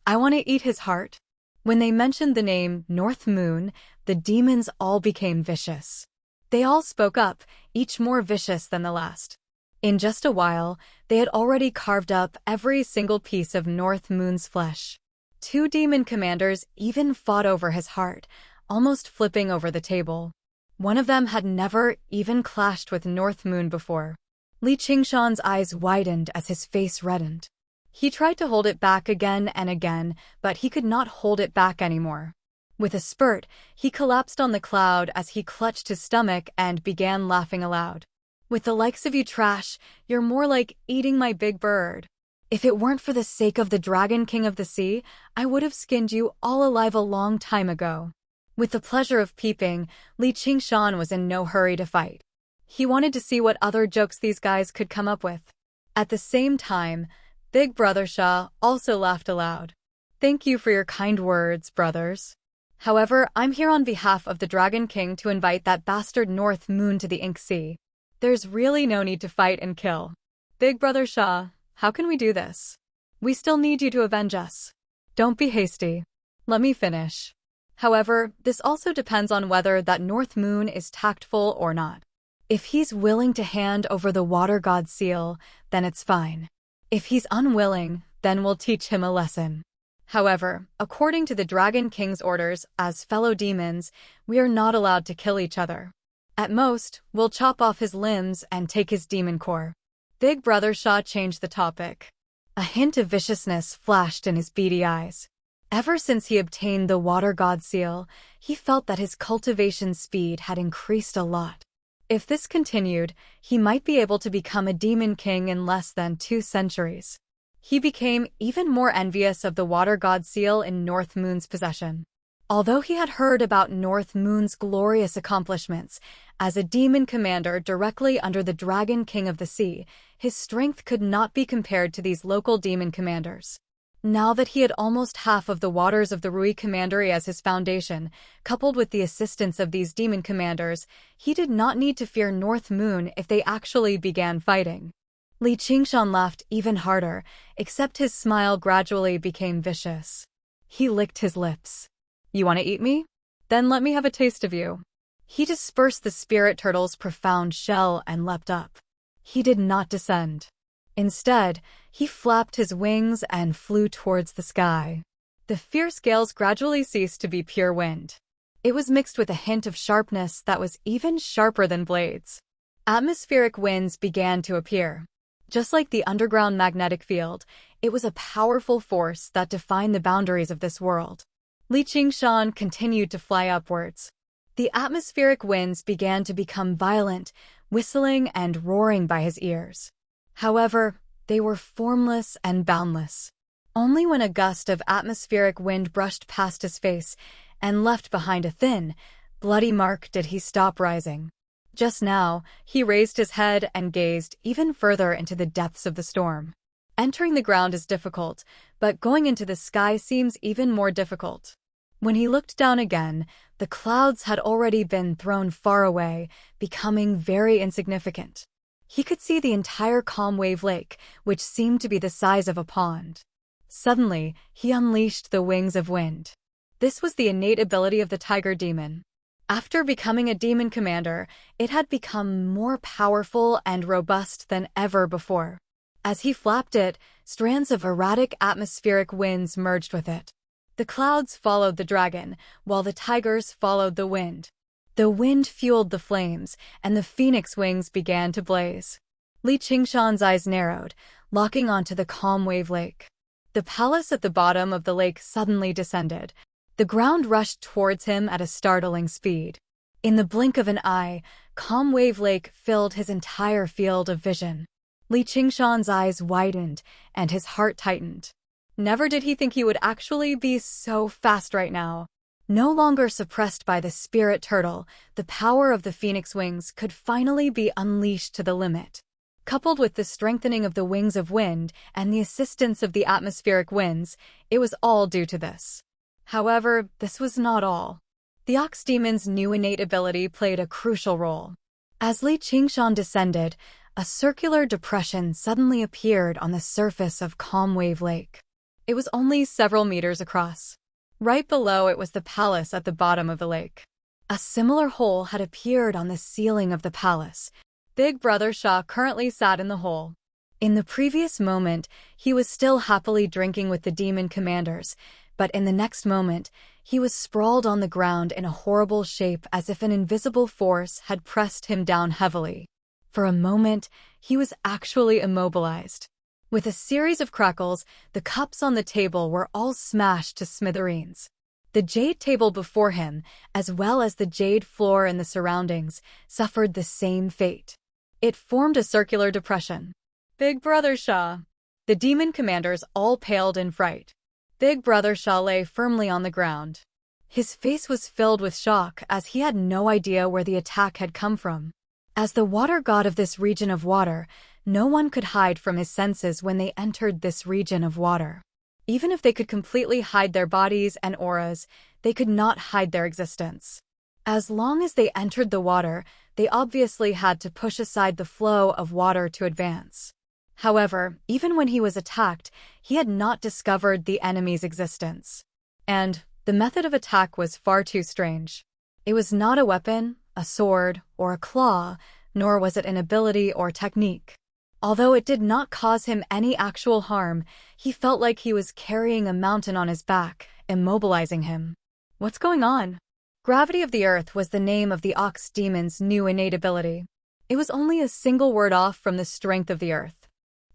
I want to eat his heart. When they mentioned the name North Moon, the demons all became vicious. They all spoke up, each more vicious than the last. In just a while, they had already carved up every single piece of North Moon's flesh. 2 demon commanders even fought over his heart, almost flipping over the table. One of them had never even clashed with North Moon before. Li Qingshan's eyes widened as his face reddened. He tried to hold it back again and again, but he could not hold it back anymore. With a spurt, he collapsed on the cloud as he clutched his stomach and began laughing aloud. With the likes of you trash, you're more like eating my big bird. If it weren't for the sake of the Dragon King of the Sea, I would have skinned you all alive a long time ago. With the pleasure of peeping, Li Qingshan was in no hurry to fight. He wanted to see what other jokes these guys could come up with. At the same time, Big Brother Shaw also laughed aloud. Thank you for your kind words, brothers. However, I'm here on behalf of the Dragon King to invite that bastard North Moon to the Ink Sea. There's really no need to fight and kill. Big Brother Shaw, how can we do this? We still need you to avenge us. Don't be hasty. Let me finish. However, this also depends on whether that North Moon is tactful or not. If he's willing to hand over the Water God's seal, then it's fine. If he's unwilling, then we'll teach him a lesson. However, according to the Dragon King's orders, as fellow demons, we are not allowed to kill each other. At most, we'll chop off his limbs and take his demon core. Big Brother Shaw changed the topic. A hint of viciousness flashed in his beady eyes. Ever since he obtained the Water God seal, he felt that his cultivation speed had increased a lot. If this continued, he might be able to become a demon king in less than 2 centuries. He became even more envious of the Water God seal in North Moon's possession. Although he had heard about North Moon's glorious accomplishments, as a demon commander directly under the Dragon King of the Sea, his strength could not be compared to these local demon commanders. Now that he had almost half of the waters of the Rui Commandery as his foundation, coupled with the assistance of these demon commanders, he did not need to fear North Moon if they actually began fighting. Li Qingshan laughed even harder, except his smile gradually became vicious. He licked his lips. You want to eat me? Then let me have a taste of you. He dispersed the spirit turtle's profound shell and leapt up. He did not descend. Instead, he flapped his wings and flew towards the sky. The fierce gales gradually ceased to be pure wind. It was mixed with a hint of sharpness that was even sharper than blades. Atmospheric winds began to appear. Just like the underground magnetic field, it was a powerful force that defined the boundaries of this world. Li Qingshan continued to fly upwards. The atmospheric winds began to become violent, whistling and roaring by his ears. However, they were formless and boundless. Only when a gust of atmospheric wind brushed past his face and left behind a thin, bloody mark did he stop rising. Just now, he raised his head and gazed even further into the depths of the storm. Entering the ground is difficult, but going into the sky seems even more difficult. When he looked down again, the clouds had already been thrown far away, becoming very insignificant. He could see the entire calm wave lake, which seemed to be the size of a pond. Suddenly, he unleashed the wings of wind. This was the innate ability of the tiger demon. After becoming a demon commander, it had become more powerful and robust than ever before. As he flapped it, strands of erratic atmospheric winds merged with it. The clouds followed the dragon, while the tigers followed the wind. The wind fueled the flames, and the phoenix wings began to blaze. Li Qingshan's eyes narrowed, locking onto the calm wave lake. The palace at the bottom of the lake suddenly descended. The ground rushed towards him at a startling speed. In the blink of an eye, calm wave lake filled his entire field of vision. Li Qingshan's eyes widened, and his heart tightened. Never did he think he would actually be so fast right now. No longer suppressed by the spirit turtle, the power of the phoenix wings could finally be unleashed to the limit. Coupled with the strengthening of the wings of wind and the assistance of the atmospheric winds, it was all due to this. However, this was not all. The Ox Demon's new innate ability played a crucial role. As Li Qingshan descended, a circular depression suddenly appeared on the surface of Calm Wave Lake. It was only several meters across. Right below it was the palace at the bottom of the lake. A similar hole had appeared on the ceiling of the palace. Big Brother Sha currently sat in the hole. In the previous moment, he was still happily drinking with the demon commanders, but in the next moment, he was sprawled on the ground in a horrible shape as if an invisible force had pressed him down heavily. For a moment, he was actually immobilized. With a series of crackles, the cups on the table were all smashed to smithereens. The jade table before him, as well as the jade floor and the surroundings, suffered the same fate. It formed a circular depression. Big Brother Sha. The demon commanders all paled in fright. Big Brother Sha lay firmly on the ground. His face was filled with shock as he had no idea where the attack had come from. As the water god of this region of water, no one could hide from his senses when they entered this region of water. Even if they could completely hide their bodies and auras, they could not hide their existence. As long as they entered the water, they obviously had to push aside the flow of water to advance. However, even when he was attacked, he had not discovered the enemy's existence. And the method of attack was far too strange. It was not a weapon, a sword, or a claw, nor was it an ability or technique. Although it did not cause him any actual harm, he felt like he was carrying a mountain on his back, immobilizing him. What's going on? Gravity of the Earth was the name of the Ox Demon's new innate ability. It was only a single word off from the strength of the Earth.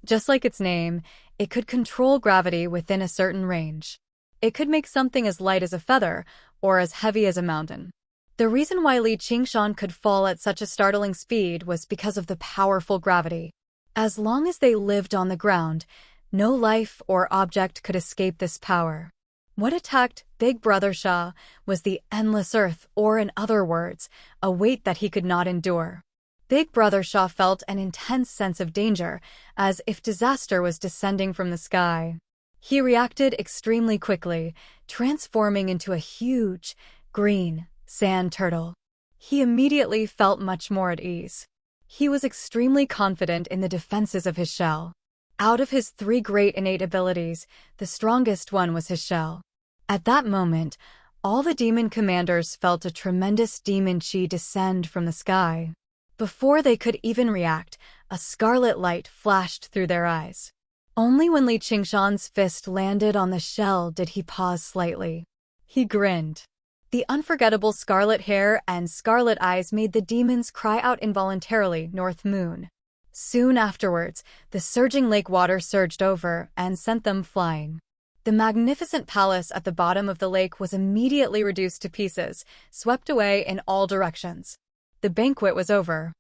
Just like its name, it could control gravity within a certain range. It could make something as light as a feather, or as heavy as a mountain. The reason why Li Qingshan could fall at such a startling speed was because of the powerful gravity. As long as they lived on the ground, no life or object could escape this power. What attacked Big Brother Sha was the endless earth, or in other words, a weight that he could not endure. Big Brother Sha felt an intense sense of danger, as if disaster was descending from the sky. He reacted extremely quickly, transforming into a huge, green, sand turtle. He immediately felt much more at ease. He was extremely confident in the defenses of his shell. Out of his 3 great innate abilities, the strongest one was his shell. At that moment, all the demon commanders felt a tremendous demon chi descend from the sky. Before they could even react, a scarlet light flashed through their eyes. Only when Li Qingshan's fist landed on the shell did he pause slightly. He grinned. The unforgettable scarlet hair and scarlet eyes made the demons cry out involuntarily, "North Moon." Soon afterwards, the surging lake water surged over and sent them flying. The magnificent palace at the bottom of the lake was immediately reduced to pieces, swept away in all directions. The banquet was over.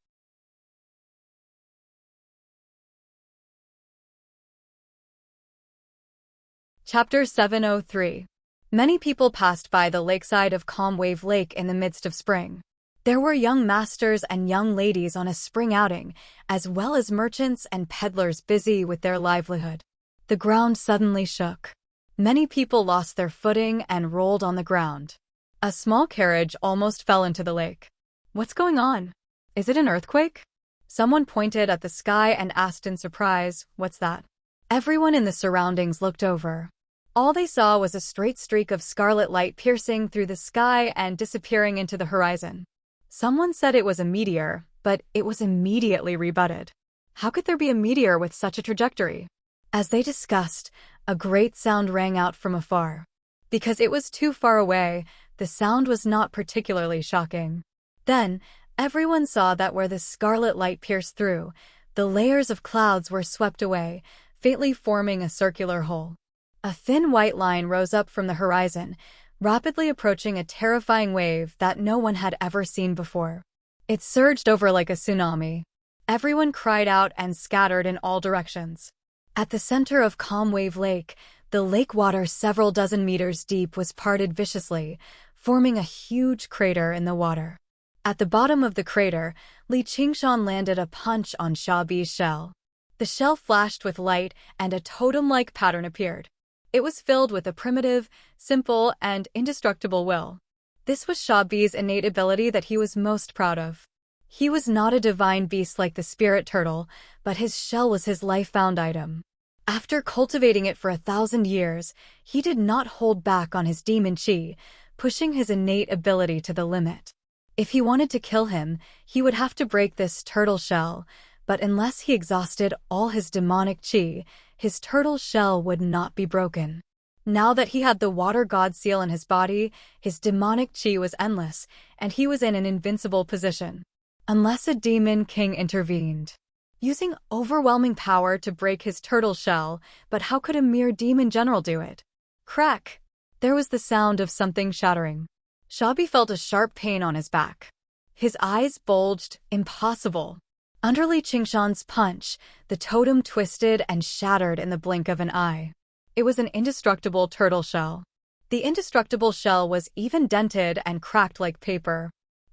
Chapter 703. Many people passed by the lakeside of Calm Wave Lake in the midst of spring. There were young masters and young ladies on a spring outing, as well as merchants and peddlers busy with their livelihood. The ground suddenly shook. Many people lost their footing and rolled on the ground. A small carriage almost fell into the lake. What's going on? Is it an earthquake? Someone pointed at the sky and asked in surprise, "What's that?" Everyone in the surroundings looked over. All they saw was a straight streak of scarlet light piercing through the sky and disappearing into the horizon. Someone said it was a meteor, but it was immediately rebutted. How could there be a meteor with such a trajectory? As they discussed, a great sound rang out from afar. Because it was too far away, the sound was not particularly shocking. Then, everyone saw that where the scarlet light pierced through, the layers of clouds were swept away, faintly forming a circular hole. A thin white line rose up from the horizon, rapidly approaching a terrifying wave that no one had ever seen before. It surged over like a tsunami. Everyone cried out and scattered in all directions. At the center of Calm Wave Lake, the The lake water several dozen meters deep was parted viciously, forming a huge crater in the water. At the bottom of the crater, Li Qingshan landed a punch on Shabi's shell. The shell flashed with light and a totem-like pattern appeared. It was filled with a primitive, simple, and indestructible will. This was Shabi's innate ability that he was most proud of. He was not a divine beast like the spirit turtle, but his shell was his life-bound item. After cultivating it for 1,000 years, he did not hold back on his demon chi, pushing his innate ability to the limit. If he wanted to kill him, he would have to break this turtle shell, but unless he exhausted all his demonic chi, his turtle shell would not be broken. Now that he had the water god seal in his body, his demonic chi was endless, and he was in an invincible position. Unless a demon king intervened, using overwhelming power to break his turtle shell, but how could a mere demon general do it? Crack! There was the sound of something shattering. Shabi felt a sharp pain on his back. His eyes bulged. Impossible. Under Li Qingshan's punch, the totem twisted and shattered in the blink of an eye. It was an indestructible turtle shell. The indestructible shell was even dented and cracked like paper.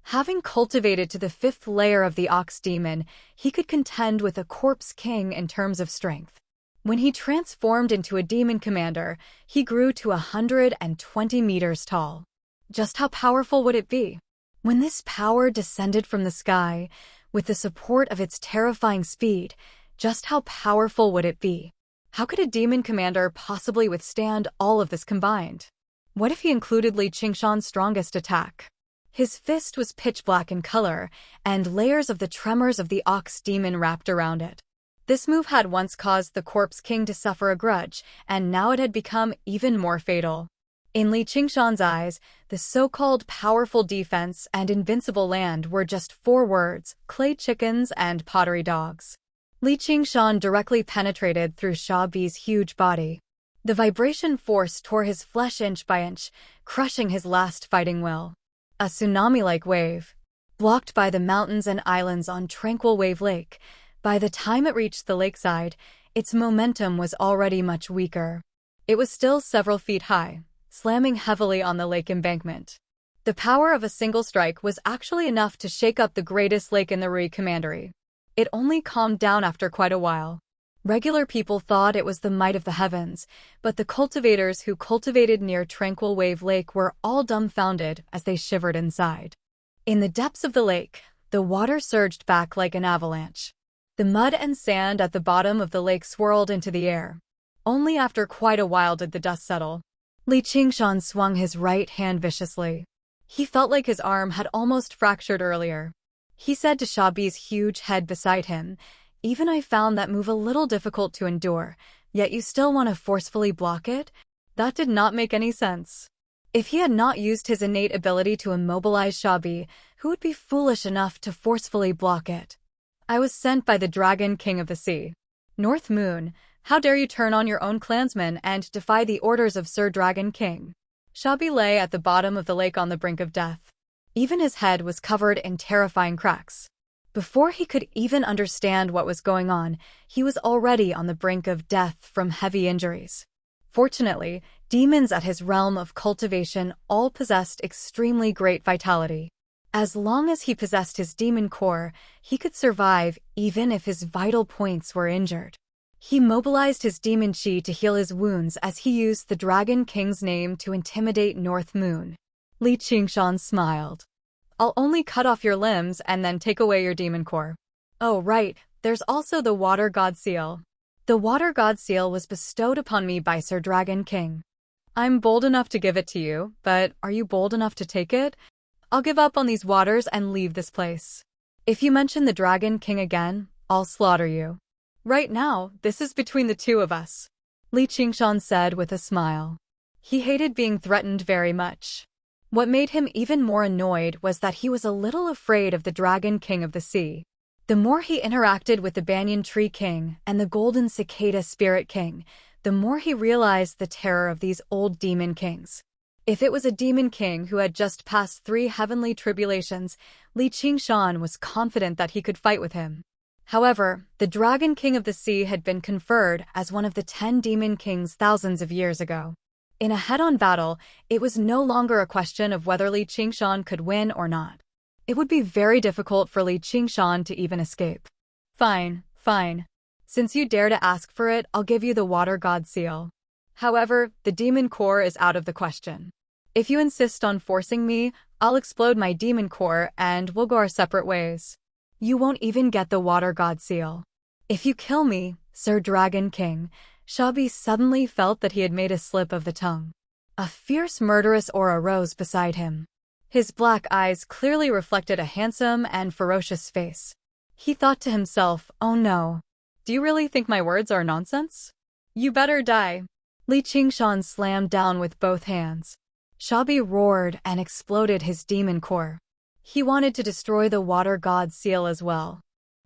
Having cultivated to the 5th layer of the ox demon, he could contend with a corpse king in terms of strength. When he transformed into a demon commander, he grew to 120 meters tall. Just how powerful would it be? When this power descended from the sky, with the support of its terrifying speed, just how powerful would it be? How could a demon commander possibly withstand all of this combined? What if he included Li Qingshan's strongest attack? His fist was pitch black in color, and layers of the tremors of the ox demon wrapped around it. This move had once caused the corpse king to suffer a grudge, and now it had become even more fatal. In Li Qingshan's eyes, the so-called powerful defense and invincible land were just 4 words: clay chickens and pottery dogs. Li Qingshan directly penetrated through Shabi's huge body. The vibration force tore his flesh inch by inch, crushing his last fighting will. A tsunami-like wave. Blocked by the mountains and islands on Tranquil Wave Lake, by the time it reached the lakeside, its momentum was already much weaker. It was still several feet high, slamming heavily on the lake embankment. The power of a single strike was actually enough to shake up the greatest lake in the Rui Commandery. It only calmed down after quite a while. Regular people thought it was the might of the heavens, but the cultivators who cultivated near Tranquil Wave Lake were all dumbfounded as they shivered inside. In the depths of the lake, the water surged back like an avalanche. The mud and sand at the bottom of the lake swirled into the air. Only after quite a while did the dust settle. Li Qingshan swung his right hand viciously. He felt like his arm had almost fractured earlier. He said to Shabi's huge head beside him, "Even I found that move a little difficult to endure, yet you still want to forcefully block it?" That did not make any sense. If he had not used his innate ability to immobilize Shabi, who would be foolish enough to forcefully block it? "I was sent by the Dragon King of the Sea. North Moon, how dare you turn on your own clansmen and defy the orders of Sir Dragon King?" Shabi lay at the bottom of the lake on the brink of death. Even his head was covered in terrifying cracks. Before he could even understand what was going on, he was already on the brink of death from heavy injuries. Fortunately, demons at his realm of cultivation all possessed extremely great vitality. As long as he possessed his demon core, he could survive even if his vital points were injured. He mobilized his demon chi to heal his wounds as he used the Dragon King's name to intimidate North Moon. Li Qingshan smiled. "I'll only cut off your limbs and then take away your demon core. Oh right, there's also the Water God Seal. The Water God Seal was bestowed upon me by Sir Dragon King. I'm bold enough to give it to you, but are you bold enough to take it? I'll give up on these waters and leave this place. If you mention the Dragon King again, I'll slaughter you. Right now, this is between the two of us," Li Qingshan said with a smile. He hated being threatened very much. What made him even more annoyed was that he was a little afraid of the Dragon King of the Sea. The more he interacted with the Banyan Tree King and the Golden Cicada Spirit King, the more he realized the terror of these old demon kings. If it was a demon king who had just passed 3 heavenly tribulations, Li Qingshan was confident that he could fight with him. However, the Dragon King of the Sea had been conferred as one of the 10 demon kings thousands of years ago. In a head-on battle, it was no longer a question of whether Li Qingshan could win or not. It would be very difficult for Li Qingshan to even escape. Fine, fine. Since you dare to ask for it, I'll give you the Water God Seal. However, the demon core is out of the question. If you insist on forcing me, I'll explode my demon core and we'll go our separate ways. You won't even get the Water God Seal. If you kill me, Sir Dragon King, Shabi suddenly felt that he had made a slip of the tongue. A fierce murderous aura rose beside him. His black eyes clearly reflected a handsome and ferocious face. He thought to himself, oh no. Do you really think my words are nonsense? You better die. Li Qingshan slammed down with both hands. Shabi roared and exploded his demon core. He wanted to destroy the Water God Seal as well.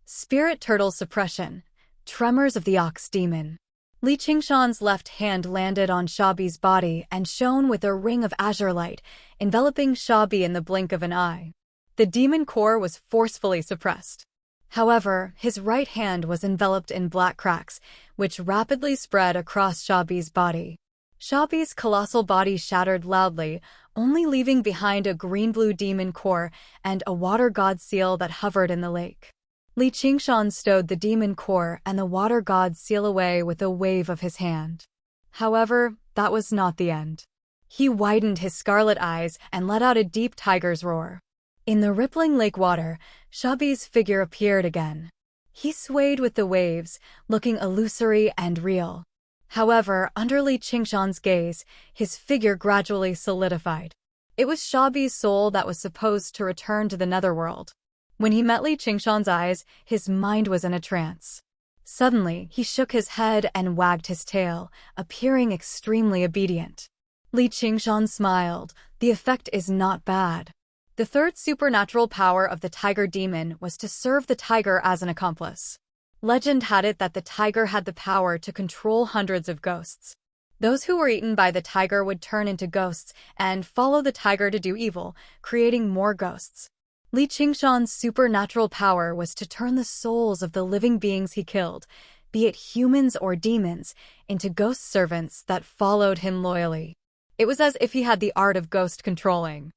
Spirit Turtle Suppression. Tremors of the Ox Demon. Li Qingshan's left hand landed on Shabi's body and shone with a ring of azure light, enveloping Shabi in the blink of an eye. The demon core was forcefully suppressed. However, his right hand was enveloped in black cracks, which rapidly spread across Shabi's body. Shabi's colossal body shattered loudly, only leaving behind a green-blue demon core and a Water God Seal that hovered in the lake. Li Qingshan stowed the demon core and the Water God Seal away with a wave of his hand. However, that was not the end. He widened his scarlet eyes and let out a deep tiger's roar. In the rippling lake water, Shabi's figure appeared again. He swayed with the waves, looking illusory and real. However, under Li Qingshan's gaze, his figure gradually solidified. It was Shabi's soul that was supposed to return to the netherworld. When he met Li Qingshan's eyes, his mind was in a trance. Suddenly, he shook his head and wagged his tail, appearing extremely obedient. Li Qingshan smiled. The effect is not bad. The third supernatural power of the tiger demon was to serve the tiger as an accomplice. Legend had it that the tiger had the power to control hundreds of ghosts. Those who were eaten by the tiger would turn into ghosts and follow the tiger to do evil, creating more ghosts. Li Qingshan's supernatural power was to turn the souls of the living beings he killed, be it humans or demons, into ghost servants that followed him loyally. It was as if he had the art of ghost controlling.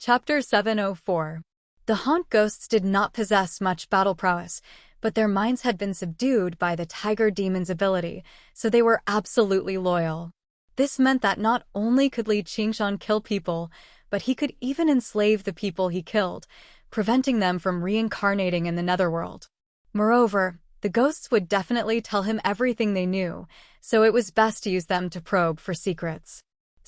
Chapter 704. The Haunt Ghosts did not possess much battle prowess, but their minds had been subdued by the tiger demon's ability, so they were absolutely loyal. This meant that not only could Li Qingshan kill people, but he could even enslave the people he killed, preventing them from reincarnating in the netherworld. Moreover, the ghosts would definitely tell him everything they knew, so it was best to use them to probe for secrets.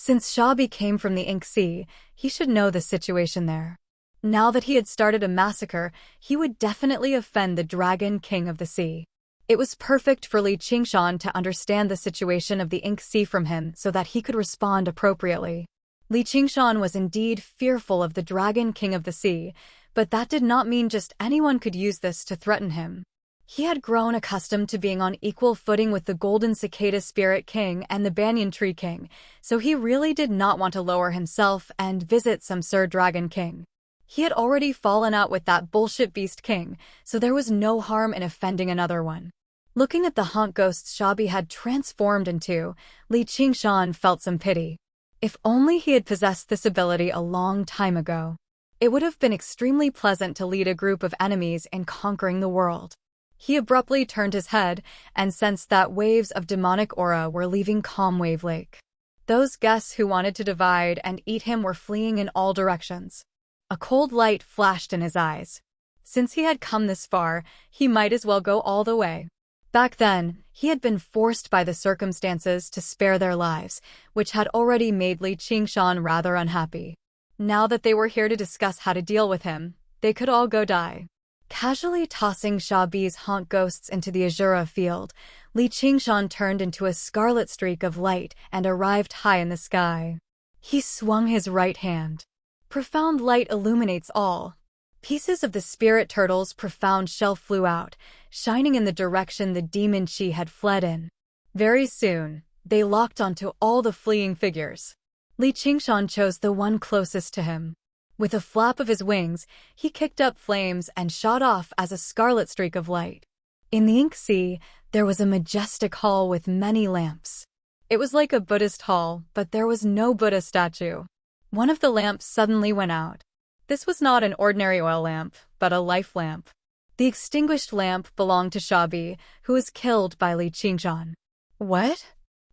Since Shabi came from the Ink Sea, he should know the situation there. Now that he had started a massacre, he would definitely offend the Dragon King of the Sea. It was perfect for Li Qingshan to understand the situation of the Ink Sea from him so that he could respond appropriately. Li Qingshan was indeed fearful of the Dragon King of the Sea, but that did not mean just anyone could use this to threaten him. He had grown accustomed to being on equal footing with the Golden Cicada Spirit King and the Banyan Tree King, so he really did not want to lower himself and visit some Sir Dragon King. He had already fallen out with that bullshit Beast King, so there was no harm in offending another one. Looking at the haunt ghosts Shabi had transformed into, Li Qingshan felt some pity. If only he had possessed this ability a long time ago. It would have been extremely pleasant to lead a group of enemies in conquering the world. He abruptly turned his head and sensed that waves of demonic aura were leaving Calm Wave Lake. Those guests who wanted to divide and eat him were fleeing in all directions. A cold light flashed in his eyes. Since he had come this far, he might as well go all the way. Back then, he had been forced by the circumstances to spare their lives, which had already made Li Qingshan rather unhappy. Now that they were here to discuss how to deal with him, they could all go die. Casually tossing Shabi's haunt ghosts into the Azura field, Li Qingshan turned into a scarlet streak of light and arrived high in the sky. He swung his right hand. Profound light illuminates all. Pieces of the spirit turtle's profound shell flew out, shining in the direction the demon Chi had fled in. Very soon, they locked onto all the fleeing figures. Li Qingshan chose the one closest to him. With a flap of his wings, he kicked up flames and shot off as a scarlet streak of light. In the ink sea, there was a majestic hall with many lamps. It was like a Buddhist hall, but there was no Buddha statue. One of the lamps suddenly went out. This was not an ordinary oil lamp, but a life lamp. The extinguished lamp belonged to Shabi, who was killed by Li Qingshan. What?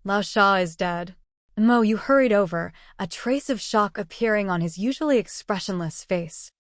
Lao Sha is dead. Mo Yu hurried over, a trace of shock appearing on his usually expressionless face.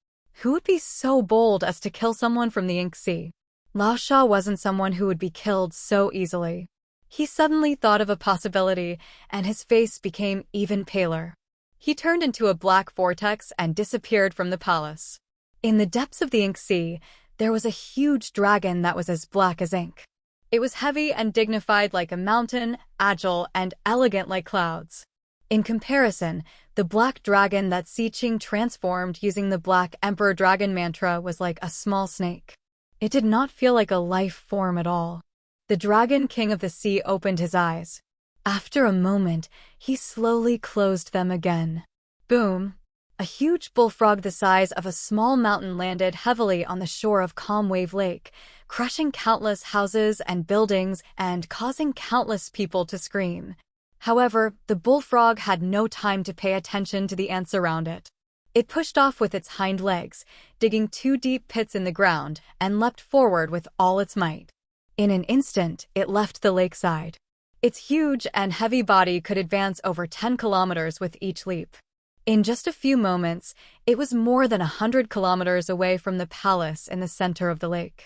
Who would be so bold as to kill someone from the ink sea? Lao Sha wasn't someone who would be killed so easily. He suddenly thought of a possibility, and his face became even paler. He turned into a black vortex and disappeared from the palace. In the depths of the ink sea, there was a huge dragon that was as black as ink. It was heavy and dignified like a mountain, agile and elegant like clouds. In comparison, the black dragon that Si Qing transformed using the Black Emperor Dragon mantra was like a small snake. It did not feel like a life form at all. The Dragon King of the Sea opened his eyes. After a moment, he slowly closed them again. Boom! A huge bullfrog the size of a small mountain landed heavily on the shore of Calm Wave Lake, crushing countless houses and buildings and causing countless people to scream. However, the bullfrog had no time to pay attention to the ants around it. It pushed off with its hind legs, digging 2 deep pits in the ground, and leapt forward with all its might. In an instant, it left the lakeside. Its huge and heavy body could advance over 10 kilometers with each leap. In just a few moments, it was more than 100 kilometers away from the palace in the center of the lake.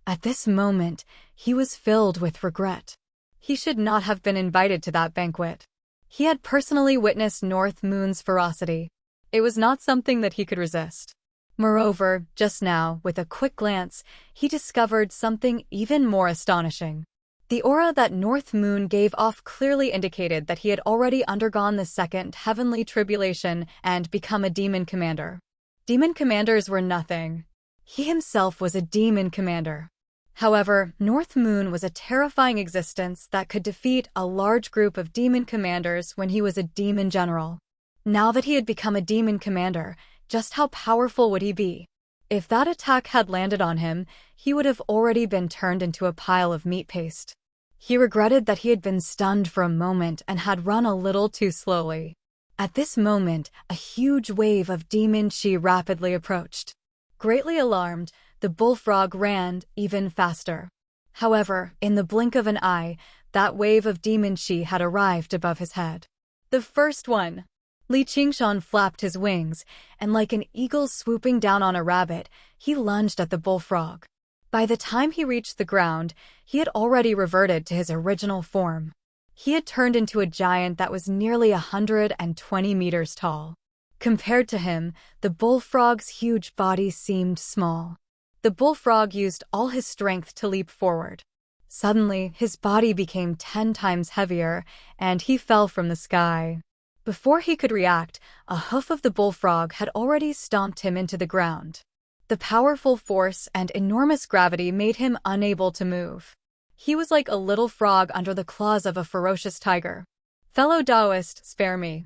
At this moment, he was filled with regret. He should not have been invited to that banquet. He had personally witnessed North Moon's ferocity. It was not something that he could resist. Moreover, just now, with a quick glance, he discovered something even more astonishing. The aura that North Moon gave off clearly indicated that he had already undergone the second heavenly tribulation and become a demon commander. Demon commanders were nothing. He himself was a demon commander. However, North Moon was a terrifying existence that could defeat a large group of demon commanders when he was a demon general. Now that he had become a demon commander, just how powerful would he be? If that attack had landed on him, he would have already been turned into a pile of meat paste. He regretted that he had been stunned for a moment and had run a little too slowly. At this moment, a huge wave of demon chi rapidly approached. Greatly alarmed, the bullfrog ran even faster. However, in the blink of an eye, that wave of demon chi had arrived above his head. The first one! Li Qingshan flapped his wings, and like an eagle swooping down on a rabbit, he lunged at the bullfrog. By the time he reached the ground, he had already reverted to his original form. He had turned into a giant that was nearly 120 meters tall. Compared to him, the bullfrog's huge body seemed small. The bullfrog used all his strength to leap forward. Suddenly, his body became 10 times heavier, and he fell from the sky. Before he could react, a hoof of the bullfrog had already stomped him into the ground. The powerful force and enormous gravity made him unable to move. He was like a little frog under the claws of a ferocious tiger. Fellow Taoist, spare me.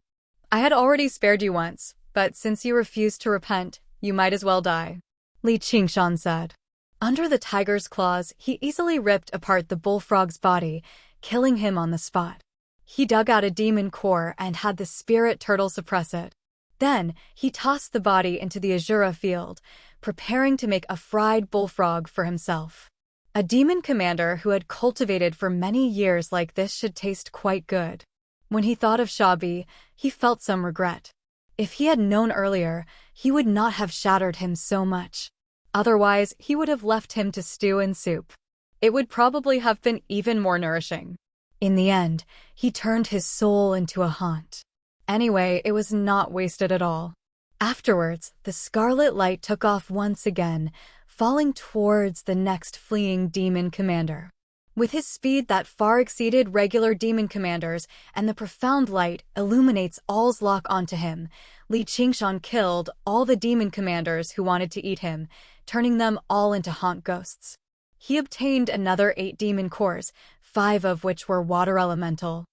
I had already spared you once, but since you refused to repent, you might as well die, Li Qingshan said. Under the tiger's claws, he easily ripped apart the bullfrog's body, killing him on the spot. He dug out a demon core and had the spirit turtle suppress it. Then, he tossed the body into the Azura field, preparing to make a fried bullfrog for himself. A demon commander who had cultivated for many years like this should taste quite good. When he thought of Shabi, he felt some regret. If he had known earlier, he would not have shattered him so much. Otherwise, he would have left him to stew in soup. It would probably have been even more nourishing. In the end, he turned his soul into a haunt. Anyway, it was not wasted at all. Afterwards, the scarlet light took off once again, falling towards the next fleeing demon commander. With his speed that far exceeded regular demon commanders and the profound light illuminates all's lock onto him, Li Qingshan killed all the demon commanders who wanted to eat him, turning them all into haunt ghosts. He obtained another 8 demon cores, 5 of which were water elemental.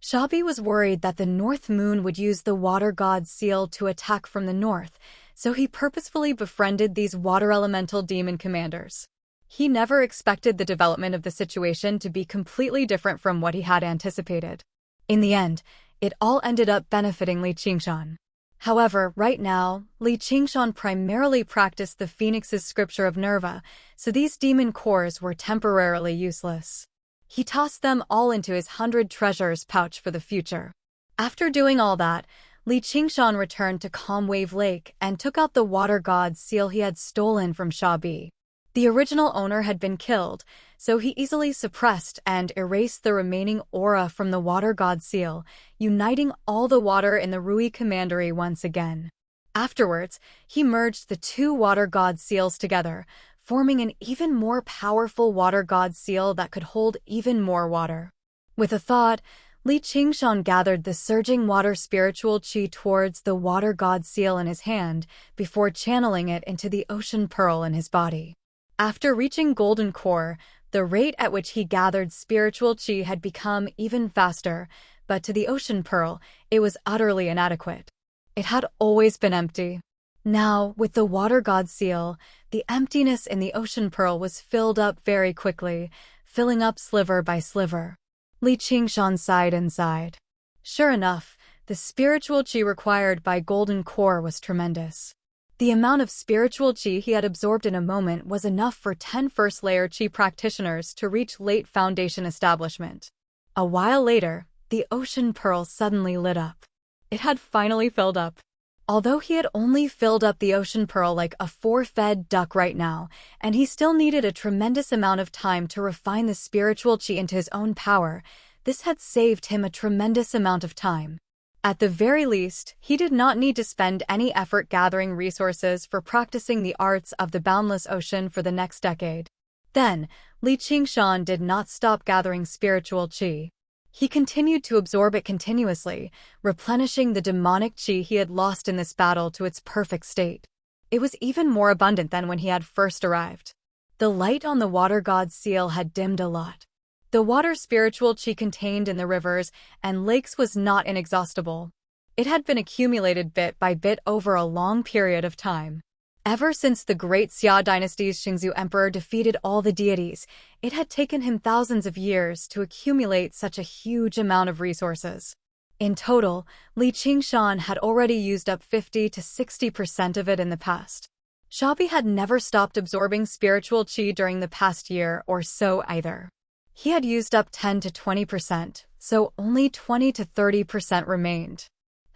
Shabi was worried that the North Moon would use the water god's seal to attack from the north, so he purposefully befriended these water elemental demon commanders. He never expected the development of the situation to be completely different from what he had anticipated. In the end, it all ended up benefiting Li Qingshan. However, right now, Li Qingshan primarily practiced the Phoenix's scripture of Nerva, so these demon cores were temporarily useless. He tossed them all into his 100 treasures pouch for the future. After doing all that, Li Qingshan returned to Calm Wave Lake and took out the water god's seal he had stolen from Shabi. The original owner had been killed, so he easily suppressed and erased the remaining aura from the water god seal, uniting all the water in the Rui Commandery once again. Afterwards, he merged the two water god seals together, forming an even more powerful water god seal that could hold even more water. With a thought, Li Qingshan gathered the surging water spiritual qi towards the water god seal in his hand before channeling it into the ocean pearl in his body. After reaching Golden Core, the rate at which he gathered spiritual qi had become even faster, but to the ocean pearl, it was utterly inadequate. It had always been empty. Now, with the water god seal, the emptiness in the ocean pearl was filled up very quickly, filling up sliver by sliver. Li Qingshan sighed and sighed. Sure enough, the spiritual qi required by Golden Core was tremendous. The amount of spiritual qi he had absorbed in a moment was enough for 10 first-layer qi practitioners to reach late foundation establishment. A while later, the ocean pearl suddenly lit up. It had finally filled up. Although he had only filled up the ocean pearl like a 4-fed duck right now, and he still needed a tremendous amount of time to refine the spiritual qi into his own power, this had saved him a tremendous amount of time. At the very least, he did not need to spend any effort gathering resources for practicing the arts of the boundless ocean for the next decade. Then, Li Qingshan did not stop gathering spiritual qi. He continued to absorb it continuously, replenishing the demonic qi he had lost in this battle to its perfect state. It was even more abundant than when he had first arrived. The light on the water god's seal had dimmed a lot. The water spiritual qi contained in the rivers and lakes was not inexhaustible. It had been accumulated bit by bit over a long period of time. Ever since the great Xia dynasty's Xingzhou emperor defeated all the deities, it had taken him thousands of years to accumulate such a huge amount of resources. In total, Li Qingshan had already used up 50 to 60% of it in the past. Shabi had never stopped absorbing spiritual qi during the past year or so either. He had used up 10 to 20%, so only 20 to 30% remained.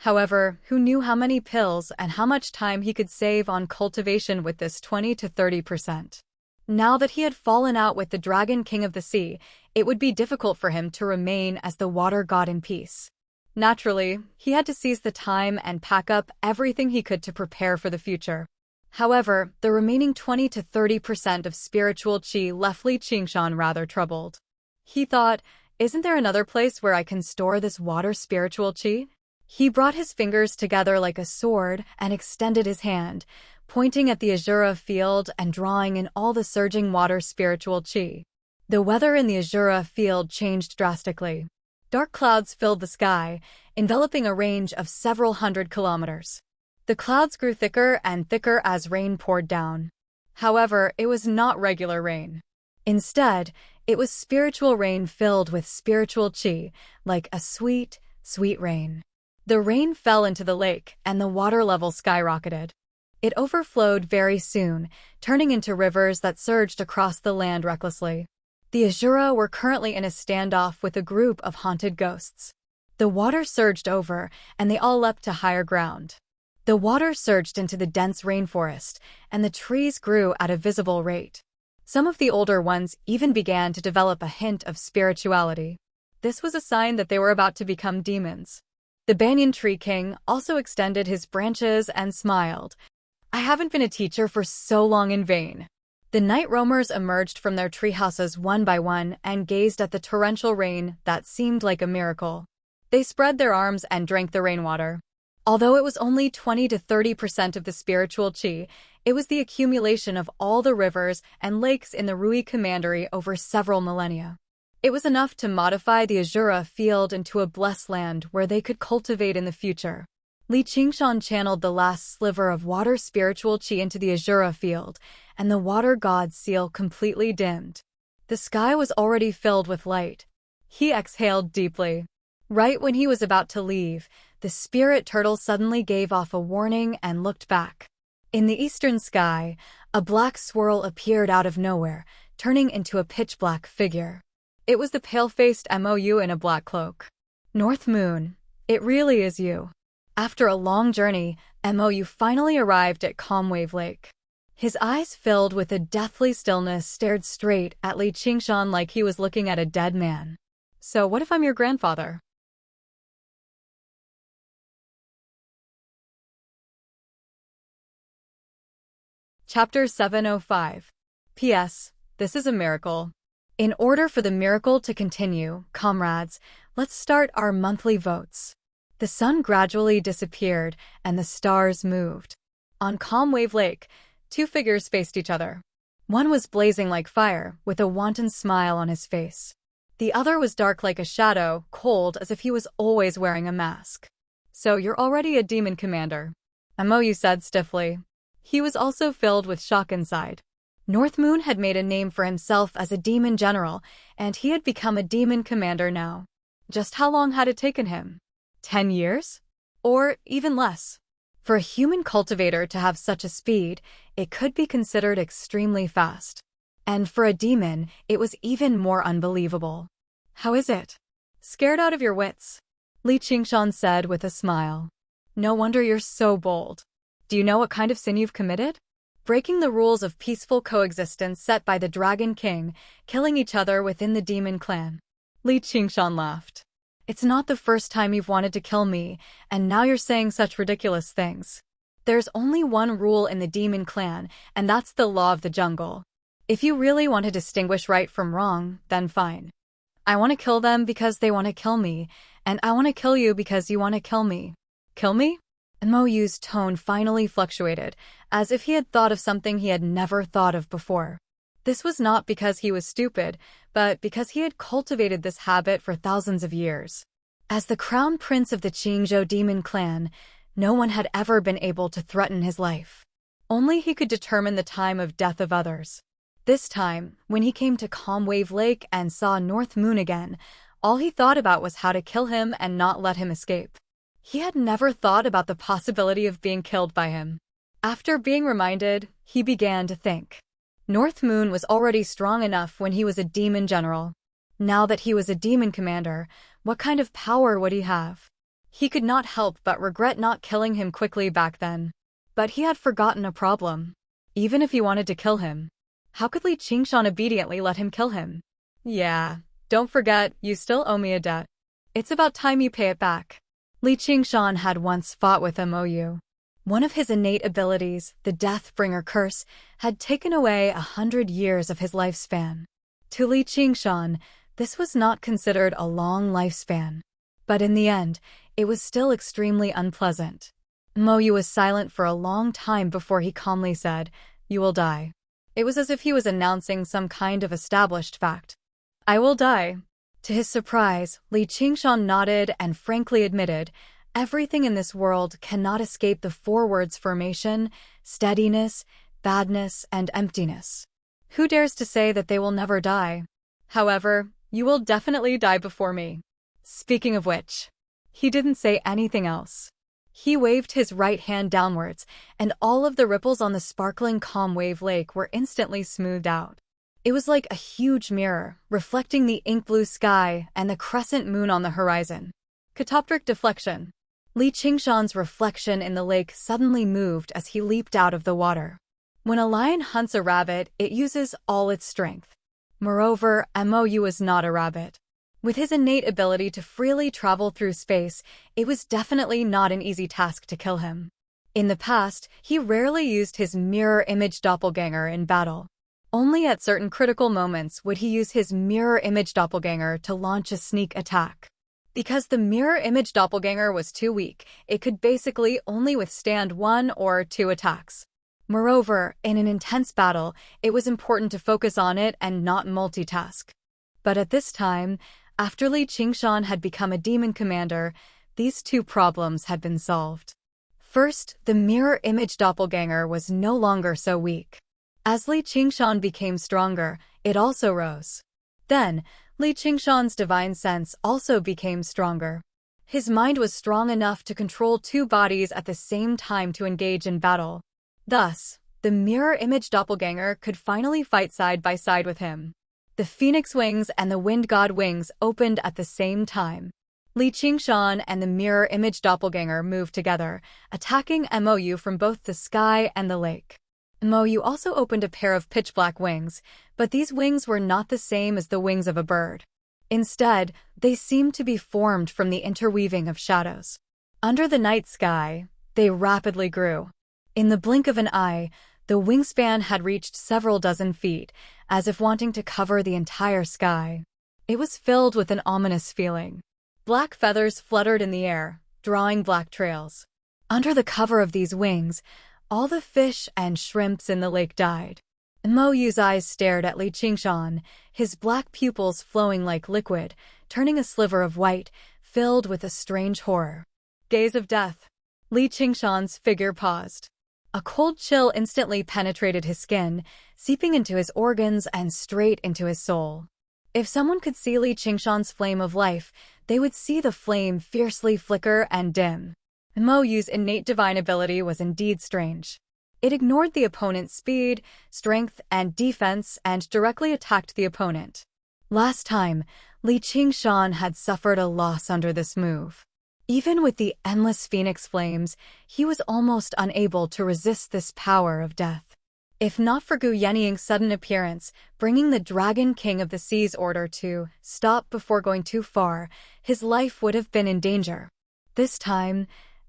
However, who knew how many pills and how much time he could save on cultivation with this 20 to 30%? Now that he had fallen out with the Dragon King of the Sea, it would be difficult for him to remain as the water god in peace. Naturally, he had to seize the time and pack up everything he could to prepare for the future. However, the remaining 20 to 30% of spiritual qi left Li Qingshan rather troubled. He thought, isn't there another place where I can store this water spiritual qi? He brought his fingers together like a sword and extended his hand, pointing at the Azura field and drawing in all the surging water spiritual qi. The weather in the Azura field changed drastically. Dark clouds filled the sky, enveloping a range of several hundred kilometers. The clouds grew thicker and thicker as rain poured down. However, it was not regular rain. Instead, it was spiritual rain filled with spiritual qi, like a sweet, sweet rain. The rain fell into the lake, and the water level skyrocketed. It overflowed very soon, turning into rivers that surged across the land recklessly. The Azura were currently in a standoff with a group of haunted ghosts. The water surged over, and they all leapt to higher ground. The water surged into the dense rainforest, and the trees grew at a visible rate. Some of the older ones even began to develop a hint of spirituality. This was a sign that they were about to become demons. The Banyan Tree King also extended his branches and smiled. I haven't been a teacher for so long in vain. The night roamers emerged from their treehouses one by one and gazed at the torrential rain that seemed like a miracle. They spread their arms and drank the rainwater. Although it was only 20 to 30% of the spiritual qi, it was the accumulation of all the rivers and lakes in the Rui Commandery over several millennia. It was enough to modify the Azura field into a blessed land where they could cultivate in the future. Li Qingshan channeled the last sliver of water spiritual chi into the Azura field, and the water god's seal completely dimmed. The sky was already filled with light. He exhaled deeply. Right when he was about to leave, the spirit turtle suddenly gave off a warning and looked back. In the eastern sky, a black swirl appeared out of nowhere, turning into a pitch-black figure. It was the pale-faced MOU in a black cloak. North Moon, it really is you. After a long journey, MOU finally arrived at Calmwave Lake. His eyes filled with a deathly stillness stared straight at Li Qingshan like he was looking at a dead man. So what if I'm your grandfather? Chapter 705. P.S. This is a miracle. In order for the miracle to continue, comrades, let's start our monthly votes. The sun gradually disappeared, and the stars moved. On Calmwave Lake, two figures faced each other. One was blazing like fire, with a wanton smile on his face. The other was dark like a shadow, cold as if he was always wearing a mask. So you're already a demon commander, MOU said stiffly. He was also filled with shock inside. North Moon had made a name for himself as a demon general, and he had become a demon commander now. Just how long had it taken him? 10 years? Or even less? For a human cultivator to have such a speed, it could be considered extremely fast. And for a demon, it was even more unbelievable. How is it? Scared out of your wits? Li Qingshan said with a smile. No wonder you're so bold. Do you know what kind of sin you've committed? Breaking the rules of peaceful coexistence set by the Dragon King, killing each other within the demon clan. Li Qingshan laughed. It's not the first time you've wanted to kill me, and now you're saying such ridiculous things. There's only one rule in the demon clan, and that's the law of the jungle. If you really want to distinguish right from wrong, then fine. I want to kill them because they want to kill me, and I want to kill you because you want to kill me. Kill me? MOU's tone finally fluctuated, as if he had thought of something he had never thought of before. This was not because he was stupid, but because he had cultivated this habit for thousands of years. As the crown prince of the Qingzhou demon clan, no one had ever been able to threaten his life. Only he could determine the time of death of others. This time, when he came to Calmwave Lake and saw North Moon again, all he thought about was how to kill him and not let him escape. He had never thought about the possibility of being killed by him. After being reminded, he began to think. North Moon was already strong enough when he was a demon general. Now that he was a demon commander, what kind of power would he have? He could not help but regret not killing him quickly back then. But he had forgotten a problem. Even if he wanted to kill him, how could Li Qingshan obediently let him kill him? Yeah, don't forget, you still owe me a debt. It's about time you pay it back. Li Qingshan had once fought with MOU. One of his innate abilities, the Deathbringer Curse, had taken away 100 years of his lifespan. To Li Qingshan, this was not considered a long lifespan. But in the end, it was still extremely unpleasant. MOU was silent for a long time before he calmly said, "You will die." It was as if he was announcing some kind of established fact. "I will die." To his surprise, Li Qingshan nodded and frankly admitted, everything in this world cannot escape the four words formation, steadiness, badness, and emptiness. Who dares to say that they will never die? However, you will definitely die before me. Speaking of which, he didn't say anything else. He waved his right hand downwards, and all of the ripples on the sparkling Calmwave Lake were instantly smoothed out. It was like a huge mirror, reflecting the ink-blue sky and the crescent moon on the horizon. Catoptric deflection. Li Qingshan's reflection in the lake suddenly moved as he leaped out of the water. When a lion hunts a rabbit, it uses all its strength. Moreover, MOU is not a rabbit. With his innate ability to freely travel through space, it was definitely not an easy task to kill him. In the past, he rarely used his mirror image doppelganger in battle. Only at certain critical moments would he use his mirror image doppelganger to launch a sneak attack. Because the mirror image doppelganger was too weak, it could basically only withstand 1 or 2 attacks. Moreover, in an intense battle, it was important to focus on it and not multitask. But at this time, after Li Qingshan had become a demon commander, these two problems had been solved. First, the mirror image doppelganger was no longer so weak. As Li Qingshan became stronger, it also rose. Then, Li Qingshan's divine sense also became stronger. His mind was strong enough to control two bodies at the same time to engage in battle. Thus, the mirror image doppelganger could finally fight side by side with him. The phoenix wings and the wind god wings opened at the same time. Li Qingshan and the mirror image doppelganger moved together, attacking Mou from both the sky and the lake. Mou also opened a pair of pitch-black wings, but these wings were not the same as the wings of a bird. Instead, they seemed to be formed from the interweaving of shadows. Under the night sky, they rapidly grew. In the blink of an eye, the wingspan had reached several dozen feet, as if wanting to cover the entire sky. It was filled with an ominous feeling. Black feathers fluttered in the air, drawing black trails. Under the cover of these wings, all the fish and shrimps in the lake died. Mou's eyes stared at Li Qingshan, his black pupils flowing like liquid, turning a sliver of white, filled with a strange horror. Gaze of death. Li Qingshan's figure paused. A cold chill instantly penetrated his skin, seeping into his organs and straight into his soul. If someone could see Li Qingshan's flame of life, they would see the flame fiercely flicker and dim. Mou's innate divine ability was indeed strange. It ignored the opponent's speed, strength, and defense and directly attacked the opponent. Last time, Li Qingshan had suffered a loss under this move. Even with the endless phoenix flames, he was almost unable to resist this power of death. If not for Gu Yenying's sudden appearance, bringing the Dragon King of the Sea's order to stop before going too far, his life would have been in danger. This time,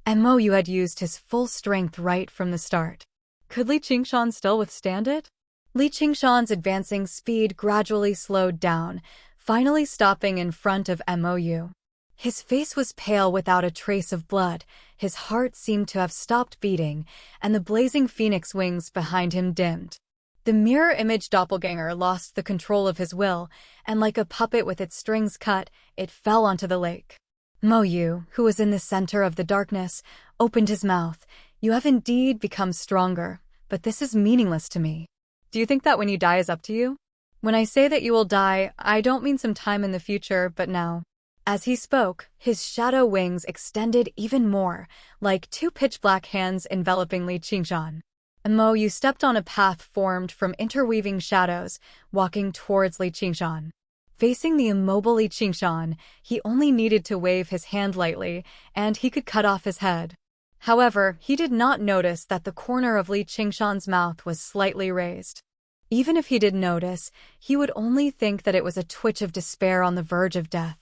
Mou had used his full strength right from the start. Could Li Qingshan still withstand it? Li Qingshan's advancing speed gradually slowed down, finally stopping in front of Mou. His face was pale without a trace of blood, his heart seemed to have stopped beating, and the blazing phoenix wings behind him dimmed. The mirror image doppelganger lost the control of his will, and like a puppet with its strings cut, it fell onto the lake. Mou, who was in the center of the darkness, opened his mouth. You have indeed become stronger, but this is meaningless to me. Do you think that when you die is up to you? When I say that you will die, I don't mean some time in the future, but now. As he spoke, his shadow wings extended even more, like two pitch-black hands enveloping Li Qingshan. Mou stepped on a path formed from interweaving shadows, walking towards Li Qingshan. Facing the immobile Li Qingshan, he only needed to wave his hand lightly, and he could cut off his head. However, he did not notice that the corner of Li Qingshan's mouth was slightly raised. Even if he did notice, he would only think that it was a twitch of despair on the verge of death.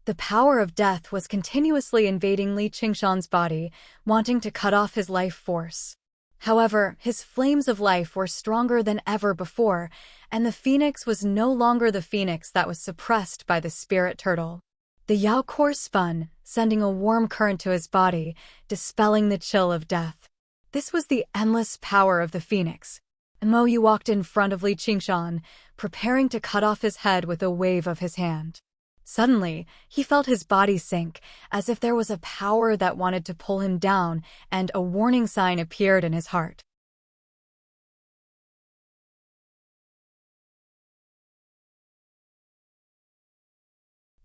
The power of death was continuously invading Li Qingshan's body, wanting to cut off his life force. However, his flames of life were stronger than ever before, and the phoenix was no longer the phoenix that was suppressed by the spirit turtle. The Yao core spun, sending a warm current to his body, dispelling the chill of death. This was the endless power of the phoenix. Mou walked in front of Li Qingshan, preparing to cut off his head with a wave of his hand. Suddenly, he felt his body sink, as if there was a power that wanted to pull him down, and a warning sign appeared in his heart.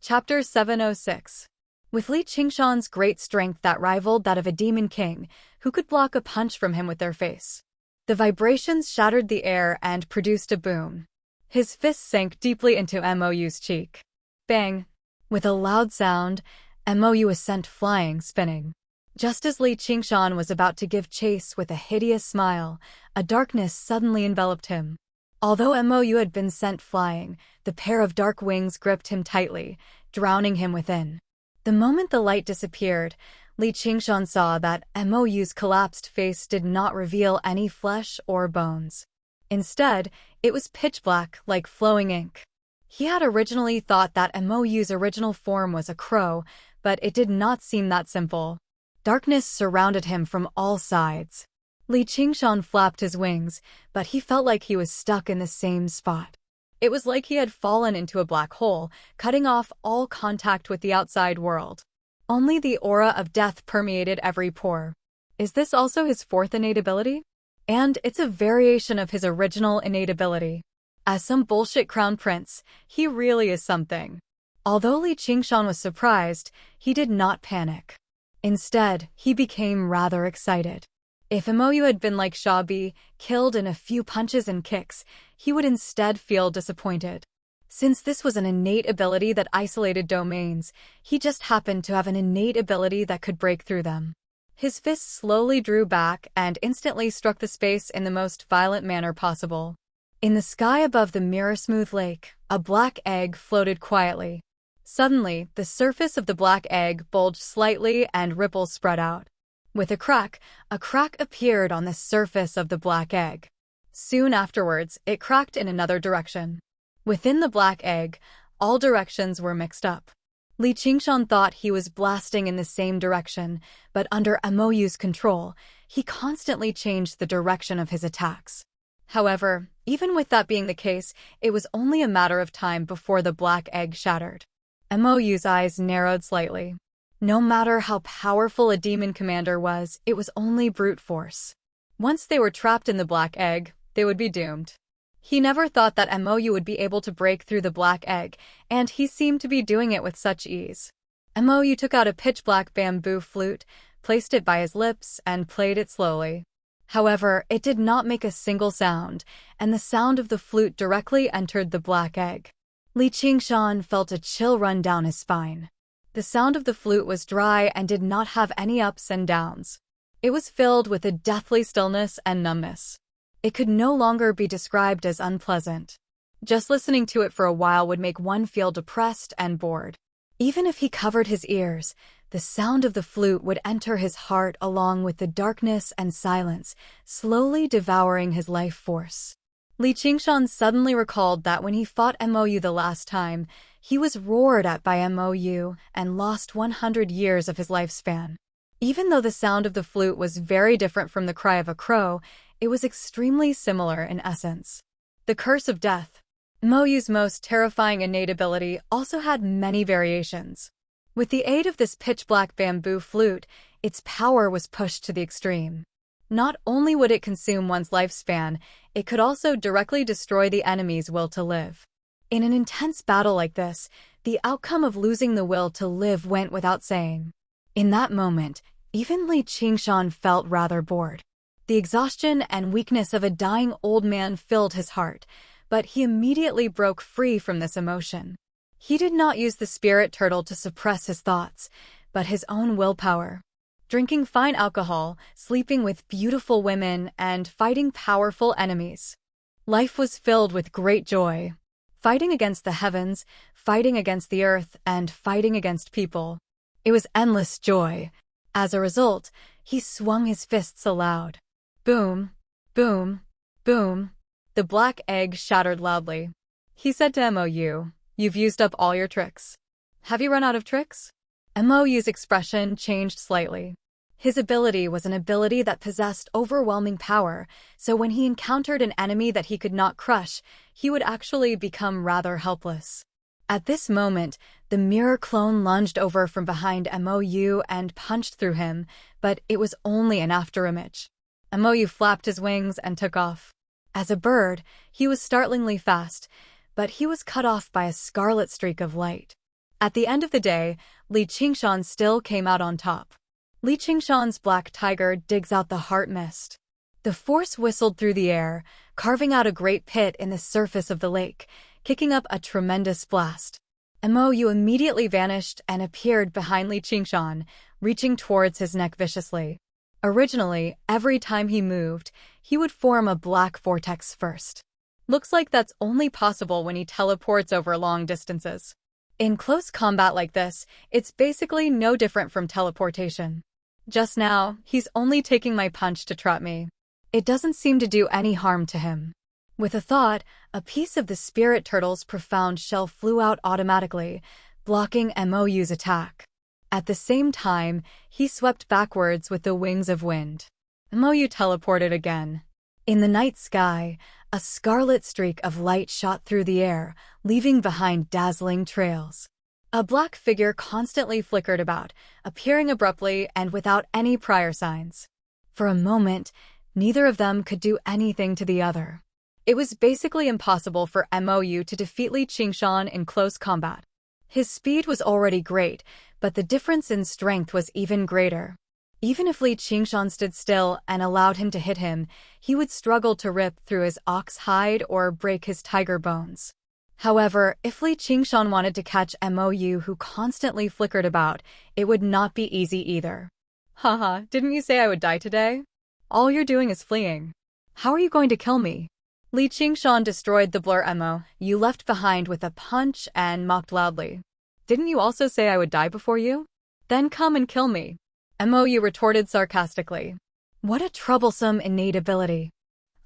Chapter 706. With Li Qingshan's great strength that rivaled that of a demon king, who could block a punch from him with their face. The vibrations shattered the air and produced a boom. His fist sank deeply into Mou's cheek. Bang! With a loud sound, Mou was sent flying, spinning. Just as Li Qingshan was about to give chase with a hideous smile, a darkness suddenly enveloped him. Although Mou had been sent flying, the pair of dark wings gripped him tightly, drowning him within. The moment the light disappeared, Li Qingshan saw that Mou's collapsed face did not reveal any flesh or bones. Instead, it was pitch black like flowing ink. He had originally thought that Mou's original form was a crow, but it did not seem that simple. Darkness surrounded him from all sides. Li Qingshan flapped his wings, but he felt like he was stuck in the same spot. It was like he had fallen into a black hole, cutting off all contact with the outside world. Only the aura of death permeated every pore. Is this also his fourth innate ability? And it's a variation of his original innate ability. As some bullshit crown prince, he really is something. Although Li Qingshan was surprised, he did not panic. Instead, he became rather excited. If Mou had been like Shabi, killed in a few punches and kicks, he would instead feel disappointed. Since this was an innate ability that isolated domains, he just happened to have an innate ability that could break through them. His fist slowly drew back and instantly struck the space in the most violent manner possible. In the sky above the mirror-smooth lake, a black egg floated quietly. Suddenly, the surface of the black egg bulged slightly and ripples spread out. With a crack appeared on the surface of the black egg. Soon afterwards, it cracked in another direction. Within the black egg, all directions were mixed up. Li Qingshan thought he was blasting in the same direction, but under Mou's control, he constantly changed the direction of his attacks. However, even with that being the case, it was only a matter of time before the black egg shattered. Mou's eyes narrowed slightly. No matter how powerful a demon commander was, it was only brute force. Once they were trapped in the black egg, they would be doomed. He never thought that Mou would be able to break through the black egg, and he seemed to be doing it with such ease. Mou took out a pitch-black bamboo flute, placed it by his lips, and played it slowly. However, it did not make a single sound, and the sound of the flute directly entered the black egg. Li Qingshan felt a chill run down his spine. The sound of the flute was dry and did not have any ups and downs. It was filled with a deathly stillness and numbness. It could no longer be described as unpleasant. Just listening to it for a while would make one feel depressed and bored. Even if he covered his ears, the sound of the flute would enter his heart along with the darkness and silence, slowly devouring his life force. Li Qingshan suddenly recalled that when he fought Mou the last time, he was roared at by Mou and lost 100 years of his lifespan. Even though the sound of the flute was very different from the cry of a crow, it was extremely similar in essence. The Curse of Death. Mou's most terrifying innate ability also had many variations. With the aid of this pitch-black bamboo flute, its power was pushed to the extreme. Not only would it consume one's lifespan, it could also directly destroy the enemy's will to live. In an intense battle like this, the outcome of losing the will to live went without saying. In that moment, even Li Qingshan felt rather bored. The exhaustion and weakness of a dying old man filled his heart, but he immediately broke free from this emotion. He did not use the spirit turtle to suppress his thoughts, but his own willpower. Drinking fine alcohol, sleeping with beautiful women, and fighting powerful enemies. Life was filled with great joy. Fighting against the heavens, fighting against the earth, and fighting against people. It was endless joy. As a result, he swung his fists aloud. Boom, boom, boom. The black egg shattered loudly. He said to Mou, "You've used up all your tricks. Have you run out of tricks?" Mou's expression changed slightly. His ability was an ability that possessed overwhelming power, so when he encountered an enemy that he could not crush, he would actually become rather helpless. At this moment, the mirror clone lunged over from behind Mou and punched through him, but it was only an afterimage. Mou flapped his wings and took off. As a bird, he was startlingly fast, but he was cut off by a scarlet streak of light. At the end of the day, Li Qingshan still came out on top. Li Qingshan's black tiger digs out the heart mist. The force whistled through the air, carving out a great pit in the surface of the lake, kicking up a tremendous blast. Mou immediately vanished and appeared behind Li Qingshan, reaching towards his neck viciously. Originally, every time he moved, he would form a black vortex first. Looks like that's only possible when he teleports over long distances. In close combat like this, it's basically no different from teleportation. Just now, he's only taking my punch to trap me. It doesn't seem to do any harm to him. With a thought, a piece of the spirit turtle's profound shell flew out automatically, blocking Mou's attack. At the same time, he swept backwards with the wings of wind. Mou teleported again. In the night sky, A scarlet streak of light shot through the air, leaving behind dazzling trails. A black figure constantly flickered about, appearing abruptly and without any prior signs. For a moment, neither of them could do anything to the other. It was basically impossible for Mou to defeat Li Qingshan in close combat. His speed was already great, but the difference in strength was even greater. Even if Li Qingshan stood still and allowed him to hit him, he would struggle to rip through his ox hide or break his tiger bones. However, if Li Qingshan wanted to catch Mou, who constantly flickered about, it would not be easy either. Haha, didn't you say I would die today? All you're doing is fleeing. How are you going to kill me? Li Qingshan destroyed the blur Mou left behind with a punch and mocked loudly. Didn't you also say I would die before you? Then come and kill me. Mou retorted sarcastically. What a troublesome innate ability.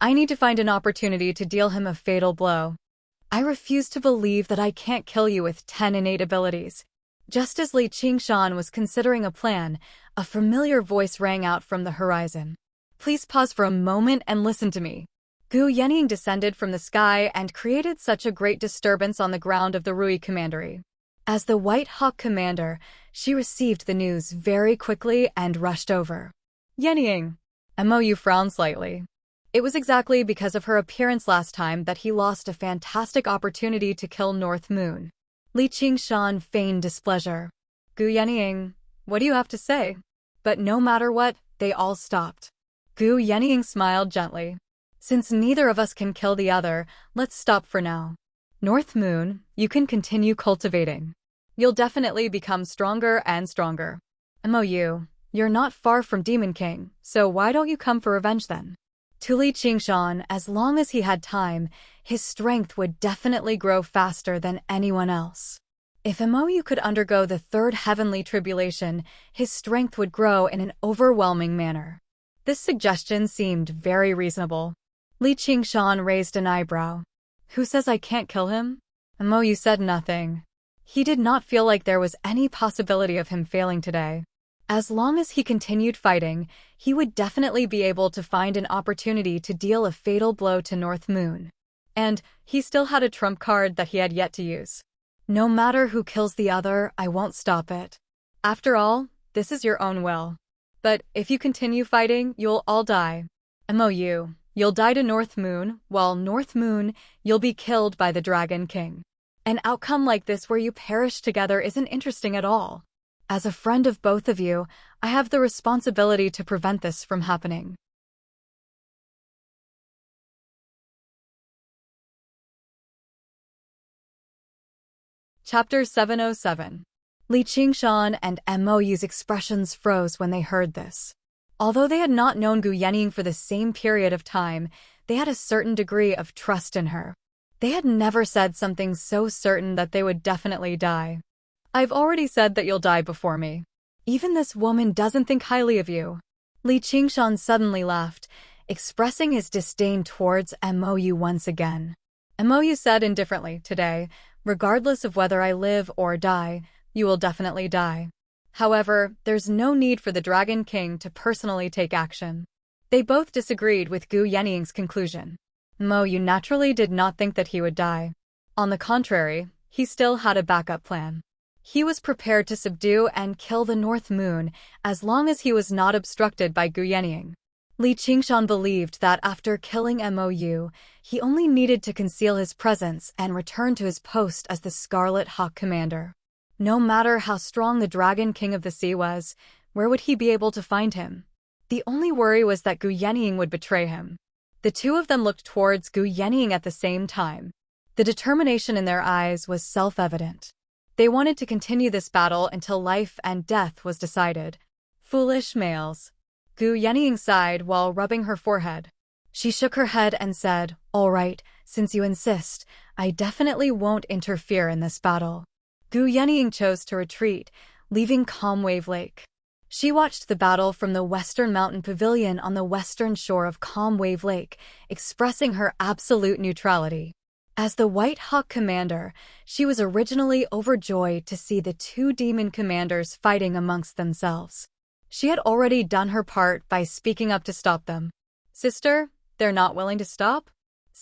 I need to find an opportunity to deal him a fatal blow. I refuse to believe that I can't kill you with 10 innate abilities. Just as Li Qingshan was considering a plan, a familiar voice rang out from the horizon. Please pause for a moment and listen to me. Gu Yenying descended from the sky and created such a great disturbance on the ground of the Rui Commandery. As the White Hawk commander, she received the news very quickly and rushed over. Yenying. Mou frowned slightly. It was exactly because of her appearance last time that he lost a fantastic opportunity to kill North Moon. Li Qingshan feigned displeasure. Gu Yenying, what do you have to say? But no matter what, they all stopped. Gu Yenying smiled gently. Since neither of us can kill the other, let's stop for now. North Moon, you can continue cultivating. You'll definitely become stronger and stronger. Mou, you're not far from Demon King, so why don't you come for revenge then? To Li Qingshan, as long as he had time, his strength would definitely grow faster than anyone else. If Mou could undergo the third heavenly tribulation, his strength would grow in an overwhelming manner. This suggestion seemed very reasonable. Li Qingshan raised an eyebrow. Who says I can't kill him? Mou said nothing. He did not feel like there was any possibility of him failing today. As long as he continued fighting, he would definitely be able to find an opportunity to deal a fatal blow to North Moon. And he still had a trump card that he had yet to use. No matter who kills the other, I won't stop it. After all, this is your own will. But if you continue fighting, you'll all die. Mou, you'll die to North Moon, while North Moon, you'll be killed by the Dragon King. An outcome like this where you perish together isn't interesting at all. As a friend of both of you, I have the responsibility to prevent this from happening. Chapter 707. Li Qingshan and Mou's expressions froze when they heard this. Although they had not known Gu Yenying for the same period of time, they had a certain degree of trust in her. They had never said something so certain that they would definitely die. I've already said that you'll die before me. Even this woman doesn't think highly of you. Li Qingshan suddenly laughed, expressing his disdain towards Mou once again. Mou said indifferently, today, regardless of whether I live or die, you will definitely die. However, there's no need for the Dragon King to personally take action. They both disagreed with Gu Yenying's conclusion. Mou naturally did not think that he would die. On the contrary, he still had a backup plan. He was prepared to subdue and kill the North Moon as long as he was not obstructed by Gu Yenying. Li Qingshan believed that after killing Mou, he only needed to conceal his presence and return to his post as the Scarlet Hawk commander. No matter how strong the Dragon King of the Sea was, where would he be able to find him? The only worry was that Gu Yenying would betray him. The two of them looked towards Gu Yenying at the same time. The determination in their eyes was self-evident. They wanted to continue this battle until life and death was decided. Foolish males. Gu Yenying sighed while rubbing her forehead. She shook her head and said, all right, since you insist, I definitely won't interfere in this battle. Gu Yenying chose to retreat, leaving Calm Wave Lake. She watched the battle from the Western Mountain Pavilion on the western shore of Calm Wave Lake, expressing her absolute neutrality. As the White Hawk commander, she was originally overjoyed to see the two demon commanders fighting amongst themselves. She had already done her part by speaking up to stop them. Sister, they're not willing to stop?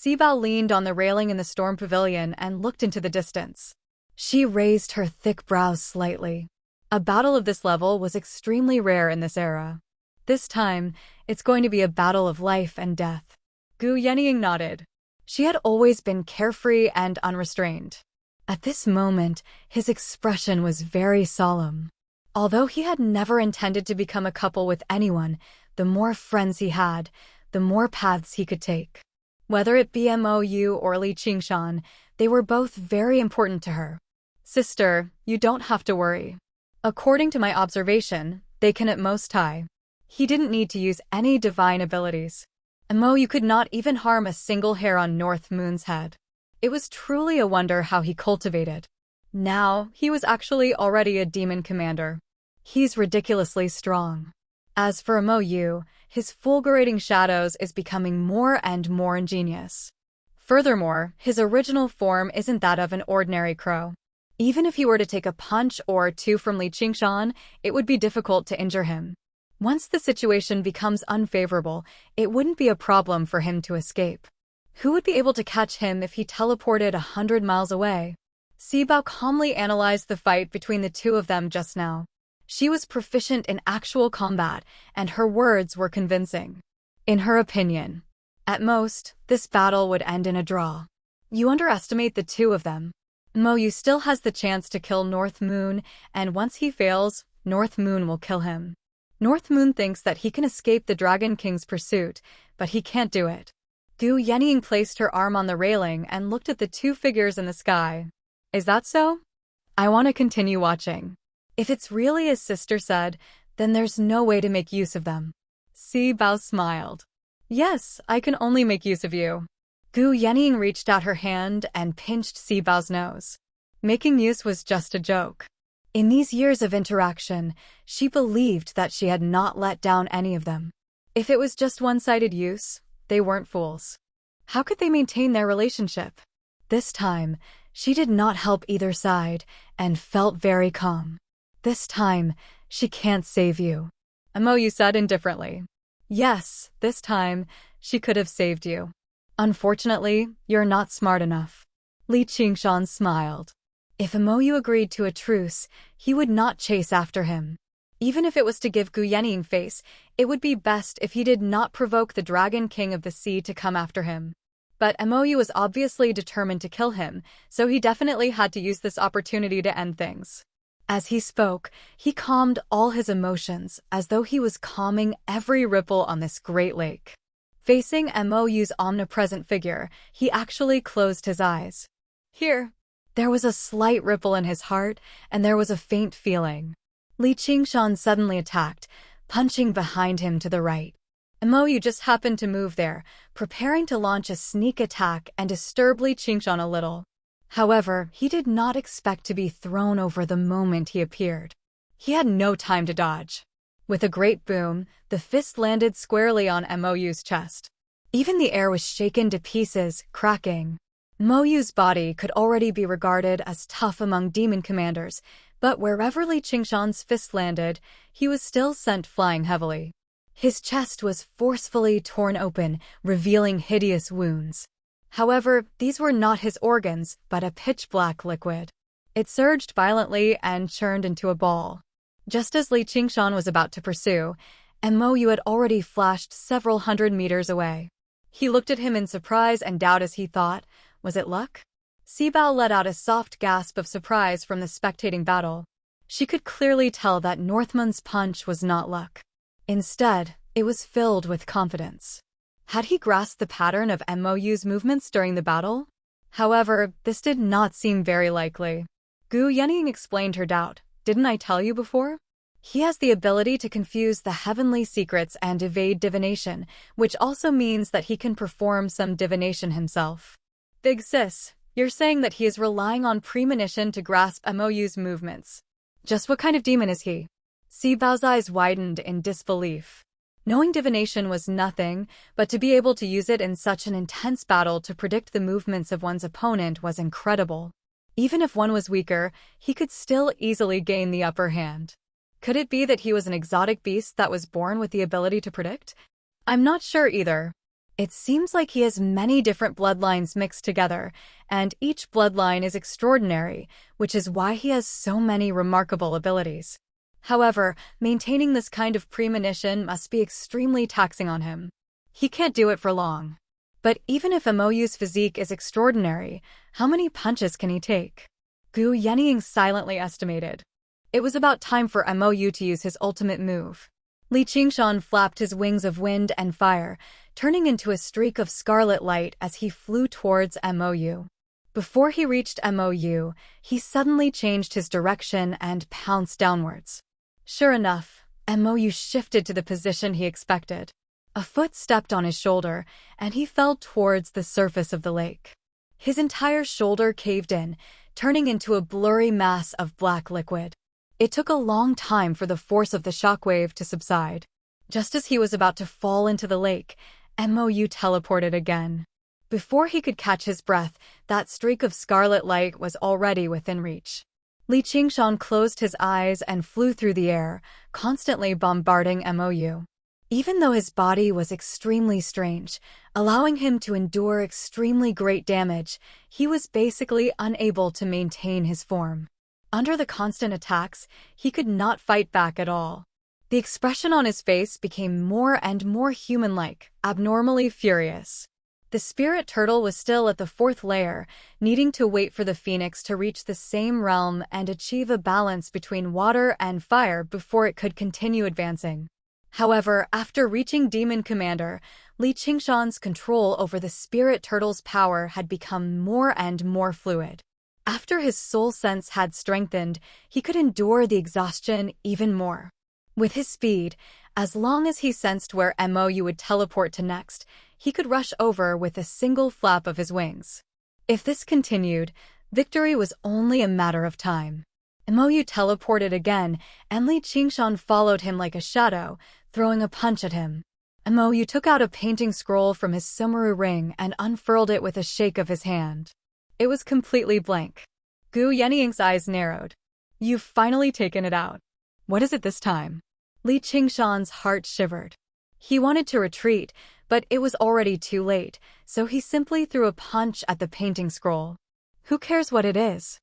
Sibao leaned on the railing in the storm pavilion and looked into the distance. She raised her thick brows slightly. A battle of this level was extremely rare in this era. This time, it's going to be a battle of life and death. Gu Yenying nodded. She had always been carefree and unrestrained. At this moment, his expression was very solemn. Although he had never intended to become a couple with anyone, the more friends he had, the more paths he could take. Whether it be Mou or Li Qingshan, they were both very important to her. Sister, you don't have to worry. According to my observation, they can at most tie. He didn't need to use any divine abilities. Mou could not even harm a single hair on North Moon's head. It was truly a wonder how he cultivated. Now, he was actually already a demon commander. He's ridiculously strong. As for Mou, his fulgurating shadows is becoming more and more ingenious. Furthermore, his original form isn't that of an ordinary crow. Even if he were to take a punch or two from Li Qingshan, it would be difficult to injure him. Once the situation becomes unfavorable, it wouldn't be a problem for him to escape. Who would be able to catch him if he teleported 100 miles away? Sibao calmly analyzed the fight between the two of them just now. She was proficient in actual combat, and her words were convincing. In her opinion, at most, this battle would end in a draw. You underestimate the two of them. Mou still has the chance to kill North Moon, and once he fails, North Moon will kill him. North Moon thinks that he can escape the Dragon King's pursuit, but he can't do it. Gu Yenying placed her arm on the railing and looked at the two figures in the sky. Is that so? I want to continue watching. If it's really as sister said, then there's no way to make use of them. Sibao smiled. Yes, I can only make use of you. Gu Yenying reached out her hand and pinched Sibao's nose. Making use was just a joke. In these years of interaction, she believed that she had not let down any of them. If it was just one-sided use, they weren't fools. How could they maintain their relationship? This time, she did not help either side and felt very calm. This time, she can't save you. Mou said indifferently. Yes, this time, she could have saved you. Unfortunately, you're not smart enough. Li Qingshan smiled. If Mou agreed to a truce, he would not chase after him. Even if it was to give Gu Yenying face, it would be best if he did not provoke the Dragon King of the Sea to come after him. But Mou was obviously determined to kill him, so he definitely had to use this opportunity to end things. As he spoke, he calmed all his emotions, as though he was calming every ripple on this great lake. Facing Mou's omnipresent figure, he actually closed his eyes. Here. There was a slight ripple in his heart, and there was a faint feeling. Li Qingshan suddenly attacked, punching behind him to the right. Mou just happened to move there, preparing to launch a sneak attack and disturb Li Qingshan a little. However, he did not expect to be thrown over the moment he appeared. He had no time to dodge. With a great boom, the fist landed squarely on Mou's chest. Even the air was shaken to pieces, cracking. Mou's body could already be regarded as tough among demon commanders, but wherever Li Qingshan's fist landed, he was still sent flying heavily. His chest was forcefully torn open, revealing hideous wounds. However, these were not his organs, but a pitch-black liquid. It surged violently and churned into a ball. Just as Li Qingshan was about to pursue, Mou had already flashed several hundred meters away. He looked at him in surprise and doubt as he thought, was it luck? Sibao let out a soft gasp of surprise from the spectating battle. She could clearly tell that Northman's punch was not luck. Instead, it was filled with confidence. Had he grasped the pattern of Mou's movements during the battle? However, this did not seem very likely. Gu Yenying explained her doubt. Didn't I tell you before? He has the ability to confuse the heavenly secrets and evade divination, which also means that he can perform some divination himself. Big sis, you're saying that he is relying on premonition to grasp Mou's movements. Just what kind of demon is he? Sibao's eyes widened in disbelief. Knowing divination was nothing, but to be able to use it in such an intense battle to predict the movements of one's opponent was incredible. Even if one was weaker, he could still easily gain the upper hand. Could it be that he was an exotic beast that was born with the ability to predict? I'm not sure either. It seems like he has many different bloodlines mixed together, and each bloodline is extraordinary, which is why he has so many remarkable abilities. However, maintaining this kind of premonition must be extremely taxing on him. He can't do it for long. But even if Moyu's physique is extraordinary, how many punches can he take? Gu Yenying silently estimated. It was about time for Moyu to use his ultimate move. Li Qingshan flapped his wings of wind and fire, turning into a streak of scarlet light as he flew towards Moyu. Before he reached Moyu, he suddenly changed his direction and pounced downwards. Sure enough, Moyu shifted to the position he expected. A foot stepped on his shoulder, and he fell towards the surface of the lake. His entire shoulder caved in, turning into a blurry mass of black liquid. It took a long time for the force of the shockwave to subside. Just as he was about to fall into the lake, Moyu teleported again. Before he could catch his breath, that streak of scarlet light was already within reach. Li Qingshan closed his eyes and flew through the air, constantly bombarding Moyu. Even though his body was extremely strange, allowing him to endure extremely great damage, he was basically unable to maintain his form. Under the constant attacks, he could not fight back at all. The expression on his face became more and more human-like, abnormally furious. The spirit turtle was still at the 4th layer, needing to wait for the phoenix to reach the same realm and achieve a balance between water and fire before it could continue advancing. However, after reaching Demon Commander, Li Qingshan's control over the spirit turtle's power had become more and more fluid. After his soul sense had strengthened, he could endure the exhaustion even more. With his speed, as long as he sensed where Moyu would teleport to next, he could rush over with a single flap of his wings. If this continued, victory was only a matter of time. Moyu teleported again, and Li Qingshan followed him like a shadow, throwing a punch at him. Moyu took out a painting scroll from his Sumeru ring and unfurled it with a shake of his hand. It was completely blank. Gu Yenying's eyes narrowed. You've finally taken it out. What is it this time? Li Qingshan's heart shivered. He wanted to retreat, but it was already too late, so he simply threw a punch at the painting scroll. Who cares what it is?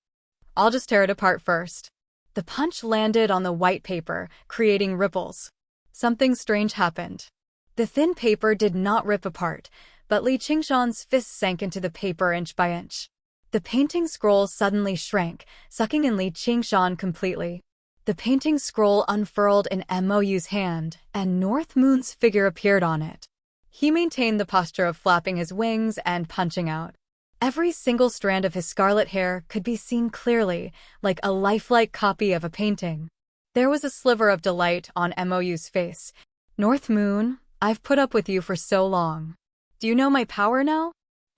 I'll just tear it apart first. The punch landed on the white paper, creating ripples. Something strange happened. The thin paper did not rip apart, but Li Qingshan's fist sank into the paper inch by inch. The painting scroll suddenly shrank, sucking in Li Qingshan completely. The painting scroll unfurled in Moyu's hand, and North Moon's figure appeared on it. He maintained the posture of flapping his wings and punching out. Every single strand of his scarlet hair could be seen clearly, like a lifelike copy of a painting. There was a sliver of delight on Moyu's face. North Moon, I've put up with you for so long. Do you know my power now?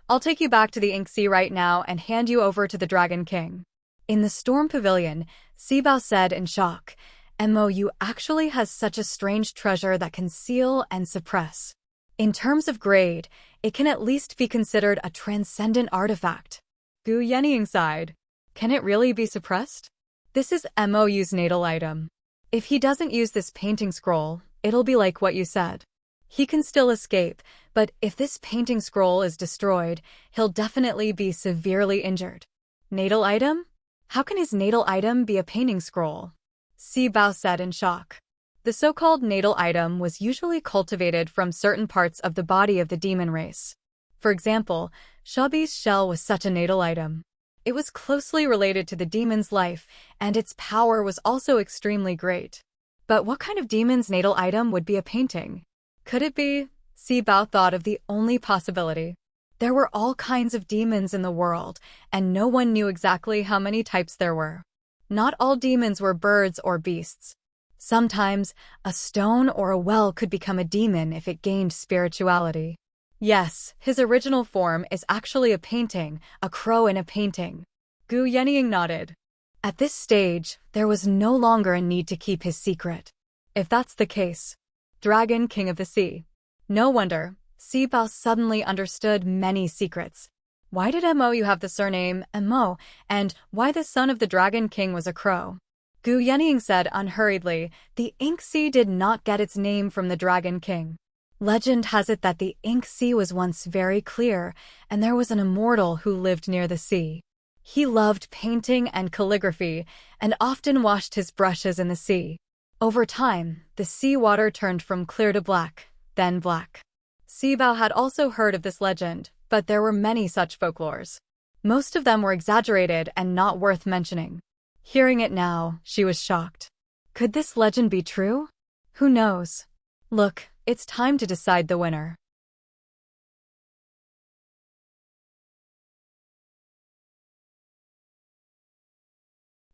I'll take you back to the Ink Sea right now and hand you over to the Dragon King. In the Storm Pavilion, Sibao said in shock, Moyu actually has such a strange treasure that can seal and suppress. In terms of grade, it can at least be considered a transcendent artifact. Gu Yenying sighed. Can it really be suppressed? This is Moyu's natal item. If he doesn't use this painting scroll, it'll be like what you said. He can still escape, but if this painting scroll is destroyed, he'll definitely be severely injured. Natal item? How can his natal item be a painting scroll? Sibao said in shock. The so-called natal item was usually cultivated from certain parts of the body of the demon race. For example, Shabi's shell was such a natal item. It was closely related to the demon's life, and its power was also extremely great. But what kind of demon's natal item would be a painting? Could it be? Sibao thought of the only possibility. There were all kinds of demons in the world, and no one knew exactly how many types there were. Not all demons were birds or beasts. Sometimes, a stone or a well could become a demon if it gained spirituality. Yes, his original form is actually a painting, a crow in a painting. Gu Yenying nodded. At this stage, there was no longer a need to keep his secret. If that's the case, Dragon King of the Sea. No wonder, Sibao suddenly understood many secrets. Why did Moyu have the surname Mo, and why the son of the Dragon King was a crow? Gu Yenying said unhurriedly, the Ink Sea did not get its name from the Dragon King. Legend has it that the ink sea was once very clear, and there was an immortal who lived near the sea. He loved painting and calligraphy, and often washed his brushes in the sea. Over time, the sea water turned from clear to black, then black. Seabao had also heard of this legend, but there were many such folklores. Most of them were exaggerated and not worth mentioning. Hearing it now, she was shocked. Could this legend be true? Who knows? Look, it's time to decide the winner.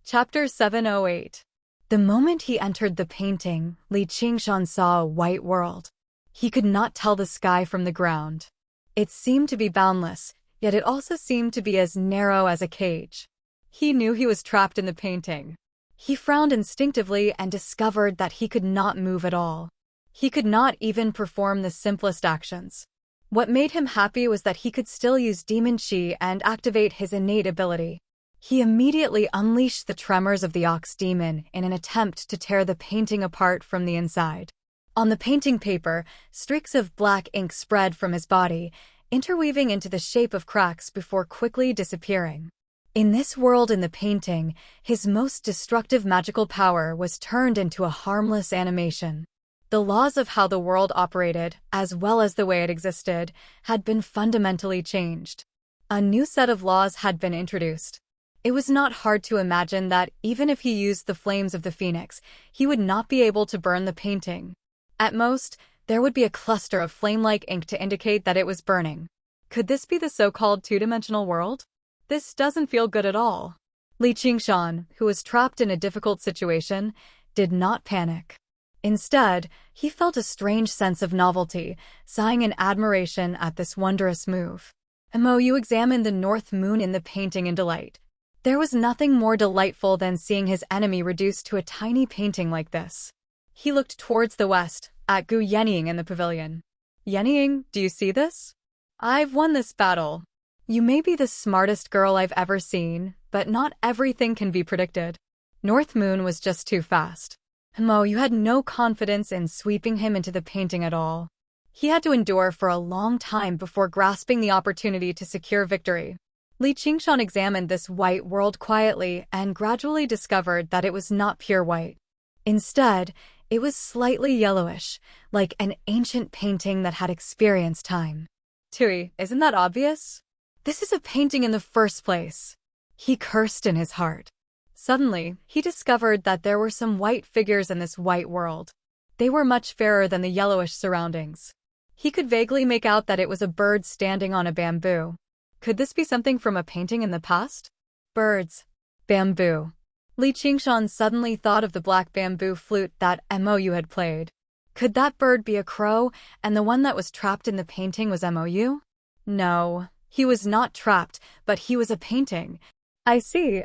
Chapter 708. The moment he entered the painting, Li Qingshan saw a white world. He could not tell the sky from the ground. It seemed to be boundless, yet it also seemed to be as narrow as a cage. He knew he was trapped in the painting. He frowned instinctively and discovered that he could not move at all. He could not even perform the simplest actions. What made him happy was that he could still use demon chi and activate his innate ability. He immediately unleashed the tremors of the ox demon in an attempt to tear the painting apart from the inside. On the painting paper, streaks of black ink spread from his body, interweaving into the shape of cracks before quickly disappearing. In this world in the painting, his most destructive magical power was turned into a harmless animation. The laws of how the world operated, as well as the way it existed, had been fundamentally changed. A new set of laws had been introduced. It was not hard to imagine that even if he used the flames of the phoenix, he would not be able to burn the painting. At most, there would be a cluster of flame-like ink to indicate that it was burning. Could this be the so-called two-dimensional world? This doesn't feel good at all. Li Qingshan, who was trapped in a difficult situation, did not panic. Instead, he felt a strange sense of novelty, sighing in admiration at this wondrous move. You examined the north moon in the painting in delight. There was nothing more delightful than seeing his enemy reduced to a tiny painting like this. He looked towards the west, at Gu Yenying in the pavilion. Yenying, do you see this? I've won this battle. You may be the smartest girl I've ever seen, but not everything can be predicted. North Moon was just too fast. You had no confidence in sweeping him into the painting at all. He had to endure for a long time before grasping the opportunity to secure victory. Li Qingshan examined this white world quietly and gradually discovered that it was not pure white. Instead, it was slightly yellowish, like an ancient painting that had experienced time. Tui, isn't that obvious? This is a painting in the first place. He cursed in his heart. Suddenly, he discovered that there were some white figures in this white world. They were much fairer than the yellowish surroundings. He could vaguely make out that it was a bird standing on a bamboo. Could this be something from a painting in the past? Birds. Bamboo. Li Qingshan suddenly thought of the black bamboo flute that Mou had played. Could that bird be a crow, and the one that was trapped in the painting was Mou? No, he was not trapped, but he was a painting. I see.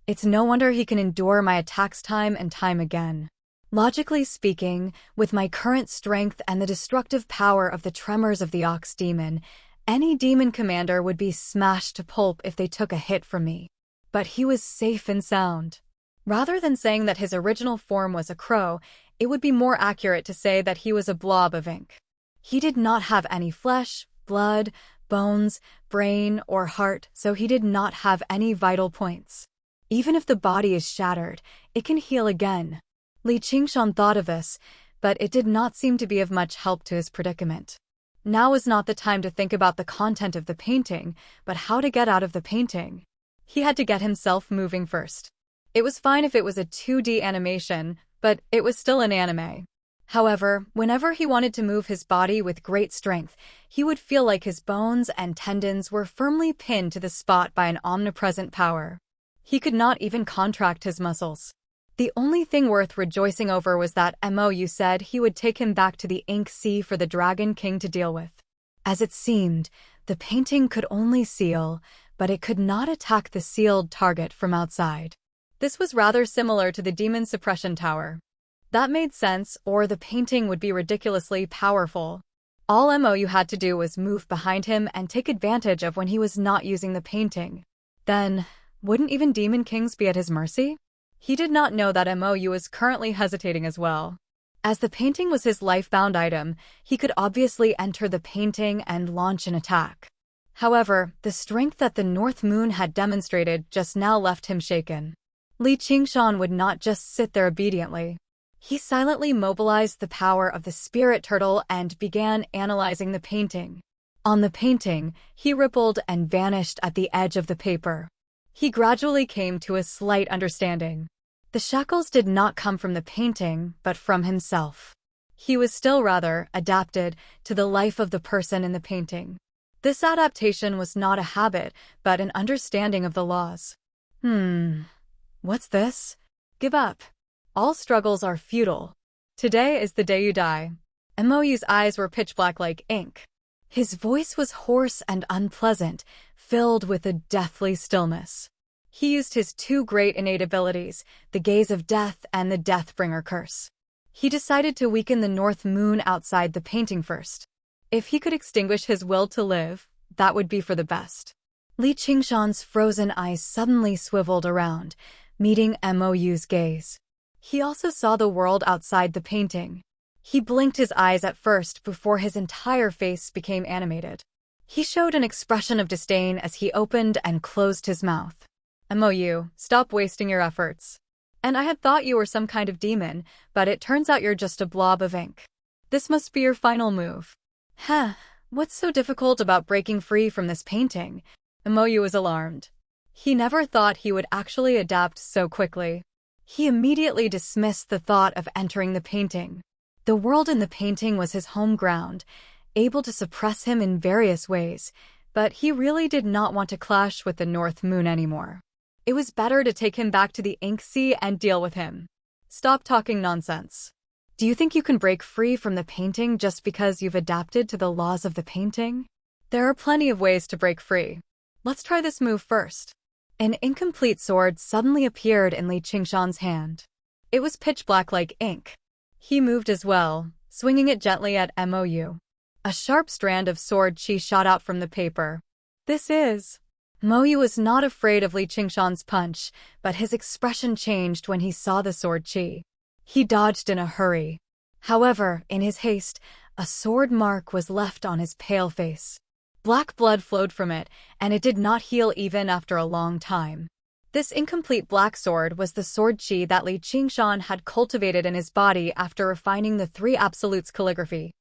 It's no wonder he can endure my attacks time and time again. Logically speaking, with my current strength and the destructive power of the tremors of the ox demon, any demon commander would be smashed to pulp if they took a hit from me. But he was safe and sound. Rather than saying that his original form was a crow, it would be more accurate to say that he was a blob of ink. He did not have any flesh, blood, bones, brain, or heart, so he did not have any vital points. Even if the body is shattered, it can heal again. Li Qingshan thought of this, but it did not seem to be of much help to his predicament. Now was not the time to think about the content of the painting, but how to get out of the painting. He had to get himself moving first. It was fine if it was a 2D animation, but it was still an anime. However, whenever he wanted to move his body with great strength, he would feel like his bones and tendons were firmly pinned to the spot by an omnipresent power. He could not even contract his muscles. The only thing worth rejoicing over was that Mou said he would take him back to the Ink Sea for the Dragon King to deal with. As it seemed, the painting could only seal, but it could not attack the sealed target from outside. This was rather similar to the Demon Suppression Tower. That made sense, or the painting would be ridiculously powerful. All Mou had to do was move behind him and take advantage of when he was not using the painting. Then, wouldn't even Demon Kings be at his mercy? He did not know that Mou was currently hesitating as well. As the painting was his life-bound item, he could obviously enter the painting and launch an attack. However, the strength that the North Moon had demonstrated just now left him shaken. Li Qingshan would not just sit there obediently. He silently mobilized the power of the spirit turtle and began analyzing the painting. On the painting, he rippled and vanished at the edge of the paper. He gradually came to a slight understanding. The shackles did not come from the painting, but from himself. He was still rather adapted to the life of the person in the painting. This adaptation was not a habit, but an understanding of the laws. What's this? Give up. All struggles are futile. Today is the day you die. Moyu's eyes were pitch black like ink. His voice was hoarse and unpleasant, filled with a deathly stillness. He used his two great innate abilities, the gaze of death and the Deathbringer curse. He decided to weaken the North Moon outside the painting first. If he could extinguish his will to live, that would be for the best. Li Qingshan's frozen eyes suddenly swiveled around, meeting Moyu's gaze. He also saw the world outside the painting. He blinked his eyes at first before his entire face became animated. He showed an expression of disdain as he opened and closed his mouth. Moyu, stop wasting your efforts. And I had thought you were some kind of demon, but it turns out you're just a blob of ink. This must be your final move. What's so difficult about breaking free from this painting? Moyu was alarmed. He never thought he would actually adapt so quickly. He immediately dismissed the thought of entering the painting. The world in the painting was his home ground, able to suppress him in various ways, but he really did not want to clash with the North Moon anymore. It was better to take him back to the Ink Sea and deal with him. Stop talking nonsense. Do you think you can break free from the painting just because you've adapted to the laws of the painting? There are plenty of ways to break free. Let's try this move first. An incomplete sword suddenly appeared in Li Qingshan's hand. It was pitch black like ink. He moved as well, swinging it gently at Moyu. A sharp strand of sword chi shot out from the paper. This is... Moyu was not afraid of Li Qingshan's punch, but his expression changed when he saw the sword chi. He dodged in a hurry. However, in his haste, a sword mark was left on his pale face. Black blood flowed from it, and it did not heal even after a long time. This incomplete black sword was the sword chi that Li Qingshan had cultivated in his body after refining the Three Absolutes calligraphy.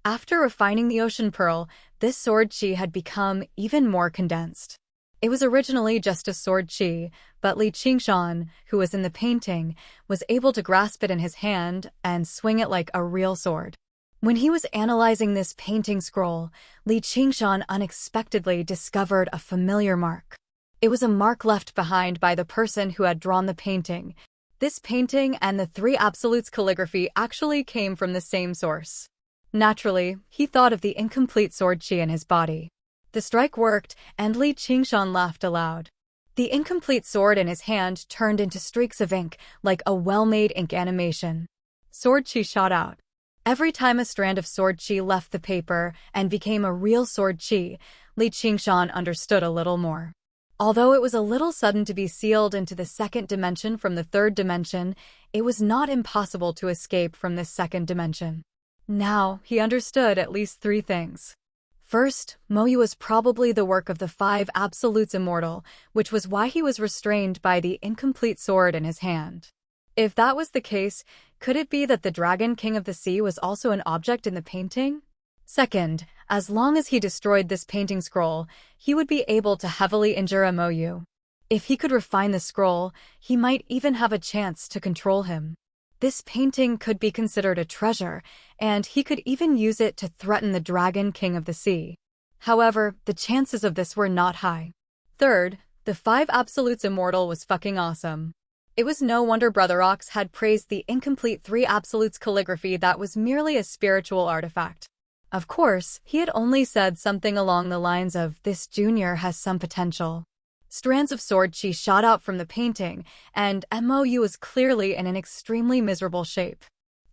After refining the Ocean Pearl, this sword chi had become even more condensed. It was originally just a sword chi, but Li Qingshan, who was in the painting, was able to grasp it in his hand and swing it like a real sword. When he was analyzing this painting scroll, Li Qingshan unexpectedly discovered a familiar mark. It was a mark left behind by the person who had drawn the painting. This painting and the Three Absolutes calligraphy actually came from the same source. Naturally, he thought of the incomplete sword chi in his body. The strike worked, and Li Qingshan laughed aloud. The incomplete sword in his hand turned into streaks of ink, like a well-made ink animation. Sword chi shot out. Every time a strand of sword chi left the paper and became a real sword chi, Li Qingshan understood a little more. Although it was a little sudden to be sealed into the second dimension from the third dimension, it was not impossible to escape from this second dimension. Now, he understood at least three things. First, Moyu was probably the work of the Five Absolutes Immortal, which was why he was restrained by the incomplete sword in his hand. If that was the case, could it be that the Dragon King of the Sea was also an object in the painting? Second, as long as he destroyed this painting scroll, he would be able to heavily injure Moyu. If he could refine the scroll, he might even have a chance to control him. This painting could be considered a treasure, and he could even use it to threaten the Dragon King of the Sea. However, the chances of this were not high. Third, the Five Absolutes Immortal was fucking awesome. It was no wonder Brother Ox had praised the incomplete Three Absolutes calligraphy that was merely a spiritual artifact. Of course, he had only said something along the lines of, "This junior has some potential." Strands of sword chi shot out from the painting, and Moyu was clearly in an extremely miserable shape.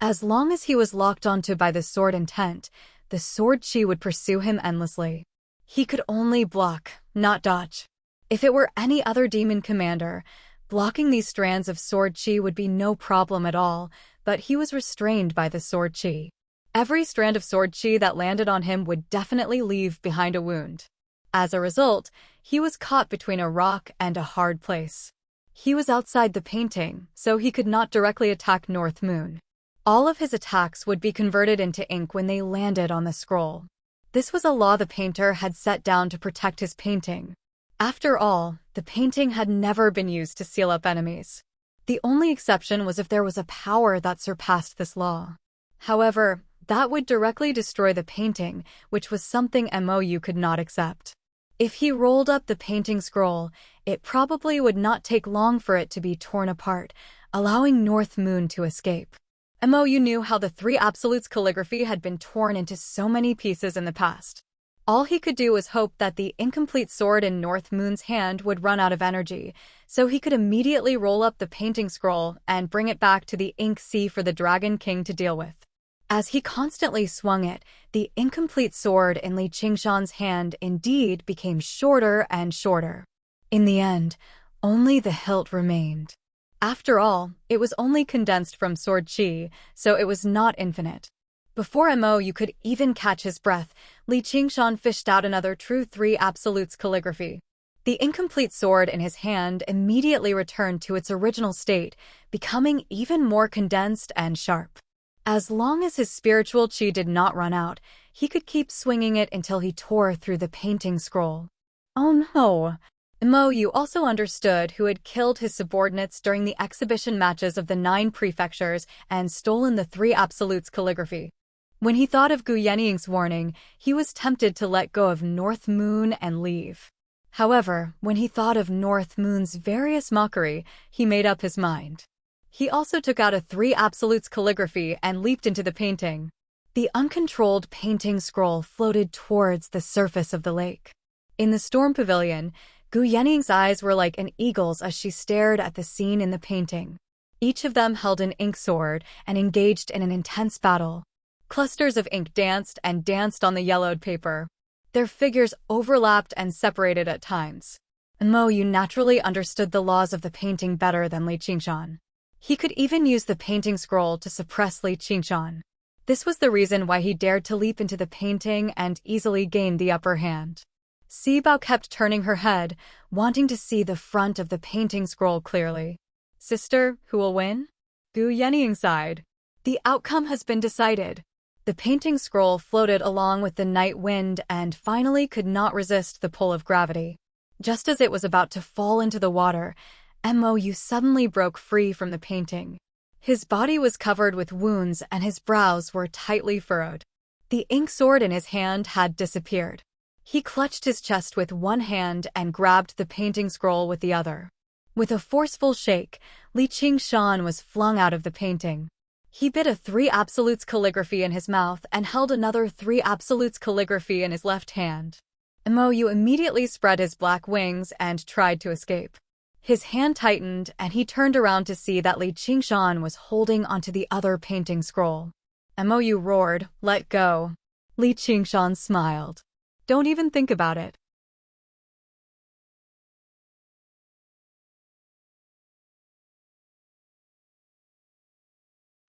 As long as he was locked onto by the sword intent, the sword chi would pursue him endlessly. He could only block, not dodge. If it were any other demon commander, blocking these strands of sword chi would be no problem at all, but he was restrained by the sword chi. Every strand of sword chi that landed on him would definitely leave behind a wound. As a result, he was caught between a rock and a hard place. He was outside the painting, so he could not directly attack North Moon. All of his attacks would be converted into ink when they landed on the scroll. This was a law the painter had set down to protect his painting. After all, the painting had never been used to seal up enemies. The only exception was if there was a power that surpassed this law. However, that would directly destroy the painting, which was something Mou could not accept. If he rolled up the painting scroll, it probably would not take long for it to be torn apart, allowing North Moon to escape. Mou knew how the Three Absolutes calligraphy had been torn into so many pieces in the past. All he could do was hope that the incomplete sword in North Moon's hand would run out of energy, so he could immediately roll up the painting scroll and bring it back to the ink sea for the Dragon King to deal with. As he constantly swung it, the incomplete sword in Li Qingshan's hand indeed became shorter and shorter. In the end, only the hilt remained. After all, it was only condensed from sword chi, so it was not infinite. Before Mou could even catch his breath, Li Qingshan fished out another true Three Absolutes calligraphy. The incomplete sword in his hand immediately returned to its original state, becoming even more condensed and sharp. As long as his spiritual chi did not run out, he could keep swinging it until he tore through the painting scroll. Oh no! Mou also understood who had killed his subordinates during the exhibition matches of the 9 prefectures and stolen the Three Absolutes calligraphy. When he thought of Gu Yannying's warning, he was tempted to let go of North Moon and leave. However, when he thought of North Moon's various mockery, he made up his mind. He also took out a Three Absolutes calligraphy and leaped into the painting. The uncontrolled painting scroll floated towards the surface of the lake. In the storm pavilion, Gu Yanning's eyes were like an eagle's as she stared at the scene in the painting. Each of them held an ink sword and engaged in an intense battle. Clusters of ink danced and danced on the yellowed paper. Their figures overlapped and separated at times. Mou naturally understood the laws of the painting better than Li Qingshan. He could even use the painting scroll to suppress Li Qingshan. This was the reason why he dared to leap into the painting and easily gain the upper hand. Sibao kept turning her head, wanting to see the front of the painting scroll clearly. Sister, who will win? Gu Yannying sighed. The outcome has been decided. The painting scroll floated along with the night wind and finally could not resist the pull of gravity. Just as it was about to fall into the water, Mou suddenly broke free from the painting. His body was covered with wounds and his brows were tightly furrowed. The ink sword in his hand had disappeared. He clutched his chest with one hand and grabbed the painting scroll with the other. With a forceful shake, Li Qingshan was flung out of the painting. He bit a Three Absolutes calligraphy in his mouth and held another Three Absolutes calligraphy in his left hand. Mou immediately spread his black wings and tried to escape. His hand tightened and he turned around to see that Li Qingshan was holding onto the other painting scroll. Mou roared, "Let go." Li Qingshan smiled. "Don't even think about it."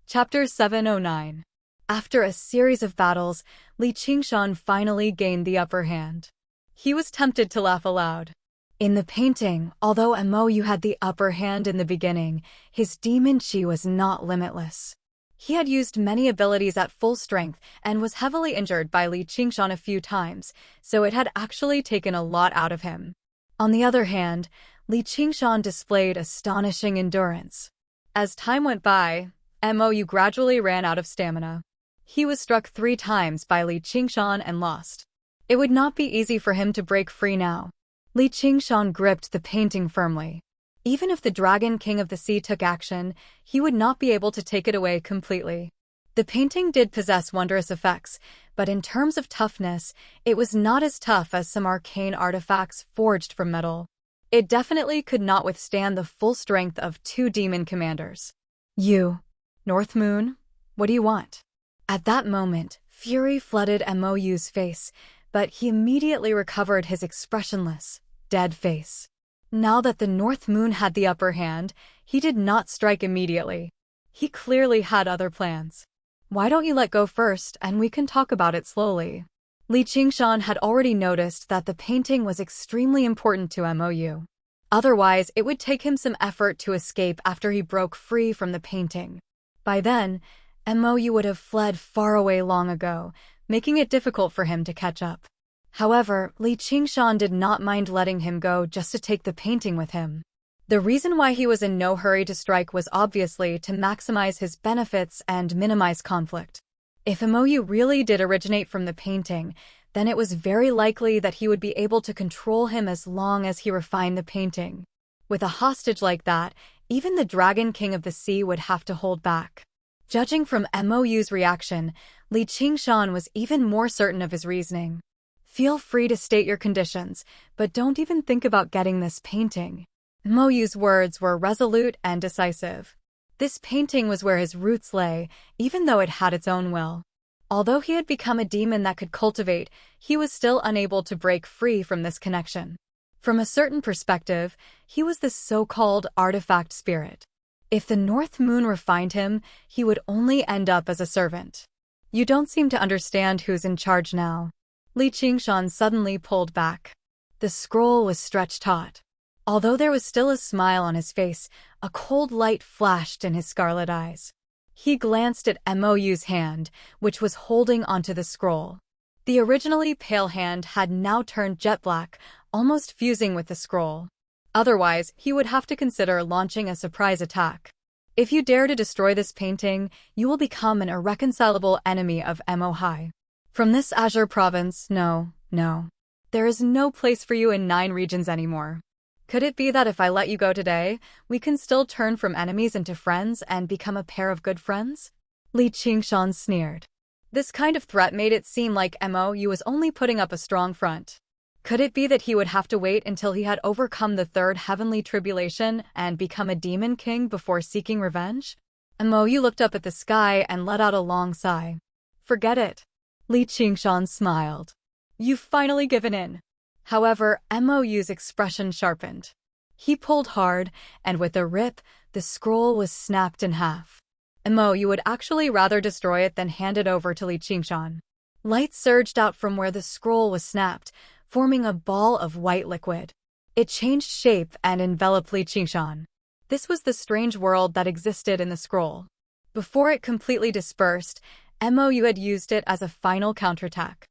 Chapter 709. After a series of battles, Li Qingshan finally gained the upper hand. He was tempted to laugh aloud. In the painting, although Mou had the upper hand in the beginning, his demon chi was not limitless. He had used many abilities at full strength and was heavily injured by Li Qingshan a few times, so it had actually taken a lot out of him. On the other hand, Li Qingshan displayed astonishing endurance. As time went by, Mou gradually ran out of stamina. He was struck 3 times by Li Qingshan and lost. It would not be easy for him to break free now. Li Qingshan gripped the painting firmly. Even if the Dragon King of the Sea took action, he would not be able to take it away completely. The painting did possess wondrous effects, but in terms of toughness, it was not as tough as some arcane artifacts forged from metal. It definitely could not withstand the full strength of 2 demon commanders. "You, North Moon, what do you want?" At that moment, fury flooded Mou's face, but he immediately recovered his expressionless, dead face. Now that the North Moon had the upper hand, he did not strike immediately. He clearly had other plans. Why don't you let go first and we can talk about it slowly? Li Qingshan had already noticed that the painting was extremely important to Mou. Otherwise, it would take him some effort to escape after he broke free from the painting. By then, Mou would have fled far away long ago, making it difficult for him to catch up. However, Li Qingshan did not mind letting him go just to take the painting with him. The reason why he was in no hurry to strike was obviously to maximize his benefits and minimize conflict. If Mou really did originate from the painting, then it was very likely that he would be able to control him as long as he refined the painting. With a hostage like that, even the Dragon King of the Sea would have to hold back. Judging from Mou's reaction, Li Qingshan was even more certain of his reasoning. Feel free to state your conditions, but don't even think about getting this painting. Mou's words were resolute and decisive. This painting was where his roots lay, even though it had its own will. Although he had become a demon that could cultivate, he was still unable to break free from this connection. From a certain perspective, he was the so-called artifact spirit. If the North Moon refined him, he would only end up as a servant. You don't seem to understand who's in charge now. Li Qingshan suddenly pulled back. The scroll was stretched taut. Although there was still a smile on his face, a cold light flashed in his scarlet eyes. He glanced at Mou's hand, which was holding onto the scroll. The originally pale hand had now turned jet black, almost fusing with the scroll. Otherwise, he would have to consider launching a surprise attack. If you dare to destroy this painting, you will become an irreconcilable enemy of Mo. From this Azure province, no. There is no place for you in 9 regions anymore. Could it be that if I let you go today, we can still turn from enemies into friends and become a pair of good friends? Li Qingshan sneered. This kind of threat made it seem like Mou was only putting up a strong front. Could it be that he would have to wait until he had overcome the 3rd heavenly tribulation and become a demon king before seeking revenge? Mou looked up at the sky and let out a long sigh. Forget it. Li Qingshan smiled. You've finally given in. However, Mou's expression sharpened. He pulled hard, and with a rip, the scroll was snapped in half. Mou would actually rather destroy it than hand it over to Li Qingshan. Light surged out from where the scroll was snapped, forming a ball of white liquid. It changed shape and enveloped Li Qingshan. This was the strange world that existed in the scroll. Before it completely dispersed, Mou had used it as a final counterattack.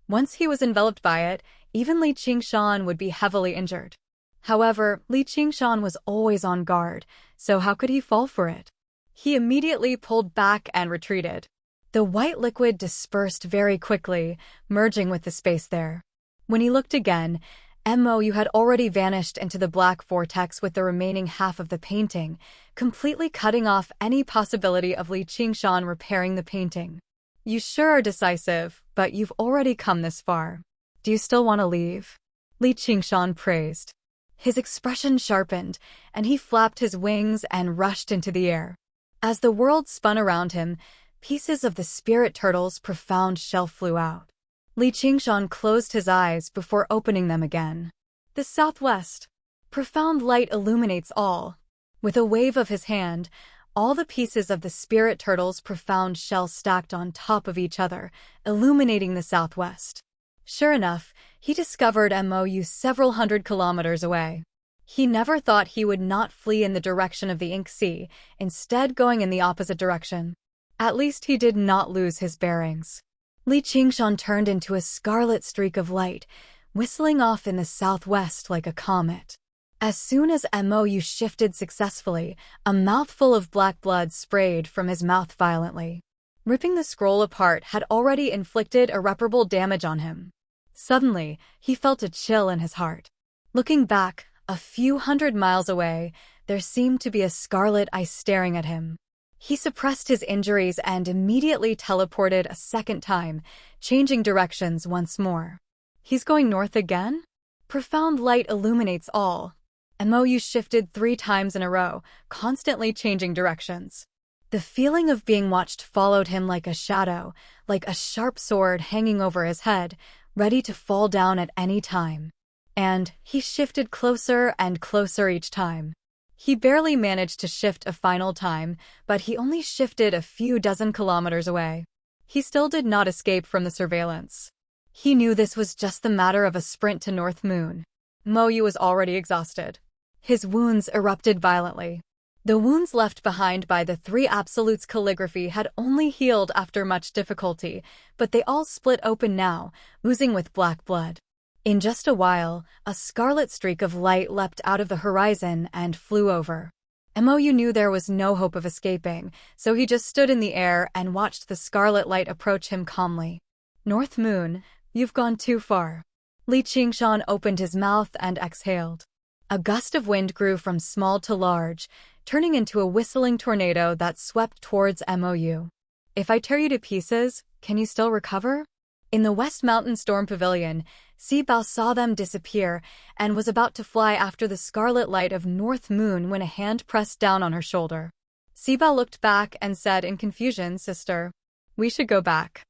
Once he was enveloped by it, even Li Qingshan would be heavily injured. However, Li Qingshan was always on guard, so how could he fall for it? He immediately pulled back and retreated. The white liquid dispersed very quickly, merging with the space there. When he looked again, Mou had already vanished into the black vortex with the remaining half of the painting, completely cutting off any possibility of Li Qingshan repairing the painting. You sure are decisive, but you've already come this far. Do you still want to leave? Li Qingshan praised. His expression sharpened, and he flapped his wings and rushed into the air. As the world spun around him, pieces of the spirit turtle's profound shell flew out. Li Qingshan closed his eyes before opening them again. The southwest. Profound light illuminates all. With a wave of his hand, all the pieces of the spirit turtle's profound shell stacked on top of each other, illuminating the southwest. Sure enough, he discovered Mou several hundred kilometers away. He never thought he would not flee in the direction of the Ink Sea, instead going in the opposite direction. At least he did not lose his bearings. Li Qingshan turned into a scarlet streak of light, whistling off in the southwest like a comet. As soon as Mou shifted successfully, a mouthful of black blood sprayed from his mouth violently. Ripping the scroll apart had already inflicted irreparable damage on him. Suddenly, he felt a chill in his heart. Looking back, a few hundred miles away, there seemed to be a scarlet eye staring at him. He suppressed his injuries and immediately teleported a second time, changing directions once more. He's going north again? Profound light illuminates all. Mou shifted 3 times in a row, constantly changing directions. The feeling of being watched followed him like a shadow, like a sharp sword hanging over his head, ready to fall down at any time. And he shifted closer and closer each time. He barely managed to shift a final time, but he only shifted a few dozen kilometers away. He still did not escape from the surveillance. He knew this was just the matter of a sprint to North Moon. Moyu was already exhausted. His wounds erupted violently. The wounds left behind by the three absolutes calligraphy had only healed after much difficulty, but they all split open now, oozing with black blood. In just a while, a scarlet streak of light leapt out of the horizon and flew over. Moyu knew there was no hope of escaping, so he just stood in the air and watched the scarlet light approach him calmly. North Moon, you've gone too far. Li Qingshan opened his mouth and exhaled. A gust of wind grew from small to large, turning into a whistling tornado that swept towards Moyu. If I tear you to pieces, can you still recover? In the West Mountain Storm Pavilion, Sibao saw them disappear and was about to fly after the scarlet light of North Moon when a hand pressed down on her shoulder. Sibao looked back and said in confusion, "Sister, we should go back.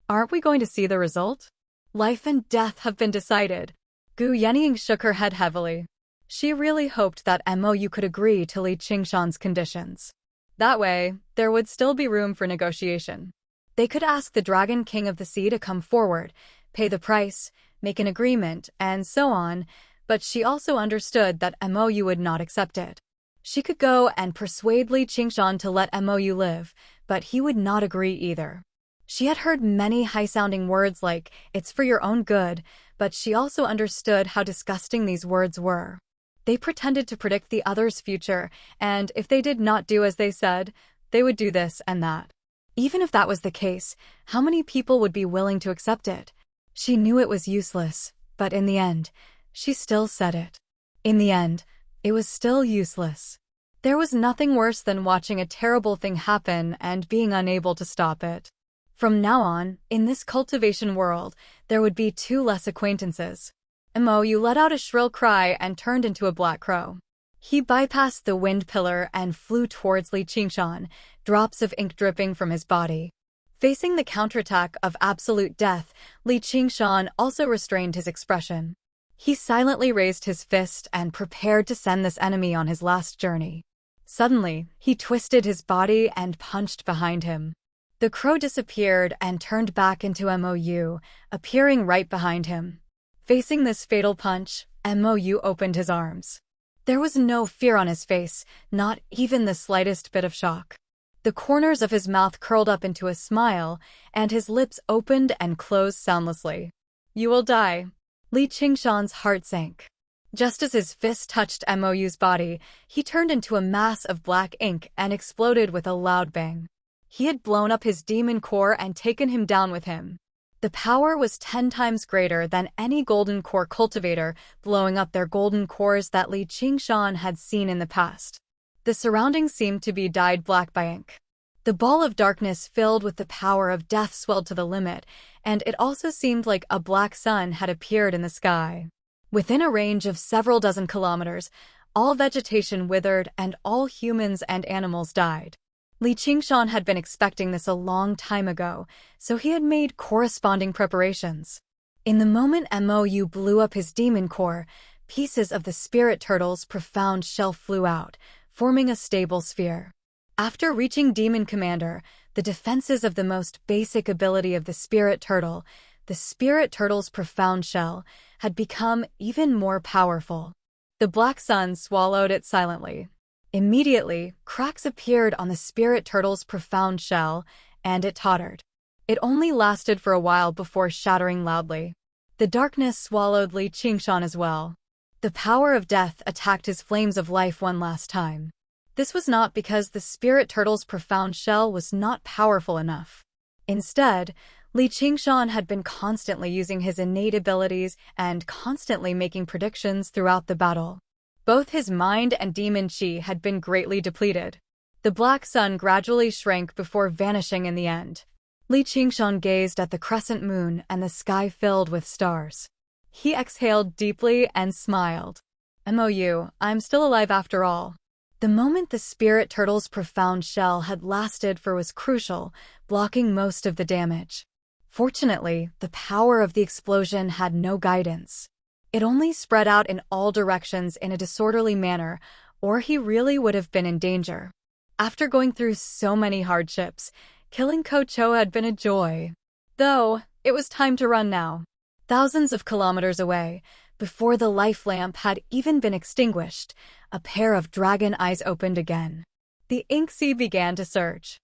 Aren't we going to see the result? Life and death have been decided." Gu Yenying shook her head heavily. She really hoped that Moyu could agree to Li Qingshan's conditions. That way, there would still be room for negotiation. They could ask the Dragon King of the Sea to come forward, pay the price, make an agreement, and so on, but she also understood that Moyu would not accept it. She could go and persuade Li Qingshan to let Moyu live, but he would not agree either. She had heard many high-sounding words like, "It's for your own good," but she also understood how disgusting these words were. They pretended to predict the other's future, and if they did not do as they said, they would do this and that. Even if that was the case, how many people would be willing to accept it? She knew it was useless, but in the end, she still said it. In the end, it was still useless. There was nothing worse than watching a terrible thing happen and being unable to stop it. From now on, in this cultivation world, there would be two less acquaintances. Moyu let out a shrill cry and turned into a black crow. He bypassed the wind pillar and flew towards Li Qingshan, drops of ink dripping from his body. Facing the counterattack of absolute death, Li Qingshan also restrained his expression. He silently raised his fist and prepared to send this enemy on his last journey. Suddenly, he twisted his body and punched behind him. The crow disappeared and turned back into Moyu, appearing right behind him. Facing this fatal punch, Moyu opened his arms. There was no fear on his face, not even the slightest bit of shock. The corners of his mouth curled up into a smile, and his lips opened and closed soundlessly. "You will die." Li Qingshan's heart sank. Just as his fist touched Moyu's body, he turned into a mass of black ink and exploded with a loud bang. He had blown up his demon core and taken him down with him. The power was 10 times greater than any golden core cultivator blowing up their golden cores that Li Qingshan had seen in the past. The surroundings seemed to be dyed black by ink. The ball of darkness filled with the power of death swelled to the limit, and it also seemed like a black sun had appeared in the sky. Within a range of several dozen kilometers, all vegetation withered and all humans and animals died. Li Qingshan had been expecting this a long time ago, so he had made corresponding preparations. In the moment Moyu blew up his demon core, pieces of the spirit turtle's profound shell flew out, forming a stable sphere. After reaching Demon Commander, the defenses of the most basic ability of the spirit turtle's profound shell, had become even more powerful. The black sun swallowed it silently. Immediately, cracks appeared on the spirit turtle's profound shell, and it tottered. It only lasted for a while before shattering loudly. The darkness swallowed Li Qingshan as well. The power of death attacked his flames of life one last time. This was not because the spirit turtle's profound shell was not powerful enough. Instead, Li Qingshan had been constantly using his innate abilities and constantly making predictions throughout the battle. Both his mind and demon chi had been greatly depleted. The black sun gradually shrank before vanishing in the end. Li Qingshan gazed at the crescent moon and the sky filled with stars. He exhaled deeply and smiled. "Moyu, I'm still alive after all." The moment the spirit turtle's profound shell had lasted for was crucial, blocking most of the damage. Fortunately, the power of the explosion had no guidance. It only spread out in all directions in a disorderly manner, or he really would have been in danger. After going through so many hardships, killing Ko Cho had been a joy. Though, it was time to run now. Thousands of kilometers away, before the life lamp had even been extinguished, a pair of dragon eyes opened again. The ink sea began to surge.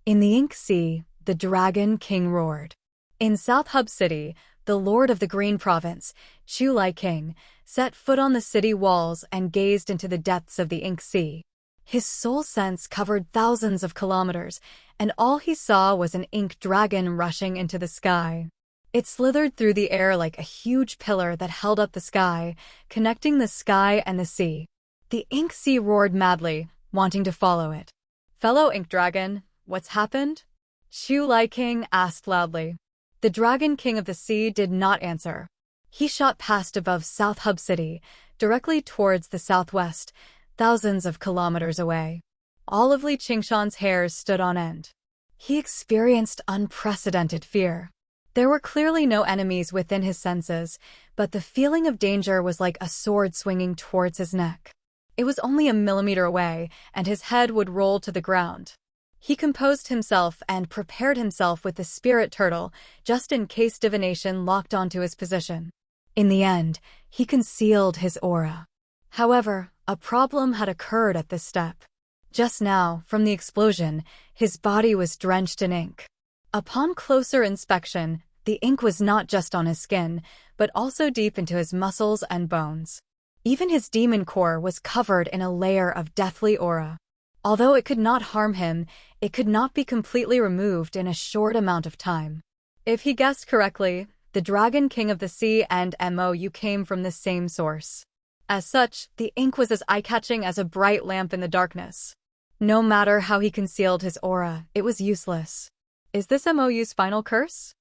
In the ink sea, the Dragon King roared. In South Hub City, the Lord of the Green Province, Chu Lai King, set foot on the city walls and gazed into the depths of the ink sea. His soul sense covered thousands of kilometers, and all he saw was an ink dragon rushing into the sky. It slithered through the air like a huge pillar that held up the sky, connecting the sky and the sea. The ink sea roared madly, wanting to follow it. "Fellow ink dragon, what's happened?" Chu Lai King asked loudly. The Dragon King of the Sea did not answer. He shot past above South Hub City, directly towards the southwest, thousands of kilometers away. All of Li Qingshan's hairs stood on end. He experienced unprecedented fear. There were clearly no enemies within his senses, but the feeling of danger was like a sword swinging towards his neck. It was only a millimeter away, and his head would roll to the ground. He composed himself and prepared himself with the spirit turtle, just in case divination locked onto his position. In the end, he concealed his aura. However, a problem had occurred at this step. Just now, from the explosion, his body was drenched in ink. Upon closer inspection, the ink was not just on his skin, but also deep into his muscles and bones. Even his demon core was covered in a layer of deathly aura. Although it could not harm him, it could not be completely removed in a short amount of time. If he guessed correctly, the Dragon King of the Sea and MOU came from the same source. As such, the ink was as eye-catching as a bright lamp in the darkness. No matter how he concealed his aura, it was useless. Is this MOU's final curse?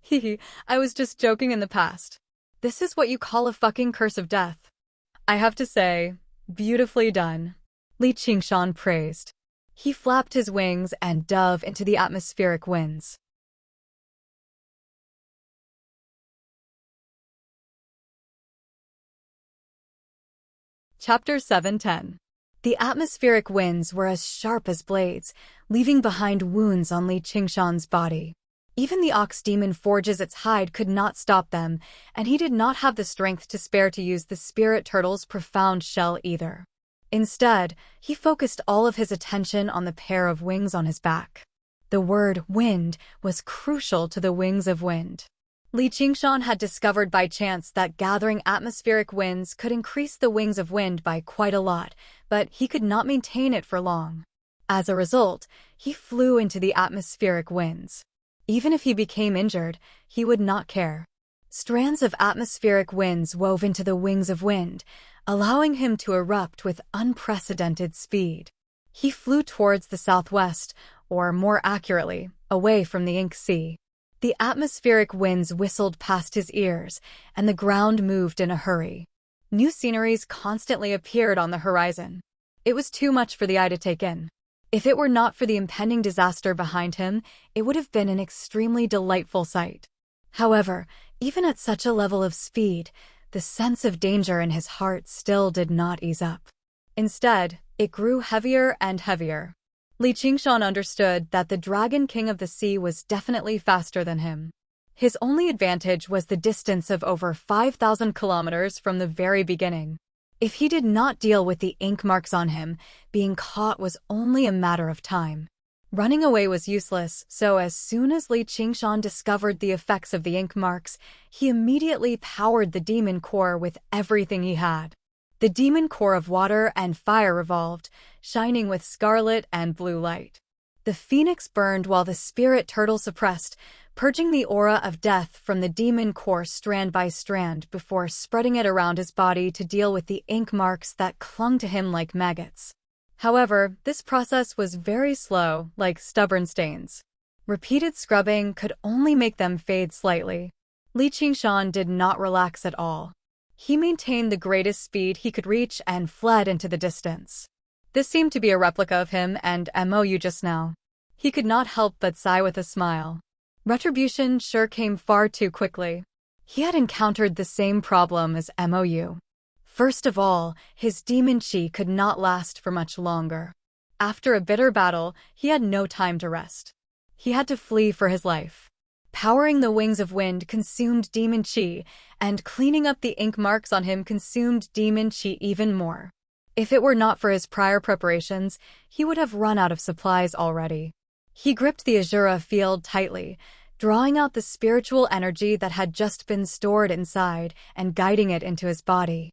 Hehe, I was just joking in the past. This is what you call a fucking curse of death. I have to say, beautifully done. Li Qingshan praised. He flapped his wings and dove into the atmospheric winds. Chapter 710. The atmospheric winds were as sharp as blades, leaving behind wounds on Li Qingshan's body. Even the ox demon forges its hide could not stop them, and he did not have the strength to spare to use the spirit turtle's profound shell either. Instead, he focused all of his attention on the pair of wings on his back. The word wind was crucial to the wings of wind. Li Qingshan had discovered by chance that gathering atmospheric winds could increase the wings of wind by quite a lot, but he could not maintain it for long. As a result, he flew into the atmospheric winds. Even if he became injured, he would not care. Strands of atmospheric winds wove into the wings of wind, allowing him to erupt with unprecedented speed. He flew towards the southwest, or more accurately, away from the ink sea. The atmospheric winds whistled past his ears, and the ground moved in a hurry. New sceneries constantly appeared on the horizon. It was too much for the eye to take in. If it were not for the impending disaster behind him, it would have been an extremely delightful sight. However, even at such a level of speed, the sense of danger in his heart still did not ease up. Instead, it grew heavier and heavier. Li Qingshan understood that the Dragon King of the Sea was definitely faster than him. His only advantage was the distance of over 5,000 kilometers from the very beginning. If he did not deal with the ink marks on him, being caught was only a matter of time. Running away was useless, so as soon as Li Qingshan discovered the effects of the ink marks, he immediately powered the demon core with everything he had. The demon core of water and fire revolved, shining with scarlet and blue light. The phoenix burned while the spirit turtle suppressed, purging the aura of death from the demon core strand by strand before spreading it around his body to deal with the ink marks that clung to him like maggots. However, this process was very slow, like stubborn stains. Repeated scrubbing could only make them fade slightly. Li Qingshan did not relax at all. He maintained the greatest speed he could reach and fled into the distance. This seemed to be a replica of him and MOU just now. He could not help but sigh with a smile. Retribution sure came far too quickly. He had encountered the same problem as MOU. First of all, his demon chi could not last for much longer. After a bitter battle, he had no time to rest. He had to flee for his life. Powering the wings of wind consumed demon chi, and cleaning up the ink marks on him consumed demon chi even more. If it were not for his prior preparations, he would have run out of supplies already. He gripped the Azura field tightly, drawing out the spiritual energy that had just been stored inside and guiding it into his body.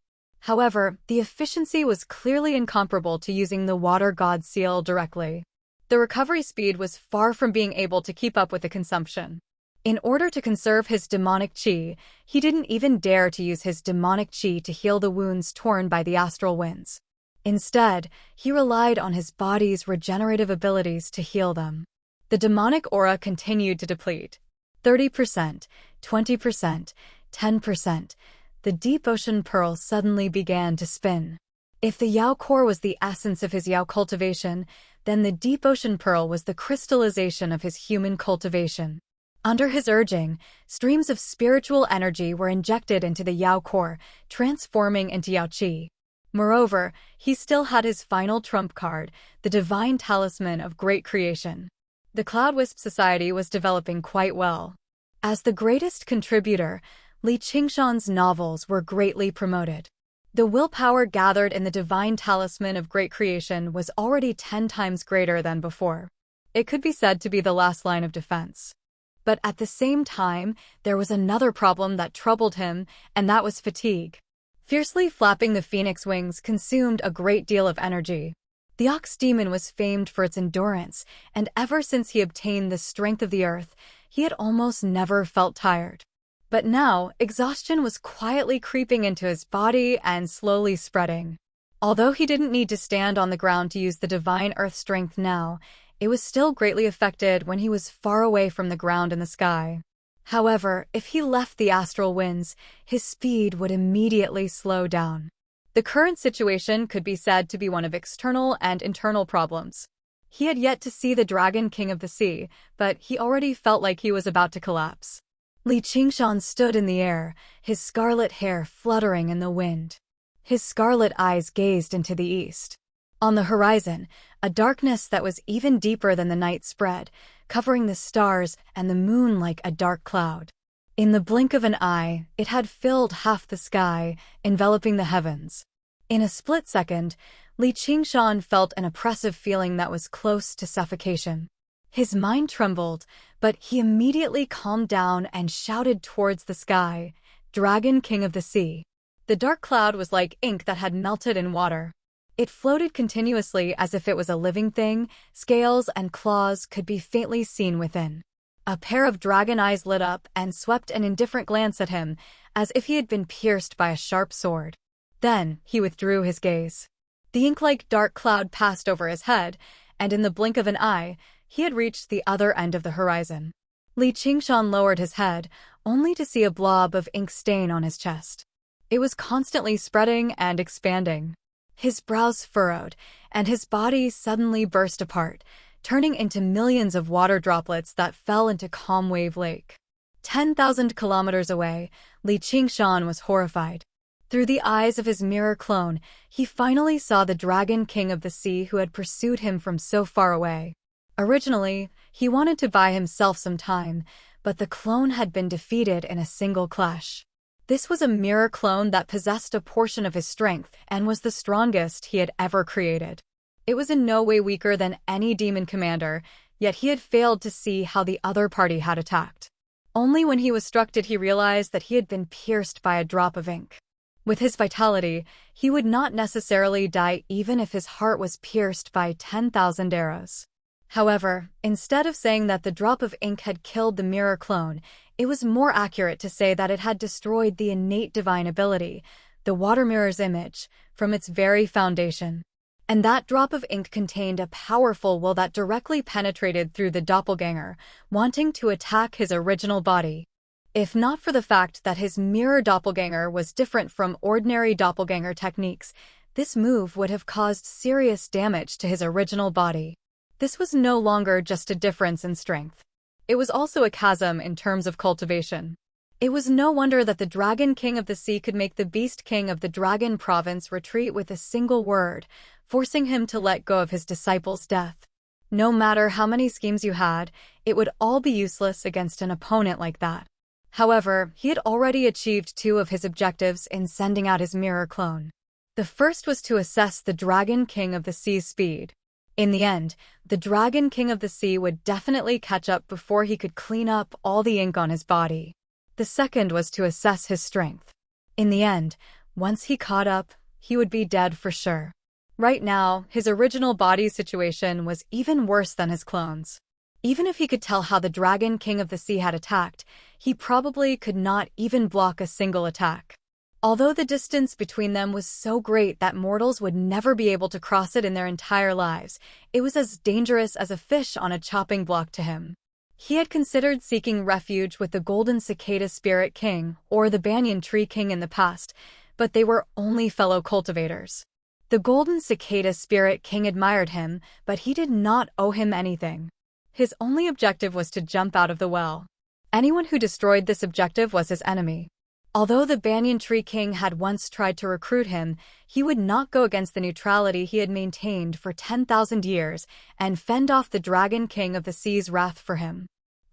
However, the efficiency was clearly incomparable to using the water god seal directly. The recovery speed was far from being able to keep up with the consumption. In order to conserve his demonic chi, he didn't even dare to use his demonic chi to heal the wounds torn by the astral winds. Instead, he relied on his body's regenerative abilities to heal them. The demonic aura continued to deplete. 30%, 20%, 10%. The deep ocean pearl suddenly began to spin. If the Yao core was the essence of his Yao cultivation, then the deep ocean pearl was the crystallization of his human cultivation. Under his urging, streams of spiritual energy were injected into the Yao core, transforming into Yao Qi. Moreover, he still had his final trump card, the divine talisman of great creation. The Cloud Wisp Society was developing quite well. As the greatest contributor, Li Qingshan's novels were greatly promoted. The willpower gathered in the divine talisman of great creation was already 10 times greater than before. It could be said to be the last line of defense. But at the same time, there was another problem that troubled him, and that was fatigue. Fiercely flapping the phoenix wings consumed a great deal of energy. The ox demon was famed for its endurance, and ever since he obtained the strength of the earth, he had almost never felt tired. But now, exhaustion was quietly creeping into his body and slowly spreading. Although he didn't need to stand on the ground to use the divine earth strength now, it was still greatly affected when he was far away from the ground and the sky. However, if he left the astral winds, his speed would immediately slow down. The current situation could be said to be one of external and internal problems. He had yet to see the Dragon King of the Sea, but he already felt like he was about to collapse. Li Qingshan stood in the air, his scarlet hair fluttering in the wind. His scarlet eyes gazed into the east. On the horizon, a darkness that was even deeper than the night spread, covering the stars and the moon like a dark cloud. In the blink of an eye, it had filled half the sky, enveloping the heavens. In a split second, Li Qingshan felt an oppressive feeling that was close to suffocation. His mind trembled, but he immediately calmed down and shouted towards the sky, "Dragon King of the Sea." The dark cloud was like ink that had melted in water. It floated continuously as if it was a living thing, scales and claws could be faintly seen within. A pair of dragon eyes lit up and swept an indifferent glance at him, as if he had been pierced by a sharp sword. Then, he withdrew his gaze. The ink-like dark cloud passed over his head, and in the blink of an eye, he had reached the other end of the horizon. Li Qingshan lowered his head, only to see a blob of ink stain on his chest. It was constantly spreading and expanding. His brows furrowed, and his body suddenly burst apart, turning into millions of water droplets that fell into Calm Wave Lake. 10,000 kilometers away, Li Qingshan was horrified. Through the eyes of his mirror clone, he finally saw the Dragon King of the Sea who had pursued him from so far away. Originally, he wanted to buy himself some time, but the clone had been defeated in a single clash. This was a mirror clone that possessed a portion of his strength and was the strongest he had ever created. It was in no way weaker than any demon commander, yet he had failed to see how the other party had attacked. Only when he was struck did he realize that he had been pierced by a drop of ink. With his vitality, he would not necessarily die even if his heart was pierced by 10,000 arrows. However, instead of saying that the drop of ink had killed the mirror clone, it was more accurate to say that it had destroyed the innate divine ability, the water mirror's image, from its very foundation. And that drop of ink contained a powerful will that directly penetrated through the doppelganger, wanting to attack his original body. If not for the fact that his mirror doppelganger was different from ordinary doppelganger techniques, this move would have caused serious damage to his original body. This was no longer just a difference in strength. It was also a chasm in terms of cultivation. It was no wonder that the Dragon King of the Sea could make the Beast King of the Dragon Province retreat with a single word, forcing him to let go of his disciple's death. No matter how many schemes you had, it would all be useless against an opponent like that. However, he had already achieved two of his objectives in sending out his mirror clone. The first was to assess the Dragon King of the Sea's speed. In the end, the Dragon King of the Sea would definitely catch up before he could clean up all the ink on his body. The second was to assess his strength. In the end, once he caught up, he would be dead for sure. Right now, his original body situation was even worse than his clone's. Even if he could tell how the Dragon King of the Sea had attacked, he probably could not even block a single attack. Although the distance between them was so great that mortals would never be able to cross it in their entire lives, it was as dangerous as a fish on a chopping block to him. He had considered seeking refuge with the Golden Cicada Spirit King or the Banyan Tree King in the past, but they were only fellow cultivators. The Golden Cicada Spirit King admired him, but he did not owe him anything. His only objective was to jump out of the well. Anyone who destroyed this objective was his enemy. Although the Banyan Tree King had once tried to recruit him, he would not go against the neutrality he had maintained for 10,000 years and fend off the Dragon King of the Sea's wrath for him.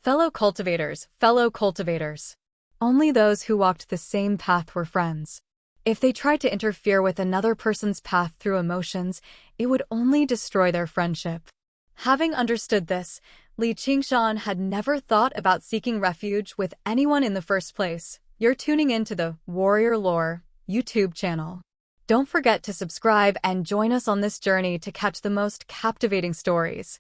Fellow cultivators. Only those who walked the same path were friends. If they tried to interfere with another person's path through emotions, it would only destroy their friendship. Having understood this, Li Qingshan had never thought about seeking refuge with anyone in the first place. You're tuning into the Warrior Lore YouTube channel. Don't forget to subscribe and join us on this journey to catch the most captivating stories.